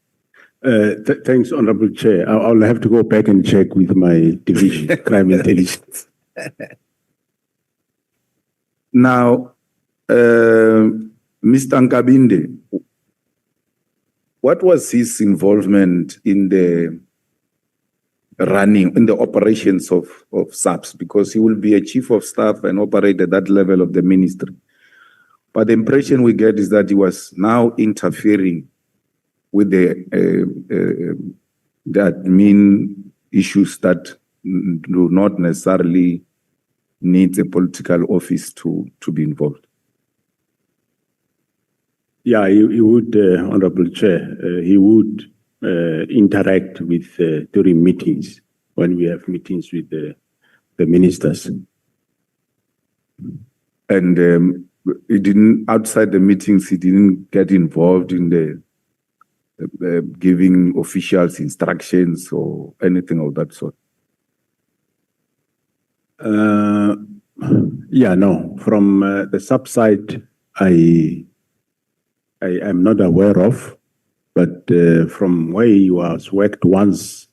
Thanks, Honorable Chair. I'll have to go back and check with my division, crime intelligence. Now, Mr. Nkabinde, what was his involvement in the operations of SAPS? Because he will be a chief of staff and operate at that level of the ministry. But the impression we get is that he was now interfering with the admin issues that do not necessarily need a political office to be involved. Yeah, he would, Honorable Chair, he would interact with during meetings, when we have meetings with the ministers. And he didn't, outside the meetings, he didn't get involved in the giving officials instructions or anything of that sort? No. From the sub side, I am not aware of, but from where he was worked once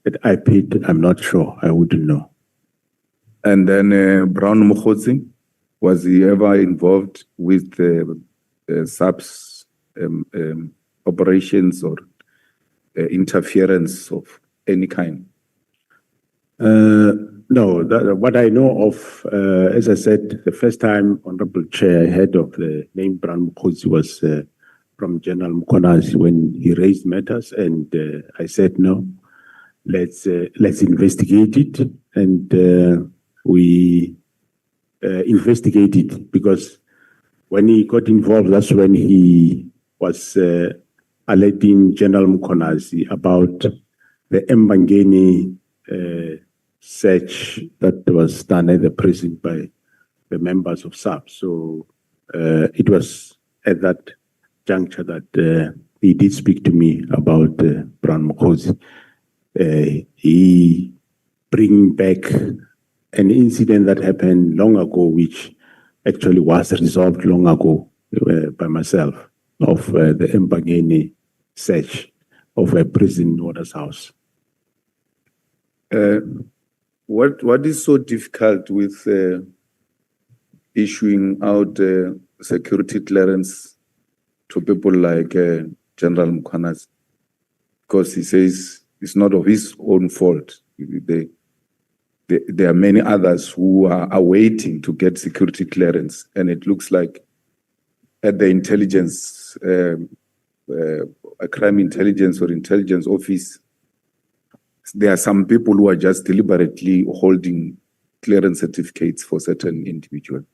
at IPIT, I'm not sure. I wouldn't know. And then Brown Mkhwanazi, was he ever involved with subs operations or interference of any kind? No, what I know of, as I said, the first time Honorable Chair I heard of the name Brown Mkhwanazi was from General Mkhwanazi when he raised matters, and I said no, let's investigate it, and we investigated, because when he got involved, that's when he was alerting General Mkhwanazi about the Mbangeni search that was done at the prison by the members of SAP. So it was at that juncture that he did speak to me about Brown Mkhwanazi. He bring back an incident that happened long ago, which actually was resolved long ago by myself, of the Mbangeni search of a prison warder's house. What is so difficult with issuing out security clearance to people like General Mkhwanazi? Because he says it's not of his own fault. There are many others who are waiting to get security clearance, and it looks like at the intelligence, a crime intelligence or intelligence office, there are some people who are just deliberately holding clearance certificates for certain individuals.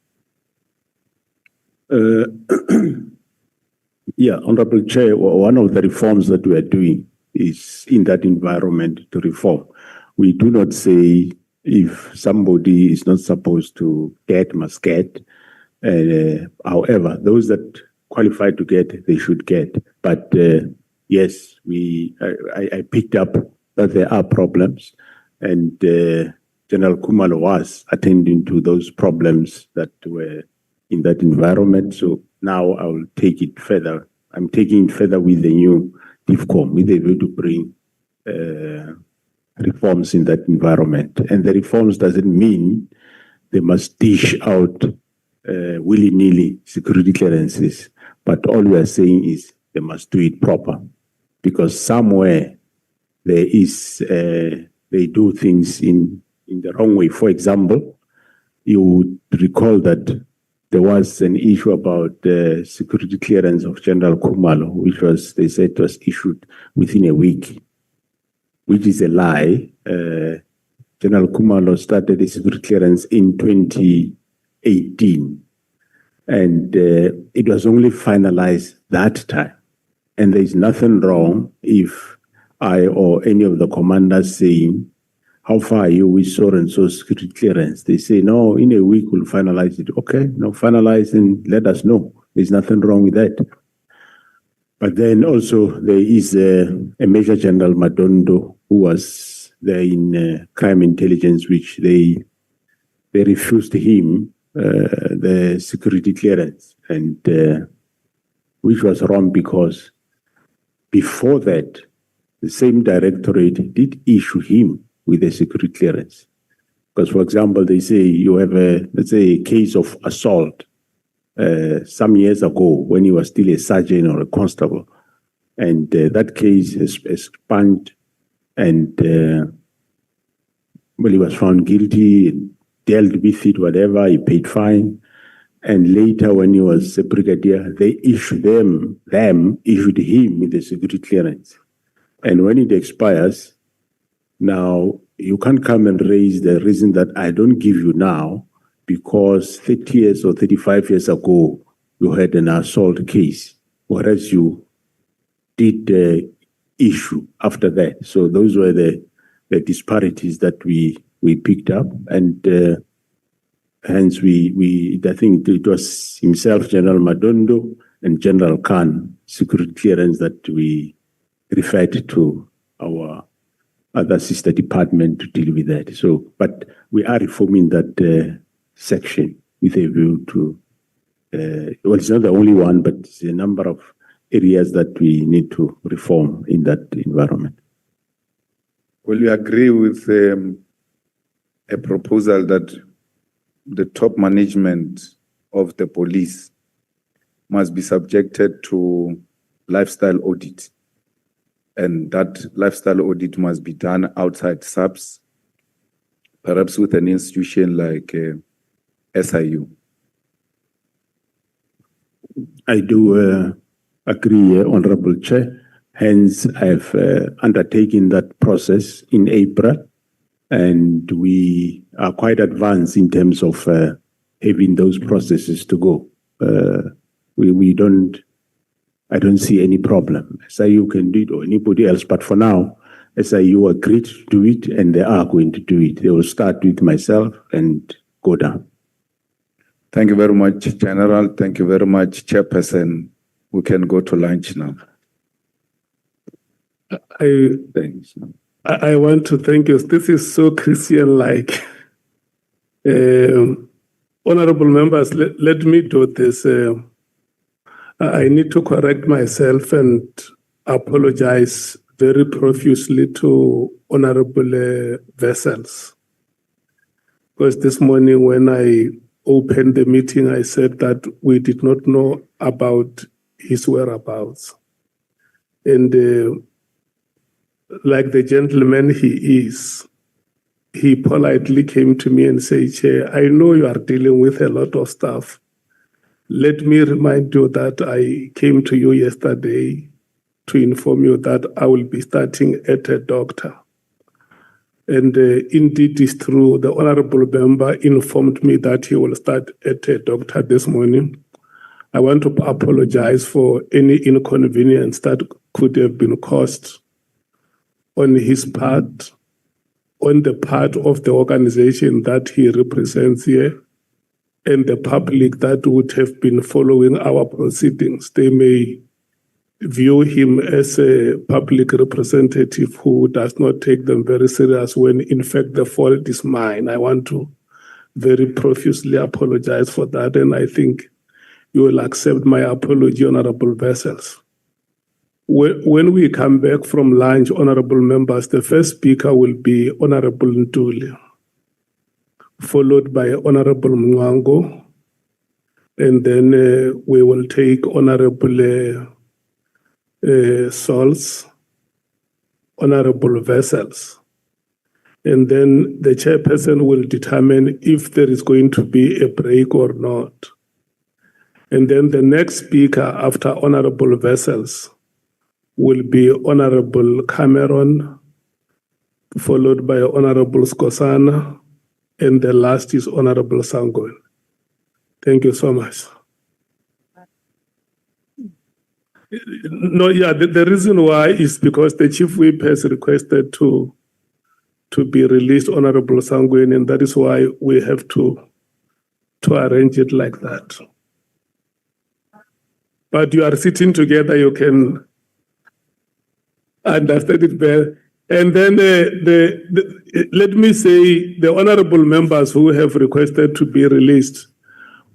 Yeah, Honorable Chair, one of the reforms that we are doing is in that environment to reform. We do not say if somebody is not supposed to get, must get. However, those that qualify to get, they should get. But yes, I picked up that there are problems, and General Khumalo was attending to those problems that were in that environment. So now I will take it further. I'm taking it further with the new DIFCOM, with a view to bring reforms in that environment. And the reforms doesn't mean they must dish out willy-nilly security clearances, but all we are saying is they must do it proper, because somewhere there is, they do things in the wrong way. For example, you would recall that there was an issue about the security clearance of General Khumalo, which was, they said, was issued within a week, which is a lie. General Khumalo started the security clearance in 2018, and it was only finalized that time. And there is nothing wrong if I or any of the commanders saying, how far are you with so and so security clearance? They say, no, in a week we'll finalize it. Okay, no, finalize and let us know. There's nothing wrong with that. But then also there is a Major General Madondo who was there in crime intelligence, which they refused him the security clearance, and which was wrong, because before that, the same directorate did issue him with a security clearance. Because, for example, they say you have let's say, a case of assault some years ago when he was still a sergeant or a constable, and that case is expunged, and well, he was found guilty and dealt with it, whatever, he paid fine. And later, when he was a brigadier, they issued issued him with a security clearance. And when it expires, now you can't come and raise the reason that I don't give you now because 30 years or 35 years ago, you had an assault case, whereas you did issue after that. So those were the disparities that we picked up, and hence I think it was himself, General Madondo, and General Khan, security clearance, that we referred to our other sister department to deal with that. So, but we are reforming that section with a view to, well, it's not the only one, but it's a number of areas that we need to reform in that environment. Will you agree with a proposal that the top management of the police must be subjected to lifestyle audit. And that lifestyle audit must be done outside SAPS, perhaps with an institution like SIU. I do agree, Honorable Chair. Hence, I've undertaken that process in April, and we are quite advanced in terms of having those processes to go. I don't see any problem. SIU can do it or anybody else, but for now, SIU agreed to do it and they are going to do it. They will start with myself and go down. Thank you very much, General. Thank you very much, Chairperson. We can go to lunch now. Thanks. I want to thank you. This is so Christian-like. Honorable members, let me do this. I need to correct myself and apologize very profusely to Honorable Vessels. Because this morning when I opened the meeting, I said that we did not know about his whereabouts. And like the gentleman he is, he politely came to me and said, Chair, I know you are dealing with a lot of stuff. Let me remind you that I came to you yesterday to inform you that I will be starting at a doctor. And indeed, it's true. The honorable member informed me that he will start at a doctor this morning. I want to apologize for any inconvenience that could have been caused on his part, on the part of the organization that he represents here, and the public that would have been following our proceedings. They may view him as a public representative who does not take them very serious when in fact the fault is mine. I want to very profusely apologize for that, and I think you will accept my apology, Honorable Vessels. When we come back from lunch, Honorable members, the first speaker will be Honorable Ntuli, followed by Honorable Mwango, and then we will take Honorable Souls, Honorable Vessels, and then the chairperson will determine if there is going to be a break or not. And then the next speaker after Honorable Vessels will be Honorable Cameron, followed by Honorable Skosana, and the last is Honorable Sangoen. Thank you so much. No, yeah, the reason why is because the Chief Whip has requested to be released, Honorable Sangoen, and that is why we have to arrange it like that. But you are sitting together, you can understand it better. And then let me say, the honorable members who have requested to be released,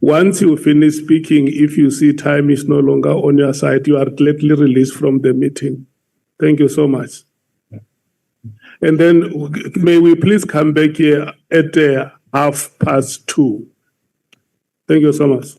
once you finish speaking, if you see time is no longer on your side, you are gladly released from the meeting. Thank you so much. And then may we please come back here at 2:30. Thank you so much.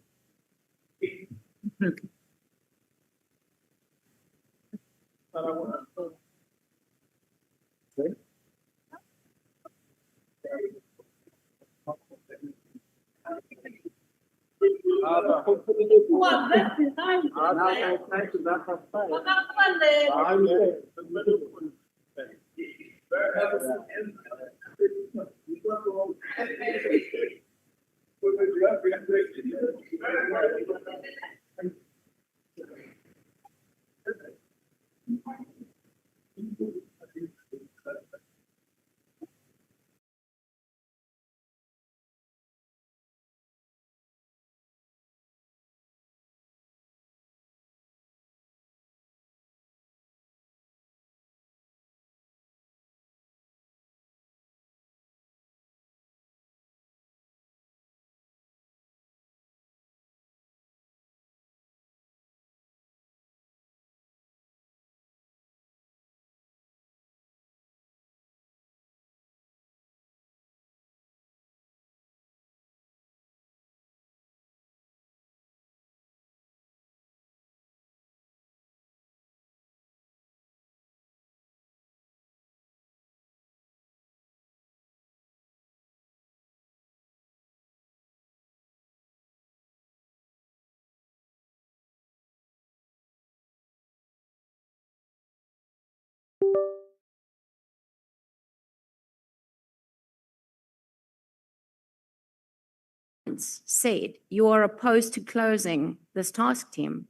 times said you are opposed to closing this task team.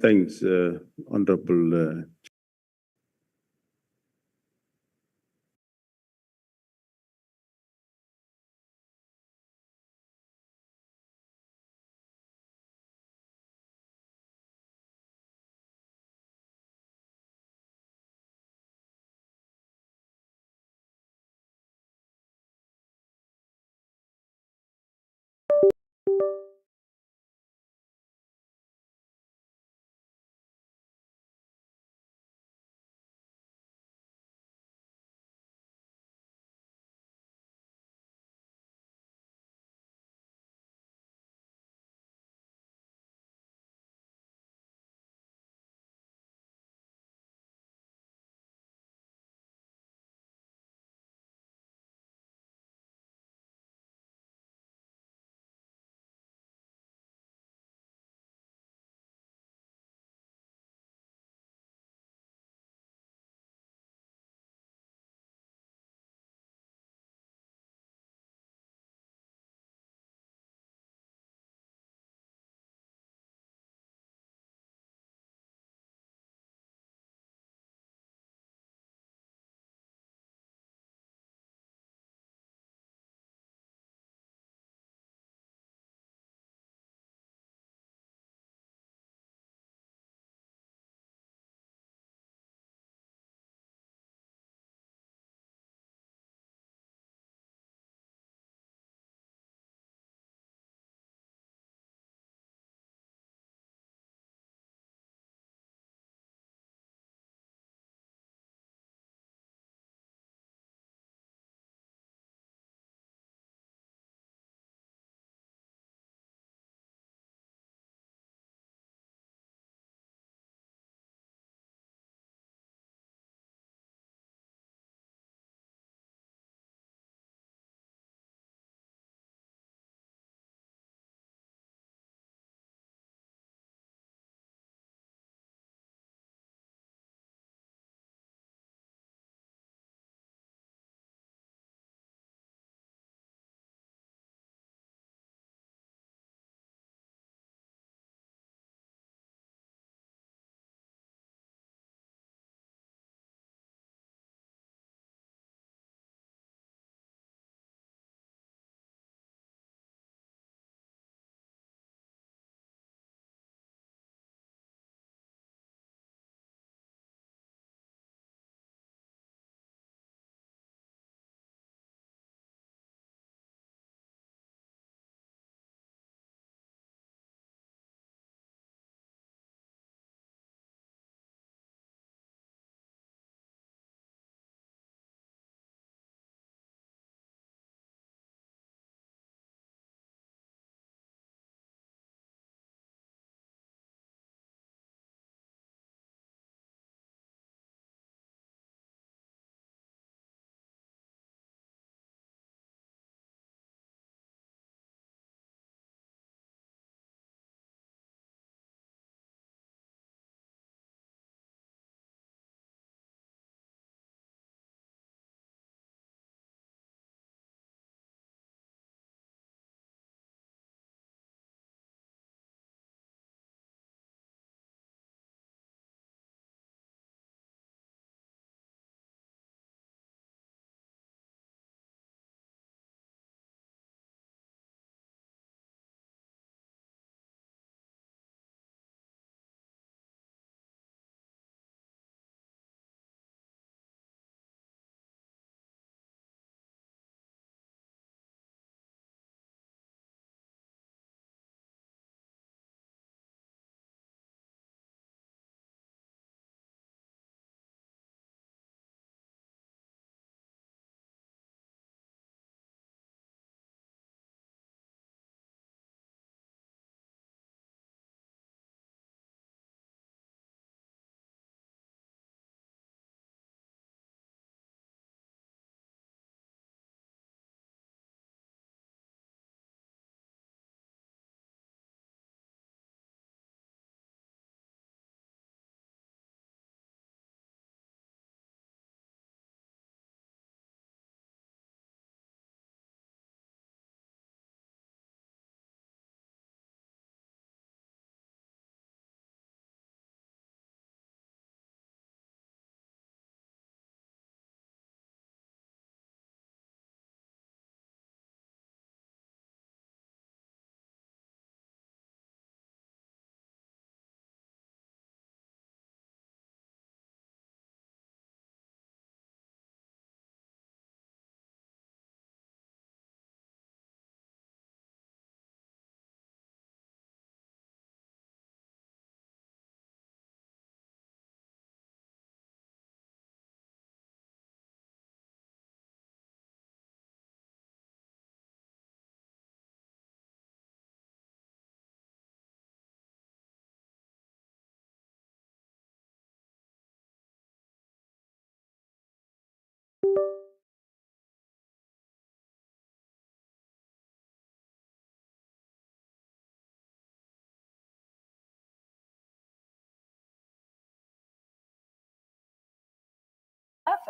Thanks, Honorable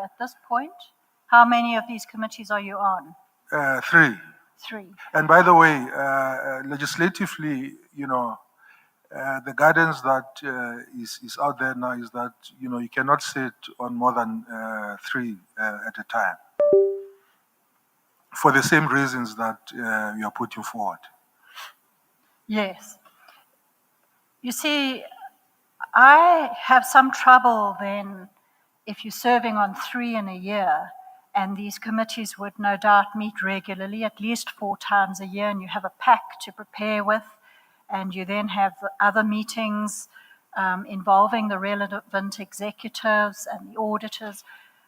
at this point? How many of these committees are you on? 3. 3. And by the way, legislatively, the guidance that is out there now is that, you cannot sit on more than 3 at a time, for the same reasons that you are putting forward. Yes. You see, I have some trouble then if you're serving on 3 in a year, and these committees would no doubt meet regularly, at least 4 times a year, and you have a pack to prepare with, and you then have the other meetings involving the relevant executives and the auditors.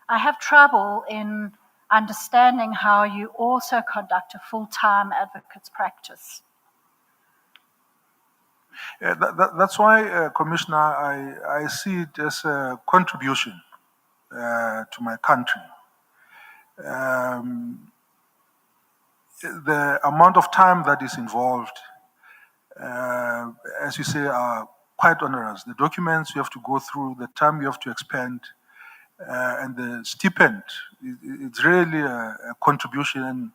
I have trouble in understanding how you also conduct a full-time advocate's practice. Yeah, that's why, Commissioner, I see it as a contribution to my country. The amount of time that is involved, as you say, are quite onerous. The documents you have to go through, the time you have to expend, and the stipend, it's really a contribution. And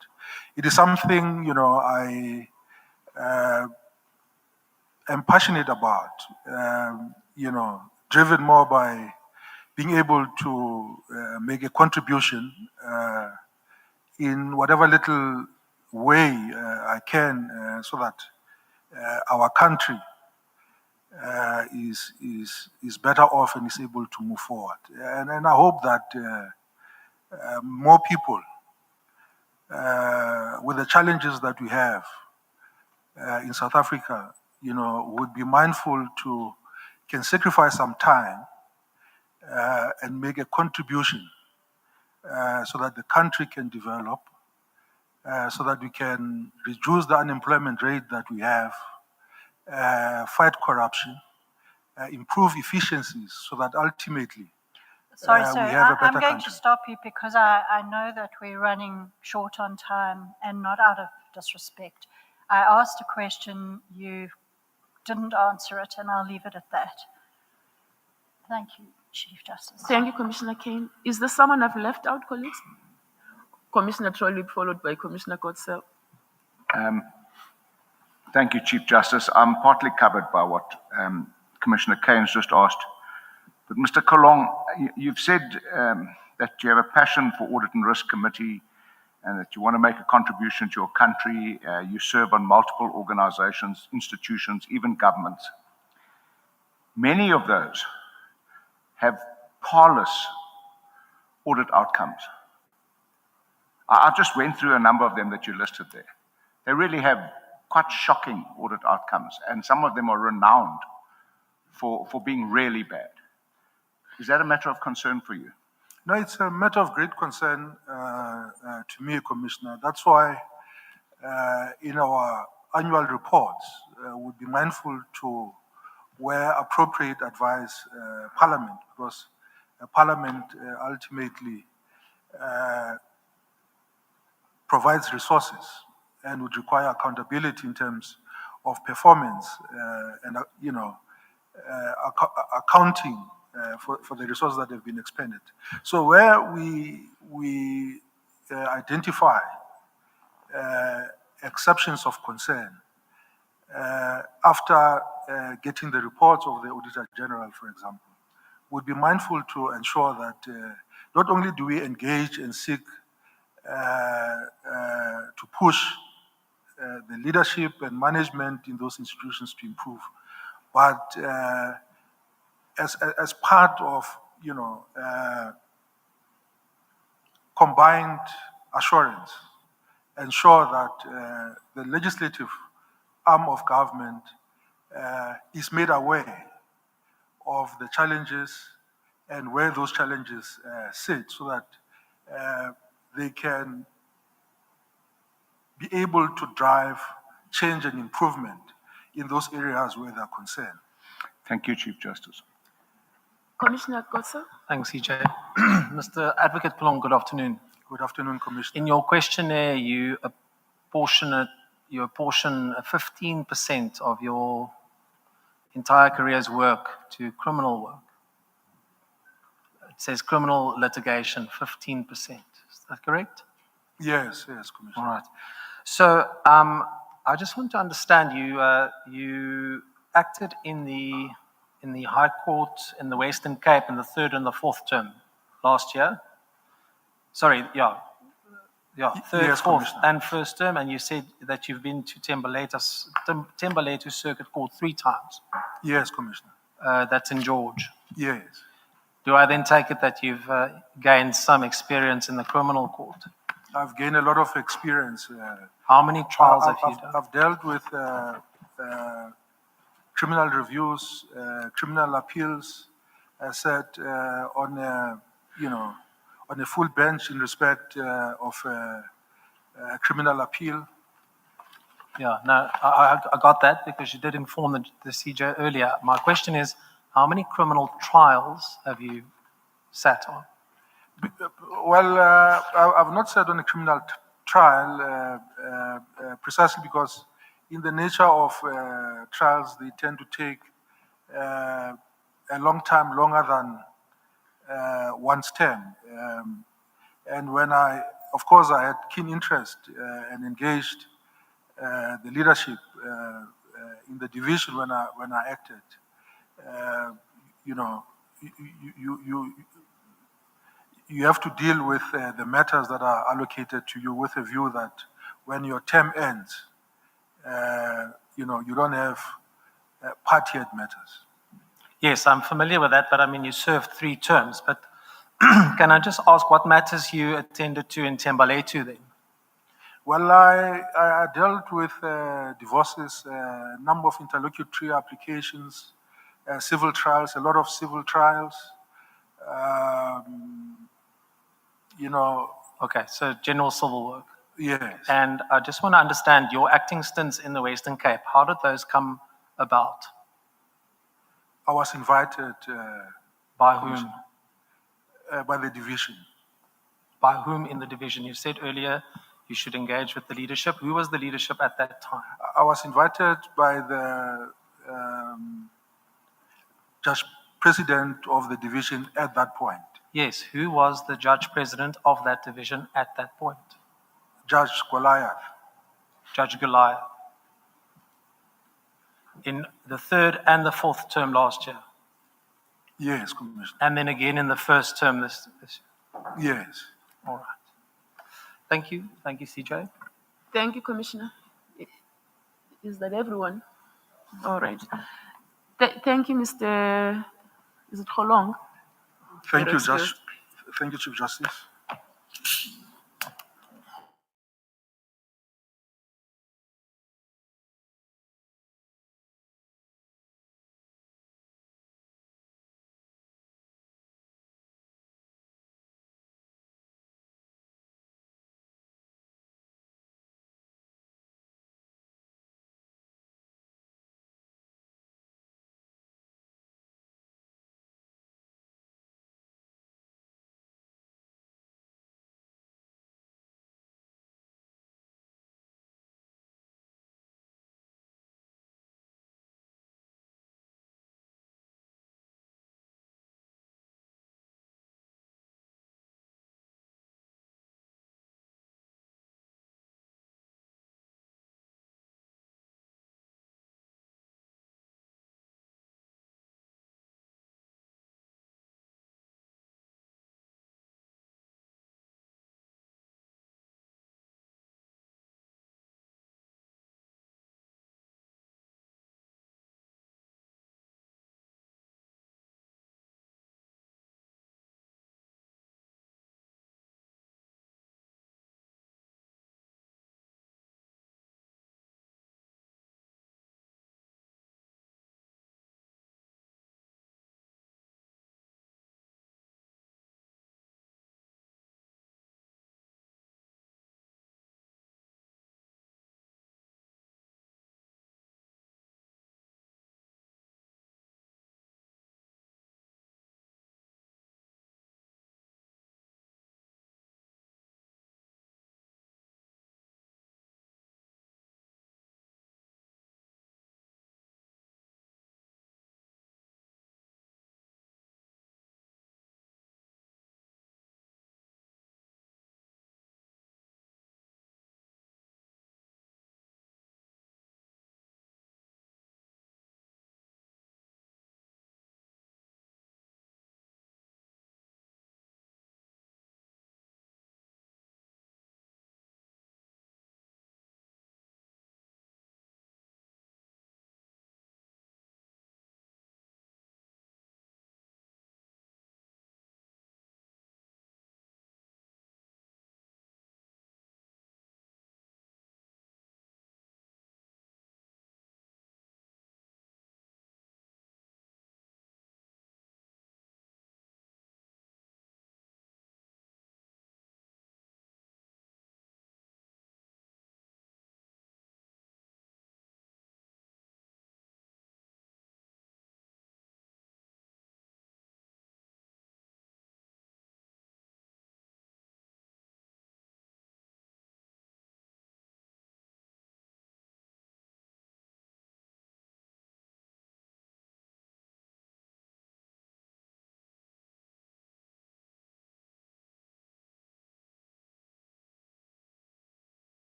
it is something, I am passionate about, driven more by being able to make a contribution in whatever little way I can, so that our country is better off and is able to move forward. And I hope that more people, with the challenges that we have in South Africa, would be mindful can sacrifice some time and make a contribution so that the country can develop, so that we can reduce the unemployment rate that we have, fight corruption, improve efficiencies, so that ultimately Sorry, we sir, have a better I'm going country. to stop you because I know that we're running short on time, and not out of disrespect. I asked a question, you didn't answer it, and I'll leave it at that. Thank you, Chief Justice. Thank you, Commissioner Kane. Is there someone I've left out, colleagues? Commissioner Trollip, followed by Commissioner Kotsel. Thank you, Chief Justice. I'm partly covered by what Commissioner Kane's just asked. But Mr. Kolong, you've said that you have a passion for Audit and Risk Committee and that you want to make a contribution to your country. You serve on multiple organizations, institutions, even governments. Many of those have parlous audit outcomes. I just went through a number of them that you listed there. They really have quite shocking audit outcomes, and some of them are renowned for being really bad. Is that a matter of concern for you? No, it's a matter of great concern to me, Commissioner. That's why in our annual reports, we'll be mindful to, where appropriate, advise Parliament, because Parliament ultimately provides resources and would require accountability in terms of performance and accounting for the resources that have been expended. So where we identify exceptions of concern after getting the reports of the Auditor General, for example, would be mindful to ensure that not only do we engage and seek to push the leadership and management in those institutions to improve, but as part of combined assurance, ensure that the legislative arm of government is made aware of the challenges and where those challenges sit, so that they can be able to drive change and improvement in those areas where they're concerned. Thank you, Chief Justice. Commissioner Kotsel. Thanks, EJ. Mr. Advocate Kolong, good afternoon. Good afternoon, Commissioner. In your questionnaire, you apportion 15% of your entire career's work to criminal work. it says criminal litigation, 15%. Is that correct? Yes, yes, Commissioner. All right. So I just want to understand, you acted in the High Court in the Western Cape in the third and the fourth term last year. Sorry, third, yes, fourth, Commissioner. and first term, and you said that you've been to Thembalethu Circuit Court 3 times. Yes, Commissioner. That's in George. Yes. Do I then take it that you've gained some experience in the criminal court? I've gained a lot of experience. How many trials have you done? I've dealt with criminal reviews, criminal appeals. I sat on a full bench in respect of a criminal appeal. Yeah, no, I got that because you did inform the CJ earlier. My question is, how many criminal trials have you sat on? Well, I've not sat on a criminal trial precisely because in the nature of trials, they tend to take a long time, longer than one's term. And when of course, I had keen interest and engaged the leadership in the division when I acted. You have to deal with the matters that are allocated to you with a view that when your term ends, you don't have party-head matters. Yes, I'm familiar with that, but I mean, you served 3 terms. But can I just ask what matters you attended to in Thembalethu then? Well, I dealt with divorces, a number of interlocutory applications, civil trials, a lot of civil trials. Okay, so general civil work. Yes. And I just want to understand your acting stints in the Western Cape. How did those come about? I was invited. By whom? By the division. By whom in the division? You said earlier you should engage with the leadership. Who was the leadership at that time? I was invited by the judge president of the division at that point. Yes, who was the judge president of that division at that point? Judge Goliath. Judge Goliath. In the third and the fourth term last year? Yes, Commissioner. And then again in the first term this year? Yes. All right. Thank you. Thank you, CJ. Thank you, Commissioner. Is that everyone? All right. Thank you, Mr. Is it Kholong? Thank you, Judge. Thank you, Chief Justice.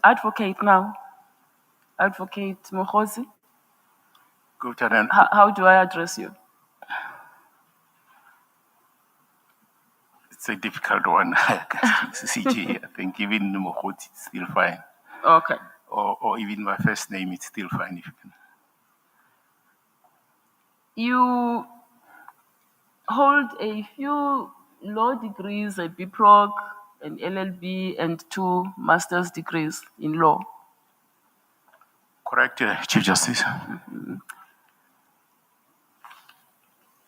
advocate now. Advocate Mkhwanazi. Good afternoon. How do I address you? It's a difficult one. CG, I think even Mkhwanazi is still fine. Okay. Or even my first name, it's still fine if you can. You hold a few law degrees, a BProc, an LLB, and 2 master's degrees in law. Correct, Chief Justice.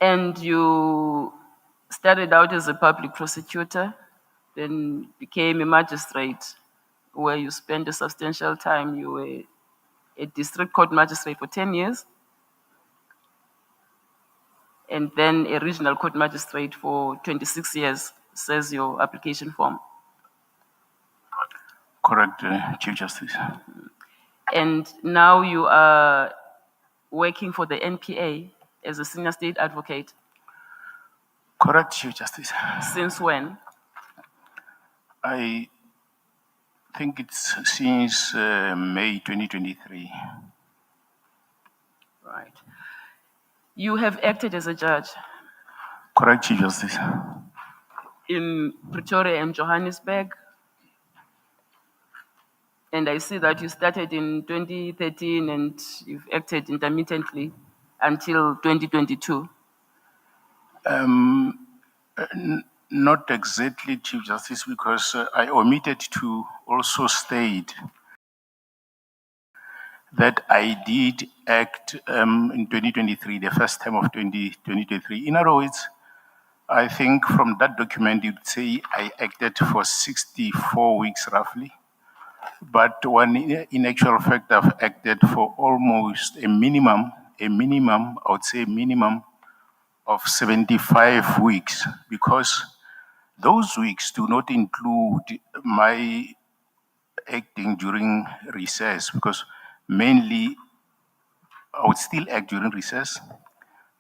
And you started out as a public prosecutor, then became a magistrate, where you spent a substantial time. You were a district court magistrate for 10 years, and then a regional court magistrate for 26 years, says your application form. Correct, Chief Justice. And now you are working for the NPA as a senior state advocate. Correct, Chief Justice. Since when? I think it's since May 2023. Right. You have acted as a judge Correct, Chief Justice. in Pretoria and Johannesburg. And I see that you started in 2013 and you've acted intermittently until 2022. Not exactly, Chief Justice, because I omitted to also state that I did act in 2023, the first time of 2023. In other words, I think from that document, you'd say I acted for 64 weeks roughly. But when in actual fact, I've acted for almost a minimum, I would say minimum of 75 weeks, because those weeks do not include my acting during recess, because mainly I would still act during recess,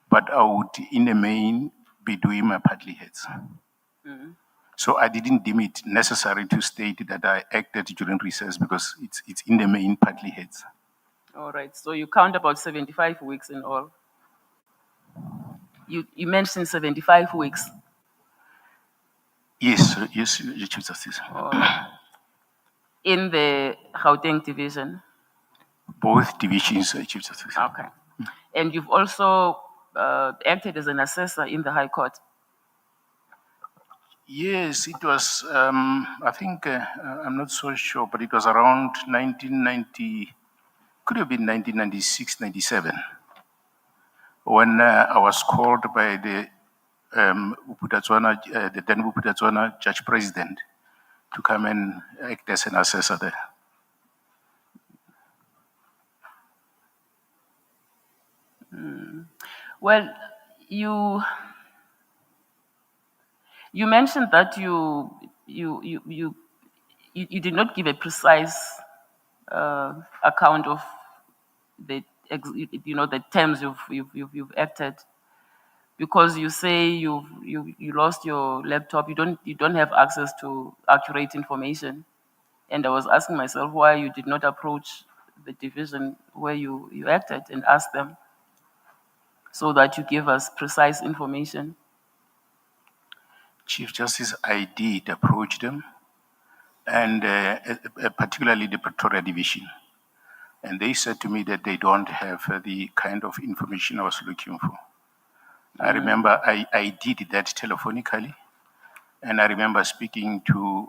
but I would in the main be doing my partly heads. So I didn't deem it necessary to state that I acted during recess because it's in the main partly heads. All right, so you count about 75 weeks in all. You mentioned 75 weeks. Yes, Chief Justice. All right. In the Gauteng division? Both divisions, Chief Justice. Okay. And you've also acted as an assessor in the High Court? Yes, it was, I think, I'm not so sure, but it was around 1990, could have been 1996, 97, when I was called by the then Uputatswana Judge President to come and act as an assessor there. Well, you mentioned that you did not give a precise account of the the terms you've acted, because you say you lost your laptop. You don't have access to accurate information, and I was asking myself why you did not approach the division where you acted and ask them so that you give us precise information. Chief Justice, I did approach them, and particularly the Pretoria division. And they said to me that they don't have the kind of information I was looking for. I remember I did that telephonically, and I remember speaking to,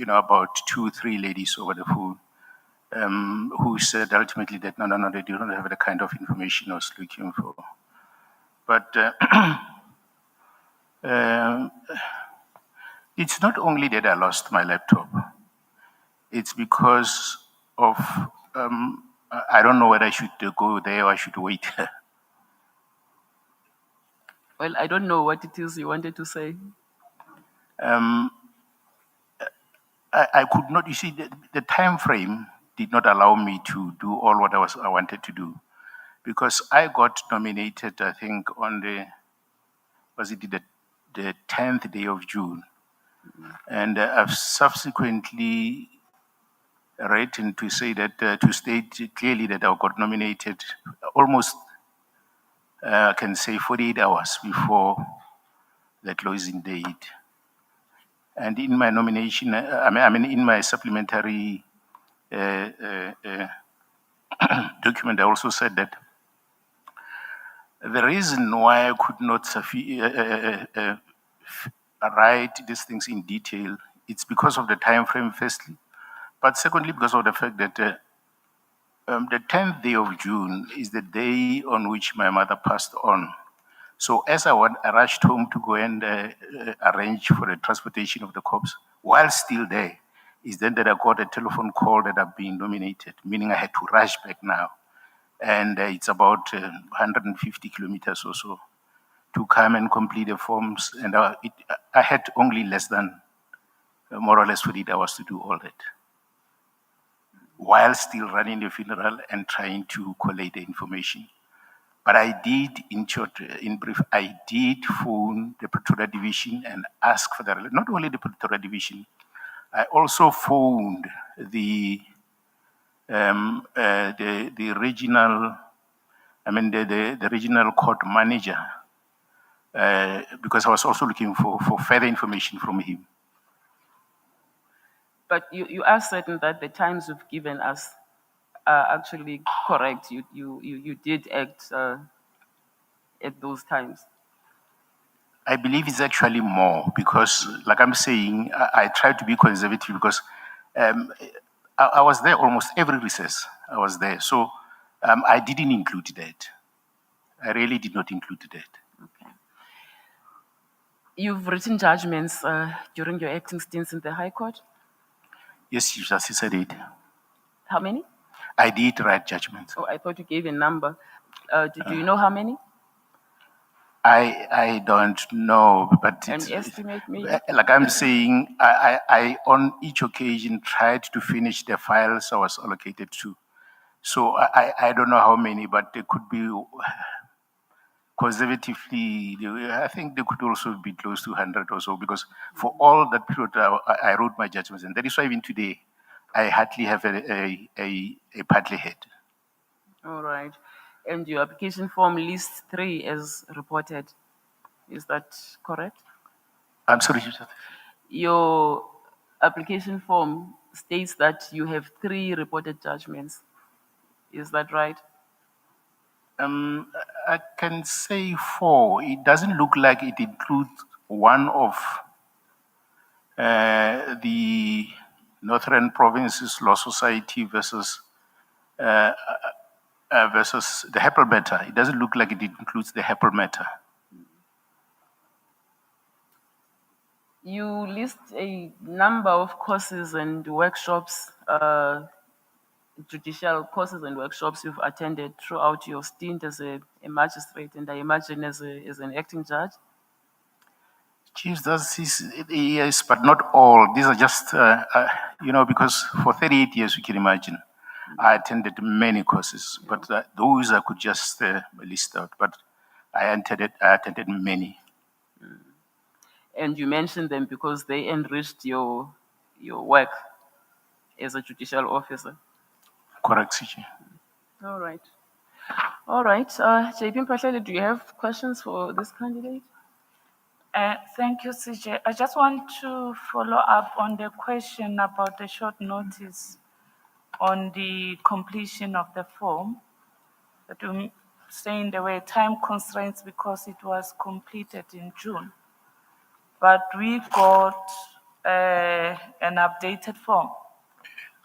about 2-3 ladies over the phone who said ultimately that no, they do not have the kind of information I was looking for. But it's not only that I lost my laptop. It's because of, I don't know whether I should go there or I should wait. Well, I don't know what it is you wanted to say. I could not, you see, the time frame did not allow me to do all what I wanted to do, because I got nominated, I think, on the 10th day of June. And I've subsequently written to say that, to state clearly that I got nominated almost, I can say 48 hours before the closing date. And in my nomination, I mean, in my supplementary document, I also said that the reason why I could not write these things in detail, it's because of the time frame, firstly, but secondly, because of the fact that the 10th day of June is the day on which my mother passed on. So as I rushed home to go and arrange for the transportation of the corpse, while still there, is then that I got a telephone call that I've been nominated, meaning I had to rush back now. And it's about 150 kilometers or so to come and complete the forms. And I had only less than more or less 48 hours to do all that, while still running the funeral and trying to collate the information. But I did, in short, in brief, I did phone the Pretoria Division and ask for not only the Pretoria Division, I also phoned the regional, the regional court manager, because I was also looking for further information from him. But you are certain that the times you've given us are actually correct. You did act at those times. I believe it's actually more because, like I'm saying, I tried to be conservative because I was there almost every recess. I was there. So I didn't include that. I really did not include that. Okay. You've written judgments during your acting stints in the High Court? Yes, Chief Justice, I did. How many? I did write judgments. Oh, I thought you gave a number. Do you know how many? I don't know, but An estimate, maybe? Like I'm saying, I on each occasion tried to finish the files I was allocated to. So I don't know how many, but they could be conservatively, I think they could also be close to 100 or so, because for all that period, I wrote my judgments, and that is why even today, I hardly have a partly head. All right. And your application form lists 3 as reported. Is that correct? I'm sorry. Your application form states that you have 3 reported judgments. Is that right? I can say 4. It doesn't look like it includes one of the Northern Provinces Law Society versus the Heppel matter. It doesn't look like it includes the Heppel matter. You list a number of courses and workshops, judicial courses and workshops you've attended throughout your stint as a magistrate, and I imagine as an acting judge. Chief Justice, yes, but not all. These are just, because for 38 years, you can imagine, I attended many courses, but those I could just list out. But I attended many. And you mentioned them because they enriched your work as a judicial officer. Correct, CJ. All right. All right. JP Mpahlele, do you have questions for this candidate? Thank you, CJ. I just want to follow up on the question about the short notice on the completion of the form. That you saying there were time constraints because it was completed in June. But we got an updated form,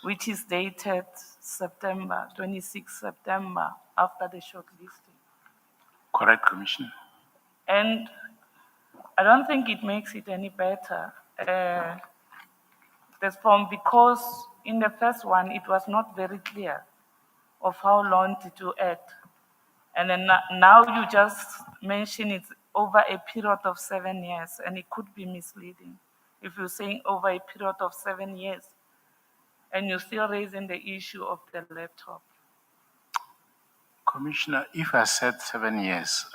which is dated September, 26 September, after the shortlisting. Correct, Commissioner. And I don't think it makes it any better, this form, because in the first one, it was not very clear of how long to act. And then now you just mention it's over a period of 7 years, and it could be misleading if you're saying over a period of 7 years, and you're still raising the issue of the laptop. Commissioner, if I said 7 years,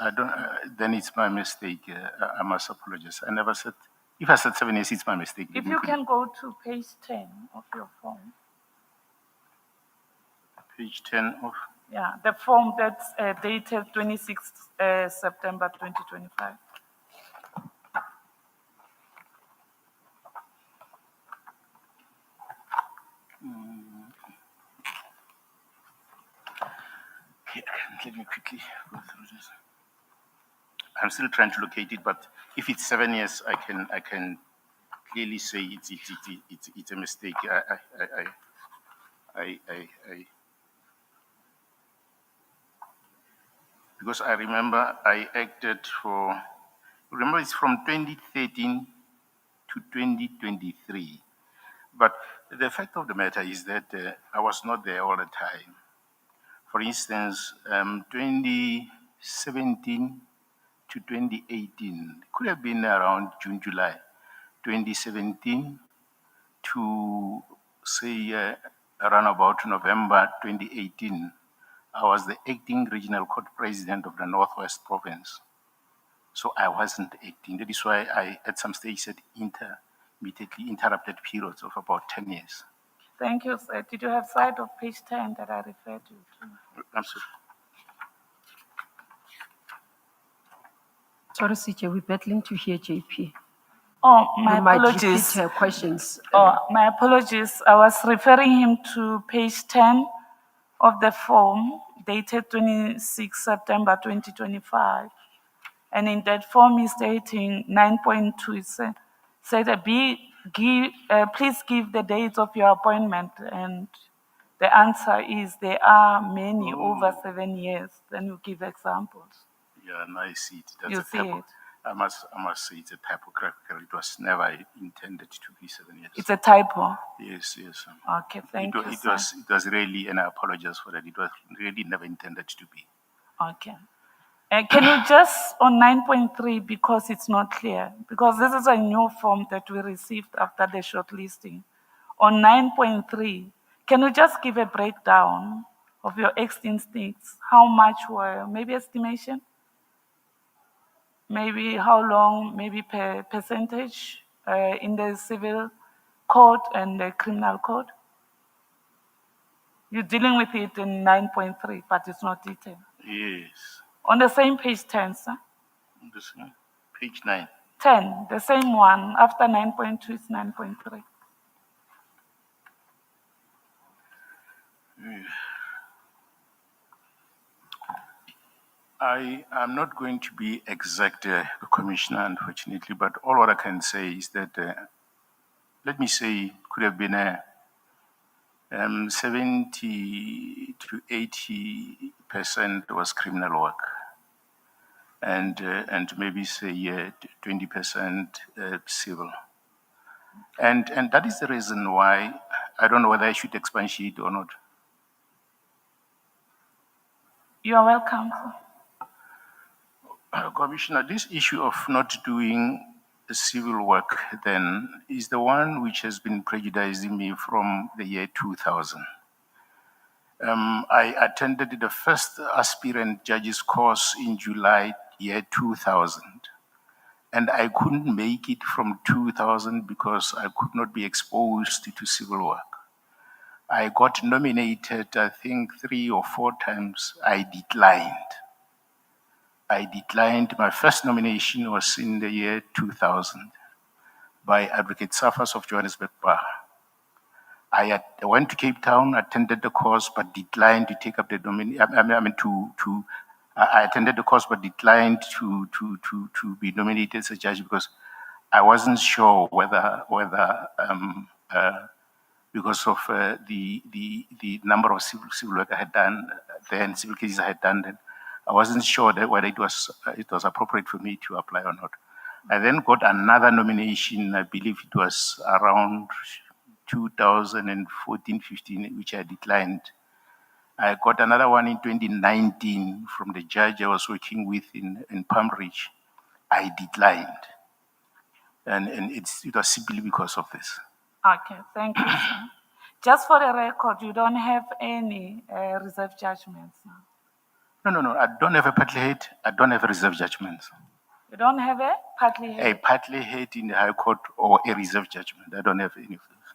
then it's my mistake. I must apologize. I never said, if I said 7 years, it's my mistake. If you can go to page 10 of your form. Page 10 of. Yeah, the form that's dated 26th September 2025. Okay, let me quickly go through this. I'm still trying to locate it, but if it's 7 years, I can clearly say it's a mistake. Because I remember I acted for, remember it's from 2013 to 2023. But the fact of the matter is that I was not there all the time. For instance, 2017 to 2018 could have been around June, July. 2017 to say around about November 2018, I was the acting regional court president of the Northwest Province. So I wasn't acting. That is why I, at some stage, said intermittently interrupted periods of about 10 years. Thank you, sir. Did you have sight of page 10 that I referred you to? I'm sorry. Sorry, CJ, we're battling to hear JP. Oh, my You might apologies. repeat her questions. Oh, my apologies. I was referring him to page 10 of the form dated 26 September 2025. And in that form, he's stating 9.2, it said, please give the dates of your appointment. And the answer is there are many over 7 years. Then you give examples. Yeah, and I see it. That's You a see typo. it. I must say it's a typographical. It was never intended to be 7 years. It's a typo. Yes, yes. Okay, thank you, It sir. was really, and I apologize for that. It was really never intended to be. Okay. Can you just, on 9.3, because it's not clear, because this is a new form that we received after the shortlisting. On 9.3, can you just give a breakdown of your instincts? How much were, maybe estimation? Maybe how long, maybe per percentage in the civil code and the criminal code? You're dealing with it in 9.3, but it's not detailed. Yes. On the same page 10, sir? This, page 9. 10, the same one. After 9.2, it's 9.3. I am not going to be exact, Commissioner, unfortunately, but all what I can say is that, let me say, could have been 70 to 80% was criminal work, and maybe say 20% civil. And that is the reason why I don't know whether I should expatiate or not. You are welcome. Commissioner, this issue of not doing civil work then is the one which has been prejudicing me from the year 2000. I attended the first aspirant judges course in July year 2000. And I couldn't make it from 2000 because I could not be exposed to civil work. I got nominated, I think 3 or 4 times. I declined. My first nomination was in the year 2000 by Advocate Safas of Johannesburg Bar. I went to Cape Town, attended the course, but declined to take up the nomination. I attended the course, but declined to be nominated as a judge because I wasn't sure whether because of the number of civil work I had done then, civil cases I had done then, I wasn't sure that whether it was appropriate for me to apply or not. I then got another nomination. I believe it was around 2014-15, which I declined. I got another one in 2019 from the judge I was working with in Palm Ridge. I declined. And it was simply because of this. Okay, thank you, sir. Just for the record, you don't have any reserve judgments now? No. I don't have a partly hate. I don't have a reserve judgment. You don't have a partly A partly hate in the High Court or a reserve judgment. I don't have any of those.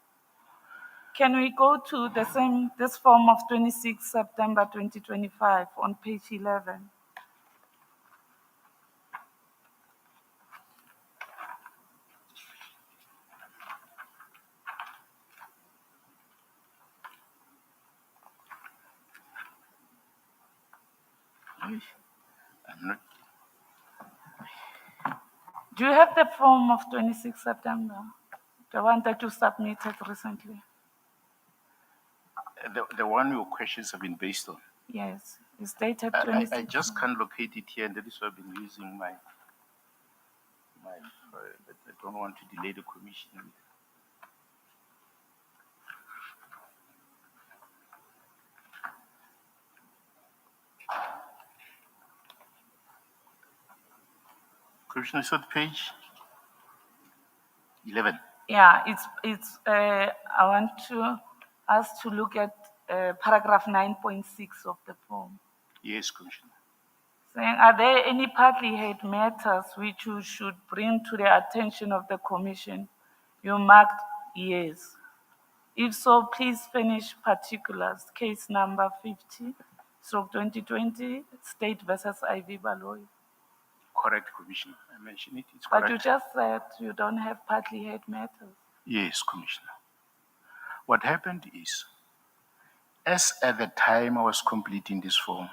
Can we go to this form of 26 September 2025 on page 11? I'm not. Do you have the form of 26 September? The one that you submitted recently? The one your questions have been based on. Yes, it's dated I 26. just can't locate it here, and that is why I've been using my. I don't want to delay the commission. Commissioner, is that page 11? Yeah, I want us to look at paragraph 9.6 of the form. Yes, Commissioner. Saying, are there any partly held matters which you should bring to the attention of the commission? You marked yes. If so, please finish particulars. Case number 50/2020, State versus IV Baloyi. Correct, Commissioner. I mentioned it. It's But correct. you just said you don't have partly held matters. Yes, Commissioner. What happened is, as at the time I was completing this form,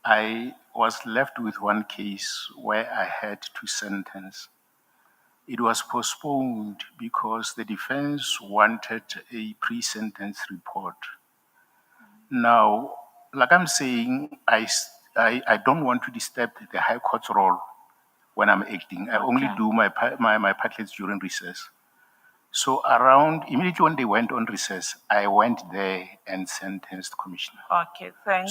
I was left with one case where I had to sentence. It was postponed because the defense wanted a pre-sentence report. Now, like I'm saying, I don't want to disturb the High Court's role when I'm acting. I only do my partlets during recess. So immediately when they went on recess, I went there and sentenced Commissioner. Okay, thank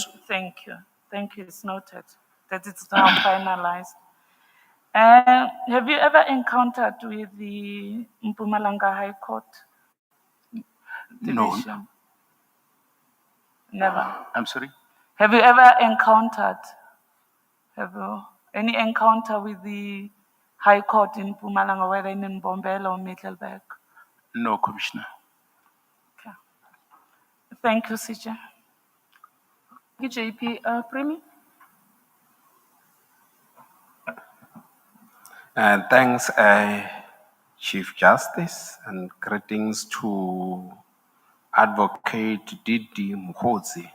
you. Thank you, it's noted that it's now finalized. Have you ever encountered with the Mpumalanga High Court division? No. Never. I'm sorry? Have you ever encountered, any encounter with the High Court in Mpumalanga, whether in Mbombela or Middelburg? No, Commissioner. Okay. Thank you, CJ. Thank you, JP. Premi? And thanks, Chief Justice, and greetings to Advocate Didi Mkhwanazi.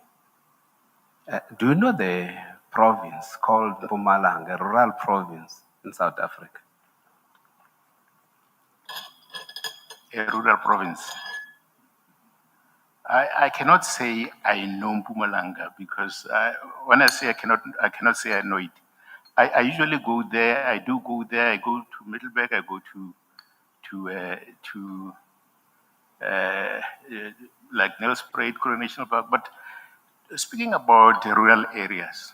Do you know the province called Mpumalanga, a rural province in South Africa? A rural province. I cannot say I know Mpumalanga because when I say I cannot say I know it. I usually go there. I do go there. I go to Middelburg. I go to like Nelspruit, Coronation Park. But speaking about the rural areas,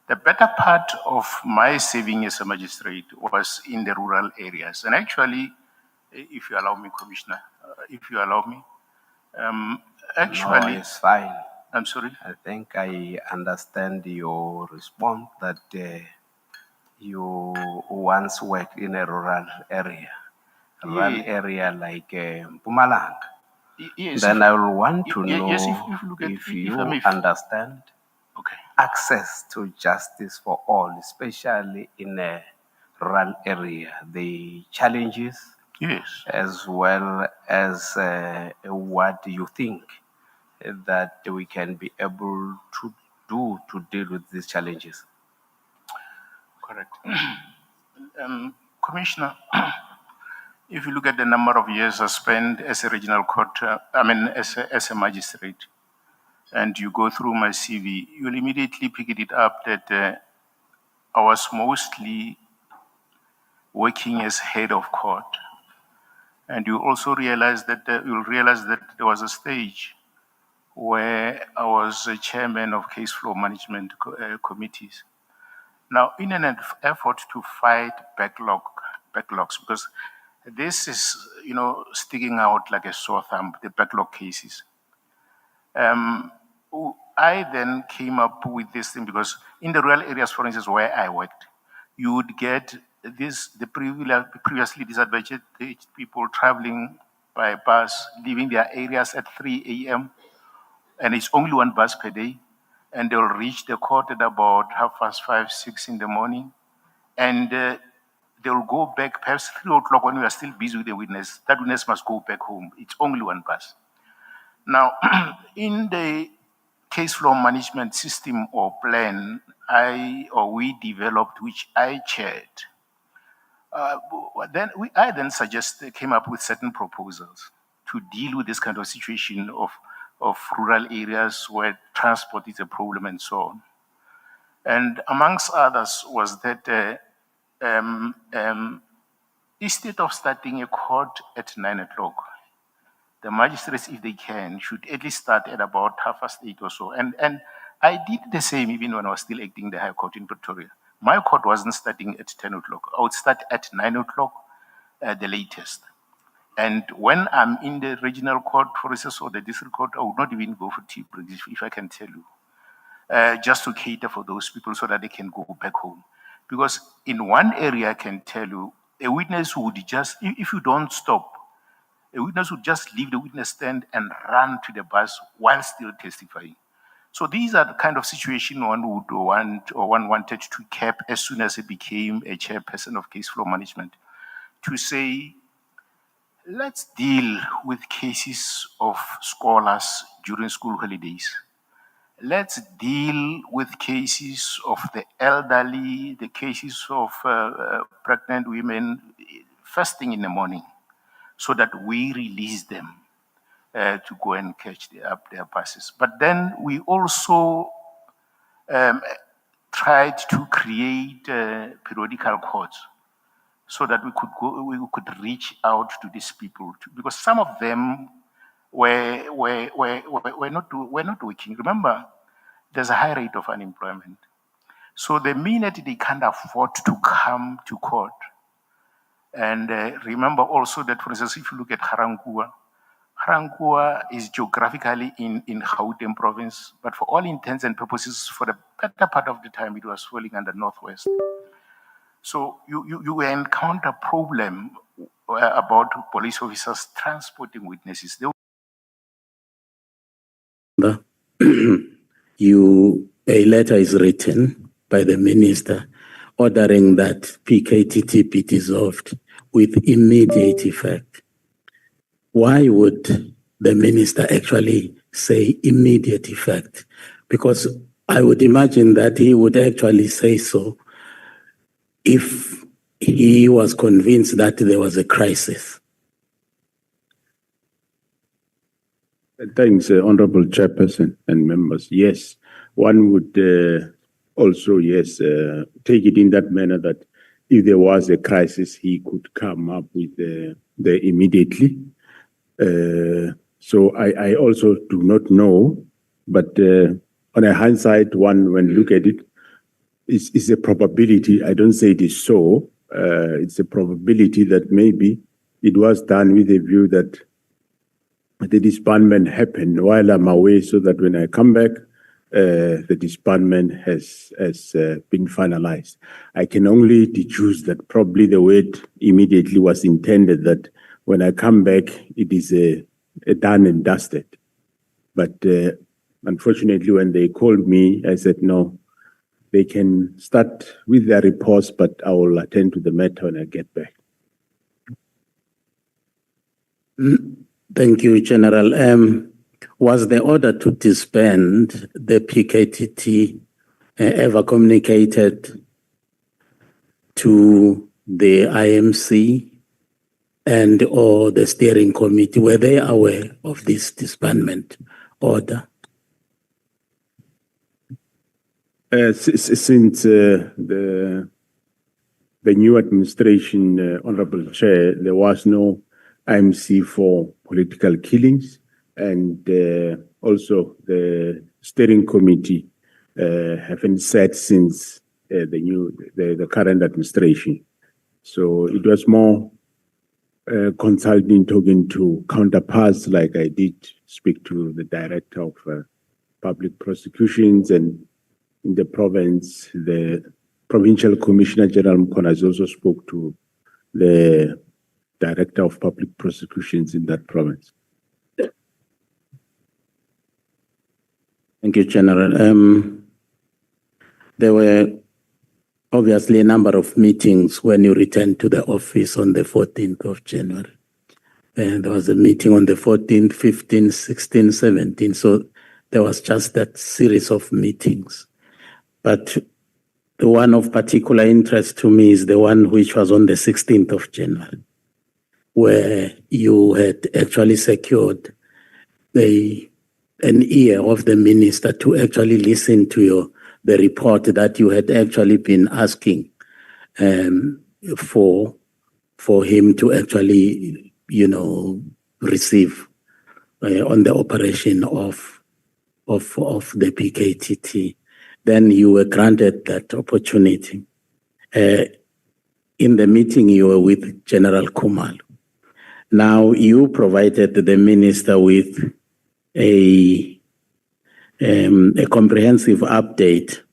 the better part of my serving as a magistrate was in the rural areas. And actually, if you allow me, Commissioner, if you allow me, actually, No, it's fine. I'm sorry. I think I understand your response that you once worked in a rural area, like Mpumalanga. Yes. Then I will want to know yes, if you look at, if if you I may, understand okay, access to justice for all, especially in a rural area, the challenges, yes, as well as what you think that we can be able to do to deal with these challenges. Correct. Commissioner, if you look at the number of years I spent as a regional court, as a magistrate, and you go through my CV, you'll immediately pick it up that I was mostly working as head of court. And you also realize that you'll realize that there was a stage where I was a chairman of case flow management committees. Now, in an effort to fight backlogs, because this is, sticking out like a sore thumb, the backlog cases. I then came up with this thing because in the rural areas, for instance, where I worked, you would get the previously disadvantaged people traveling by bus, leaving their areas at 3 a.m., and it's only one bus per day, and they'll reach the court at about 5:30, 6 in the morning, and they'll go back perhaps 3 o'clock when we are still busy with the witness. That witness must go back home. It's only one bus. Now, in the case flow management system or plan we developed, which I chaired, I then came up with certain proposals to deal with this kind of situation of rural areas where transport is a problem and so on. And amongst others was that instead of starting a court at 9 o'clock, the magistrates, if they can, should at least start at about 8:30 or so. And I did the same even when I was still acting the High Court in Pretoria. My court wasn't starting at 10 o'clock. I would start at 9 o'clock at the latest. And when I'm in the regional court, for instance, or the district court, I would not even go for tea breaks, if I can tell you, just to cater for those people so that they can go back home. Because in one area, I can tell you, a witness would just, if you don't stop, a witness would just leave the witness stand and run to the bus while still testifying. So these are the kind of situation one would want, or one wanted to cap as soon as it became a chairperson of case flow management, to say, let's deal with cases of scholars during school holidays. Let's deal with cases of the elderly, the cases of pregnant women first thing in the morning, so that we release them to go and catch their buses. But then we also tried to create periodical courts so that we could reach out to these people, because some of them were not working. Remember, there's a high rate of unemployment. So the minute they can't afford to come to court, and remember also that, for instance, if you look at Garankuwa is geographically in Gauteng province, but for all intents and purposes, for the better part of the time, it was falling under Northwest. So you encounter a problem about police officers transporting witnesses. A letter is written by the minister ordering that PKTT be dissolved with immediate effect. Why would the minister actually say immediate effect? Because I would imagine that he would actually say so if he was convinced that there was a crisis. Thanks, Honorable Chairperson and members. Yes, one would also, take it in that manner that if there was a crisis, he could come up with the immediately. So I also do not know, but on a hindsight, one, when you look at it, it's a probability. I don't say it is so. It's a probability that maybe it was done with a view that the disbandment happened while I'm away, so that when I come back, the disbandment has been finalized. I can only deduce that probably the word immediately was intended that when I come back, it is a done and dusted. But unfortunately, when they called me, I said, no, they can start with their reports, but I will attend to the matter when I get back. Thank you, General. Was the order to disband the PKTT ever communicated to the IMC and or the steering committee? Were they aware of this disbandment order? Since the new administration, Honorable Chair, there was no IMC for political killings, and also the steering committee haven't sat since the current administration. So it was more consulting, talking to counterparts, like I did speak to the director of public prosecutions, and in the province, the provincial commissioner, General Mkhwanazi, also spoke to the Director of Public Prosecutions in that province. Thank you, General. There were obviously a number of meetings when you returned to the office on the 14th of January. And there was a meeting on the 14th, 15th, 16th, 17th. So there was just that series of meetings. But the one of particular interest to me is the one which was on the 16th of January, where you had actually secured an ear of the minister to actually listen to the report that you had actually been asking for him to actually, receive on the operation of the PKTT. Then you were granted that opportunity. In the meeting, you were with General Khumalo. Now, you provided the minister with a comprehensive update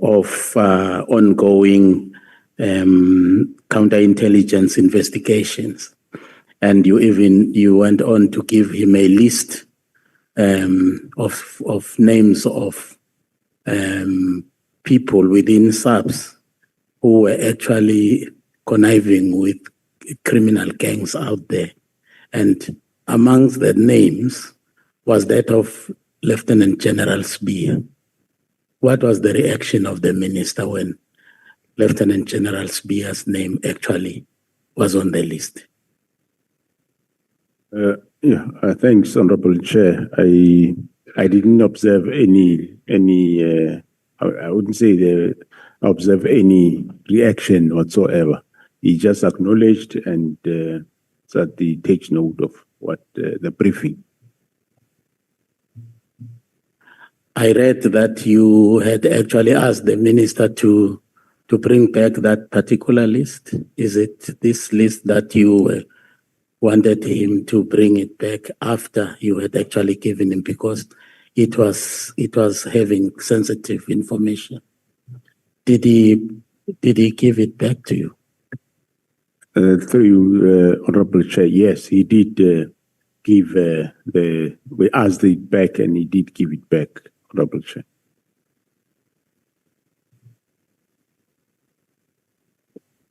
of ongoing counterintelligence investigations. And you went on to give him a list of names of people within SAPS who were actually conniving with criminal gangs out there. And amongst the names was that of Lieutenant General Spear. What was the reaction of the minister when Lieutenant General Spear's name actually was on the list? Thanks, Honorable Chair. I didn't observe any I wouldn't say observe any reaction whatsoever. He just acknowledged and said he takes note of what the briefing. I read that you had actually asked the minister to bring back that particular list. Is it this list that you wanted him to bring it back after you had actually given him, because it was having sensitive information? Did he give it back to you? Through you, Honorable Chair, yes, he did give we asked it back and he did give it back, Honorable Chair.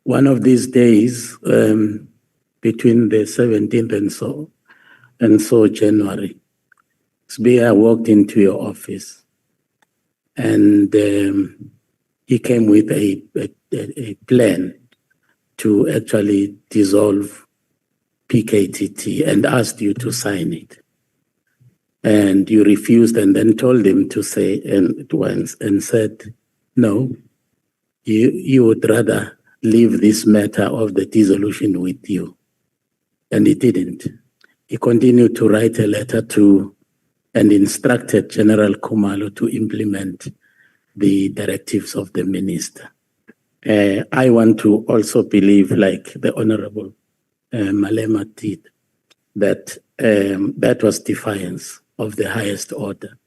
One of these days, between the 17th and so January, Spear walked into your office and he came with a plan to actually dissolve PKTT and asked you to sign it. And you refused and then told him to say it once and said, no, you would rather leave this matter of the dissolution with you. And he didn't. He continued to write a letter to and instructed General Khumalo to implement the directives of the minister. I want to also believe, like the Honorable Malema did, that that was defiance of the highest order,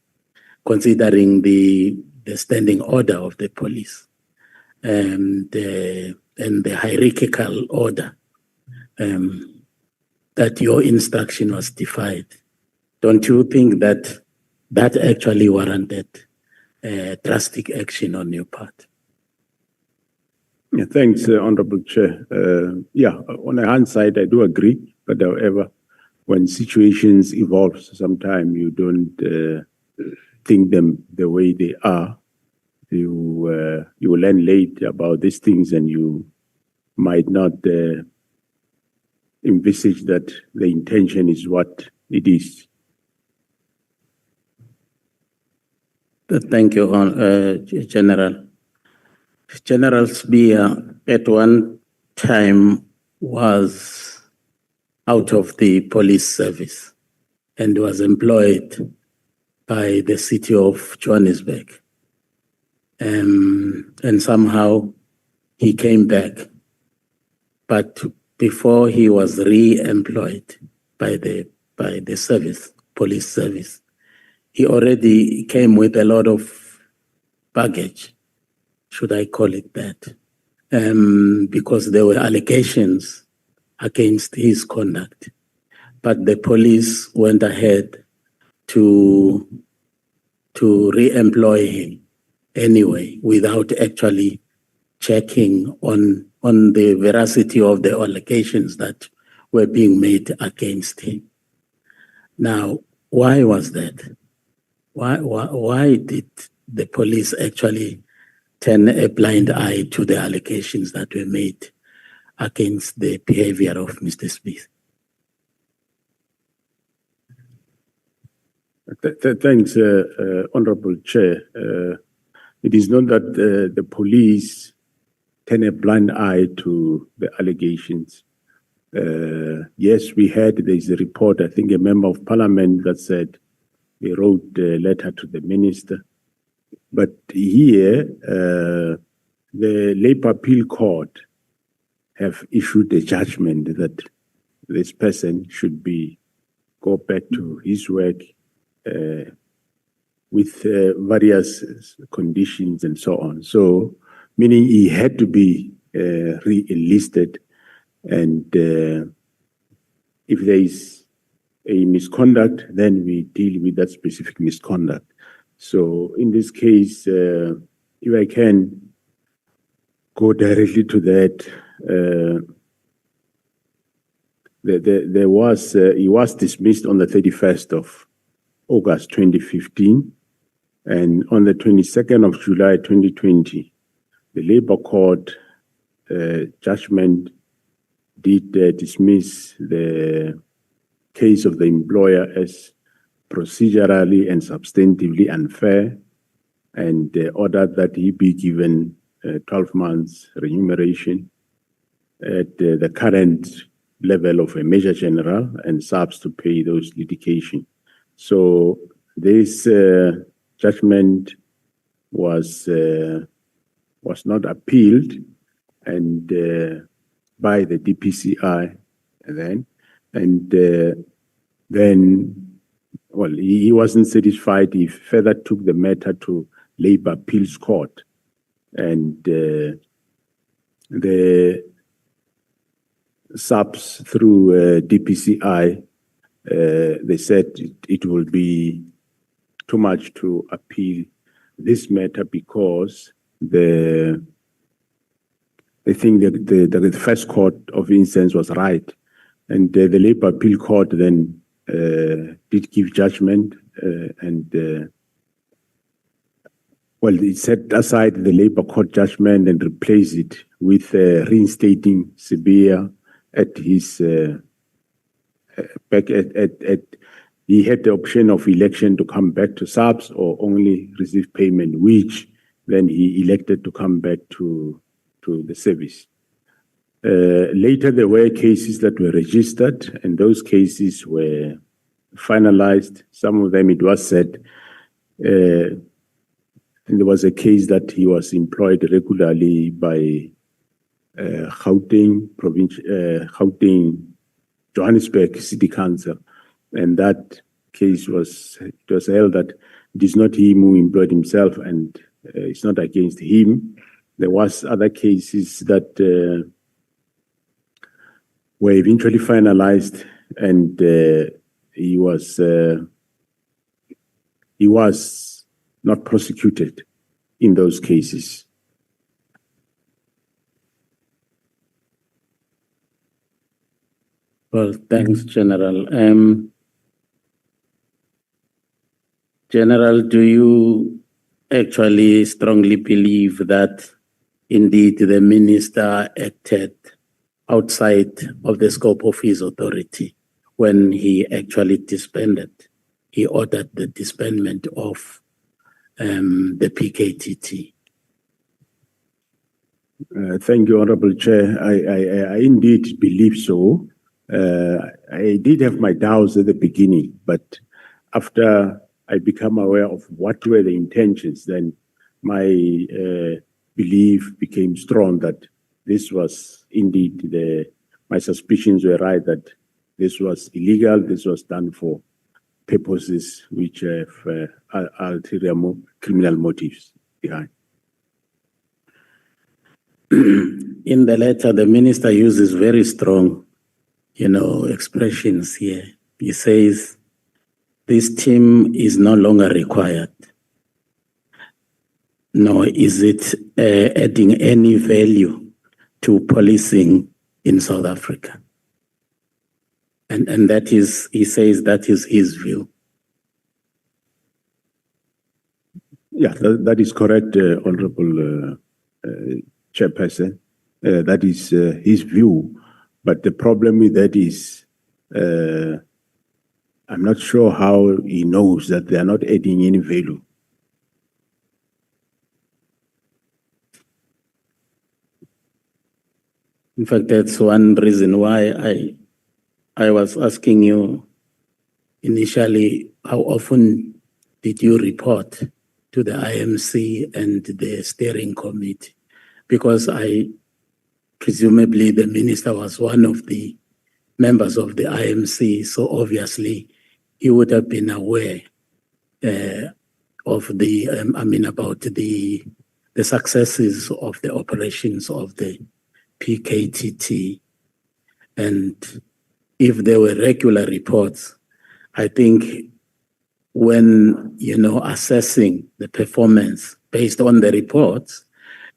considering the standing order of the police and the hierarchical order, that your instruction was defied. Don't you think that that actually warranted drastic action on your part? Yeah, thanks, Honorable Chair. On the hindsight, I do agree. But however, when situations evolve, sometimes you don't think them the way they are. You will learn late about these things, and you might not envisage that the intention is what it is. Thank you, General. General Spear at one time was out of the police service and was employed by the city of Johannesburg. And somehow he came back. But before he was re-employed by the service, police service, he already came with a lot of baggage, should I call it that, because there were allegations against his conduct. But the police went ahead to re-employ him anyway, without actually checking on the veracity of the allegations that were being made against him. Now, why was that? Why did the police actually turn a blind eye to the allegations that were made against the behavior of Mr. Smith? Thanks, Honorable Chair. It is not that the police turn a blind eye to the allegations. Yes, we heard there's a report, I think a member of parliament that said he wrote a letter to the minister. But here, the Labour Appeal Court have issued a judgment that this person should go back to his work with various conditions and so on. So, meaning he had to be re-enlisted, and if there is a misconduct, then we deal with that specific misconduct. So, in this case, if I can go directly to that, he was dismissed on the 31st of August 2015, and on the 22nd of July 2020, the Labour Court judgment did dismiss the case of the employer as procedurally and substantively unfair, and ordered that he be given 12 months remuneration at the current level of a Major General and SARS to pay those litigation. So this judgment was not appealed and by the DPCI then, and then, well, he wasn't satisfied. He further took the matter to Labour Appeals Court, and the subs through DPCI, they said it will be too much to appeal this matter because they think that the first court of instance was right, and the Labour Appeal Court then did give judgment, and well, it set aside the Labour Court judgment and replaced it with reinstating Sibia at his back at he had the option of election to come back to SARS or only receive payment, which then he elected to come back to the service. Later, there were cases that were registered, and those cases were finalized. Some of them, it was said, and there was a case that he was employed regularly by Gauteng Johannesburg City Council, and that case was held that it is not him who employed himself, and it's not against him. There was other cases that were eventually finalized, and he was not prosecuted in those cases. Well, thanks, General. General, do you actually strongly believe that indeed the minister acted outside of the scope of his authority when he actually disbanded? He ordered the disbandment of the PKTT. Thank you, Honorable Chair. I indeed believe so. I did have my doubts at the beginning, but after I became aware of what were the intentions, then my belief became strong that this was indeed my suspicions were right, that this was illegal, this was done for purposes which have ulterior criminal motives behind. In the letter, the minister uses very strong expressions here. He says this team is no longer required, nor is it adding any value to policing in South Africa. And that is, he says that is his view. Yeah, that is correct, Honorable Chairperson. That is his view. But the problem with that is, I'm not sure how he knows that they are not adding any value. In fact, that's one reason why I was asking you initially, how often did you report to the IMC and the steering committee? Because presumably the minister was one of the members of the IMC, so obviously he would have been aware of about the successes of the operations of the PKTT. And if there were regular reports, I think when, assessing the performance based on the reports,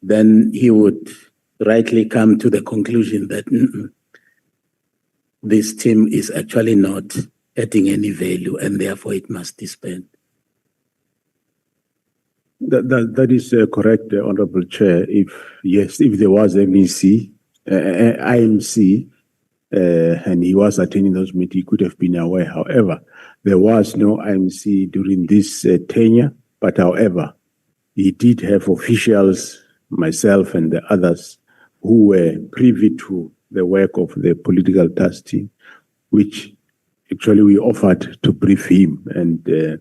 then he would rightly come to the conclusion that this team is actually not adding any value and therefore it must disband. That is correct, Honorable Chair. If there was IMC, and he was attending those meetings, he could have been aware. However, there was no IMC during this tenure, but however, he did have officials, myself and the others, who were privy to the work of the political task team, which actually we offered to brief him, and the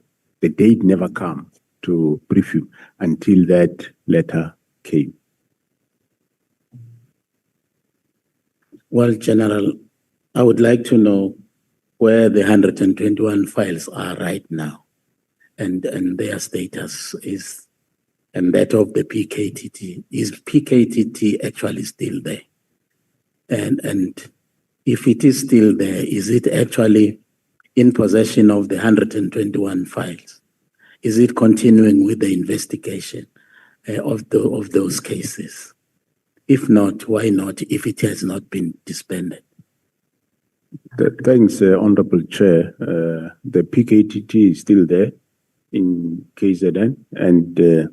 date never came to brief him until that letter came. Well, General, I would like to know where the 121 files are right now and their status is, and that of the PKTT. Is PKTT actually still there? And if it is still there, is it actually in possession of the 121 files? Is it continuing with the investigation of those cases? If not, why not, if it has not been disbanded? Thanks, Honorable Chair. The PKTT is still there in KZN, and the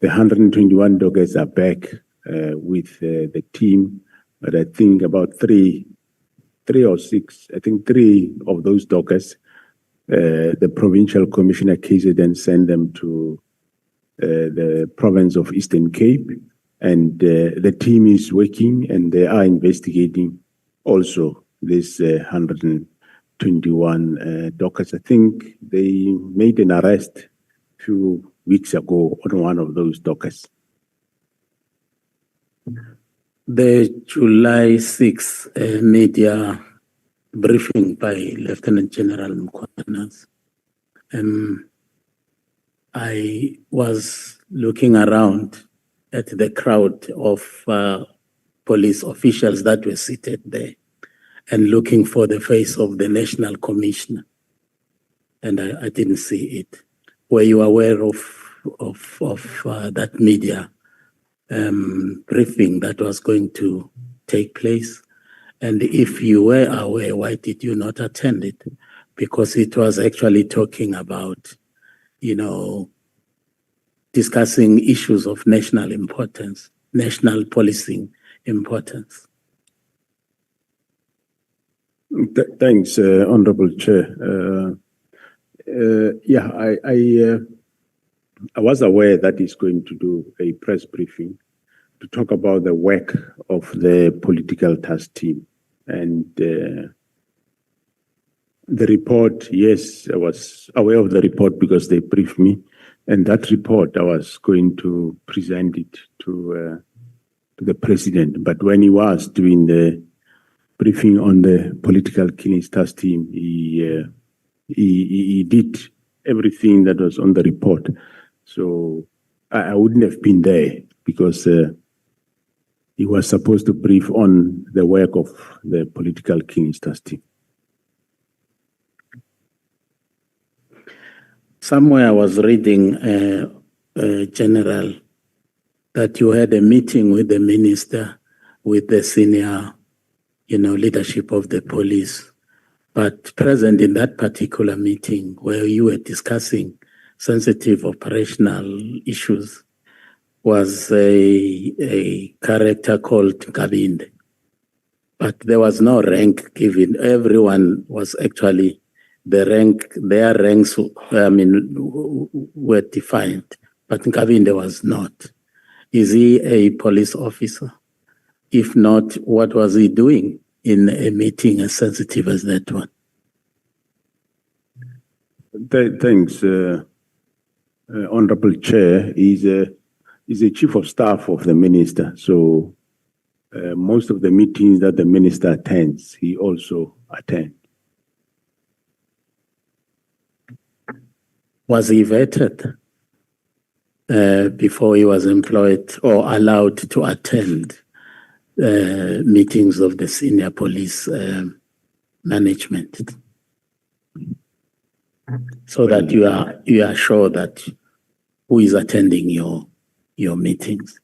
121 dockers are back with the team. But I think about three or six, I think three of those dockers, the Provincial Commissioner KZN sent them to the province of Eastern Cape, and the team is working and they are investigating also this 121 dockers. I think they made an arrest a few weeks ago on one of those dockers. The July 6 media briefing by Lieutenant General Mkhwanazi, I was looking around at the crowd of police officials that were seated there and looking for the face of the National Commissioner, and I didn't see it. Were you aware of that media briefing that was going to take place? And if you were aware, why did you not attend it? Because it was actually talking about, discussing issues of national importance, national policing importance. Thanks, Honorable Chair. I was aware that he's going to do a press briefing to talk about the work of the political task team. And the report, yes, I was aware of the report because they briefed me. And that report, I was going to present it to the president. But when he was doing the briefing on the political killings task team, he did everything that was on the report. So I wouldn't have been there because he was supposed to brief on the work of the political Kingsters team. Somewhere I was reading, General, that you had a meeting with the minister, with the senior, leadership of the police. But present in that particular meeting where you were discussing sensitive operational issues was a character called Kabinde. But there was no rank given. Everyone was actually their ranks, were defined, but Kabinde was not. Is he a police officer? If not, what was he doing in a meeting as sensitive as that one? Thanks, Honorable Chair. He's a chief of staff of the minister, so most of the meetings that the minister attends, he also attends. Was he vetted before he was employed or allowed to attend meetings of the senior police management? So that you are sure that who is attending your meetings?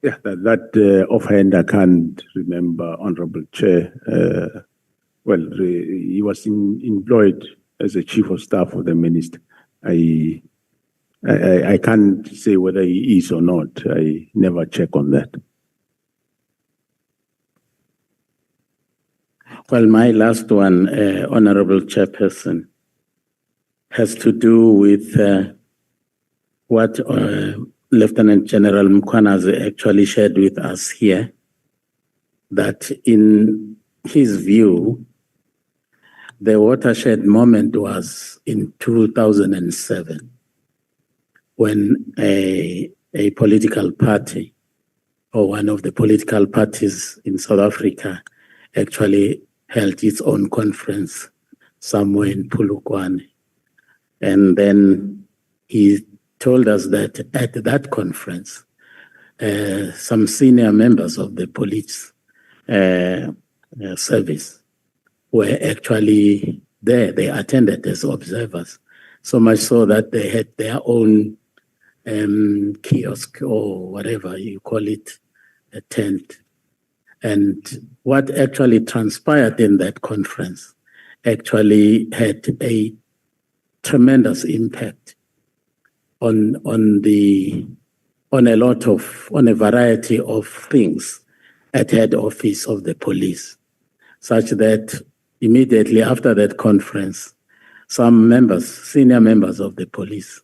Yeah, that offhand I can't remember, Honorable Chair. He was employed as a chief of staff of the minister. I can't say whether he is or not. I never check on that. Well, my last one, Honorable Chairperson, has to do with what Lieutenant General Mkhwanazi actually shared with us here, that in his view, the watershed moment was in 2007, when a political party, or one of the political parties in South Africa, actually held its own conference somewhere in Polokwane. And then he told us that at that conference, some senior members of the police service were actually there. They attended as observers, so much so that they had their own kiosk or whatever you call it, a tent. And what actually transpired in that conference actually had a tremendous impact on a variety of things at head office of the police, such that immediately after that conference, some senior members of the police,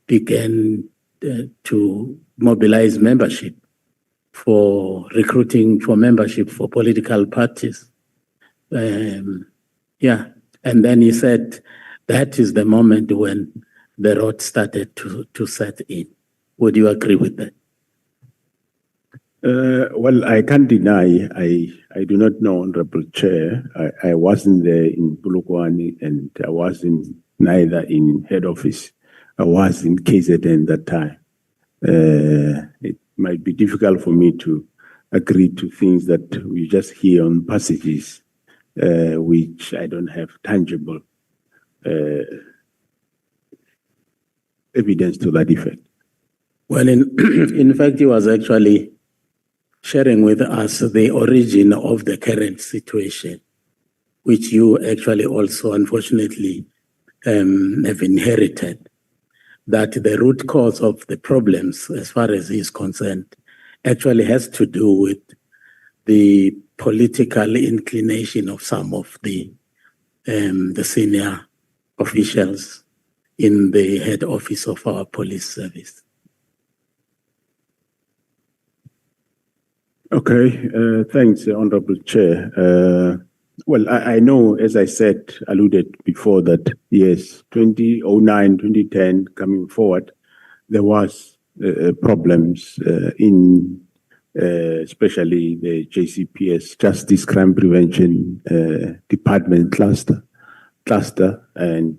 began to mobilize membership for recruiting for membership for political parties. And then he said that is the moment when the rot started to set in. Would you agree with that? I can't deny, I do not know, Honorable Chair. I wasn't there in Polokwane, and I wasn't neither in head office. I was in KZN that time. It might be difficult for me to agree to things that we just hear on passages, which I don't have tangible evidence to that effect. Well, in fact, he was actually sharing with us the origin of the current situation, which you actually also, unfortunately, have inherited. That the root cause of the problems, as far as he is concerned, actually has to do with the political inclination of some of the senior officials in the head office of our police service. Okay, thanks, Honorable Chair. I know, as I said, alluded before, that yes, 2009, 2010, coming forward, there was problems in especially the JCPS, Justice Crime Prevention Department cluster, and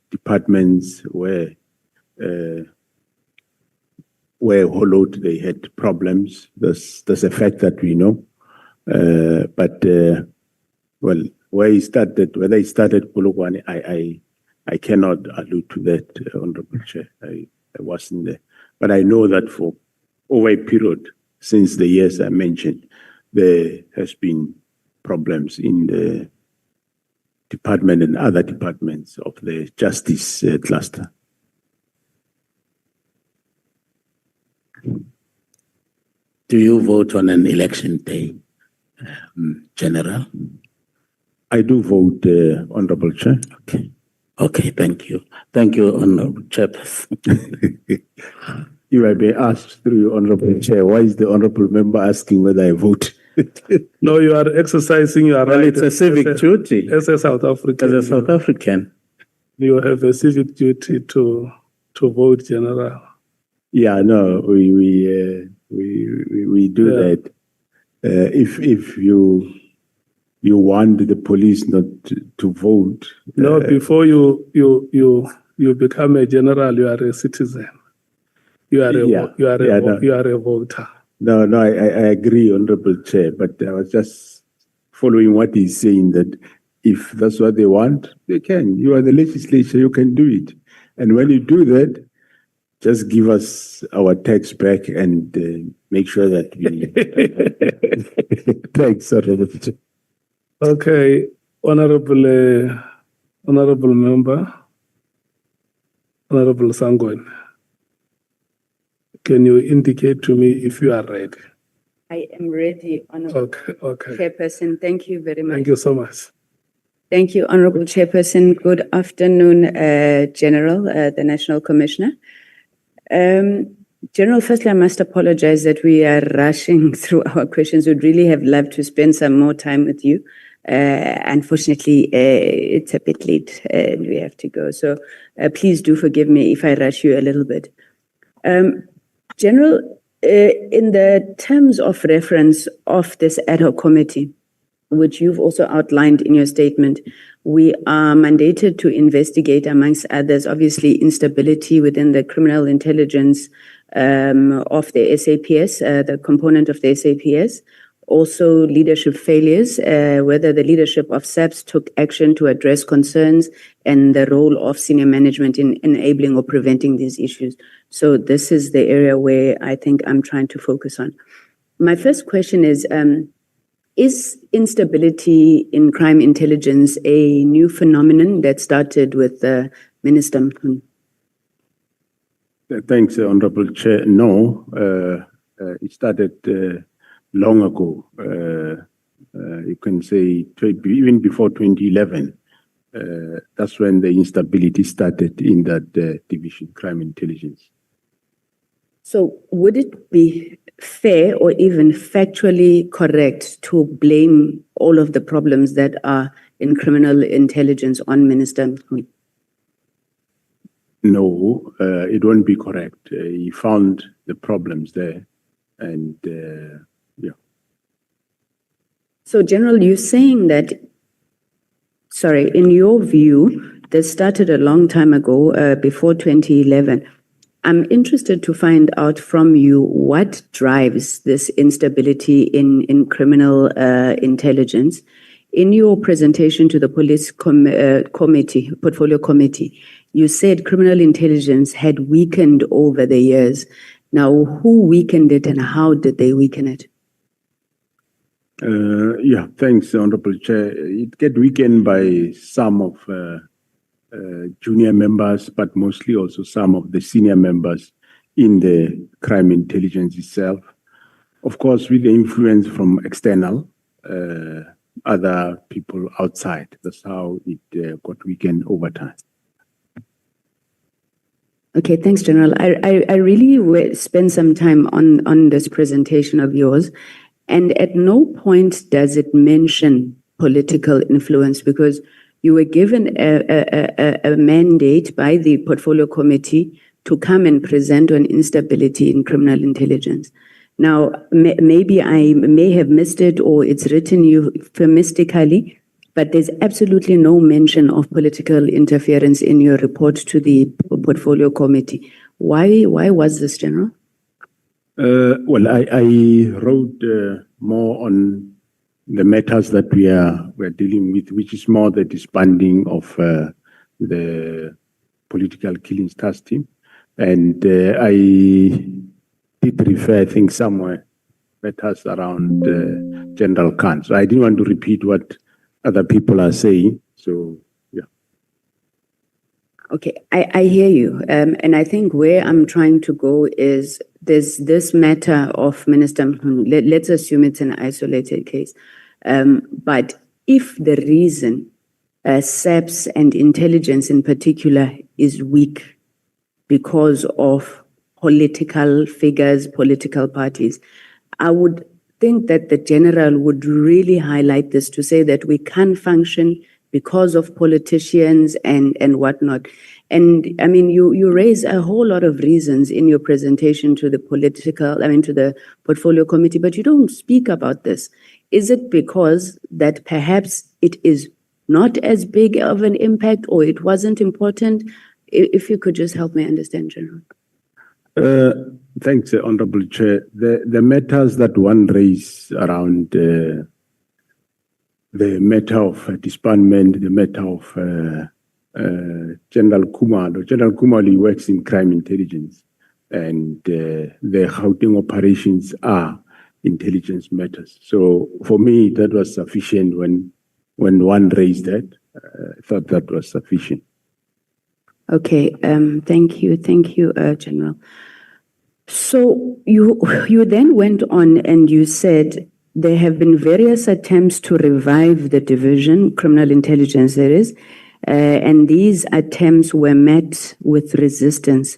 departments were were hollowed, they had problems. That's a fact that we know. Well, where he started, whether he started Polokwane, I cannot allude to that, Honorable Chair. I wasn't there. But I know that for over a period, since the years I mentioned, there has been problems in the department and other departments of the justice cluster. Do you vote on an election day, General? I do vote, Honorable Chair. Okay. Okay, thank you. Thank you, Honorable Chairperson. If I may ask through Honorable Chair, why is the Honorable Member asking whether I vote? No, you are exercising your Well, right. it's a civic duty. As a South African. As a South African. You have a civic duty to vote, General. Yeah, no, we do that. If you want the police not to vote. No, before you become a general, you are a citizen. You are a voter. No, I agree, Honorable Chair, but I was just following what he's saying, that if that's what they want, they can. You are the legislature, you can do it. And when you do that, just give us our tax back and make sure that we... Thanks, Honorable Chair. Okay, honorable member, Honorable Sangwen, can you indicate to me if you are ready? I am ready, Honorable Okay. Chairperson. Thank you very much. Thank you so much. Thank you, Honorable Chairperson. Good afternoon, General, the National Commissioner. General, firstly, I must apologize that we are rushing through our questions. We'd really have loved to spend some more time with you. Unfortunately, it's a bit late and we have to go. So please do forgive me if I rush you a little bit. General, in the terms of reference of this ad hoc committee, which you've also outlined in your statement, we are mandated to investigate, amongst others, obviously instability within the criminal intelligence of the SAPS, the component of the SAPS, also leadership failures, whether the leadership of SAPS took action to address concerns, and the role of senior management in enabling or preventing these issues. So this is the area where I think I'm trying to focus on. My first question is instability in crime intelligence a new phenomenon that started with Minister Mkhwanazi? Thanks, Honorable Chair. No, it started long ago. You can say even before 2011. That's when the instability started in that division, crime intelligence. So would it be fair or even factually correct to blame all of the problems that are in criminal intelligence on Minister Mkhwanazi? No, it won't be correct. He found the problems there, and yeah. So, General, you're saying that, sorry, in your view, this started a long time ago, before 2011. I'm interested to find out from you what drives this instability in criminal intelligence. In your presentation to the police committee, portfolio committee, you said criminal intelligence had weakened over the years. Now, who weakened it and how did they weaken it? Yeah, thanks, Honorable Chair. It get weakened by some of junior members, but mostly also some of the senior members in the crime intelligence itself. Of course, with the influence from external, other people outside. That's how it got weakened over time. Okay, thanks, General. I really spent some time on this presentation of yours, and at no point does it mention political influence, because you were given a mandate by the portfolio committee to come and present on instability in criminal intelligence. Now, maybe I may have missed it or it's written euphemistically, but there's absolutely no mention of political interference in your report to the portfolio committee. Why was this, General? Well, I wrote more on the matters that we're dealing with, which is more the disbanding of the political killings task team. And I did refer, I think, somewhere matters around General Khan. So I didn't want to repeat what other people are saying. So, yeah. Okay, I hear you. And I think where I'm trying to go is there's this matter of Minister Mkhwanazi. Let's assume it's an isolated case. But if the reason SAPS and intelligence in particular is weak because of political figures, political parties, I would think that the general would really highlight this to say that we can't function because of politicians and whatnot. And I mean, you raise a whole lot of reasons in your presentation to the to the portfolio committee, but you don't speak about this. Is it because that perhaps it is not as big of an impact or it wasn't important? If you could just help me understand, General. Thanks, Honorable Chair. The matters that one raised around the matter of disbandment, the matter of General Khumalo. General Khumalo works in crime intelligence, and the Gauteng operations are intelligence matters. So for me, that was sufficient when one raised that. I thought that was sufficient. Okay, thank you, General. So you then went on and you said there have been various attempts to revive the division, criminal intelligence that is, and these attempts were met with resistance.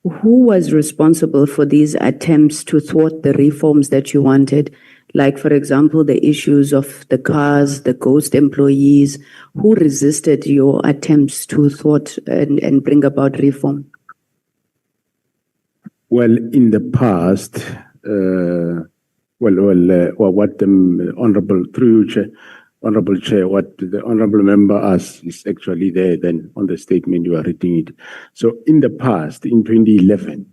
Who was responsible for these attempts to thwart the reforms that you wanted? Like, for example, the issues of the cars, the ghost employees. Who resisted your attempts to thwart and bring about reform? Well, in the past, what the Honorable Chair, what the Honorable Member asked is actually there then on the statement you are reading it. So in the past, in 2011,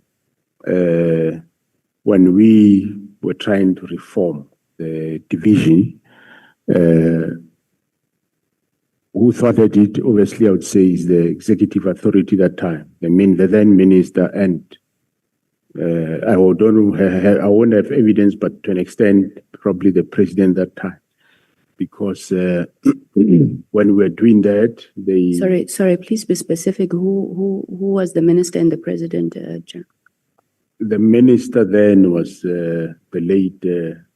when we were trying to reform the division, who thwarted it, obviously I would say is the executive authority that time, the then minister, and I won't have evidence, but to an extent, probably the president that time. Because when we were doing that, they... Sorry, please be specific. Who was the minister and the president, General? The minister then was the late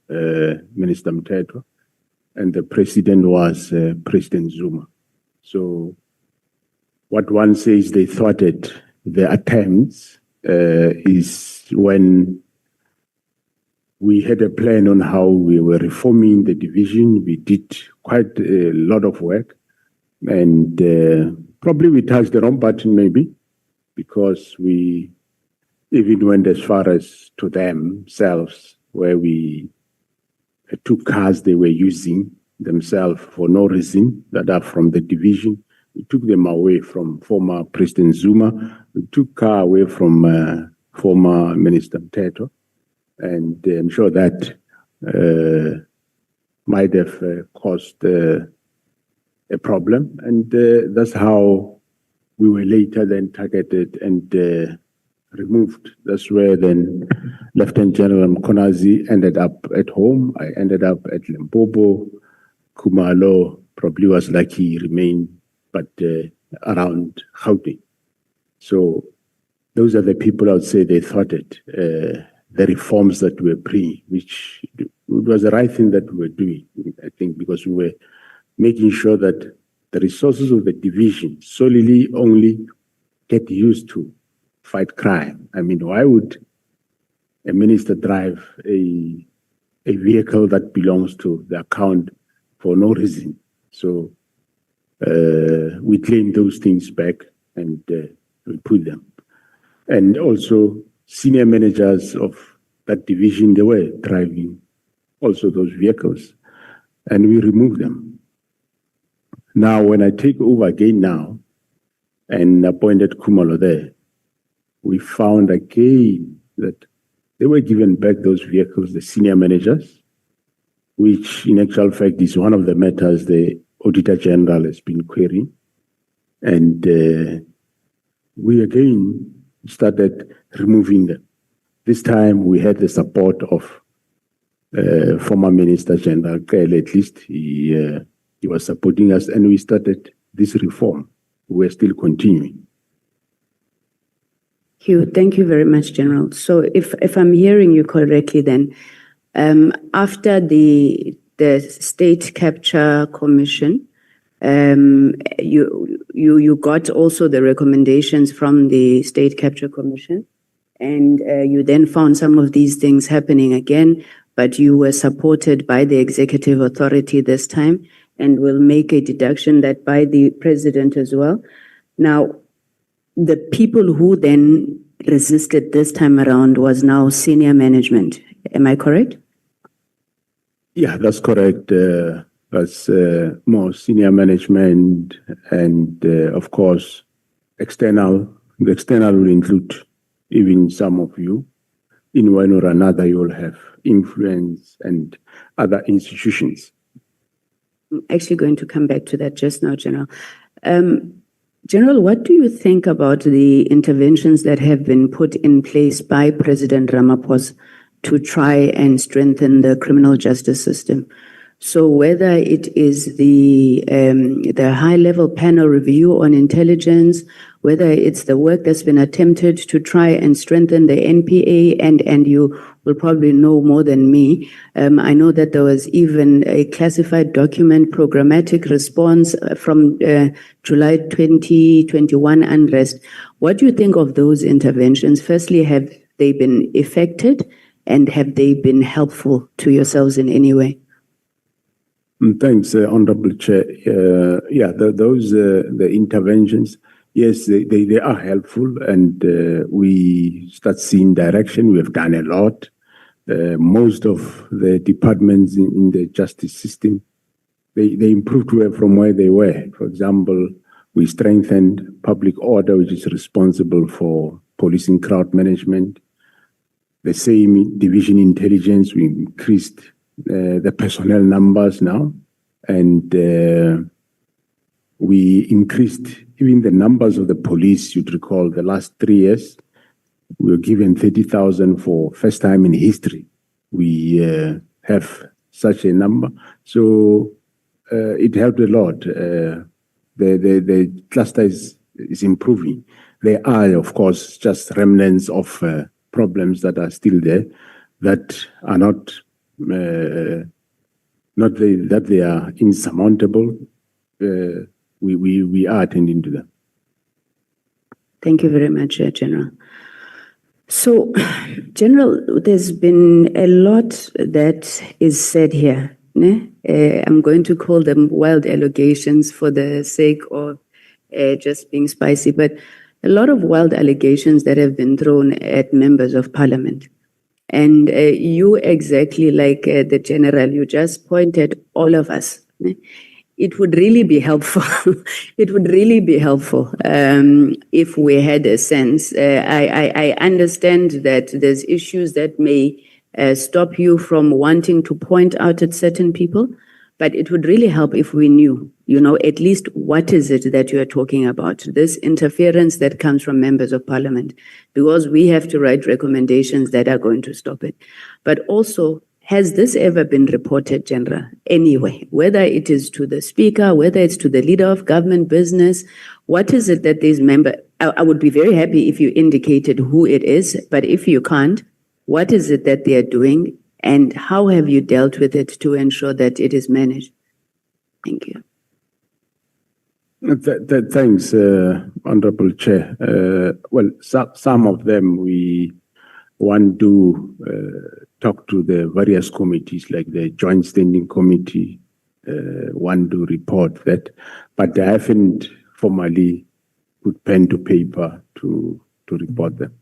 Minister Mthethwa, and the president was President Zuma. So what one says they thwarted the attempts is when we had a plan on how we were reforming the division. We did quite a lot of work, and probably we touched the wrong button maybe, because we even went as far as to themselves, where we took cars they were using themselves for no reason that are from the division. We took them away from former President Zuma. We took car away from former Minister Mthethwa. And I'm sure that might have caused a problem. And that's how we were later then targeted and removed. That's where then Lieutenant General Mkhwanazi ended up at home. I ended up at Limpopo. Khumalo probably was lucky he remained, but around Gauteng. So those are the people I would say they thwarted the reforms that we were bringing, which it was the right thing that we were doing, I think, because we were making sure that the resources of the division solely only get used to fight crime. I mean, why would a minister drive a vehicle that belongs to the account for no reason? So we claim those things back and we put them. And also senior managers of that division, they were driving also those vehicles, and we removed them. Now, when I take over again now and appointed Khumalo there, we found again that They were given back those vehicles, the senior managers, which in actual fact is one of the matters the Auditor General has been querying. And we again started removing them. This time we had the support of former Minister General Kele. At least he was supporting us, and we started this reform. We're still continuing. Thank you very much, General. So if I'm hearing you correctly, then after the State Capture Commission, you got also the recommendations from the State Capture Commission, and you then found some of these things happening again, but you were supported by the executive authority this time, and will make a deduction that by the president as well. Now, the people who then resisted this time around was now senior management. Am I correct? Yeah, that's correct. That's more senior management, and of course, external. The external will include even some of you. In one or another, you will have influence and other institutions. I'm actually going to come back to that just now, General. General, what do you think about the interventions that have been put in place by President Ramaphosa to try and strengthen the criminal justice system? So whether it is the high-level panel review on intelligence, whether it's the work that's been attempted to try and strengthen the NPA, and you will probably know more than me. I know that there was even a classified document programmatic response from July 2021 unrest. What do you think of those interventions? Firstly, have they been effective, and have they been helpful to yourselves in any way? Thanks, Honorable Chair. The interventions, yes, they are helpful, and we start seeing direction. We have done a lot. Most of the departments in the justice system, they improved from where they were. For example, we strengthened public order, which is responsible for policing crowd management. The same division intelligence, we increased the personnel numbers now, and we increased even the numbers of the police. You'd recall the last 3 years, we were given 30,000 for first time in history. We have such a number, so it helped a lot. The cluster is improving. There are, of course, just remnants of problems that are still there that are not that they are insurmountable. We are attending to them. Thank you very much, General. So, General, there's been a lot that is said here. I'm going to call them wild allegations for the sake of just being spicy, but a lot of wild allegations that have been thrown at members of parliament. And you, exactly like the General, you just pointed all of us. It would really be helpful. It would really be helpful if we had a sense. I understand that there's issues that may stop you from wanting to point out at certain people, but it would really help if we knew, at least what is it that you are talking about, this interference that comes from members of parliament, because we have to write recommendations that are going to stop it. But also, has this ever been reported, General, anyway, whether it is to the speaker, whether it's to the leader of government business? What is it that these members, I would be very happy if you indicated who it is, but if you can't, what is it that they are doing, and how have you dealt with it to ensure that it is managed? Thank you. Thanks, Honorable Chair. Well, some of them we want to talk to the various committees, like the Joint Standing Committee, want to report that, but I haven't formally put pen to paper to report them.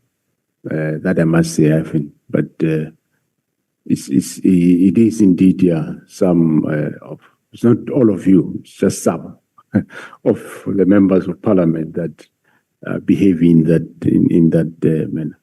That I must say I haven't, but it is indeed, some of, it's not all of you, it's just some of the members of parliament that behave in that manner.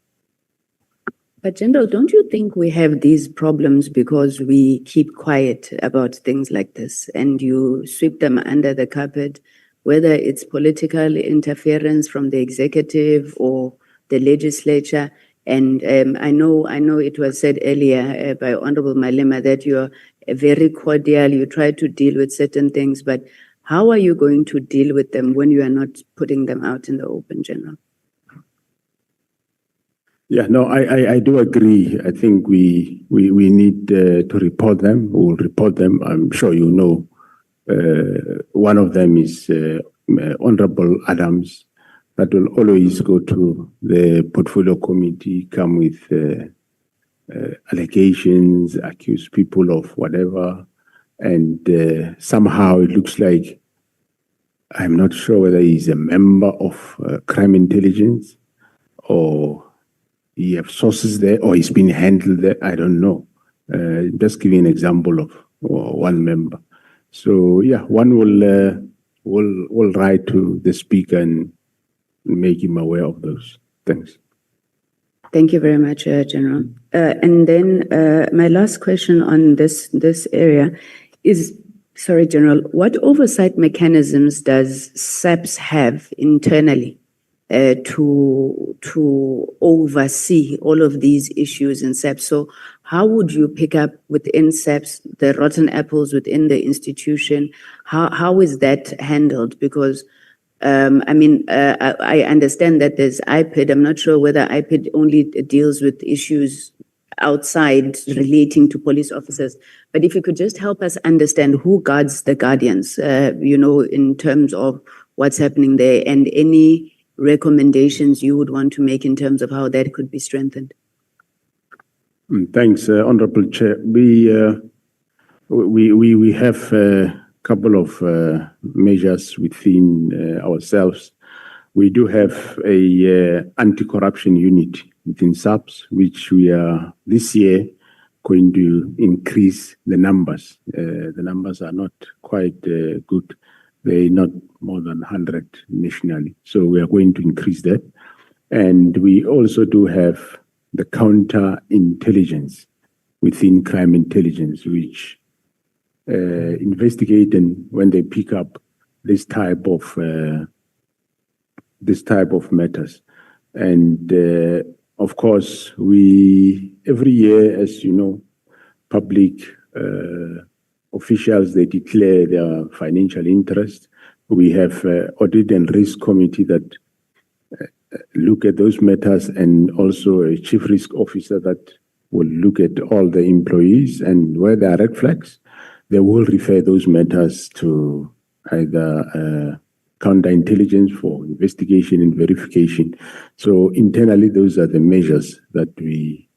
But General, don't you think we have these problems because we keep quiet about things like this and you sweep them under the carpet, whether it's political interference from the executive or the legislature? And I know it was said earlier by Honorable Malema that you're very cordial, you try to deal with certain things, but how are you going to deal with them when you are not putting them out in the open, General? Yeah, no, I do agree. I think we need to report them. We'll report them. I'm sure you know. One of them is Honorable Adams. That will always go to the portfolio committee, come with allegations, accuse people of whatever. And somehow it looks like, I'm not sure whether he's a member of crime intelligence or he have sources there or he's been handled there. I don't know. Just giving an example of one member. So yeah, one will write to the speaker and make him aware of those things. Thank you very much, General. And then my last question on this area is, sorry, General, what oversight mechanisms does SAPS have internally to oversee all of these issues in SAPS? So how would you pick up within SAPS the rotten apples within the institution? How is that handled? Because I understand that there's IPID. I'm not sure whether IPID only deals with issues outside relating to police officers. But if you could just help us understand who guards the guardians, in terms of what's happening there and any recommendations you would want to make in terms of how that could be strengthened. Thanks, Honorable Chair. We have a couple of measures within ourselves. We do have a anti-corruption unit within SAPS, which we are this year going to increase the numbers. The numbers are not quite good. They're not more than 100 nationally. So we are going to increase that. And we also do have the counter-intelligence within crime intelligence, which investigate and when they pick up this type of matters. And of course, every year, as you know, public officials, they declare their financial interest. We have audit and risk committee that look at those matters, and also a chief risk officer that will look at all the employees, and where there are red flags, they will refer those matters to either counterintelligence for investigation and verification. So internally, those are the measures that we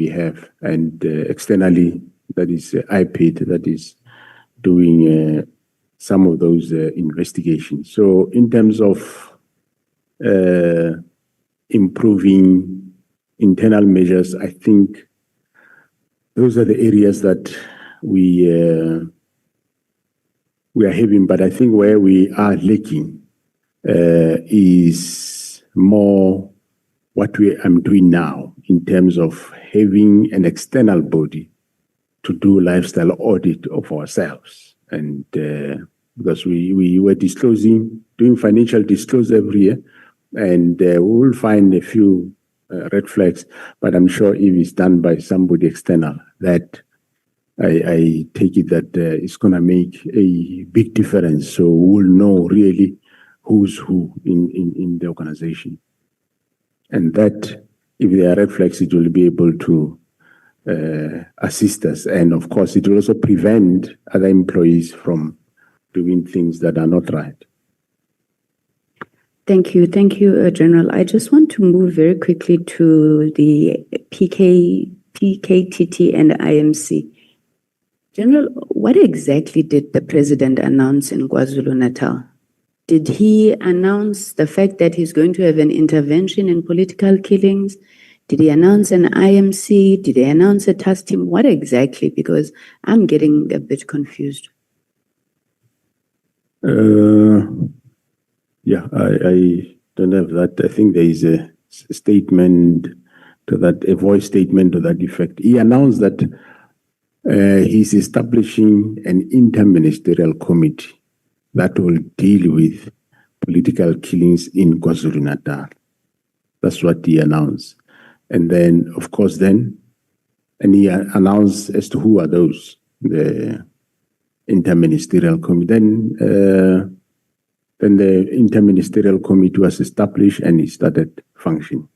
have, and externally, that is IPID that is doing some of those investigations. So in terms of improving internal measures, I think those are the areas that we are having. But I think where we are lacking is more what I'm doing now in terms of having an external body to do lifestyle audit of ourselves. And because we were doing financial disclosure every year, and we will find a few red flags, but I'm sure if it's done by somebody external, that I take it that it's going to make a big difference. So we'll know really who's who in the organization. And that, if there are red flags, it will be able to assist us. And of course, it will also prevent other employees from doing things that are not right. Thank you, General. I just want to move very quickly to the PKTT and IMC. General, what exactly did the president announce in KwaZulu-Natal? Did he announce the fact that he's going to have an intervention in political killings? Did he announce an IMC? Did he announce a task team? What exactly? Because I'm getting a bit confused. Yeah, I don't have that. I think there is a statement a voice statement to that effect. He announced that he's establishing an interministerial committee that will deal with political killings in KwaZulu-Natal. That's what he announced. And then, of course, and he announced as to who are those, the interministerial committee. Then the interministerial committee was established and it started functioning.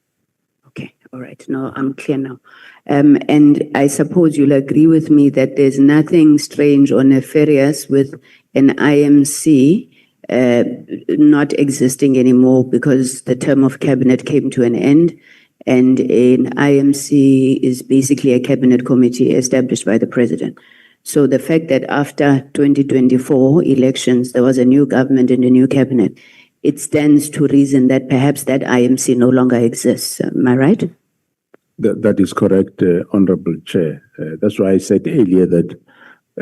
Okay, all right. Now I'm clear now. And I suppose you'll agree with me that there's nothing strange or nefarious with an IMC not existing anymore because the term of cabinet came to an end, and an IMC is basically a cabinet committee established by the president. So the fact that after 2024 elections, there was a new government and a new cabinet, it stands to reason that perhaps that IMC no longer exists. Am I right? That is correct, Honorable Chair. That's why I said earlier that,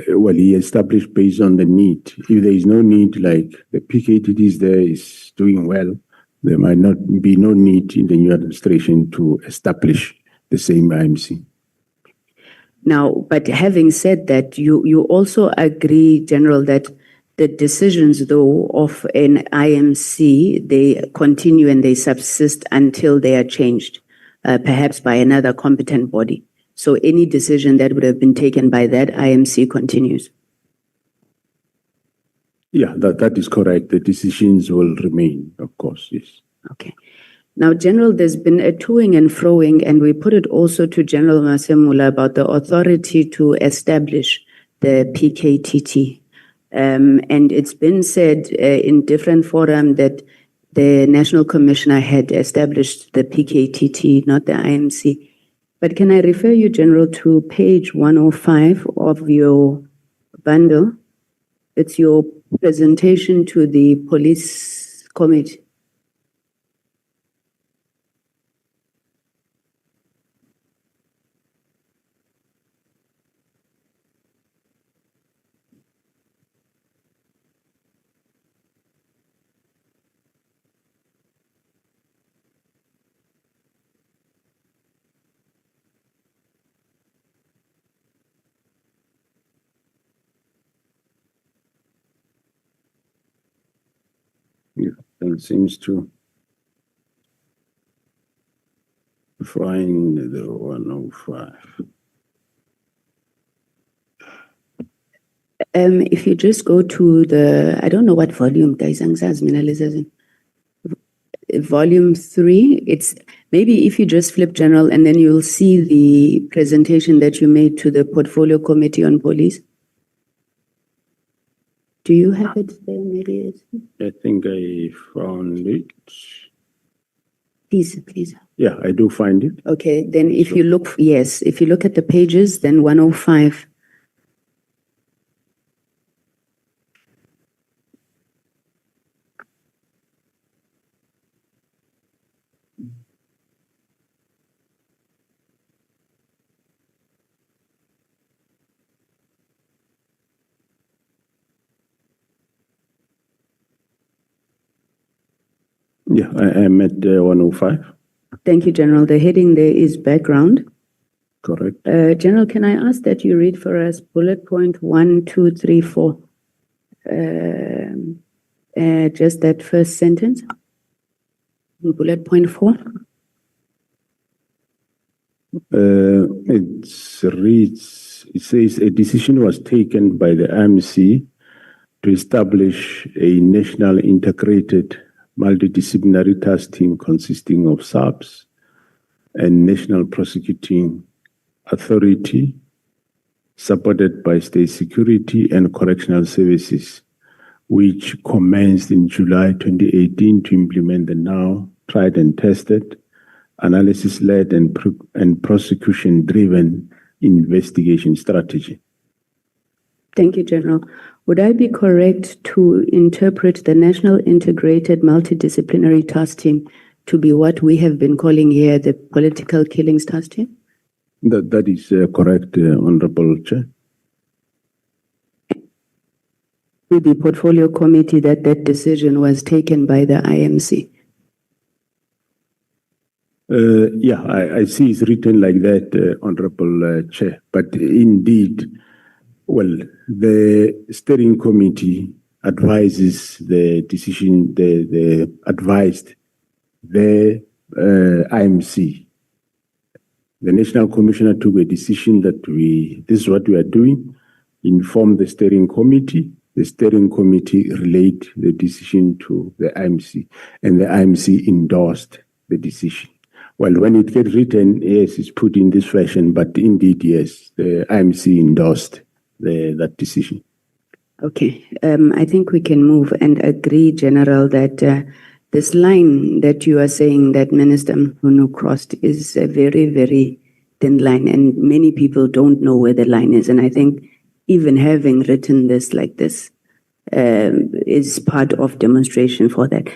he established based on the need. If there is no need, like the PKTT is there, is doing well, there might not be no need in the new administration to establish the same IMC. Now, but having said that, you also agree, General, that the decisions, though, of an IMC, they continue and they subsist until they are changed, perhaps by another competent body. So any decision that would have been taken by that IMC continues. Yeah, that is correct. The decisions will remain, of course, yes. Okay. Now, General, there's been a toing and froing, and we put it also to General Masemola about the authority to establish the PKTT. And it's been said in different forums that the National Commissioner had established the PKTT, not the IMC. But can I refer you, General, to page 105 of your bundle? It's your presentation to the police committee. Yeah, it seems to find the 105. If you just go to the, I don't know what volume, guys, volume 3, it's maybe if you just flip, General, and then you'll see the presentation that you made to the Portfolio Committee on Police. Do you have it there? Maybe it's... I think I found it. Please. Yeah, I do find it. Okay, then if you look, yes, if you look at the pages, then 105. Yeah, I am at 105. Thank you, General. The heading there is background. Correct. General, can I ask that you read for us bullet point 1, 2, 3, 4? Just that first sentence. Bullet point 4. It says a decision was taken by the IMC to establish a national integrated multidisciplinary task team consisting of SAPS and National Prosecuting Authority, supported by State Security and Correctional Services, which commenced in July 2018 to implement the now tried and tested, analysis-led and prosecution-driven investigation strategy. Thank you, General. Would I be correct to interpret the National Integrated Multidisciplinary Task Team to be what we have been calling here the Political Killings Task Team? That is correct, Honorable Chair. To the Portfolio Committee that decision was taken by the IMC. Yeah, I see it's written like that, Honorable Chair. But indeed, well, the steering committee advises the decision, the advised the IMC. The National Commissioner took a decision that this is what we are doing, inform the steering committee. The steering committee relayed the decision to the IMC, and the IMC endorsed the decision. Well, when it gets written, yes, it's put in this fashion, but indeed, yes, the IMC endorsed that decision. Okay, I think we can move and agree, General, that this line that you are saying that Minister Mkhwanazi crossed is a very, very thin line, and many people don't know where the line is. And I think even having written this like this is part of demonstration for that.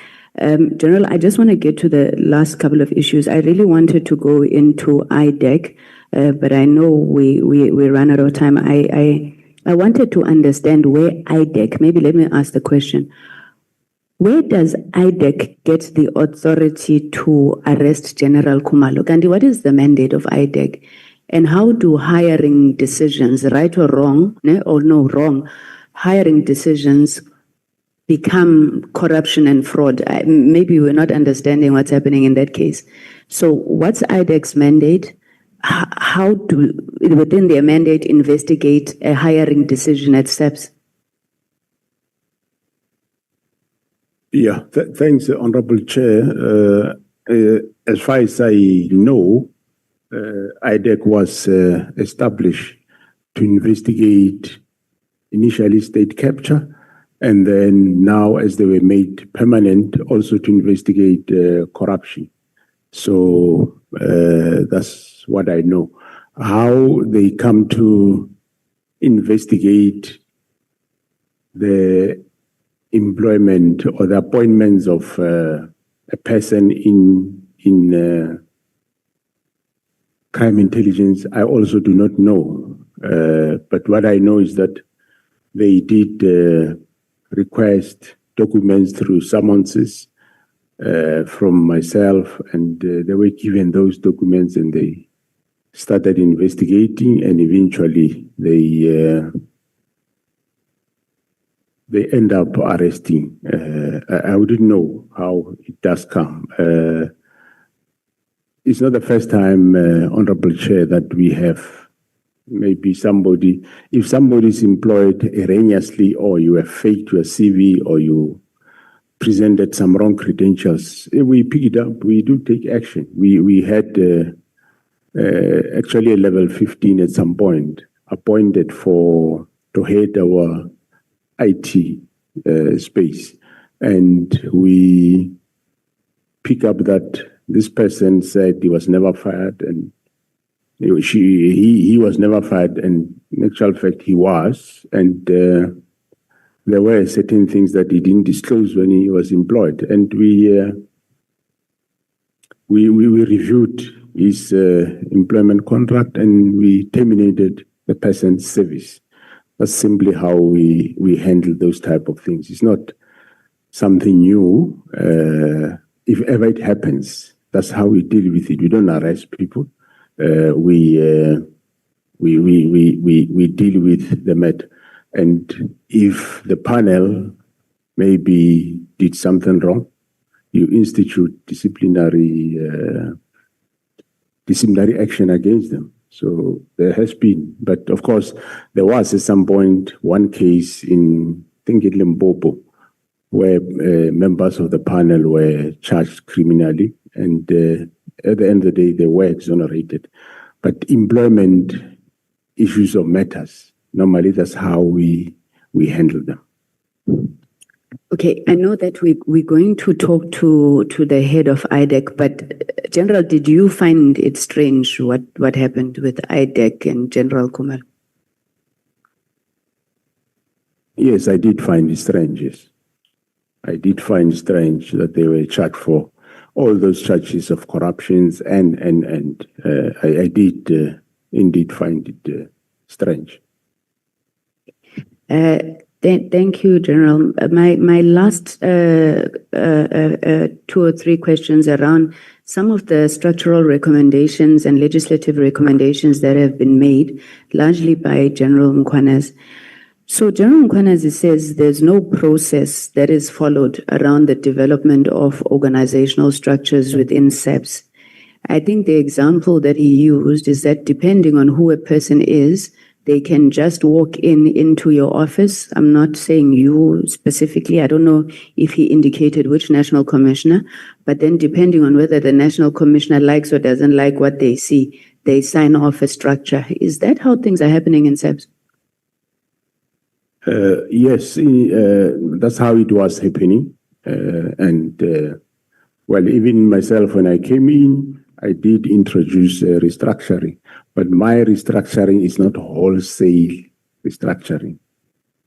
General, I just want to get to the last couple of issues. I really wanted to go into IDEC, but I know we ran out of time. I wanted to understand where IDEC, maybe let me ask the question. Where does IDEC get the authority to arrest General Khumalo? Gandhi, what is the mandate of IDEC? And how do hiring decisions, right or wrong, wrong, hiring decisions become corruption and fraud? Maybe we're not understanding what's happening in that case. So what's IDEC's mandate? How do, within their mandate, investigate a hiring decision at SEPS? Yeah, thanks, Honorable Chair. As far as I know, IDEC was established to investigate initially state capture, and then now, as they were made permanent, also to investigate corruption. So that's what I know. How they come to investigate the employment or the appointments of a person in crime intelligence, I also do not know. But what I know is that they did request documents through summonses from myself, and they were given those documents, and they started investigating, and eventually they end up arresting. I wouldn't know how it does come. It's not the first time, Honorable Chair, that we have maybe somebody, if somebody is employed erroneously, or you have faked your CV, or you presented some wrong credentials, we pick it up, we do take action. We had actually a level 15 at some point appointed to head our IT space, and we pick up that this person said he was never fired, and he was never fired, and in actual fact he was, and there were certain things that he didn't disclose when he was employed, and we reviewed his employment contract, and we terminated the person's service. That's simply how we handle those type of things. It's not something new. If ever it happens, that's how we deal with it. We don't arrest people. We deal with the matter. And if the panel maybe did something wrong, you institute disciplinary action against them. So there has been, but of course, there was at some point one case in, I think in Limpopo, where members of the panel were charged criminally, and at the end of the day, they were exonerated. But employment issues or matters, normally that's how we handle them. Okay, I know that we're going to talk to the head of IDEC, but General, did you find it strange what happened with IDEC and General Khumalo? Yes, I did find it strange, yes. I did find it strange that they were charged for all those charges of corruptions, and I did indeed find it strange. Thank you, General. My last 2 or 3 questions around some of the structural recommendations and legislative recommendations that have been made, largely by General Mkhwanazi. So General Mkhwanazi says there's no process that is followed around the development of organizational structures within SAPS. I think the example that he used is that depending on who a person is, they can just walk into your office. I'm not saying you specifically. I don't know if he indicated which national commissioner, but then depending on whether the national commissioner likes or doesn't like what they see, they sign off a structure. Is that how things are happening in SAPS? Yes, that's how it was happening. Well, even myself, when I came in, I did introduce restructuring, but my restructuring is not wholesale restructuring.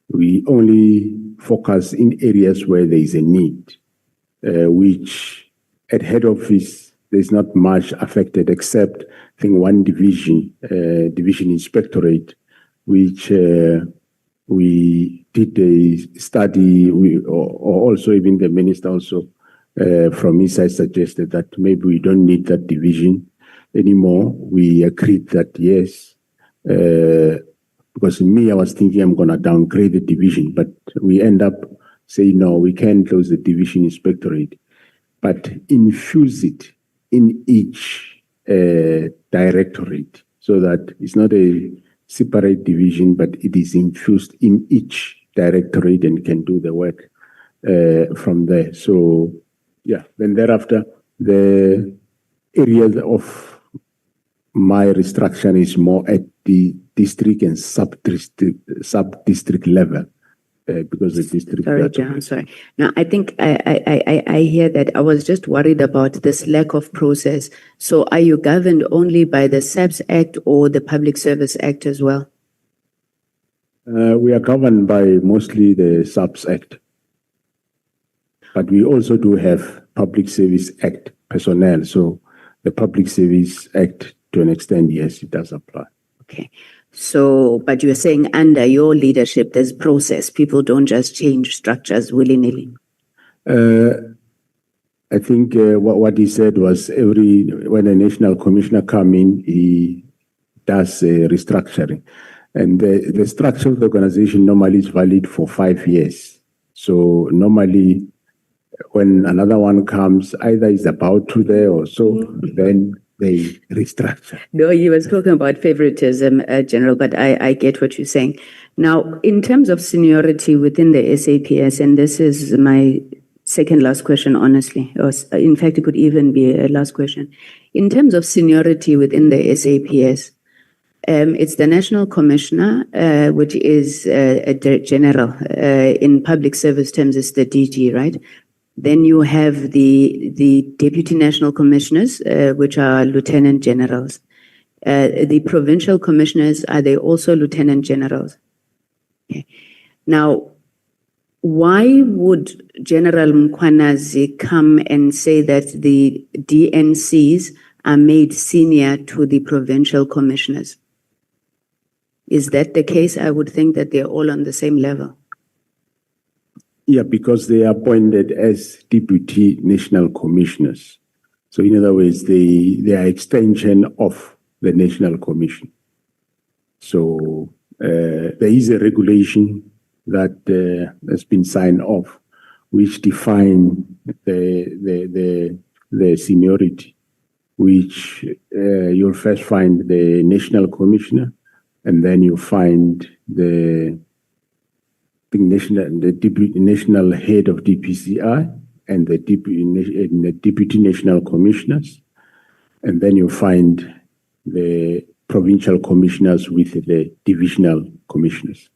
We only focus in areas where there is a need, which at head office, there's not much affected except, I think, one division, division inspectorate, which we did a study, or also even the minister also from his side suggested that maybe we don't need that division anymore. We agreed that yes, because me, I was thinking I'm going to downgrade the division, but we end up saying no, we can close the division inspectorate, but infuse it in each directorate so that it's not a separate division, but it is infused in each directorate and can do the work from there. So yeah, then thereafter, the area of my restructuring is more at the district and sub-district level. Because the district. Sorry, John, sorry. Now, I think I hear that. I was just worried about this lack of process. So are you governed only by the SAPS Act or the Public Service Act as well? We are governed by mostly the SAPS Act. But we also do have Public Service Act personnel. So the Public Service Act, to an extent, yes, it does apply. Okay. So, but you're saying under your leadership, there's process. People don't just change structures willy-nilly. I think what he said was when a national commissioner comes in, he does restructuring. And the structure of the organization normally is valid for 5 years. So normally when another one comes, either is about to there or so, then they restructure. No, he was talking about favoritism, General, but I get what you're saying. Now, in terms of seniority within the SAPS, and this is my second last question, honestly, or in fact, it could even be a last question. In terms of seniority within the SAPS, it's the National Commissioner, which is a general. In public service terms, it's the DG, right? Then you have the Deputy National Commissioners, which are Lieutenant Generals. The Provincial Commissioners, are they also Lieutenant Generals? Okay. Now, why would General Mkhwanazi come and say that the DNCs are made senior to the Provincial Commissioners? Is that the case? I would think that they're all on the same level. Yeah, because they are appointed as deputy national commissioners. So in other words, they are extension of the national commission. So there is a regulation that has been signed off, which define the seniority, which you'll first find the national commissioner, and then you find the national head of DPCI and the deputy national commissioners, and then you find the provincial commissioners with the divisional commissioners.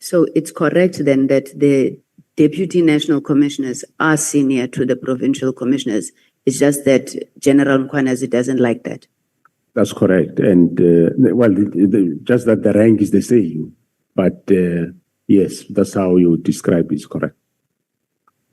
So it's correct then that the deputy national commissioners are senior to the provincial commissioners. It's just that General Mkhwanazi doesn't like that. That's correct, and just that the rank is the same, but. Yes, that's how you describe it, is correct.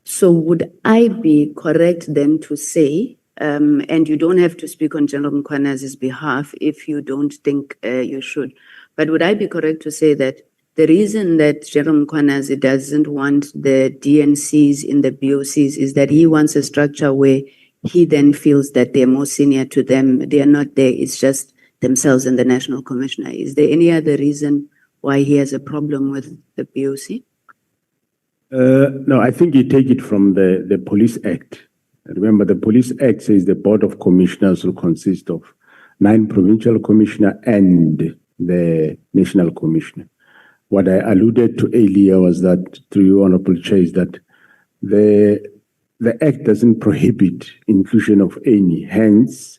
So would I be correct then to say, and you don't have to speak on General Mkhwanazi's behalf if you don't think you should, but would I be correct to say that the reason that General Mkhwanazi doesn't want the DNCs in the BOCs is that he wants a structure where he then feels that they're more senior to them. They are not there. It's just themselves and the National Commissioner. Is there any other reason why he has a problem with the BOC? No, I think you take it from the Police Act. Remember, the Police Act says the Board of Commissioners will consist of 9 provincial commissioners and the National Commissioner. What I alluded to earlier was that, through you, Honorable Chair, is that the Act doesn't prohibit inclusion of any. Hence,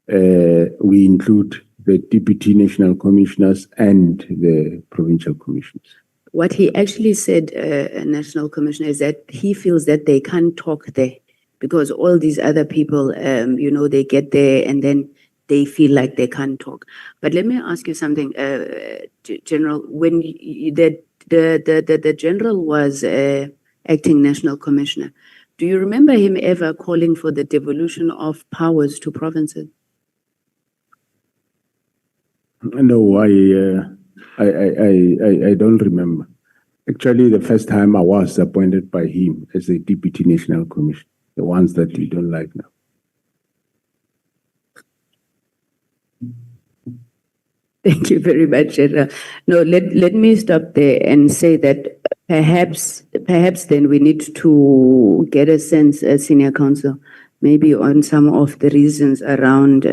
we include the Deputy National Commissioners and the Provincial Commissioners. What he actually said, National Commissioner, is that he feels that they can't talk there because all these other people, they get there and then they feel like they can't talk. But let me ask you something, General. When the General was acting National Commissioner, do you remember him ever calling for the devolution of powers to provinces? No, I don't remember. Actually, the first time I was appointed by him as a Deputy National Commissioner, the ones that you don't like now. Thank you very much, General. No, let me stop there and say that perhaps then we need to get a sense, Senior Counsel, maybe on some of the reasons around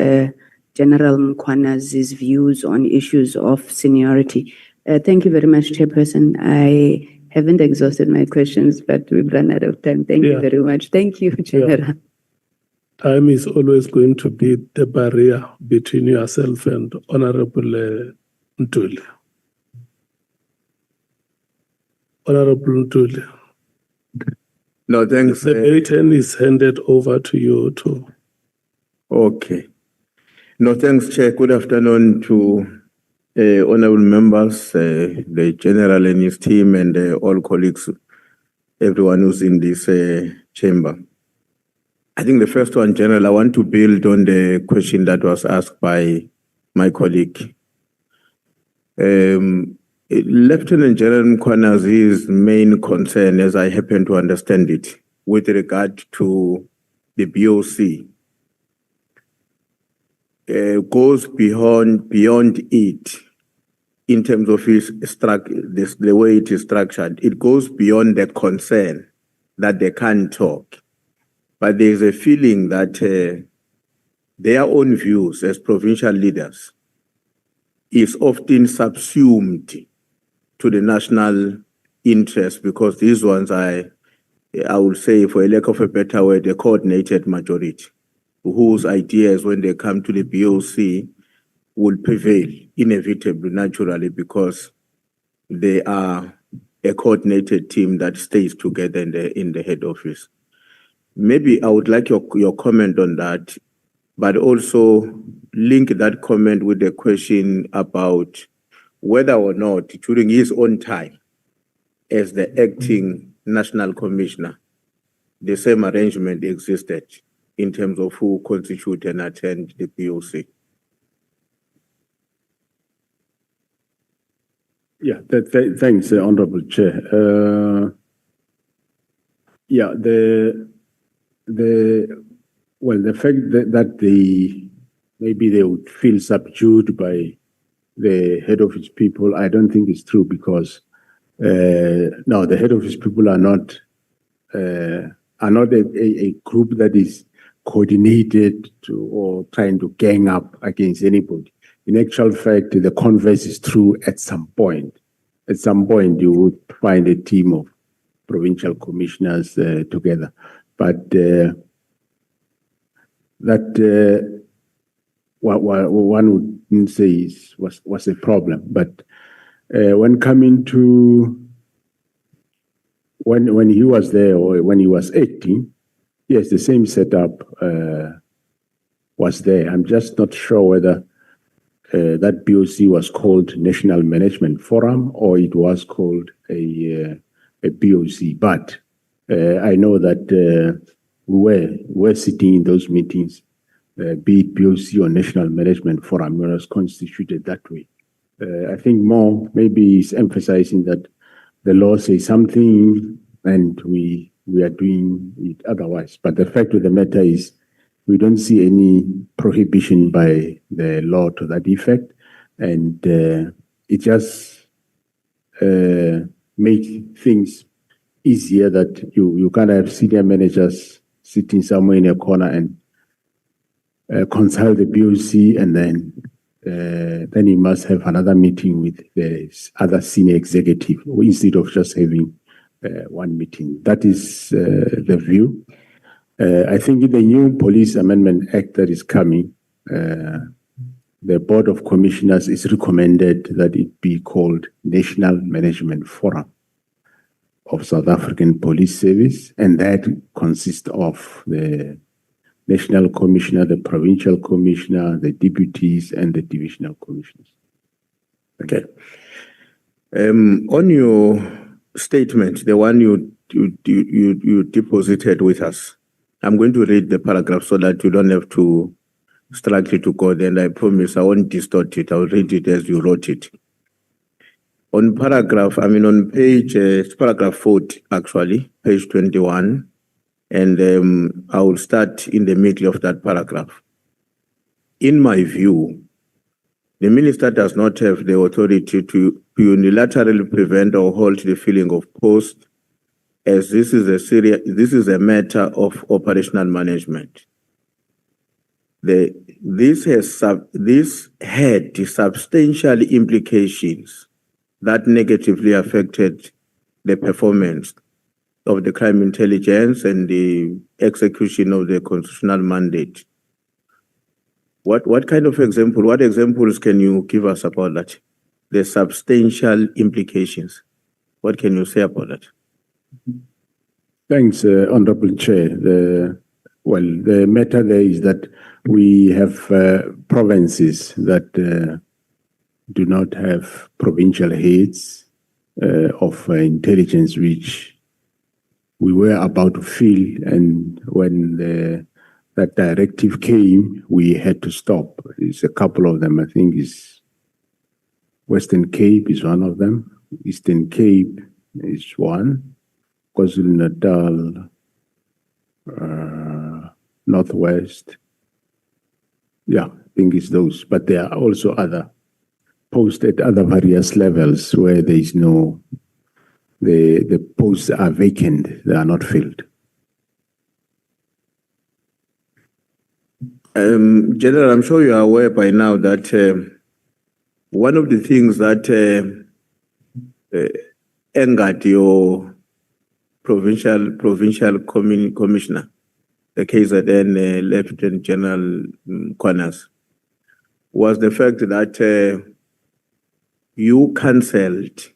General Mkhwanazi's views on issues of seniority. Thank you very much, Chairperson. I haven't exhausted my questions, but we've run out of time. Thank you very much. Thank you, General. Yeah. Time is always going to be the barrier between yourself and Honorable Ntuli. Honorable Ntuli. No, thanks. The baton is handed over to you too. Okay. No, thanks, Chair. Good afternoon to honorable members, the General and his team, and all colleagues, everyone who's in this chamber. I think the first one, General, I want to build on the question that was asked by my colleague. Lieutenant General Mkhwanazi's main concern, as I happen to understand it, with regard to the BOC, goes beyond it in terms of the way it is structured. It goes beyond the concern that they can't talk. But there is a feeling that their own views as provincial leaders is often subsumed to the national interest, because these ones I would say, for a lack of a better word, a coordinated majority, whose ideas when they come to the BOC will prevail inevitably, naturally, because they are a coordinated team that stays together in the head office. Maybe I would like your comment on that, but also link that comment with the question about whether or not during his own time as the acting national commissioner, the same arrangement existed in terms of who constitute and attend the BOC. Yeah, thanks, Honorable Chair. The fact that maybe they would feel subdued by the head office people, I don't think is true, because no, the head office people are not a group that is coordinated or trying to gang up against anybody. In actual fact, the converse is true at some point. At some point, you would find a team of provincial commissioners together. But that one wouldn't say was a problem. But when coming to when he was there, or when he was acting, yes, the same setup was there. I'm just not sure whether that BOC was called National Management Forum or it was called a BOC. But I know that we were sitting in those meetings, be it BOC or National Management Forum, it was constituted that way. I think more maybe is emphasizing that the law says something and we are doing it otherwise. But the fact of the matter is we don't see any prohibition by the law to that effect. And it just makes things easier that you can't have senior managers sitting somewhere in a corner and consult the BOC and then you must have another meeting with the other senior executive instead of just having one meeting. That is the view. I think in the new Police Amendment Act that is coming, the Board of Commissioners is recommended that it be called National Management Forum of South African Police Service, and that consists of the National Commissioner, the Provincial Commissioner, the deputies, and the Divisional Commissioners. Okay. On your statement, the one you deposited with us, I'm going to read the paragraph so that you don't have to struggle to go there, and I promise I won't distort it. I'll read it as you wrote it. On page, it's paragraph 40, actually, page 21, and I will start in the middle of that paragraph. In my view, the minister does not have the authority to unilaterally prevent or halt the filling of posts, as this is a matter of operational management. This had substantial implications that negatively affected the performance of the crime intelligence and the execution of the constitutional mandate. What kind of example, what examples can you give us about that? The substantial implications. What can you say about that? Thanks, Honorable Chair. The matter there is that we have provinces that do not have provincial heads of intelligence, which we were about to fill, and when that directive came, we had to stop. It's a couple of them. I think is Western Cape is one of them. Eastern Cape is one. KwaZulu-Natal, Northwest. Yeah, I think it's those. But there are also other posts at other various levels where there is no, the posts are vacant, they are not filled. General, I'm sure you are aware by now that one of the things that angered your provincial commissioner, the KZN Lieutenant General Mkhwanazi, was the fact that you cancelled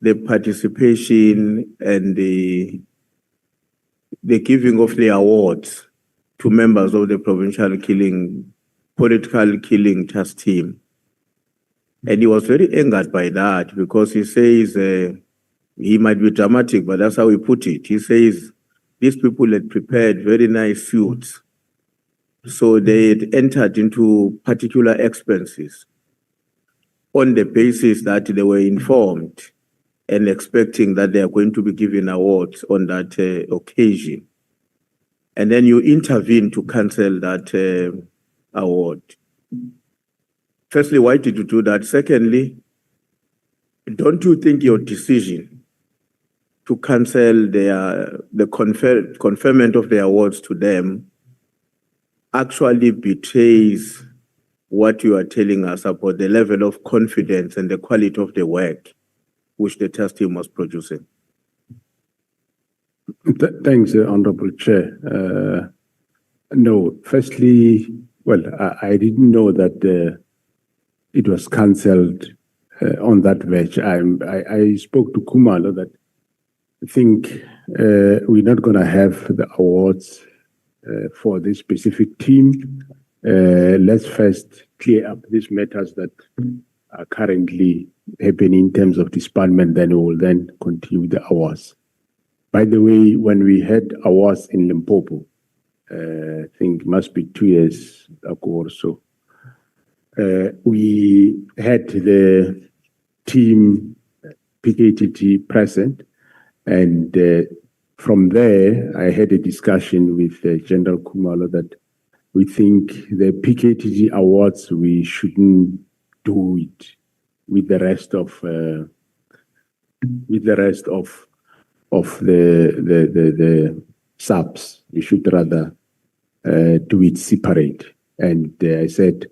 the participation and the giving of the awards to members of the political killing task team. And he was very angered by that because he says, he might be dramatic, but that's how he put it. He says, these people had prepared very nice suits. So they had entered into particular expenses on the basis that they were informed and expecting that they are going to be given awards on that occasion. And then you intervene to cancel that award. Firstly, why did you do that? Secondly, don't you think your decision to cancel the conferment of the awards to them actually betrays what you are telling us about the level of confidence and the quality of the work which the task team was producing? Thanks, Honorable Chair. No, firstly, I didn't know that it was cancelled on that verge. I spoke to Kumalo that I think we're not going to have the awards for this specific team. Let's first clear up these matters that are currently happening in terms of disbandment, then we will then continue the awards. By the way, when we had awards in Limpopo, I think it must be 2 years ago or so, we had the team PKTT present, and from there, I had a discussion with General Khumalo that we think the PKTT awards, we shouldn't do it with the rest of the subs. We should rather do it separate. And I said,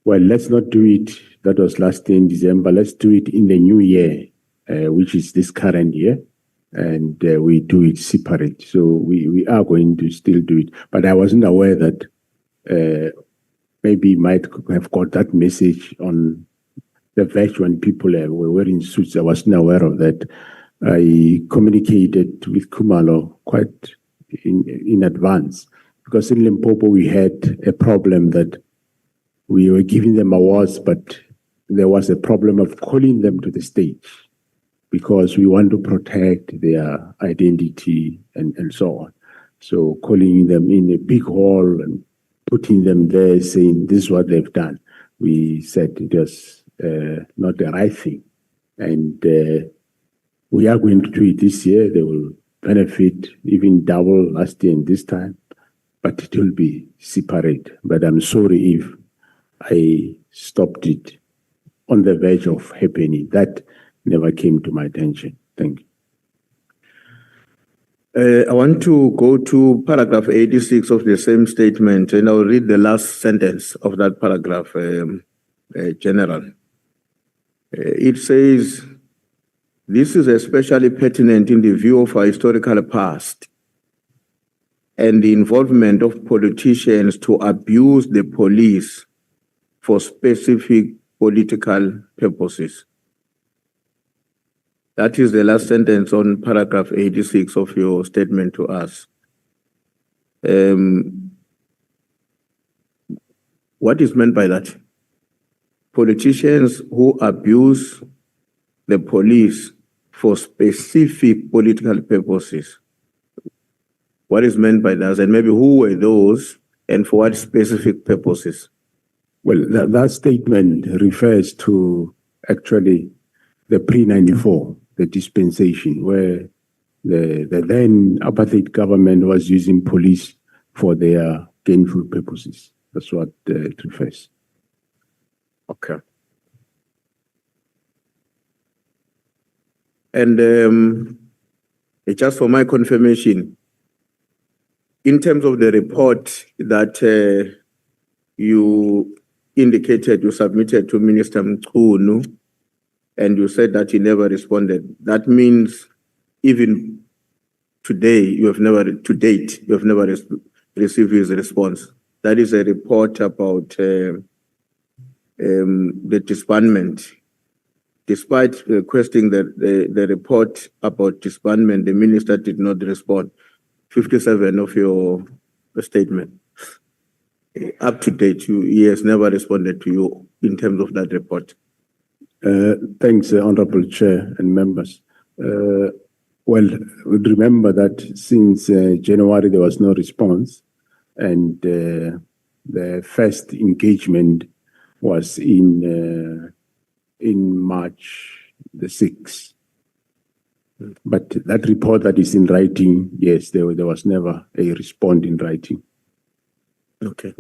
well, let's not do it. That was last year in December. Let's do it in the new year, which is this current year. And we do it separate. So we are going to still do it. But I wasn't aware that maybe you might have got that message on the verge when people were wearing suits. I wasn't aware of that. I communicated with Khumalo quite in advance, because in Limpopo we had a problem that we were giving them awards, but there was a problem of calling them to the stage, because we want to protect their identity and so on. So calling them in a big hall and putting them there saying this is what they've done, we said it was not the right thing. And we are going to do it this year. They will benefit even double last year and this time, but it will be separate. But I'm sorry if I stopped it on the verge of happening. That never came to my attention. Thank you. I want to go to paragraph 86 of the same statement, and I'll read the last sentence of that paragraph, General. It says, this is especially pertinent in the view of our historical past and the involvement of politicians to abuse the police for specific political purposes. That is the last sentence on paragraph 86 of your statement to us. What is meant by that? Politicians who abuse the police for specific political purposes. What is meant by that? And maybe who were those and for what specific purposes? Well, that statement refers to actually the pre-94, the dispensation, where the then apartheid government was using police for their gainful purposes. That's what it refers. Okay. And just for my confirmation, in terms of the report that you indicated you submitted to Minister Mkhunu, and you said that he never responded, that means even today, to date, you have never received his response. That is a report about the disbandment. Despite requesting the report about disbandment, the minister did not respond. 57 of your statement. Up to date, he has never responded to you in terms of that report. Thanks, Honorable Chair and members. Well, remember that since January there was no response, and the first engagement was in March the 6th. But that report that is in writing, yes, there was never a response in writing. Okay.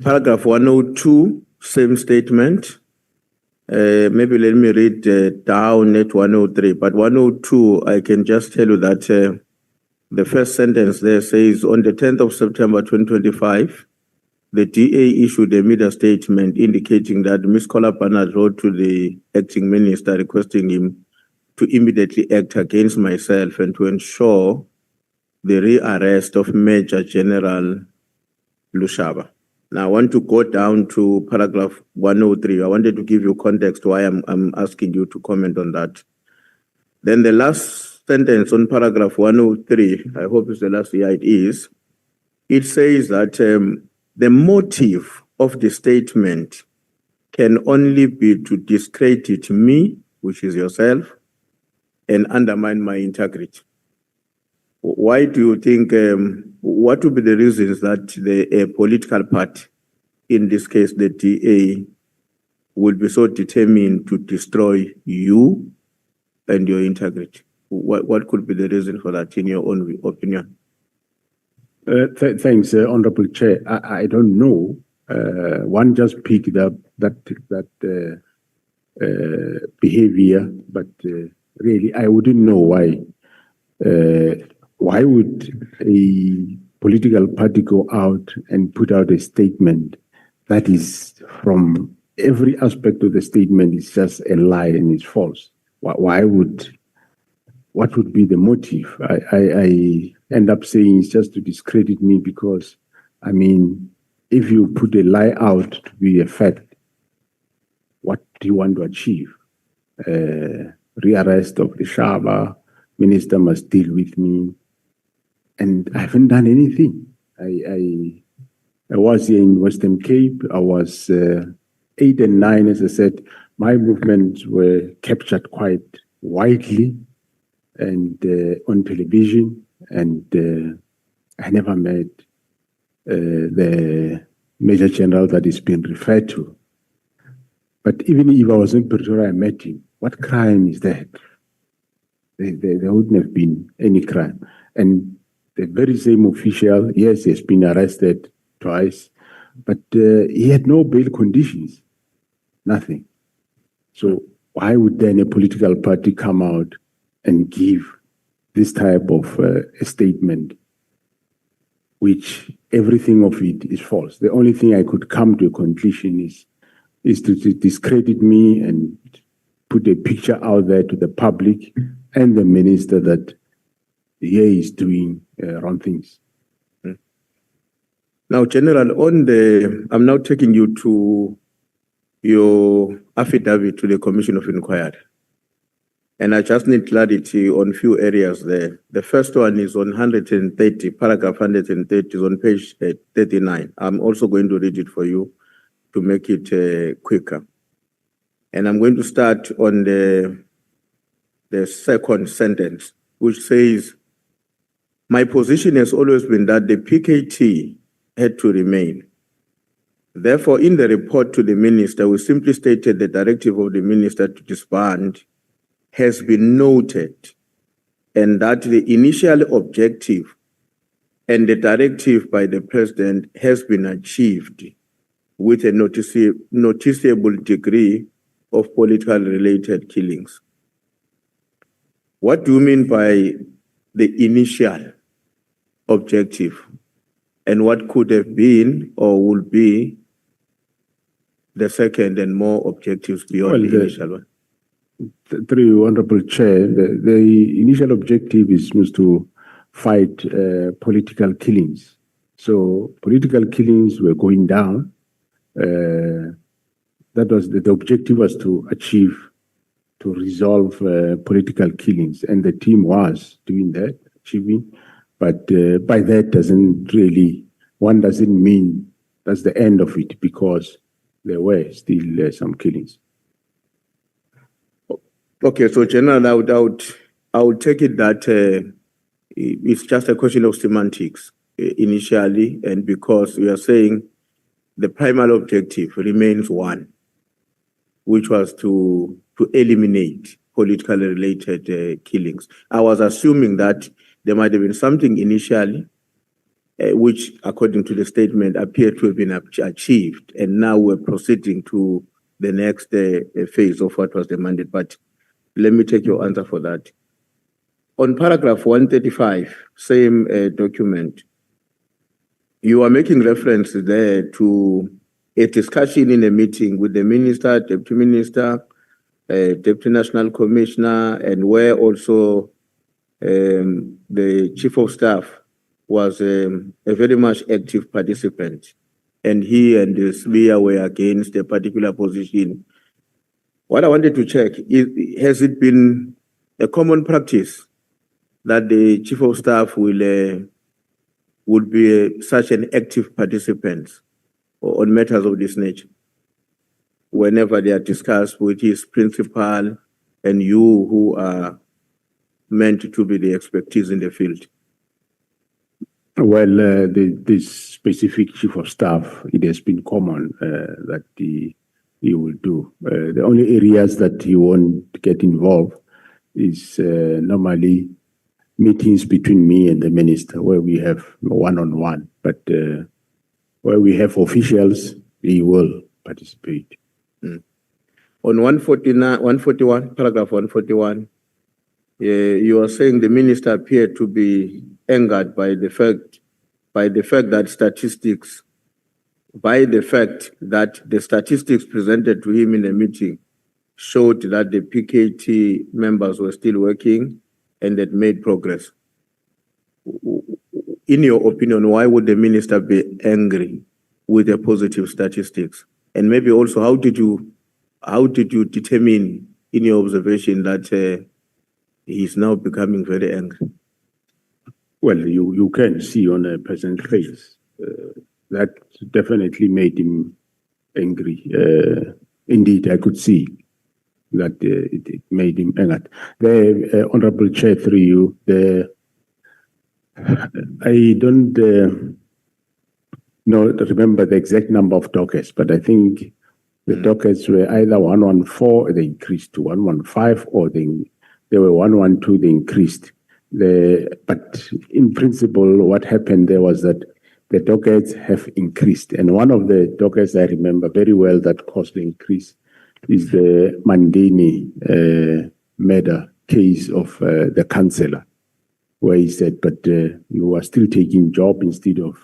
Paragraph 102, same statement. Maybe let me read down at 103, but 102, I can just tell you that the first sentence there says, on the 10th of September 2025, the DA issued a media statement indicating that Ms. Kolapana wrote to the acting minister requesting him to immediately act against myself and to ensure the rearrest of Major General Lushaba. Now, I want to go down to paragraph 103. I wanted to give you context why I'm asking you to comment on that. Then the last sentence on paragraph 103, I hope it's the last year it is, it says that the motive of the statement can only be to discredit me, which is yourself, and undermine my integrity. Why do you think, what would be the reasons that a political party in this case, the DA, will be so determined to destroy you and your integrity? What could be the reason for that, in your own opinion? Thanks, Honorable Chair. I don't know. One just picked up that behavior, but really, I wouldn't know why. Why would a political party go out and put out a statement that is, from every aspect of the statement, is just a lie and it's false? What would be the motive? I end up saying it's just to discredit me, because, I mean, if you put a lie out to be a fact, what do you want to achieve? Rearrest of the Shaba, minister must deal with me, and I haven't done anything. I was here in Western Cape. I was 8 and 9, as I said. My movements were captured quite widely and on television, and I never met the Major General that is being referred to. But even if I was in Pretoria, I met him. What crime is that? There wouldn't have been any crime. And the very same official, yes, he has been arrested twice, but he had no bail conditions, nothing. So why would then a political party come out and give this type of a statement, which everything of it is false? The only thing I could come to a conclusion is to discredit me and put a picture out there to the public and the minister that he is doing wrong things. Now, General, I'm now taking you to your affidavit to the Commission of Inquiry. And I just need clarity on few areas there. The first one is on 130, paragraph 130 is on page 39. I'm also going to read it for you to make it quicker. And I'm going to start on the second sentence, which says, my position has always been that the PKT had to remain. Therefore, in the report to the minister, we simply stated the directive of the minister to disband has been noted, and that the initial objective and the directive by the president has been achieved with a noticeable degree of political related killings. What do you mean by the initial objective, and what could have been or will be the second and more objectives beyond the initial one? Through you, Honorable Chair, the initial objective is to fight political killings. So political killings were going down. That was the objective, was to resolve political killings, and the team was doing that, achieving. But by that one doesn't mean that's the end of it, because there were still some killings. Okay, so General, I would take it that it's just a question of semantics initially, and because we are saying the primary objective remains one, which was to eliminate politically related killings. I was assuming that there might have been something initially, which, according to the statement, appeared to have been achieved, and now we're proceeding to the next phase of what was demanded. But let me take your answer for that. On paragraph 135, same document, you are making reference there to a discussion in a meeting with the minister, deputy minister, deputy national commissioner, and where also the chief of staff was a very much active participant. And he and the SBIA were against a particular position. What I wanted to check is, has it been a common practice that the chief of staff would be such an active participant on matters of this nature, whenever they are discussed with his principal and you, who are meant to be the expertise in the field? Well, this specific chief of staff, it has been common that he will do. The only areas that he won't get involved is normally meetings between me and the minister where we have one-on-one, but where we have officials, he will participate. On 141, paragraph 141, you are saying the minister appeared to be angered by the fact that the statistics presented to him in the meeting showed that the PKT members were still working and had made progress. In your opinion, why would the minister be angry with the positive statistics? And maybe also, how did you determine in your observation that he's now becoming very angry? Well, you can see on a person's face that definitely made him angry. Indeed, I could see that it made him angry. The Honorable Chair, through you, I don't remember the exact number of dockets, but I think the dockets were either 114, they increased to 115, or they were 112, they increased. But in principle, what happened there was that the dockets have increased. And one of the dockets I remember very well that caused the increase is the Mandeni murder case of the councillor, where he said, but you are still taking job instead of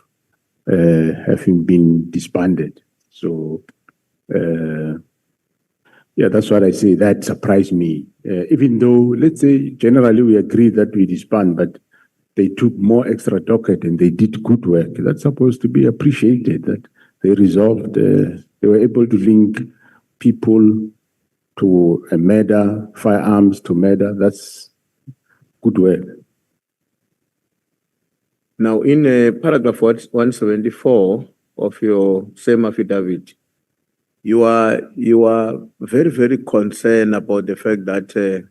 having been disbanded. So, yeah, that's what I say. That surprised me. Even though, let's say, generally we agree that we disband, but they took more extra docket and they did good work. That's supposed to be appreciated, that they resolved, they were able to link people to a murder, firearms to murder. That's good work. Now, in paragraph 174 of your same affidavit, you are very, very concerned about the fact that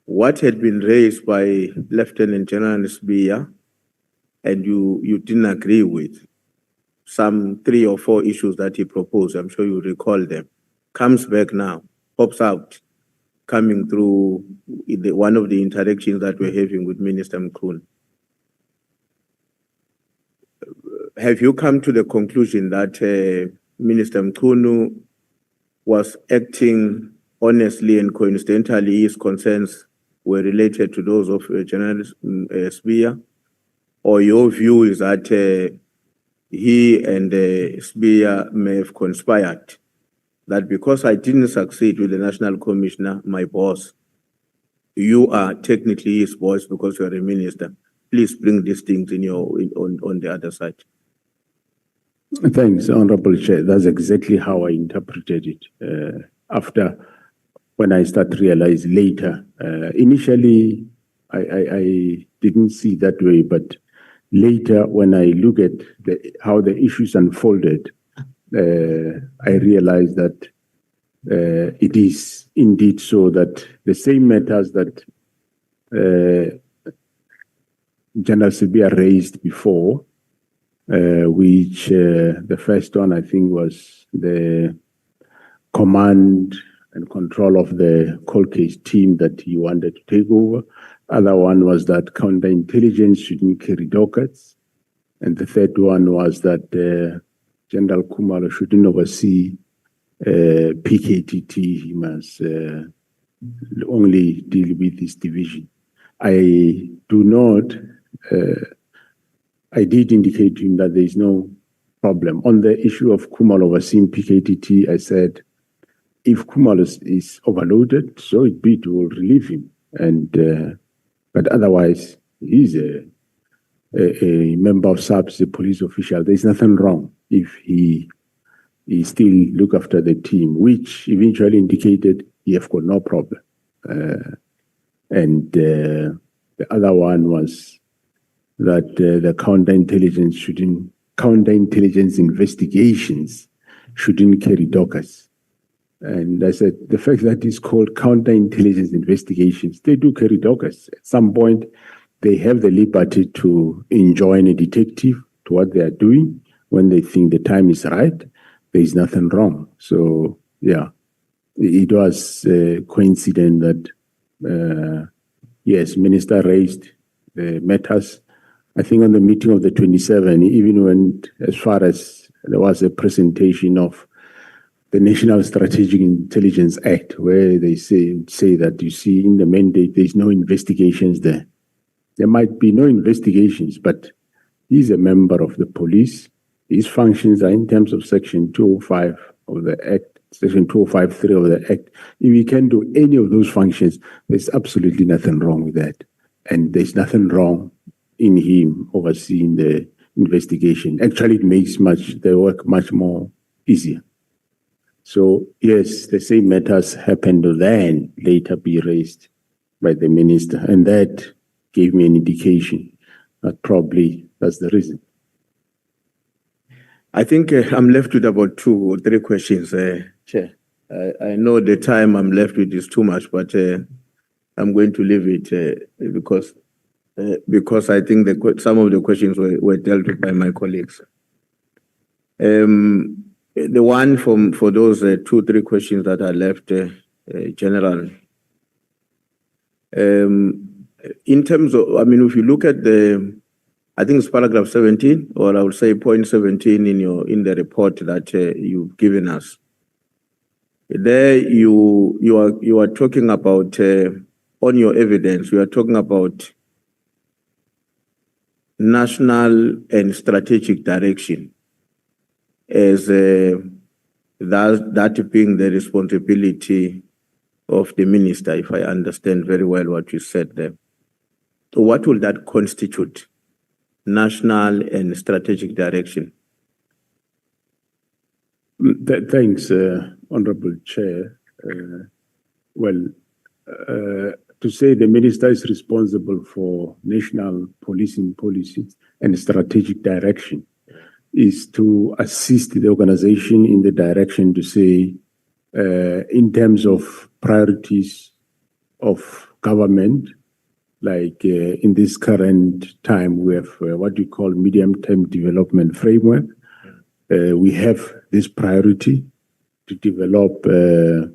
what had been raised by Lieutenant General Nhlanhla, and you didn't agree with, some 3 or 4 issues that he proposed, I'm sure you recall them, comes back now, pops out, coming through one of the interactions that we're having with Minister Mkhwanazi. Have you come to the conclusion that Minister Mkhwanazi was acting honestly and coincidentally his concerns were related to those of General Sbiya? Or your view is that he and Sbiya may have conspired, that because I didn't succeed with the National Commissioner, my boss, you are technically his boss because you are a minister. Please bring these things on the other side. Thanks, Honorable Chair. That's exactly how I interpreted it. After, when I start to realize later, initially I didn't see that way, but later when I look at how the issues unfolded, I realized that it is indeed so that the same matters that General Sbiya raised before, which the first one I think was the command and control of the cold case team that he wanted to take over. Other one was that counterintelligence shouldn't carry dockets. And the third one was that General Khumalo shouldn't oversee PKTT. He must only deal with this division. I did indicate to him that there is no problem. On the issue of Khumalo overseeing PKTT, I said, if Khumalo is overloaded, so it be, to relieve him. And but otherwise, he's a member of SAPS, a police official. There's nothing wrong if he still look after the team, which eventually indicated he have got no problem. And the other one was that the counterintelligence investigations shouldn't carry dockets. And I said, the fact that it's called counterintelligence investigations, they do carry dockets. At some point, they have the liberty to enjoin a detective respect what they are doing. When they think the time is right, there is nothing wrong. So, yeah, it was coincident that, yes, Minister raised the matters. I think on the meeting of the 27, even went as far as there was a presentation of the National Strategic Intelligence Act, where they say that, you see, in the mandate, there's no investigations there. There might be no investigations, but he's a member of the police. His functions are in terms of Section 205 of the Act, Section 205(3) of the Act. If he can do any of those functions, there's absolutely nothing wrong with that. And there's nothing wrong in him overseeing the investigation. Actually, it makes the work much more easier. So, yes, the same matters happened to then later be raised by the minister. And that gave me an indication that probably that's the reason. I think I'm left with about 2 or 3 questions, Chair. I know the time I'm left with is too much, but I'm going to leave it because I think some of the questions were dealt with by my colleagues. The one for those 2 or 3 questions that are left, General, in terms of, I mean, if you look at I think it's paragraph 17, or I would say point 17 in the report that you've given us. There you are talking about on your evidence, you are talking about national and strategic direction as that being the responsibility of the minister, if I understand very well what you said there. So what will that constitute? National and strategic direction? Thanks, Honorable Chair. To say the minister is responsible for national policing policy and strategic direction is to assist the organization in the direction to say, in terms of priorities of government, like in this current time, we have what we call medium-term development framework. We have this priority to develop a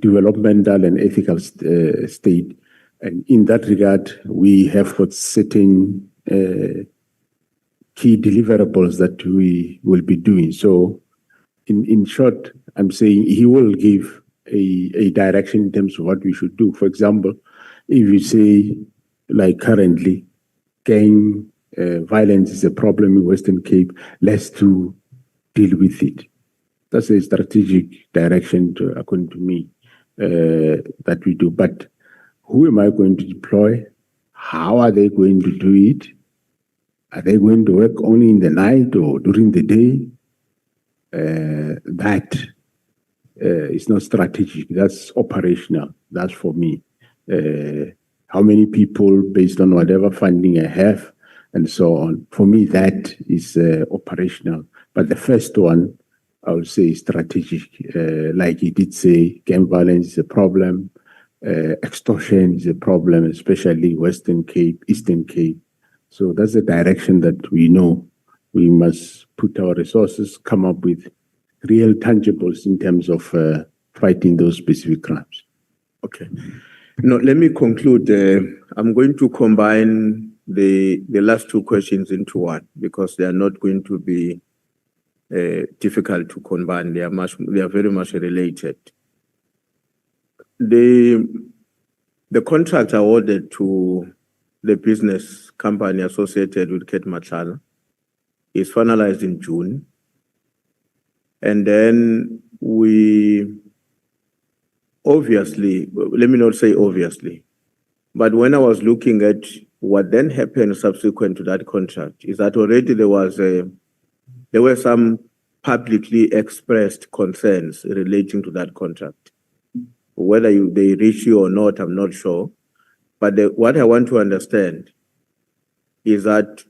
developmental and ethical state. And in that regard, we have got certain key deliverables that we will be doing. So in short, I'm saying he will give a direction in terms of what we should do. For example, if you say, like currently, gang violence is a problem in Western Cape, let's deal with it. That's a strategic direction, according to me, that we do. But who am I going to deploy? How are they going to do it? Are they going to work only in the night or during the day? That is not strategic. That's operational. That's for me. How many people, based on whatever funding I have, and so on. For me, that is operational. But the first one, I would say, is strategic. Like he did say, gang violence is a problem. Extortion is a problem, especially Western Cape, Eastern Cape. So that's the direction that we know we must put our resources, come up with real tangibles in terms of fighting those specific crimes. Okay. Now, let me conclude. I'm going to combine the last 2 questions into one because they are not going to be difficult to combine. They are very much related. The contract awarded to the business company associated with Ket Machala is finalized in June. And then we obviously, let me not say obviously, but when I was looking at what then happened subsequent to that contract, is that already there were some publicly expressed concerns relating to that contract. Whether they reach you or not, I'm not sure. But what I want to understand is that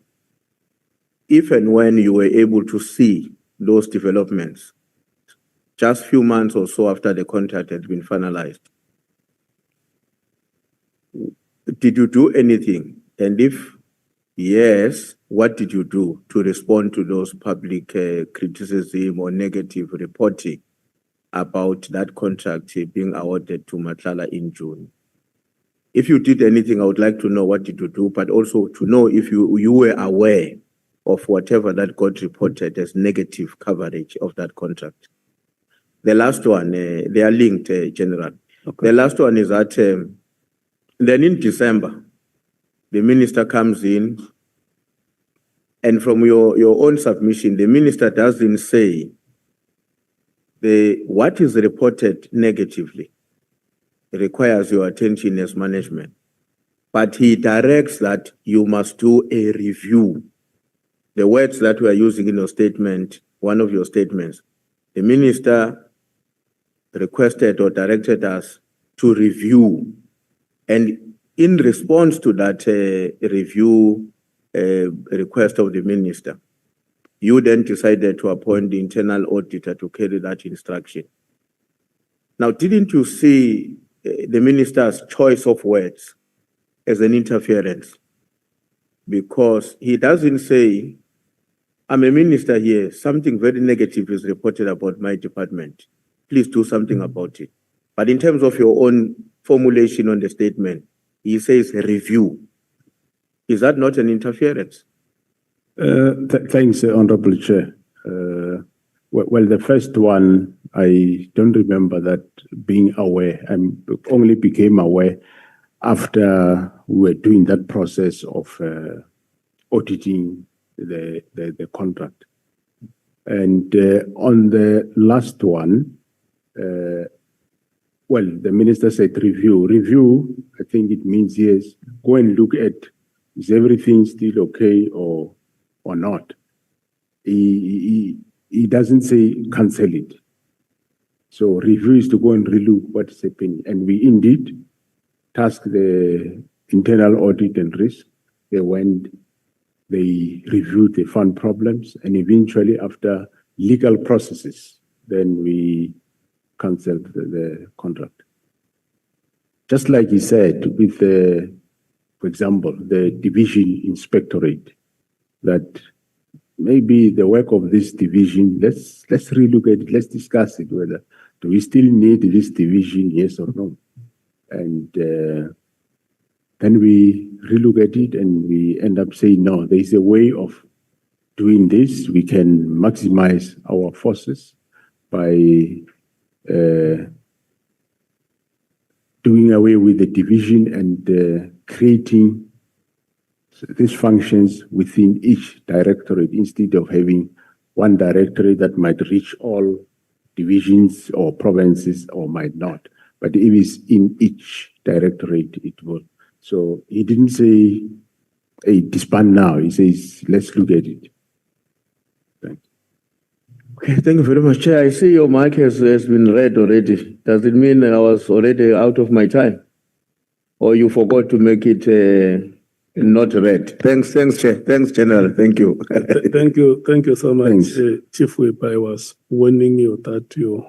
if and when you were able to see those developments, just a few months or so after the contract had been finalized, did you do anything? And if Yes, what did you do to respond to those public criticism or negative reporting about that contract being awarded to Matlala in June? If you did anything, I would like to know what did you do, but also to know if you were aware of whatever that got reported as negative coverage of that contract. The last one, they are linked, General. Okay. The last one is that then in December, the minister comes in, and from your own submission, the minister doesn't say what is reported negatively requires your attention as management, but he directs that you must do a review. The words that we are using in your statement, one of your statements, the minister requested or directed us to review, and in response to that review request of the minister, you then decided to appoint the internal auditor to carry that instruction. Now, didn't you see the minister's choice of words as an interference? Because he doesn't say, I'm a minister here, something very negative is reported about my department. Please do something about it. But in terms of your own formulation on the statement, he says review. Is that not an interference? Thanks, Honorable Chair. Well, the first one, I don't remember that being aware. I only became aware after we were doing that process of auditing the contract. And on the last one, well, the minister said review. Review, I think it means yes, go and look at, is everything still okay or not? He doesn't say cancel it. So review is to go and relook what is happening. And we indeed tasked the internal audit and risk. They went, they reviewed, they found problems, and eventually after legal processes, then we canceled the contract. Just like he said, with the, for example, the division inspectorate, that maybe the work of this division, let's relook at it, let's discuss it, whether do we still need this division, yes or no? And then we relook at it and we end up saying, no, there is a way of doing this. We can maximize our forces by doing away with the division and creating these functions within each directorate instead of having one directorate that might reach all divisions or provinces or might not. But if it's in each directorate, it will. So he didn't say, hey, disband now. He says, let's look at it. Thanks. Okay, thank you very much, Chair. I see your mic has been read already. Does it mean I was already out of my time? Or you forgot to make it not read? Thanks, Chair. Thanks, General. Thank you. Thank you so much, Chief Whip. I was warning you that you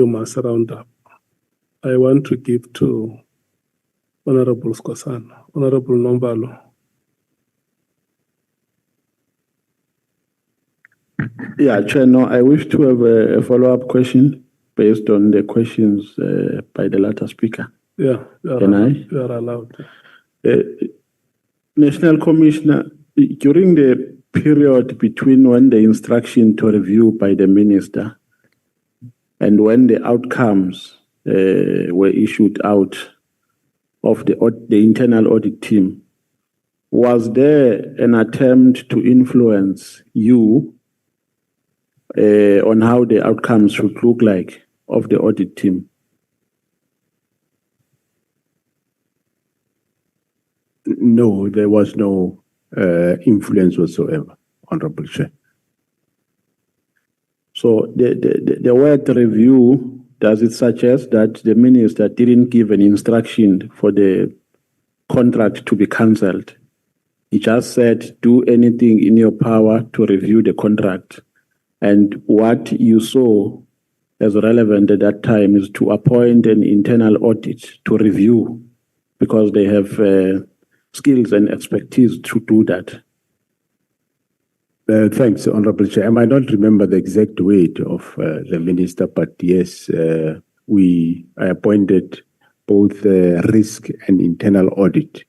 must round up. I want to give to Honorable Skosan, Honorable Nombalo. Yeah, Chair, no, I wish to have a follow-up question based on the questions by the latter speaker. Yeah, Can I? You are allowed. National Commissioner, during the period between when the instruction to review by the minister and when the outcomes were issued out of the internal audit team, was there an attempt to influence you on how the outcomes should look like of the audit team? No, there was no influence whatsoever, Honorable Chair. So the word review, does it suggest that the minister didn't give an instruction for the contract to be cancelled? He just said, do anything in your power to review the contract. And what you saw as relevant at that time is to appoint an internal audit to review, because they have skills and expertise to do that? Thanks, Honorable Chair. I might not remember the exact weight of the minister, but yes, I appointed both risk and internal audit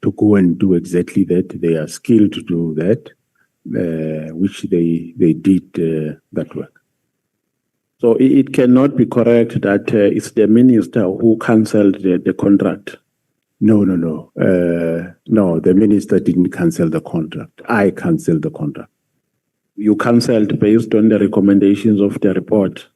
to go and do exactly that. They are skilled to do that, which they did that work. So it cannot be correct that it's the minister who cancelled the contract. No, the minister didn't cancel the contract. I canceled the contract. You cancelled based on the recommendations of the report.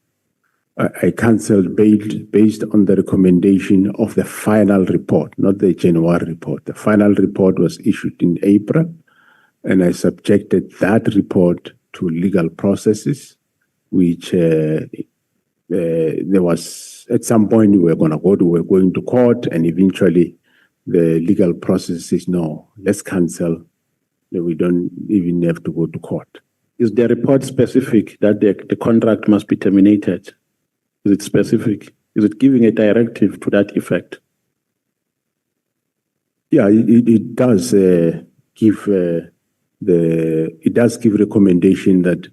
I cancelled based on the recommendation of the final report, not the January report. The final report was issued in April, and I subjected that report to legal processes, which there was, at some point we were going to court, and eventually the legal process says, no, let's cancel. We don't even have to go to court. Is the report specific that the contract must be terminated? Is it specific? Is it giving a directive to that effect? Yeah, it does give recommendation that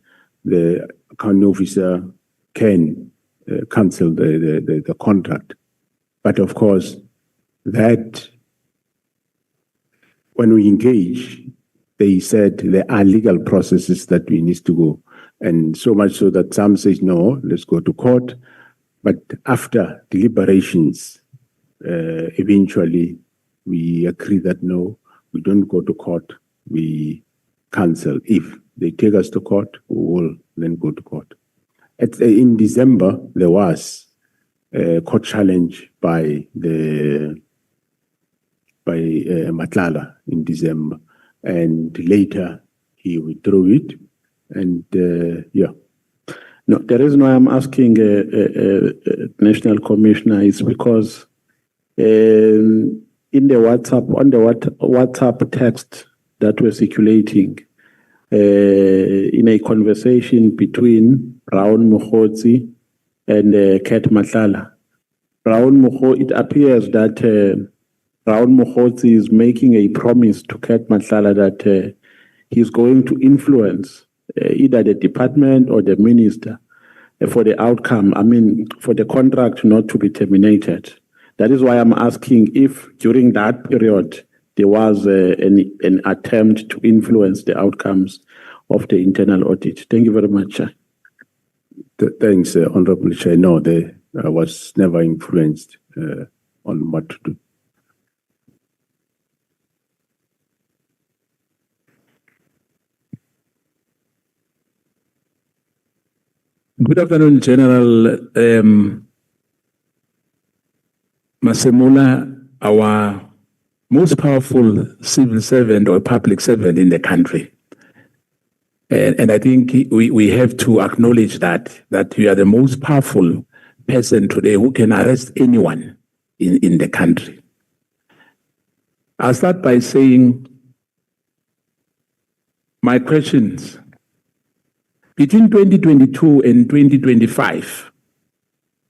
the accounting officer can cancel the contract. But of course, that when we engage, they said there are legal processes that we need to go. And so much so that some say, no, let's go to court. But after deliberations, eventually we agree that no, we don't go to court, we cancel. If they take us to court, we will then go to court. In December, there was a court challenge by Nhlanhla in December, and later he withdrew it, and yeah. No, the reason why I'm asking National Commissioner is because in the WhatsApp text that we're circulating, in a conversation between Brown Mkhwanazi and Kat Nhlanhla, it appears that Brown Mkhwanazi is making a promise to Kat Nhlanhla that he's going to influence either the department or the minister for the outcome, for the contract not to be terminated. That is why I'm asking if during that period there was an attempt to influence the outcomes of the internal audit. Thank you very much. Thanks, Honorable Chair. No, they was never influenced on what to do. Good afternoon, General Masemola, our most powerful civil servant or public servant in the country. And I think we have to acknowledge that you are the most powerful person today who can arrest anyone in the country. I'll start by saying my questions. Between 2022 and 2025,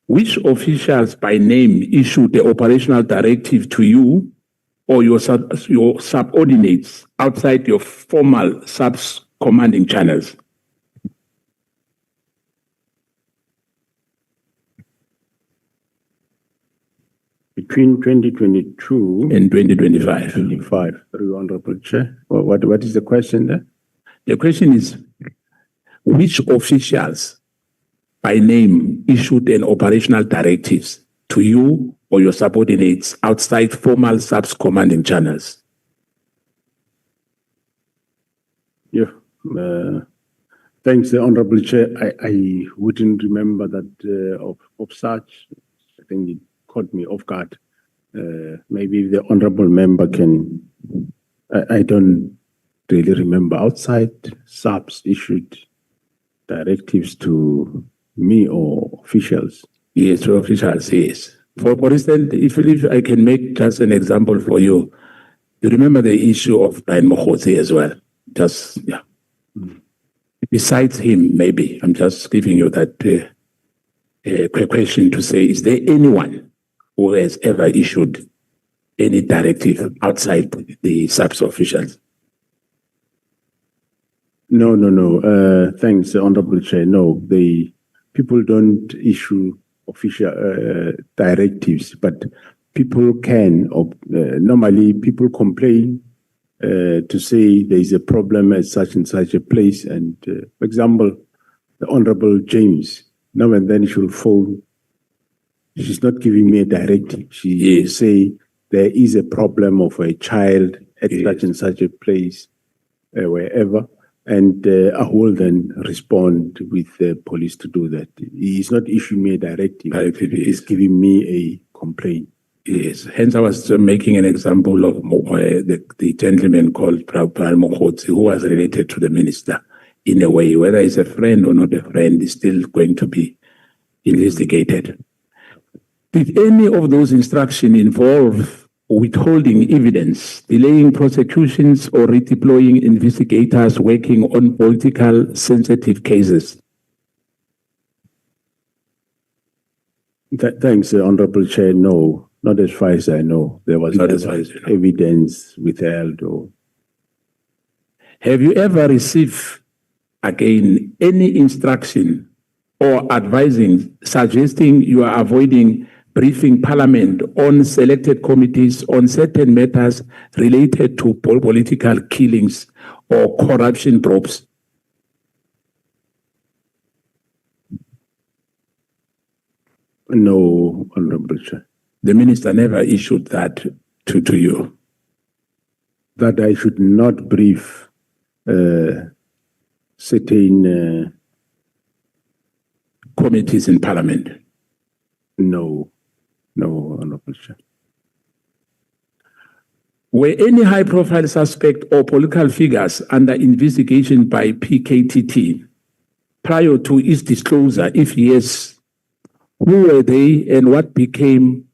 which officials by name issued the operational directive to you or your subordinates outside your formal subs-commanding channels? Between 2022 and 2025. Through Honorable Chair. What is the question there? The question is, which officials by name issued an operational directives to you or your subordinates outside formal subs-commanding channels? Yeah. Thanks, Honorable Chair. I wouldn't remember that of such. I think it caught me off guard. Maybe the Honorable Member can. I don't really remember outside subs issued directives to me or officials. Yes, to officials, yes. For instance, if I can make just an example for you, you remember the issue of Brian Mkhwanazi as well. Just, yeah. Besides him, maybe, I'm just giving you that question to say, is there anyone who has ever issued any directive outside the SAPS officials? No. Thanks, Honorable Chair. No, the people don't issue official directives, but people can, normally people complain to say there is a problem at such and such a place. And for example, the Honorable James, now and then she'll phone. She's not giving me a directive. She will say there is a problem of a child at such and such a place, wherever. And I will then respond with the police to do that. He is not issuing me a directive. He is giving me a complaint. Yes, hence I was making an example of the gentleman called Mkhwanazi, who was related to the minister in a way, whether he's a friend or not a friend, is still going to be investigated. Did any of those instructions involve withholding evidence, delaying prosecutions, or redeploying investigators working on political sensitive cases? Thanks, Honorable Chair. No, not as far as I know. There was Not no as far as you know. evidence withheld. Or Have you ever received, again, any instruction or advising, suggesting you are avoiding briefing Parliament on selected committees on certain matters related to political killings or corruption probes? No, Honorable Chair. The minister never issued that to you. That I should not brief certain committees in Parliament. No, Honorable Chair. Were any high-profile suspect or political figures under investigation by PKTT prior to its disclosure? If yes, who were they and what became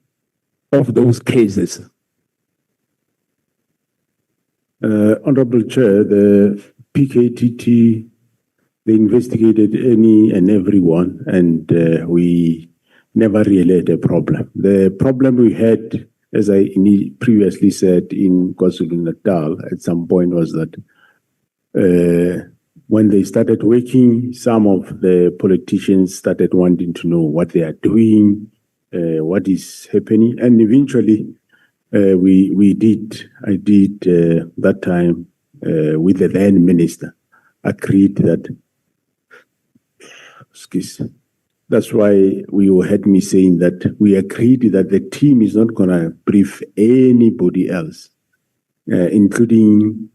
of those cases? Honorable Chair, the PKTT, they investigated any and everyone, and we never really had a problem. The problem we had, as I previously said, in KwaZulu-Natal at some point was that when they started working, some of the politicians started wanting to know what they are doing, what is happening, and eventually I did that time with the then minister, agreed that, that's why you heard me saying that we agreed that the team is not going to brief anybody else, including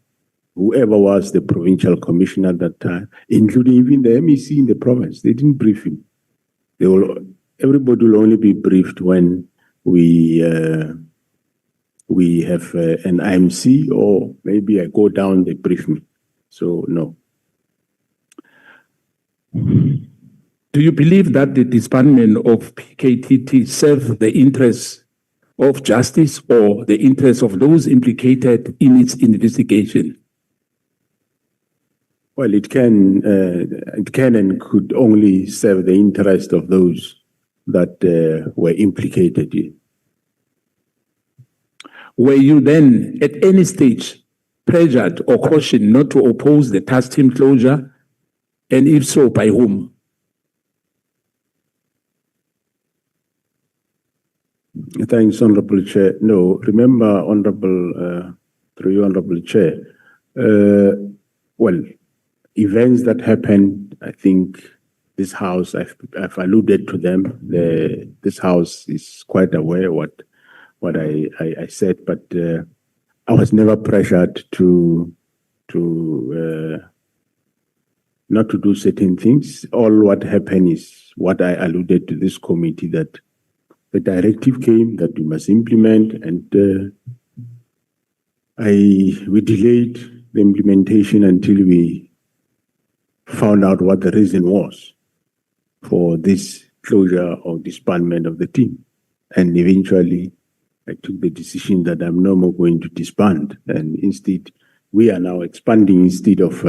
whoever was the provincial commissioner at that time, including even the MEC in the province. They didn't brief him. Everybody will only be briefed when we have an IMC, or maybe I go down, they brief me. So, no. Do you believe that the disbandment of PKTT served the interests of justice or the interests of those implicated in its investigation? Well, it can and could only serve the interest of those that were implicated in. Were you then at any stage pressured or cautioned not to oppose the task team closure? And if so, by whom? Thanks, Honorable Chair. No, remember, through you, Honorable Chair, well, events that happened, I think this House, I've alluded to them. This House is quite aware what I said, but I was never pressured to not to do certain things. All what happened is what I alluded to this committee, that the directive came that we must implement, and we delayed the implementation until we found out what the reason was for this closure or disbandment of the team. And eventually, I took the decision that I'm no more going to disband, and instead, we are now expanding instead of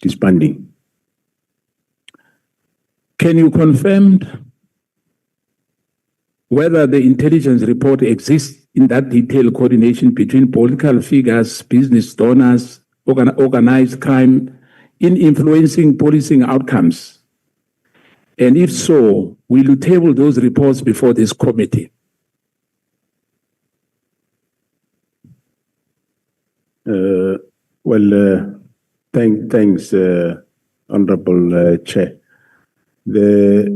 disbanding. Can you confirm whether the intelligence report exists in that detailed coordination between political figures, business donors, organized crime in influencing policing outcomes? And if so, will you table those reports before this committee? Thanks, Honorable Chair. There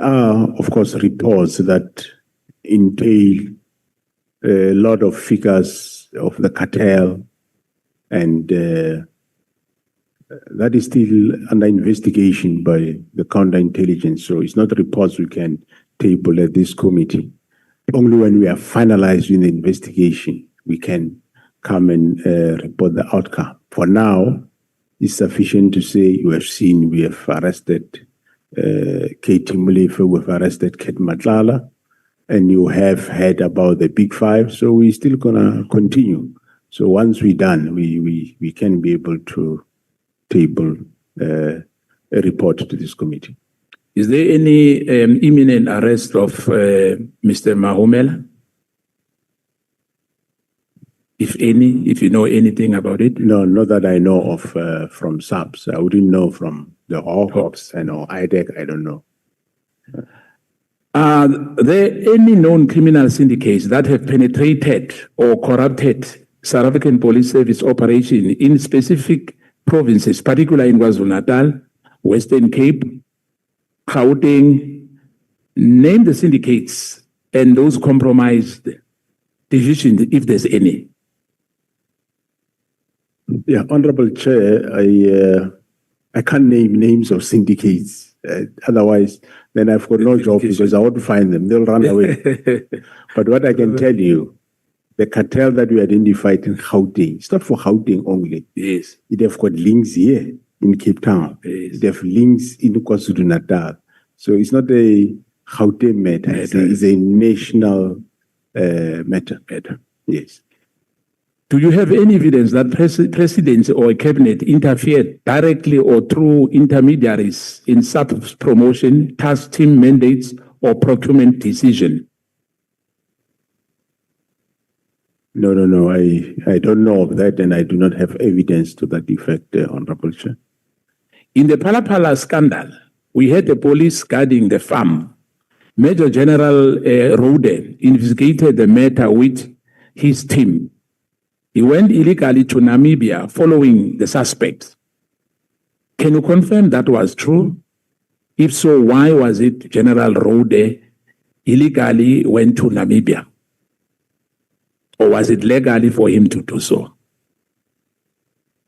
are, of course, reports that entail a lot of figures of the cartel, and that is still under investigation by the counterintelligence. So it's not reports we can table at this committee. Only when we are finalizing the investigation, we can come and report the outcome. For now, it's sufficient to say you have seen we have arrested Katie Molefe, we've arrested Ket Matlala, and you have heard about the Big Five, so we're still gonna continue. So once we're done, we can be able to table a report to this committee. Is there any imminent arrest of Mr. Mahumela? If any, if you know anything about it? No, not that I know of from SAPS. I wouldn't know from the Hawks and or IDEC, I don't know. Are there any known criminal syndicates that have penetrated or corrupted South African Police Service operation in specific provinces, particularly in KwaZulu-Natal, Western Cape, Gauteng? Name the syndicates and those compromised divisions, if there's any. Yeah, Honorable Chair, I can't name names of syndicates. Otherwise, then I've got no job because I want to find them. They'll run away. But what I can tell you, the cartel that we identified in Gauteng, it's not for Gauteng only. Yes. It have got links here in Cape Town. Yes. It have links in KwaZulu-Natal. So it's not a Gauteng matter. It's a national matter. Yes. Do you have any evidence that presidents or cabinet interfered directly or through intermediaries in SAP's promotion, task team mandates, or procurement decision? No. I don't know of that, and I do not have evidence to that effect, Honorable Chair. In the Phala scandal, we had the police guarding the farm. Major General Rode investigated the matter with his team. He went illegally to Namibia following the suspects. Can you confirm that was true? If so, why was it General Rode illegally went to Namibia? Or was it legally for him to do so?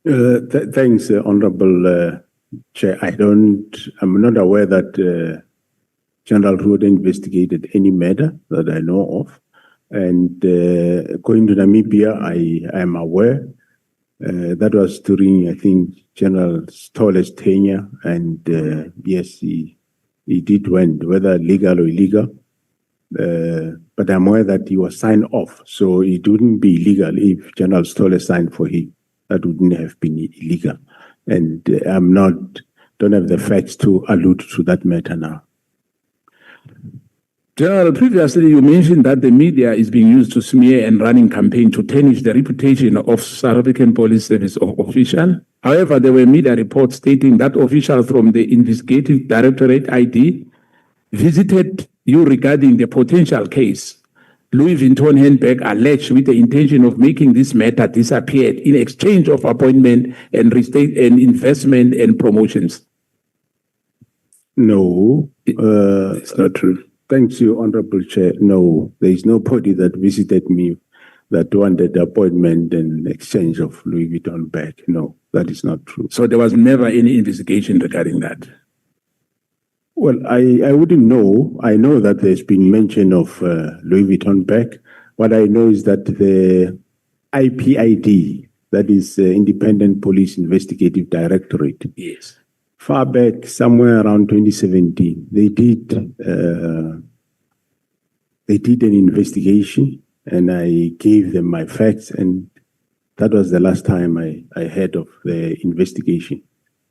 Thanks, Honorable Chair. I'm not aware that General Rode investigated any matter that I know of. And going to Namibia, I am aware that was during, I think, General Stolle's tenure. And yes, he did went, whether legal or illegal. But I'm aware that he was signed off. So it wouldn't be illegal if General Stolle signed for him. That wouldn't have been illegal. And don't have the facts to allude to that matter now. General, previously you mentioned that the media is being used to smear and running campaign to tarnish the reputation of South African Police Service official. However, there were media reports stating that officials from the Investigative Directorate ID visited you regarding the potential case. Louis Vuitton handbag alleged with the intention of making this matter disappear in exchange of appointment and investment and promotions. No, it's not true. Thank you, Honorable Chair. No, there is nobody that visited me that wanted appointment and exchange of Louis Vuitton bag. No, that is not true. So there was never any investigation regarding that? Well, I wouldn't know. I know that there's been mention of Louis Vuitton bag. What I know is that the IPID, that is Independent Police Investigative Directorate. Yes. Far back, somewhere around 2017, they did an investigation, and I gave them my facts, and that was the last time I heard of the investigation.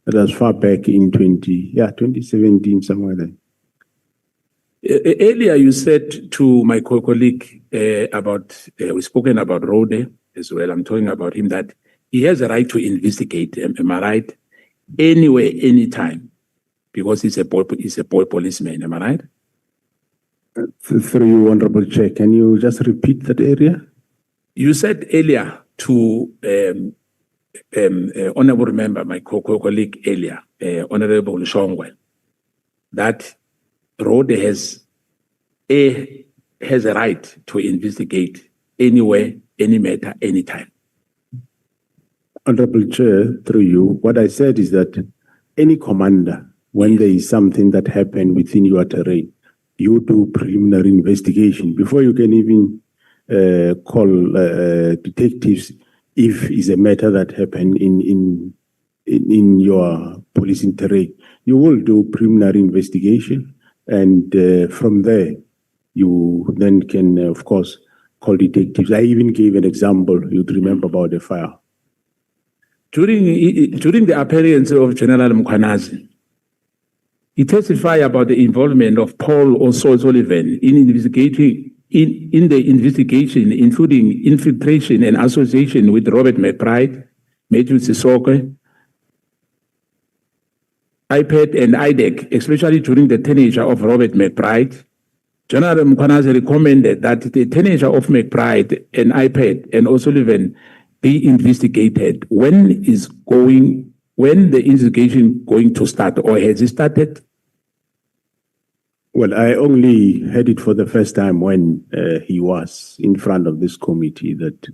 That was far back in 2017, somewhere there. Earlier, you said to my colleague we've spoken about Rode as well. I'm talking about him that he has a right to investigate. Am I right? Anywhere, anytime, because he's a policeman. Am I right? Through you, Honorable Chair, can you just repeat that area? You said earlier to honorable member, my colleague earlier, Honorable Shongwe, that Rode has a right to investigate anywhere, any matter, anytime. Honorable Chair, through you, what I said is that any commander, when there is something that happened within your terrain, you do preliminary investigation before you can even call detectives if it's a matter that happened in your policing terrain. You will do preliminary investigation, and from there, you then can, of course, call detectives. I even gave an example, you'd remember, about the fire. During the appearance of General Mkhwanazi, he testified about the involvement of Paul O'Sullivan in the investigation, including infiltration and association with Robert McBride, Matthew Sissoke, IPAD and IDEC, especially during the tenure of Robert McBride. General Mkhwanazi recommended that the tenure of McBride and IPAD and O'Sullivan be investigated. When the investigation going to start, or has it started? Well, I only heard it for the first time when he was in front of this committee that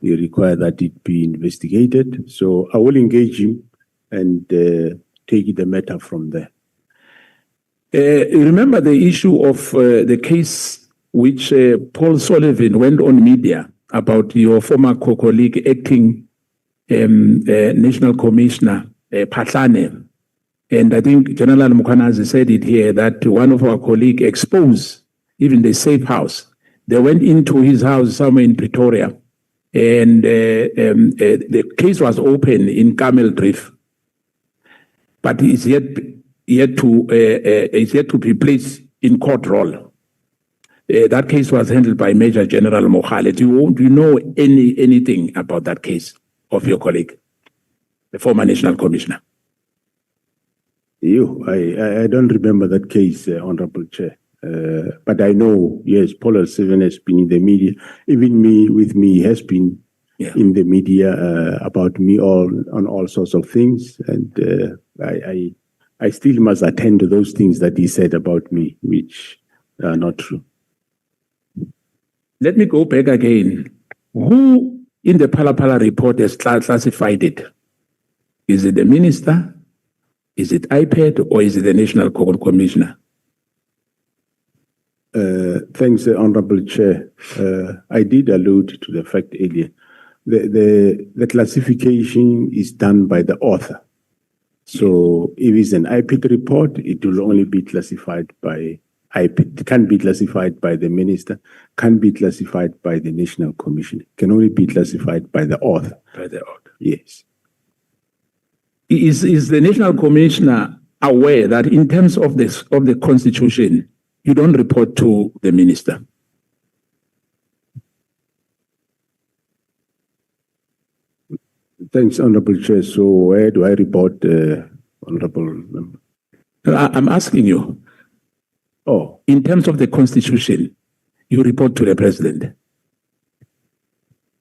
he required that it be investigated. So I will engage him and take the matter from there. Remember the issue of the case which Paul Sullivan went on media about your former colleague, acting National Commissioner, Patlane. And I think General Mkhwanazi said it here that one of our colleagues exposed even the safe house. They went into his house somewhere in Pretoria, and the case was open in Camel Drift, but it's yet to be placed in court roll. That case was handled by Major General Mohale. Do you know anything about that case of your colleague, the former National Commissioner? I don't remember that case, Honorable Chair. But I know, yes, Paul O'Sullivan has been in the media. Even me, has been in the media about me on all sorts of things. And I still must attend to those things that he said about me, which are not true. Let me go back again. Who in the Pala report has classified it? Is it the minister? Is it IPAD, or is it the National Commissioner? Thanks, Honorable Chair. I did allude to the fact earlier. The classification is done by the author. So if it's an IPAD report, it will only be classified by IPAD. It can't be classified by the minister, can't be classified by the National Commission. It can only be classified by the author. By the author. Yes. Is the National Commissioner aware that in terms of the Constitution, you don't report to the minister? Thanks, Honorable Chair. So where do I report, Honorable Member? I'm asking you. Oh. In terms of the Constitution, you report to the President.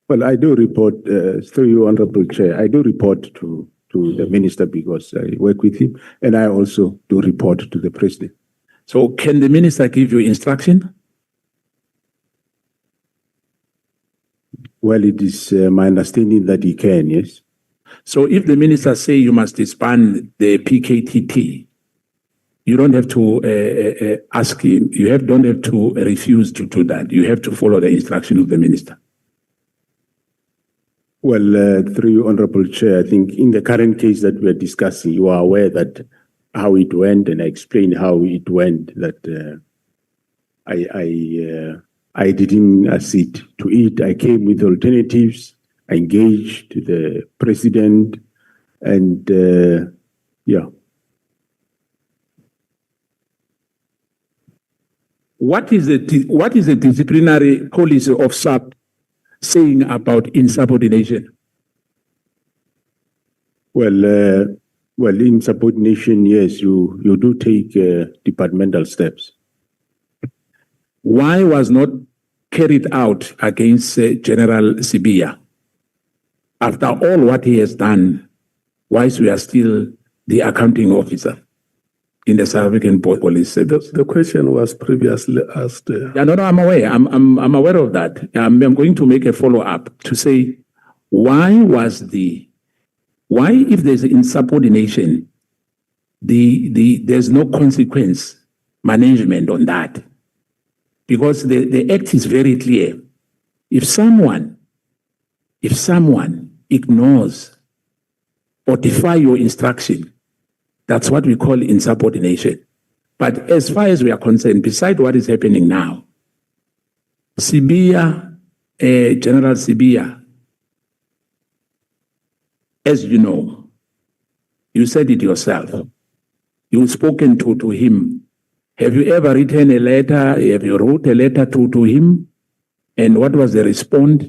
Well, I do report, through you, Honorable Chair, I do report to the minister because I work with him, and I also do report to the President. So can the minister give you instruction? Well, it is my understanding that he can, yes. So if the minister say you must disband the PKTT, you don't have to ask him, don't have to refuse to do that. You have to follow the instruction of the minister. Well, through you, Honorable Chair, I think in the current case that we are discussing, you are aware that how it went, and I explained how it went, that I didn't accede to it. I came with alternatives. I engaged the President, and yeah. what is the disciplinary policy of SAP saying about insubordination? Well, insubordination, yes, you do take departmental steps. Why was not carried out against General Sibia? After all what he has done, whilst we are still the accounting officer in the South African Police Service. The question was previously asked. Yeah, no, I'm aware. I'm aware of that. I'm going to make a follow-up to say, why, if there's insubordination, there's no consequence management on that? Because the act is very clear. If someone ignores or defy your instruction, that's what we call insubordination. But as far as we are concerned, beside what is happening now, Sibia, General Sibia, as you know, you said it yourself. You've spoken to him. Have you ever written a letter? Have you wrote a letter to him? And what was the response?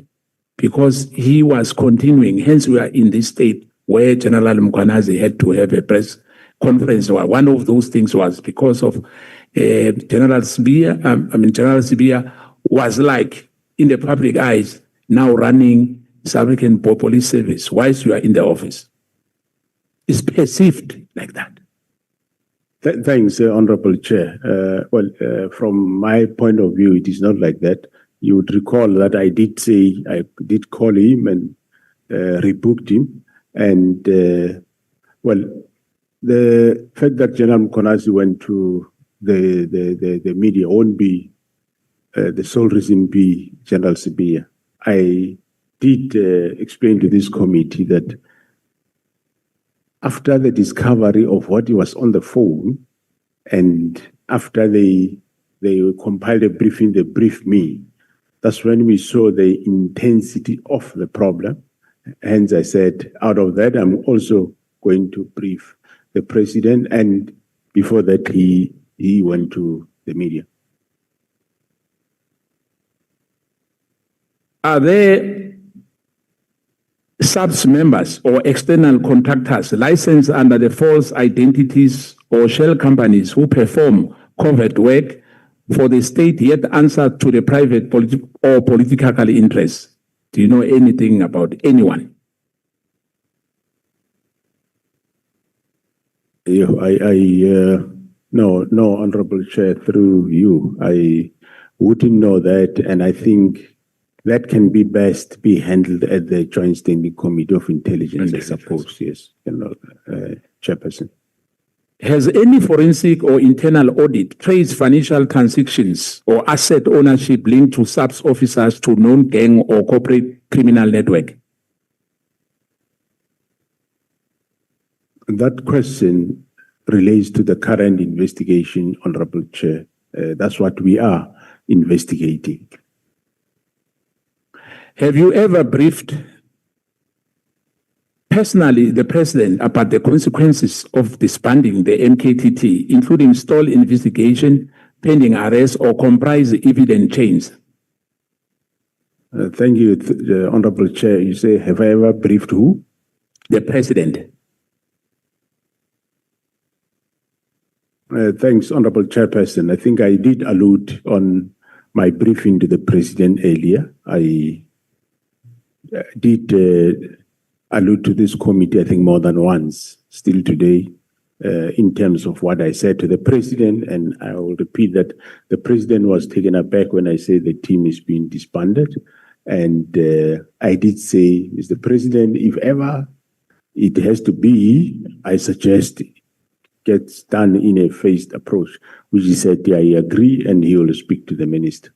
Because he was continuing, hence we are in this state where General Mkhwanazi had to have a press conference. One of those things was because of General Sibia. General Sibia was like, in the public eyes, now running South African Police Service whilst you are in the office. It's perceived like that. Thanks, Honorable Chair. From my point of view, it is not like that. You would recall that I did call him and rebooked him. And, the fact that General Mkhwanazi went to the media won't be the sole reason be General Sibia. I did explain to this committee that after the discovery of what was on the phone, and after they compiled a briefing, they briefed me. That's when we saw the intensity of the problem. Hence, I said, out of that, I'm also going to brief the president. And before that, he went to the media. Are there SAPS members or external contractors licensed under the false identities or shell companies who perform covert work for the state yet answer to the private or political interests? Do you know anything about anyone? No, Honorable Chair, through you, I wouldn't know that, and I think that can be best be handled at the Joint Standing Committee of Intelligence, I suppose, yes, Chairperson. Has any forensic or internal audit traced financial transactions or asset ownership linked to SAPS officers to known gang or corporate criminal network? That question relates to the current investigation, Honorable Chair. That's what we are investigating. Have you ever briefed personally the President about the consequences of disbanding the MKTT, including stall investigation, pending arrest, or comprise evidence chains? Thank you, Honorable Chair. You say, have I ever briefed who? The President. Thanks, Honorable Chairperson. I think I did allude on my briefing to the President earlier. I did allude to this committee, I think, more than once, still today, in terms of what I said to the President. And I will repeat that the President was taken aback when I said the team is being disbanded. And I did say, Mr. President, if ever it has to be, I suggest it gets done in a phased approach, which he said, yeah, I agree, and he will speak to the minister.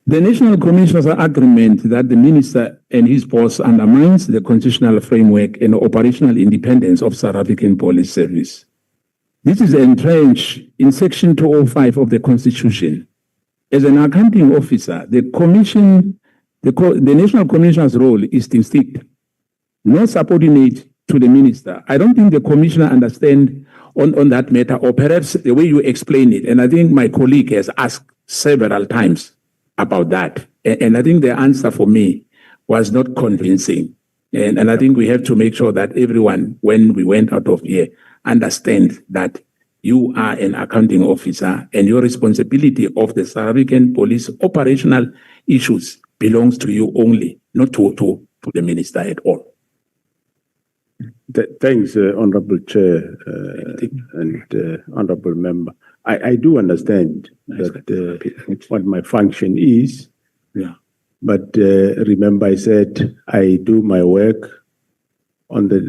The National Commissioner's agreement that the minister and his boss undermines the constitutional framework and operational independence of South African Police Service. This is entrenched in Section 205 of the Constitution. As an accounting officer, the National Commissioner's role is distinct. No subordinate to the minister. I don't think the commissioner understands on that matter, or perhaps the way you explain it. And I think my colleague has asked several times about that. And I think the answer for me was not convincing. And I think we have to make sure that everyone, when we went out of here, understand that you are an accounting officer and your responsibility of the South African police operational issues belongs to you only, not to the minister at all. Thanks, Honorable Chair and Honorable Member. I do understand that what my function is. Yeah. But remember, I said I do my work on the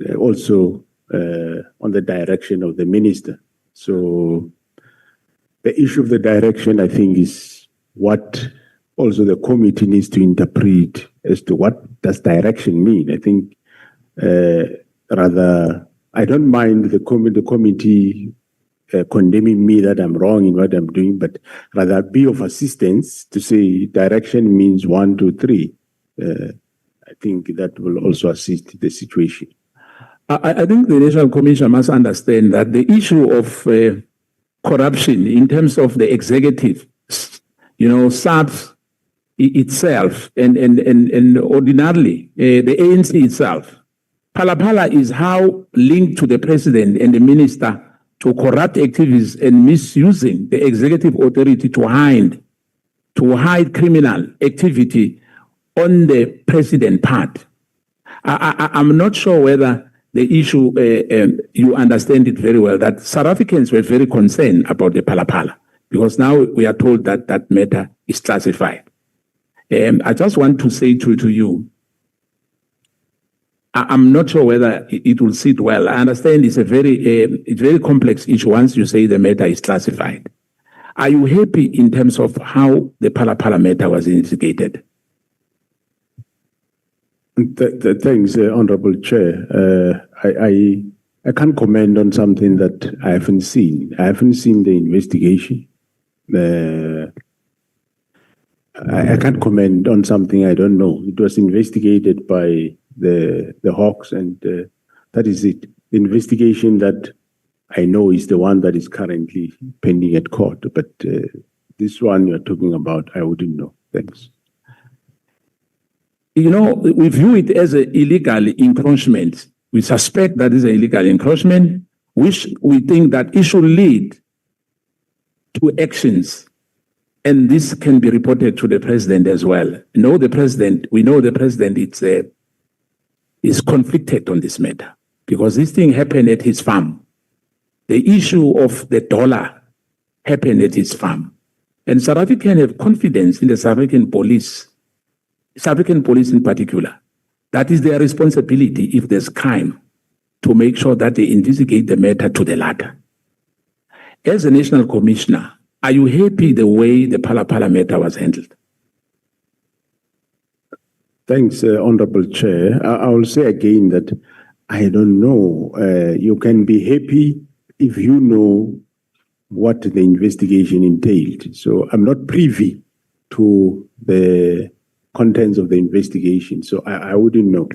direction of the minister. So the issue of the direction, I think, is what also the committee needs to interpret as to what does direction mean. I think rather, I don't mind the committee condemning me that I'm wrong in what I'm doing, but rather be of assistance to say direction means 1, 2, 3. I think that will also assist the situation. I think the National Commission must understand that the issue of corruption in terms of the executive, SARS itself and ordinarily the ANC itself, Phala is how linked to the president and the minister to corrupt activities and misusing the executive authority to hide criminal activity on the president part. I'm not sure whether the issue, you understand it very well, that South Africans were very concerned about the Phala, because now we are told that that matter is classified. I just want to say to you, I'm not sure whether it will sit well. I understand it's a very complex issue once you say the matter is classified. Are you happy in terms of how the Phala matter was investigated? Thanks, Honorable Chair. I can't comment on something that I haven't seen. I haven't seen the investigation. I can't comment on something I don't know. It was investigated by the Hawks, and that is it. The investigation that I know is the one that is currently pending at court, but this one you're talking about, I wouldn't know. Thanks. We view it as an illegal encroachment. We suspect that is an illegal encroachment, which we think that it should lead to actions. And this can be reported to the president as well. We know the president is conflicted on this matter because this thing happened at his farm. The issue of the dollar happened at his farm. And South Africans have confidence in the South African police in particular. That is their responsibility if there's crime to make sure that they investigate the matter to the latter. As a national commissioner, are you happy the way the Phala matter was handled? Thanks, Honorable Chair. I will say again that I don't know. You can be happy if you know what the investigation entailed. So I'm not privy to the contents of the investigation, so I wouldn't know.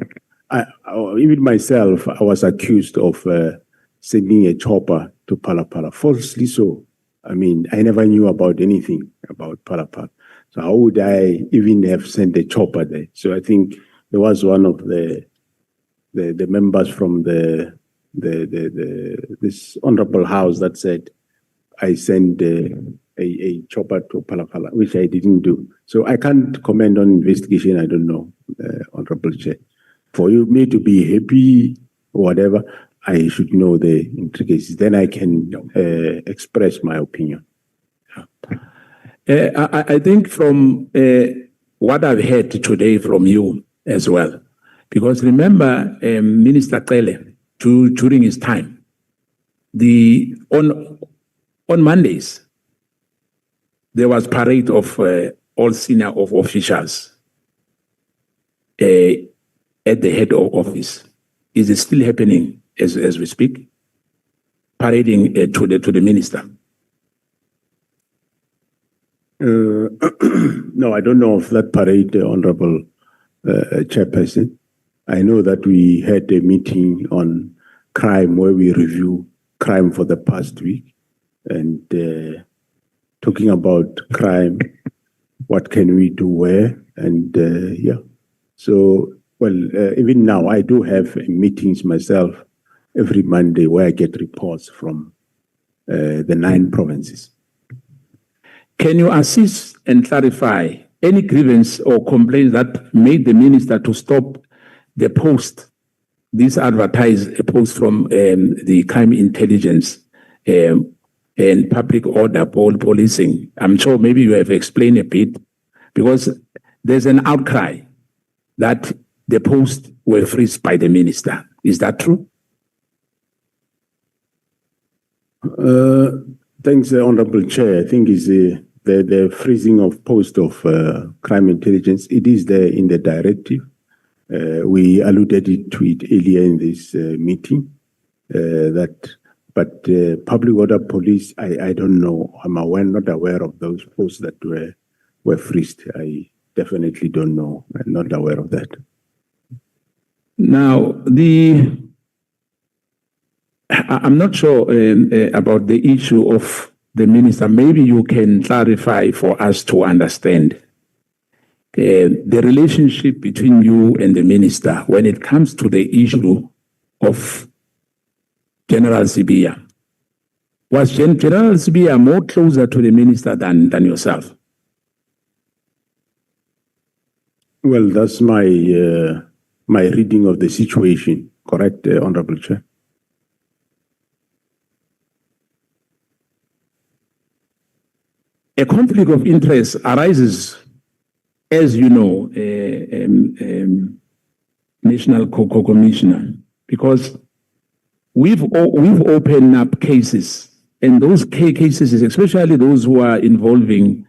Even myself, I was accused of sending a chopper to Phala, falsely so. I mean, I never knew about anything about Phala. So how would I even have sent a chopper there? So I think there was one of the members from this honorable house that said I sent a chopper to Phala, which I didn't do. So I can't comment on investigation. I don't know, Honorable Chair. For me to be happy or whatever, I should know the intricacies. Then I can express my opinion. I think from what I've heard today from you as well, because remember Minister Cele, during his time, on Mondays, there was parade of all senior officials at the head of office. Is it still happening as we speak? Parading to the minister. No, I don't know of that parade, Honorable Chairperson. I know that we had a meeting on crime where we review crime for the past week and talking about crime, what can we do where, and yeah. So, well, even now I do have meetings myself every Monday where I get reports from the 9 provinces. Can you assist and clarify any grievance or complaints that made the minister to stop the post, this advertised post from the crime intelligence and public order policing? I'm sure maybe you have explained a bit, because there's an outcry that the posts were freezed by the minister. Is that true? Thanks, Honorable Chair. I think is the freezing of post of crime intelligence. It is there in the directive. We alluded to it earlier in this meeting. But public order police, I don't know. I'm not aware of those posts that were freezed. I definitely don't know. I'm not aware of that. Now, I'm not sure about the issue of the minister. Maybe you can clarify for us to understand the relationship between you and the minister when it comes to the issue of General Sibia. Was General Sibia more closer to the minister than yourself? Well, that's my reading of the situation. Correct, Honorable Chair? A conflict of interest arises, as you know, National Commissioner, because we've opened up cases, and those cases, especially those who are involving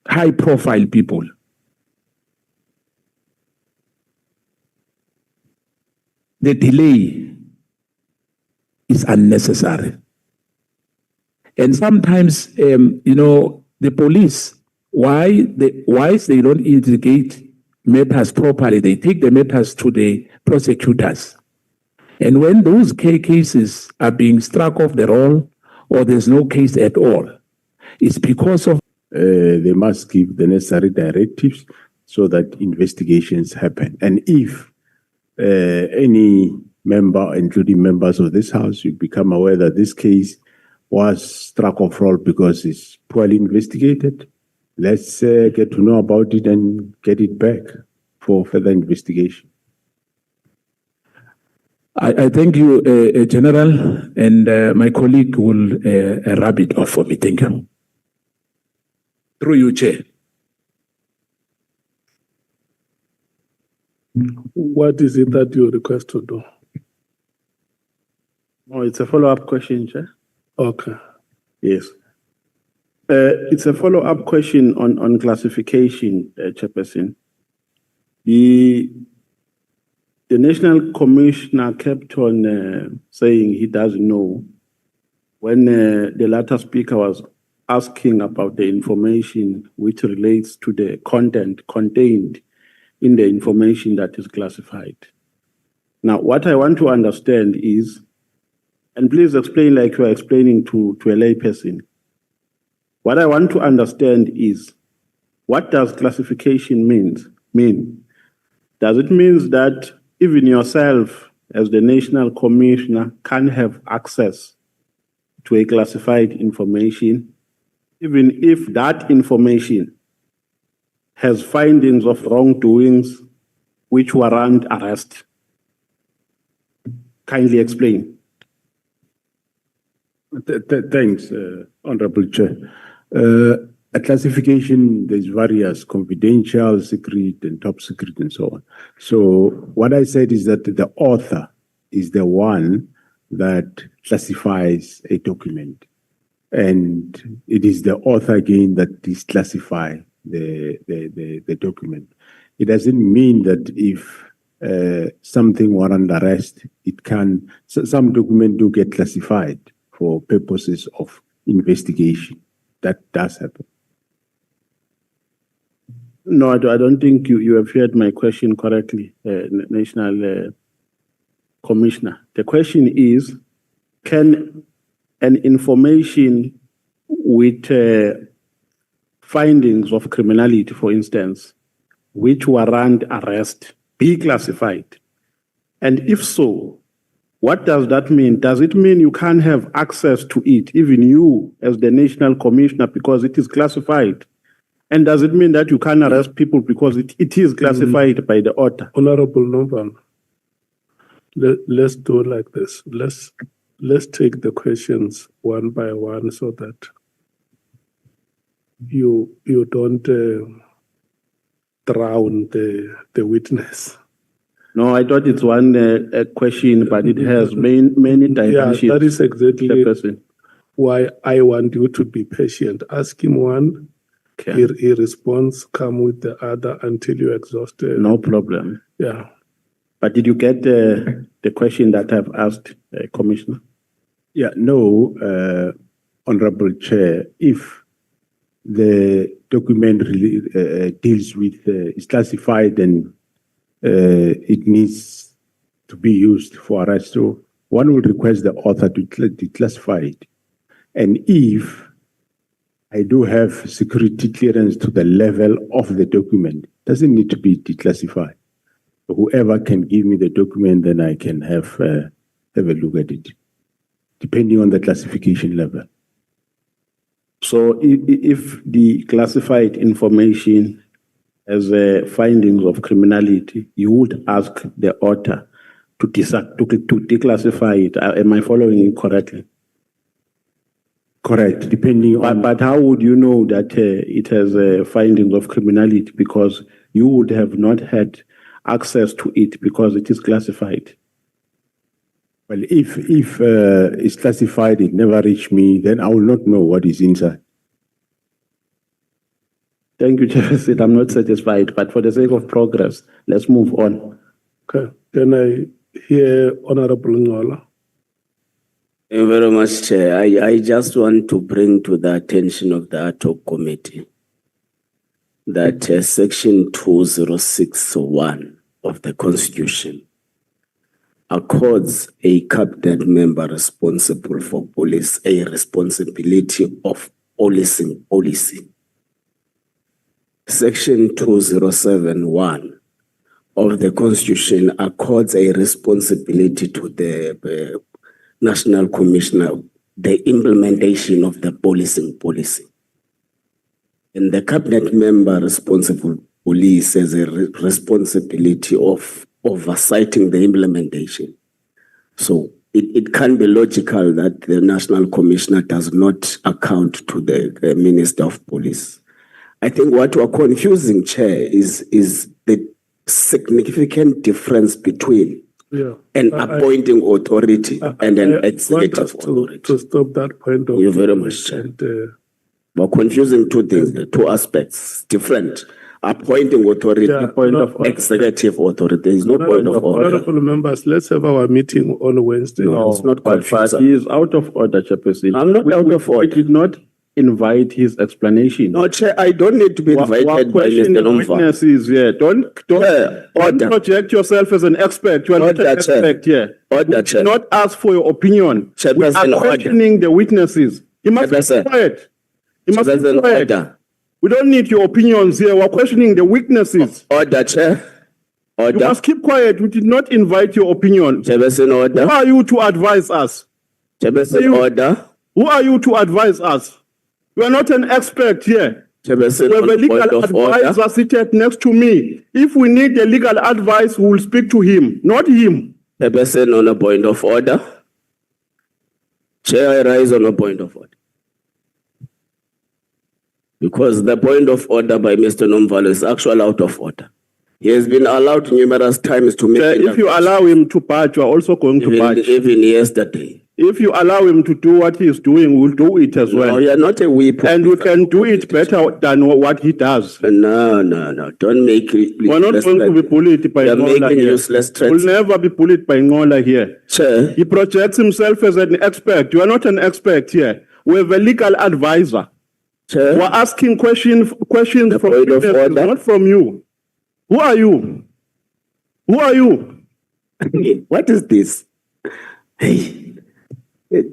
high-profile people. The delay is unnecessary. And sometimes, the police, why they don't investigate matters properly, they take the matters to the prosecutors. And when those cases are being struck off the roll, or there's no case at all, it's because of they must give the necessary directives so that investigations happen. And if any member, including members of this House, you become aware that this case was struck off roll because it's poorly investigated, let's get to know about it and get it back for further investigation. I thank you, General, and my colleague will wrap it off for me. Thank you. Through you, Chair. What is it that you request to do? Oh, it's a follow-up question, Chair. Okay. Yes. It's a follow-up question on classification, Chairperson. The National Commissioner kept on saying he doesn't know when the latter speaker was asking about the information which relates to the content contained in the information that is classified. Now, what I want to understand is, and please explain like you are explaining to a layperson. What I want to understand is, what does classification mean? Does it mean that even yourself, as the National Commissioner, can have access to a classified information, even if that information has findings of wrongdoings which warrant arrest? Kindly explain. Thanks, Honorable Chair. A classification, there's various: confidential, secret, and top secret, and so on. So what I said is that the author is the one that classifies a document, and it is the author again that declassify the document. It doesn't mean that if something warrant arrest, it can. Some documents do get classified for purposes of investigation. That does happen. No, I don't think you have heard my question correctly, National Commissioner. The question is, can an information with findings of criminality, for instance, which warrant arrest, be classified? And if so, what does that mean? Does it mean you can't have access to it, even you as the National Commissioner, because it is classified? And does it mean that you can't arrest people because it is classified by the order? Honorable Novan, let's do it like this. Let's take the questions one by one so that you don't drown the witness. No, I thought it's one question, but it has many dimensions. Yeah, that is exactly why I want you to be patient. Ask him one. Okay. He responds, come with the other until you're exhausted. No problem. Yeah. But did you get the question that I've asked, Commissioner? Yeah, no, Honorable Chair, if the document really, deals with, is classified and it needs to be used for arrest, so one would request the author to declassify it. And if I do have security clearance to the level of the document, doesn't need to be declassified. Whoever can give me the document, then I can have a look at it, depending on the classification level. So if the classified information has findings of criminality, you would ask the author to declassify it. Am I following you correctly? Correct, depending on... But how would you know that it has findings of criminality? Because you would have not had access to it because it is classified. Well, if it's classified, it never reached me, then I will not know what is inside. Thank you, Chair. I'm not satisfied, but for the sake of progress, let's move on. Okay, then I hear Honorable Nhlanhla. Thank you very much, Chair. I just want to bring to the attention of the Ad Hoc Committee that Section 206(1) of the Constitution accords a cabinet member responsible for police a responsibility of policing policy. Section 207(1) of the Constitution accords a responsibility to the National Commissioner, the implementation of the policing policy. And the cabinet member responsible for police has a responsibility of oversighting the implementation. So it can be logical that the National Commissioner does not account to the Minister of Police. I think what we're confusing, Chair, is the significant difference between an appointing authority and an executive authority. To stop that point of... Thank you very much, Chair. We're confusing two things, two aspects, different. Appointing authority, executive authority. There is no point of order. Honorable members, let's have our meeting on Wednesday. No, it's not confusing. He is out of order, Chairperson. I'm not out of order. We did not invite his explanation. No, Chair, I don't need to be invited by Mr. Nomva. Witnesses here. Don't project yourself as an expert. You are not an expert here. Order, Chair. Do not ask for your opinion. We are questioning the witnesses. You must be quiet. You must be quiet. We don't need your opinions here. We're questioning the witnesses. Order, Chair. Order. You must keep quiet. We did not invite your opinion. Chairperson, order. Who are you to advise us? Chairperson, order. Who are you to advise us? You are not an expert here. Chairperson, we have a legal advisor seated next to me. If we need a legal advice, we will speak to him, not him. Chairperson, on a point of order. Chair, I rise on a point of order. Because the point of order by Mr. Nomvalo is actually out of order. He has been allowed numerous times to make... If you allow him to patch, you are also going to patch. Even yesterday. If you allow him to do what he is doing, we'll do it as well. No, you are not a weapon. And we can do it better than what he does. No. Don't make... We're not going to be bullied by Ngola here. Useless threats. We'll never be bullied by Ngola here. Chair. He projects himself as an expert. You are not an expert here. We have a legal advisor. We're asking questions from witnesses, not from you. Who are you? Who are you? What is this? Hey,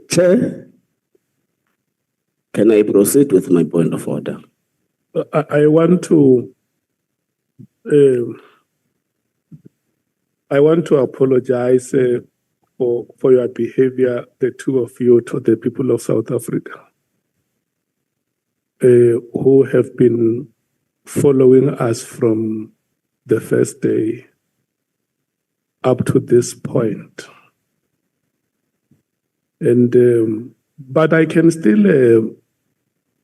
Chair, can I proceed with my point of order? I want to apologize for your behavior, the two of you, to the people of South Africa who have been following us from the first day up to this point. And but I can still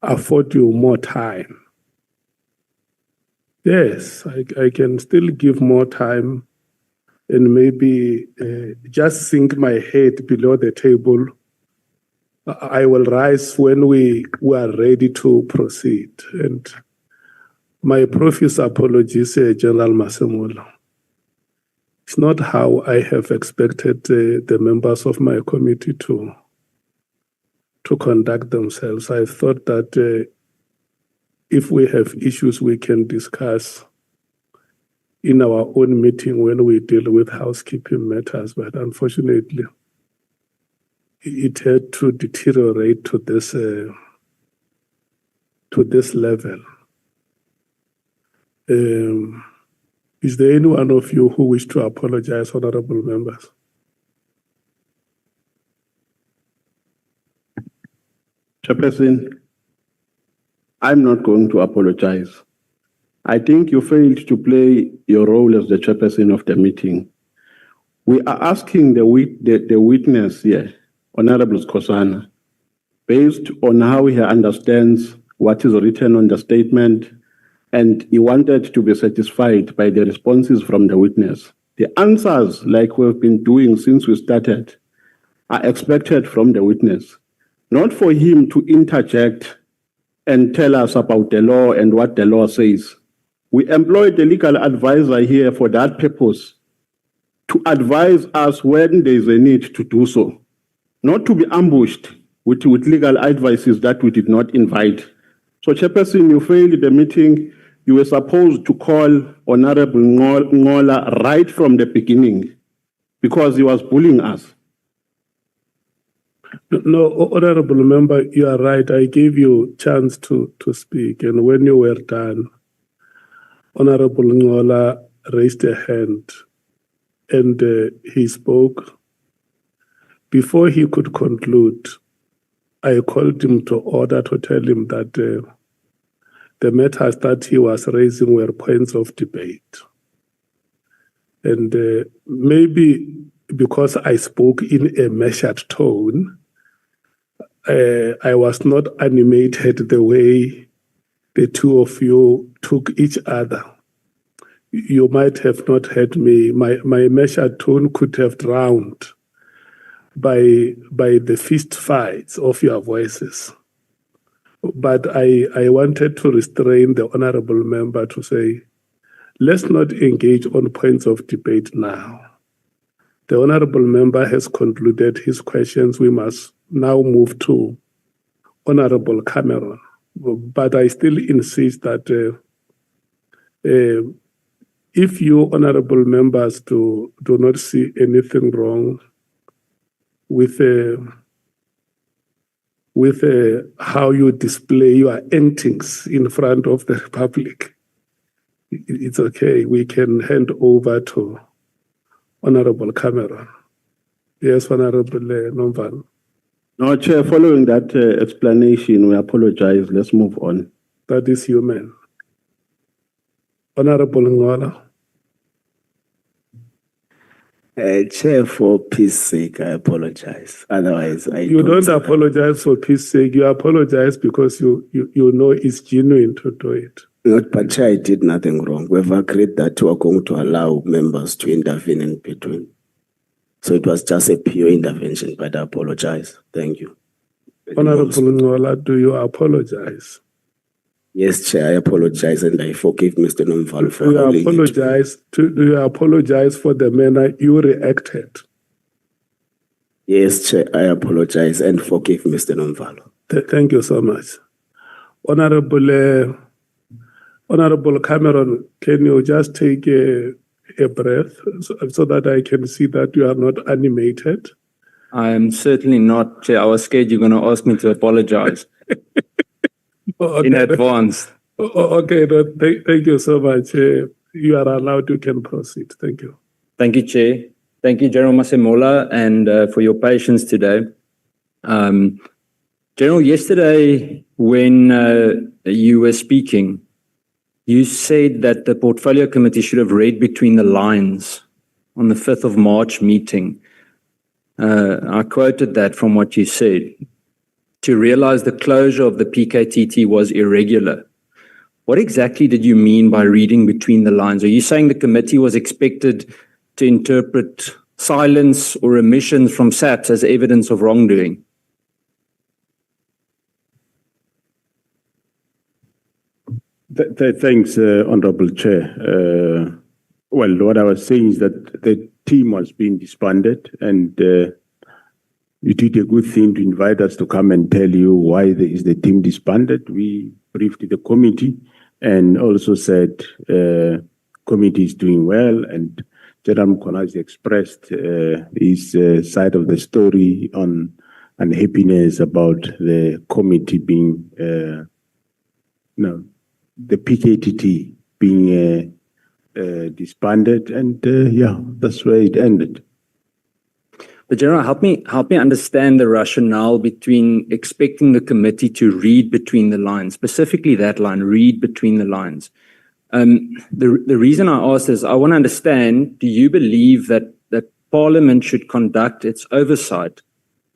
afford you more time. Yes, I can still give more time and maybe just sink my head below the table. I will rise when we are ready to proceed. And my profuse apologies, General Masemola. It's not how I have expected the members of my committee to conduct themselves. I thought that if we have issues we can discuss in our own meeting when we deal with housekeeping matters, but unfortunately, it had to deteriorate to this level. Is there any one of you who wish to apologize, honorable members? Chairperson, I'm not going to apologize. I think you failed to play your role as the chairperson of the meeting. We are asking the witness here, Honorable Skosana, based on how he understands what is written on the statement, and he wanted to be satisfied by the responses from the witness. The answers, like we've been doing since we started, are expected from the witness, not for him to interject and tell us about the law and what the law says. We employed a legal advisor here for that purpose, to advise us when there is a need to do so, not to be ambushed with legal advices that we did not invite. So, Chairperson, you failed the meeting. You were supposed to call Honorable Ngola right from the beginning because he was bullying us. No, honorable member, you are right. I gave you a chance to speak, and when you were done, Honorable Ngola raised a hand and he spoke. Before he could conclude, I called him to order to tell him that the matters that he was raising were points of debate. And maybe because I spoke in a measured tone, I was not animated the way the two of you took each other. You might have not heard me. My measured tone could have drowned by the fist fights of your voices. But I wanted to restrain the honorable member to say, let's not engage on points of debate now. The honorable member has concluded his questions. We must now move to Honorable Cameron. But I still insist that if you honorable members do not see anything wrong with how you display your antics in front of the public, it's okay. We can hand over to Honorable Cameron. Yes, Honorable Nomval. No, Chair, following that explanation, we apologize. Let's move on. That is human. Honorable Ngola. Chair, for peace sake, I apologize. Otherwise, You don't apologize for peace sake. You apologize because you know it's genuine to do it. Not, but Chair, I did nothing wrong. We've agreed that we are going to allow members to intervene in between. So it was just a pure intervention, but I apologize. Thank you. Honorable Ngola, do you apologize? Yes, Chair, I apologize and I forgive Mr. Nomval for Do you apologize for the manner you reacted? Yes, Chair, I apologize and forgive Mr. Nomval. Thank you so much. Honorable Cameron, can you just take a breath so that I can see that you are not animated? I am certainly not, Chair. I was scared you're going to ask me to apologize in advance. Okay, no, thank you so much. You are allowed, you can proceed. Thank you. Thank you, Chair. Thank you, General Masemola, and for your patience today. General, yesterday when you were speaking, you said that the Portfolio Committee should have read between the lines on the 5th of March meeting. I quoted that from what you said. To realize the closure of the PKTT was irregular. What exactly did you mean by reading between the lines? Are you saying the committee was expected to interpret silence or omissions from SAPS as evidence of wrongdoing? Thanks, Honorable Chair. Well, what I was saying is that the team was being disbanded, and you did a good thing to invite us to come and tell you why is the team disbanded. We briefed the committee and also said committee is doing well, and General Mkhwanazi expressed his side of the story on unhappiness about the committee being, the PKTT being disbanded, and yeah, that's where it ended. But General, help me understand the rationale between expecting the committee to read between the lines, specifically that line, read between the lines. The reason I ask is I want to understand, do you believe that Parliament should conduct its oversight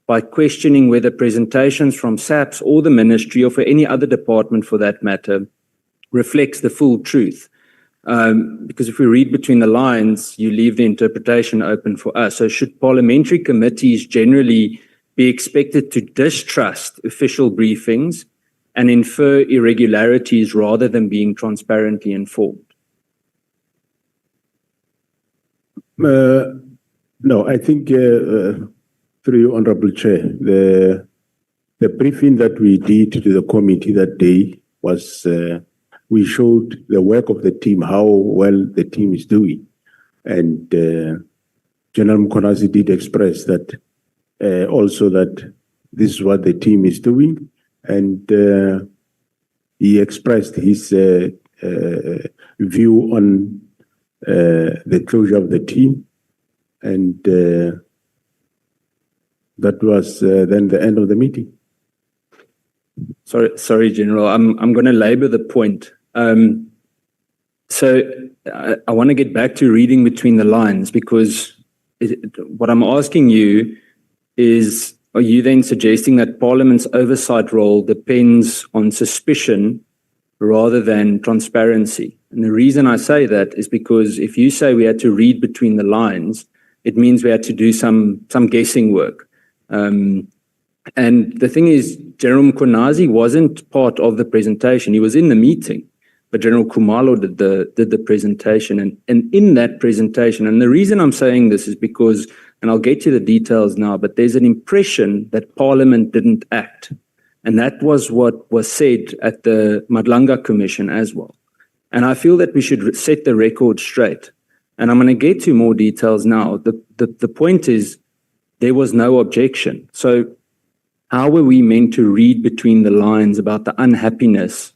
by questioning whether presentations from SAPS or the Ministry, or for any other department for that matter, reflects the full truth? Because if we read between the lines, you leave the interpretation open for us. So should parliamentary committees generally be expected to distrust official briefings and infer irregularities rather than being transparently informed? No, I think through you, Honorable Chair, the briefing that we did to the committee that day was we showed the work of the team, how well the team is doing. And General Mkhwanazi did express that also that this is what the team is doing. And he expressed his view on the closure of the team. And that was then the end of the meeting. Sorry, General, I'm going to labor the point. So I want to get back to reading between the lines, because what I'm asking you is, are you then suggesting that Parliament's oversight role depends on suspicion rather than transparency? And the reason I say that is because if you say we had to read between the lines, it means we had to do some guessing work. And the thing is, General Mkhwanazi wasn't part of the presentation. He was in the meeting, but General Khumalo did the presentation. And in that presentation, and the reason I'm saying this is because, and I'll get to the details now, but there's an impression that Parliament didn't act. And that was what was said at the Madlanga Commission as well. And I feel that we should set the record straight. And I'm going to get to more details now. The point is, there was no objection. So how were we meant to read between the lines about the unhappiness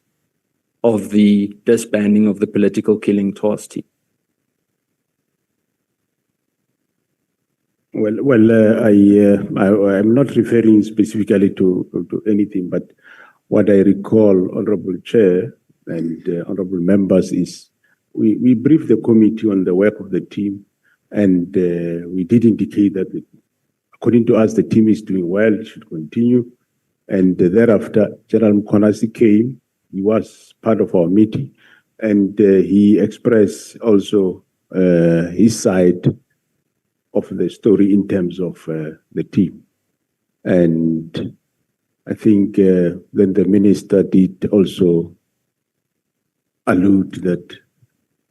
of the disbanding of the political killing task team? I'm not referring specifically to anything, but what I recall, Honorable Chair and honorable members, is we briefed the committee on the work of the team, and we did indicate that according to us, the team is doing well, it should continue. And thereafter, General Mkhwanazi came, he was part of our meeting, and he expressed also his side of the story in terms of the team. And I think then the minister did also allude that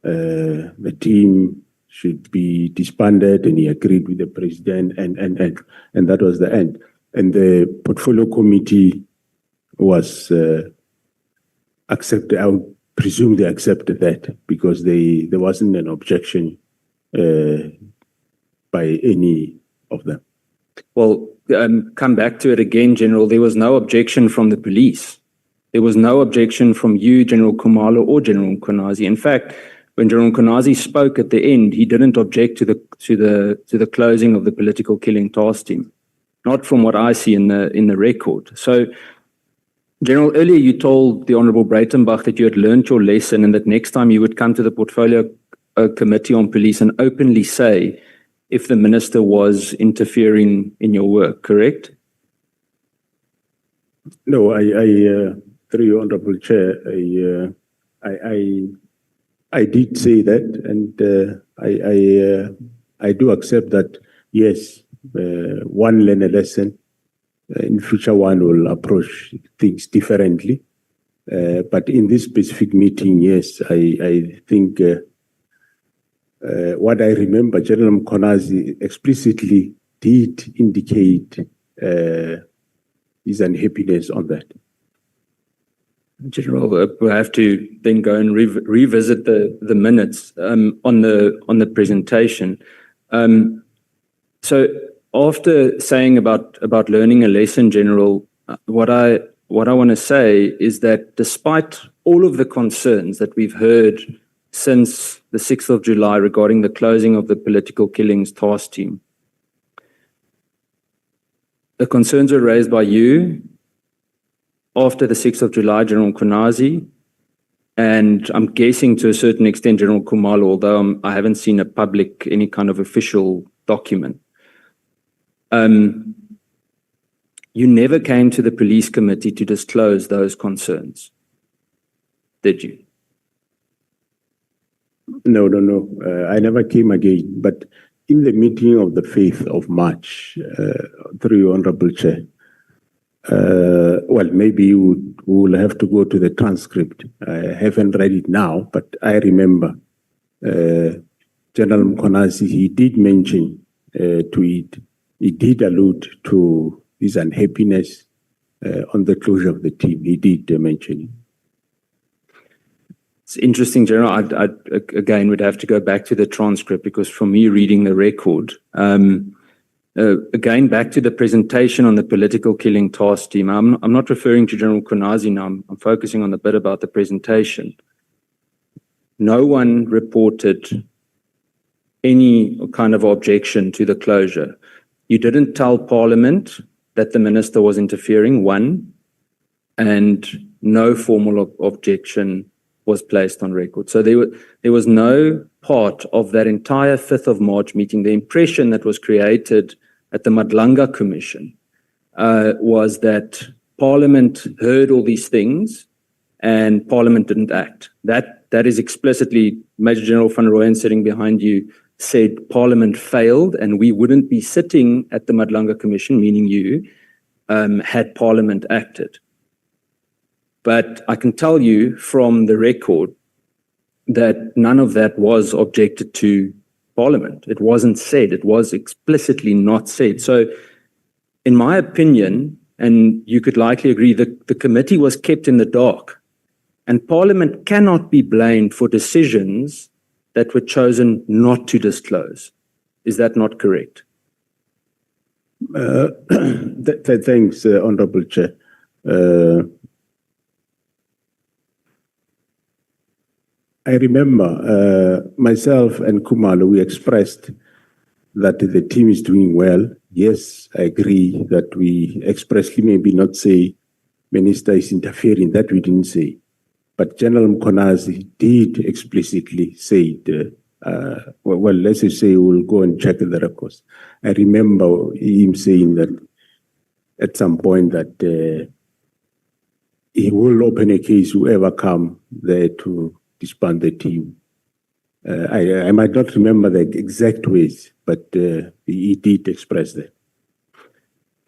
the team should be disbanded, and he agreed with the president, and that was the end. And the portfolio committee was I would presume they accepted that because there wasn't an objection by any of them. Well, come back to it again, General. There was no objection from the police. There was no objection from you, General Khumalo, or General Mkhwanazi. In fact, when General Mkhwanazi spoke at the end, he didn't object to the closing of the political killing task team. Not from what I see in the record. So, General, earlier you told the Honourable Breitenbach that you had learned your lesson and that next time you would come to the Portfolio Committee on Police and openly say if the Minister was interfering in your work, correct? No, through your Honourable Chair, I did say that, and I do accept that, yes, one learn a lesson. In future, one will approach things differently. But in this specific meeting, yes, I think what I remember, General Mkhwanazi explicitly did indicate his unhappiness on that. General, we'll have to then go and revisit the minutes on the presentation. So after saying about learning a lesson, General, what I want to say is that despite all of the concerns that we've heard since the 6th of July regarding the closing of the political killings task team, the concerns were raised by you after the 6th of July, General Mkhwanazi, and I'm guessing to a certain extent General Khumalo, although I haven't seen any kind of official document. You never came to the police committee to disclose those concerns, did you? No. I never came again. But in the meeting of the 5th of March, through your Honourable Chair, well, maybe we will have to go to the transcript. I haven't read it now, but I remember General Mkhwanazi, he did mention to it. He did allude to his unhappiness on the closure of the team. He did mention it. It's interesting, General. I again would have to go back to the transcript because for me reading the record, again back to the presentation on the political killing task team. I'm not referring to General Mkhwanazi now. I'm focusing on the bit about the presentation. No one reported any kind of objection to the closure. You didn't tell Parliament that the Minister was interfering, one, and no formal objection was placed on record. So there was no part of that entire 5th of March meeting. The impression that was created at the Madlanga Commission was that Parliament heard all these things and Parliament didn't act. That is explicitly, Major General Van Rooyen sitting behind you said Parliament failed and we wouldn't be sitting at the Madlanga Commission, meaning you, had Parliament acted. But I can tell you from the record that none of that was objected to Parliament. It wasn't said. It was explicitly not said. So in my opinion, and you could likely agree, the committee was kept in the dark. And Parliament cannot be blamed for decisions that were chosen not to disclose. Is that not correct? Thanks, Honourable Chair. I remember myself and Khumalo, we expressed that the team is doing well. Yes, I agree that we expressly maybe not say Minister is interfering, that we didn't say. But General Mkhwanazi did explicitly say it. Well, let's just say we'll go and check the records. I remember him saying that at some point that he will open a case, whoever come there to disband the team. I might not remember the exact ways, but he did express that.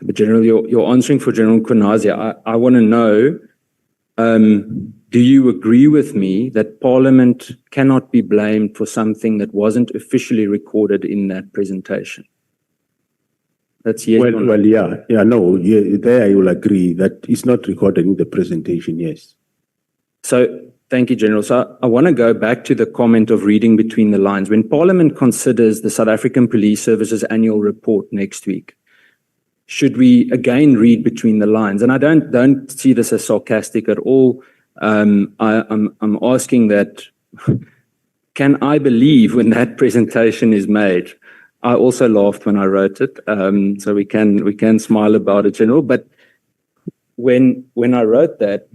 But General, you're answering for General Mkhwanazi. I want to know, do you agree with me that Parliament cannot be blamed for something that wasn't officially recorded in that presentation? That's yes. Well, yeah, there I will agree that it's not recorded in the presentation, yes. So thank you, General. So I want to go back to the comment of reading between the lines. When Parliament considers the South African Police Service's annual report next week, should we again read between the lines? And I don't see this as sarcastic at all. I'm asking that, can I believe when that presentation is made? I also laughed when I wrote it, so we can smile about it, General. But when I wrote that,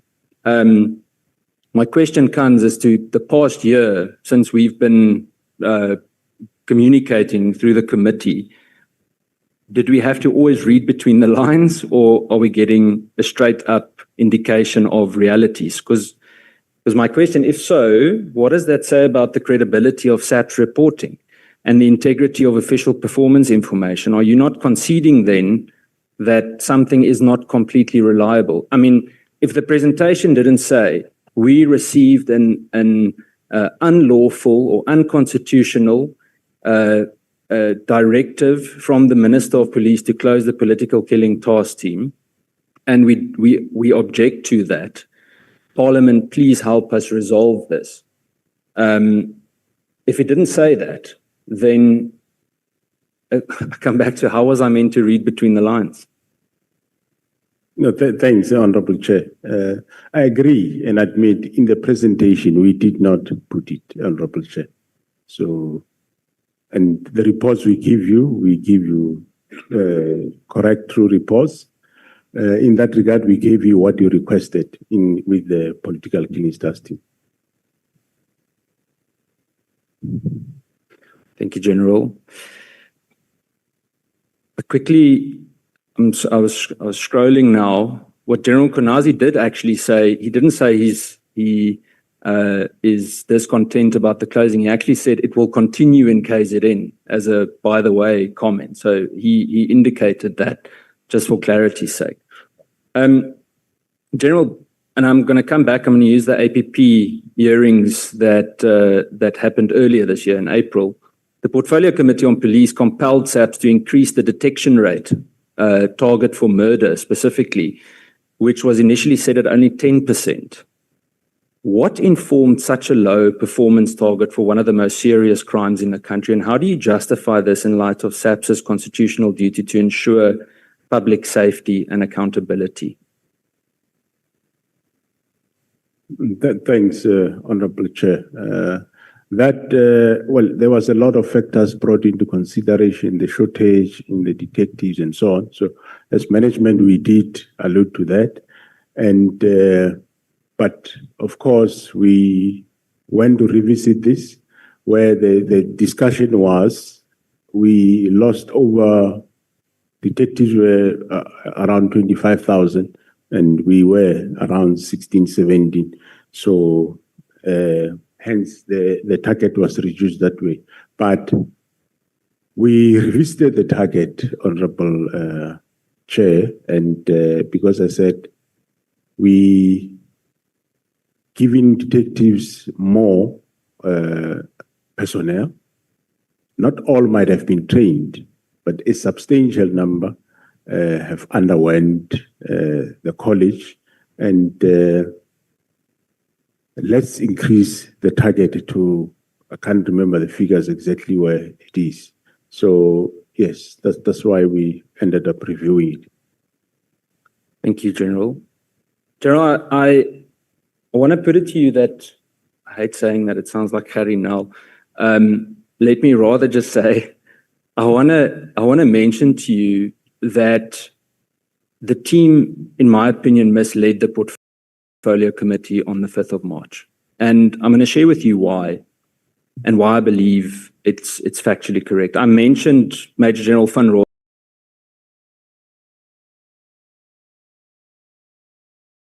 my question comes as to the past year since we've been communicating through the committee. Did we have to always read between the lines, or are we getting a straight up indication of realities? Because my question, if so, what does that say about the credibility of SAP's reporting and the integrity of official performance information? Are you not conceding then that something is not completely reliable? I mean, if the presentation didn't say we received an unlawful or unconstitutional directive from the Minister of Police to close the political killing task team, and we object to that, Parliament, please help us resolve this. If it didn't say that, then I come back to how was I meant to read between the lines? No, thanks, Honorable Chair. I agree and admit in the presentation we did not put it, Honorable Chair. So, and the reports we give you correct, true reports. In that regard, we gave you what you requested with the political killing task team. Thank you, General. Quickly, I was scrolling now. What General Mkhwanazi did actually say, he didn't say he is discontent about the closing. He actually said it will continue in KZN as a by the way comment. So he indicated that just for clarity's sake. General, and I'm going to come back. I'm going to use the APP hearings that happened earlier this year in April. The Portfolio Committee on Police compelled SAPS to increase the detection rate target for murder specifically, which was initially set at only 10%. What informed such a low performance target for one of the most serious crimes in the country, and how do you justify this in light of SAPS's constitutional duty to ensure public safety and accountability? Thanks, Honorable Chair. Well, there was a lot of factors brought into consideration, the shortage in the detectives and so on. So as management, we did allude to that. And but of course, we went to revisit this, where the discussion was, we lost over, detectives were around 25,000, and we were around 16, 17. So hence the target was reduced that way. But we revisited the target, Honorable Chair, and because I said we giving detectives more personnel. Not all might have been trained, but a substantial number have underwent the college, and let's increase the target to, I can't remember the figures exactly where it is. So yes, that's why we ended up reviewing it. Thank you, General. General, I want to put it to you that, I hate saying that, it sounds like Harry now. Let me rather just say, I want to mention to you that the team, in my opinion, misled the Portfolio Committee on the 5th of March. And I'm going to share with you why, and why I believe it's factually correct. I mentioned Major General Van Rooyen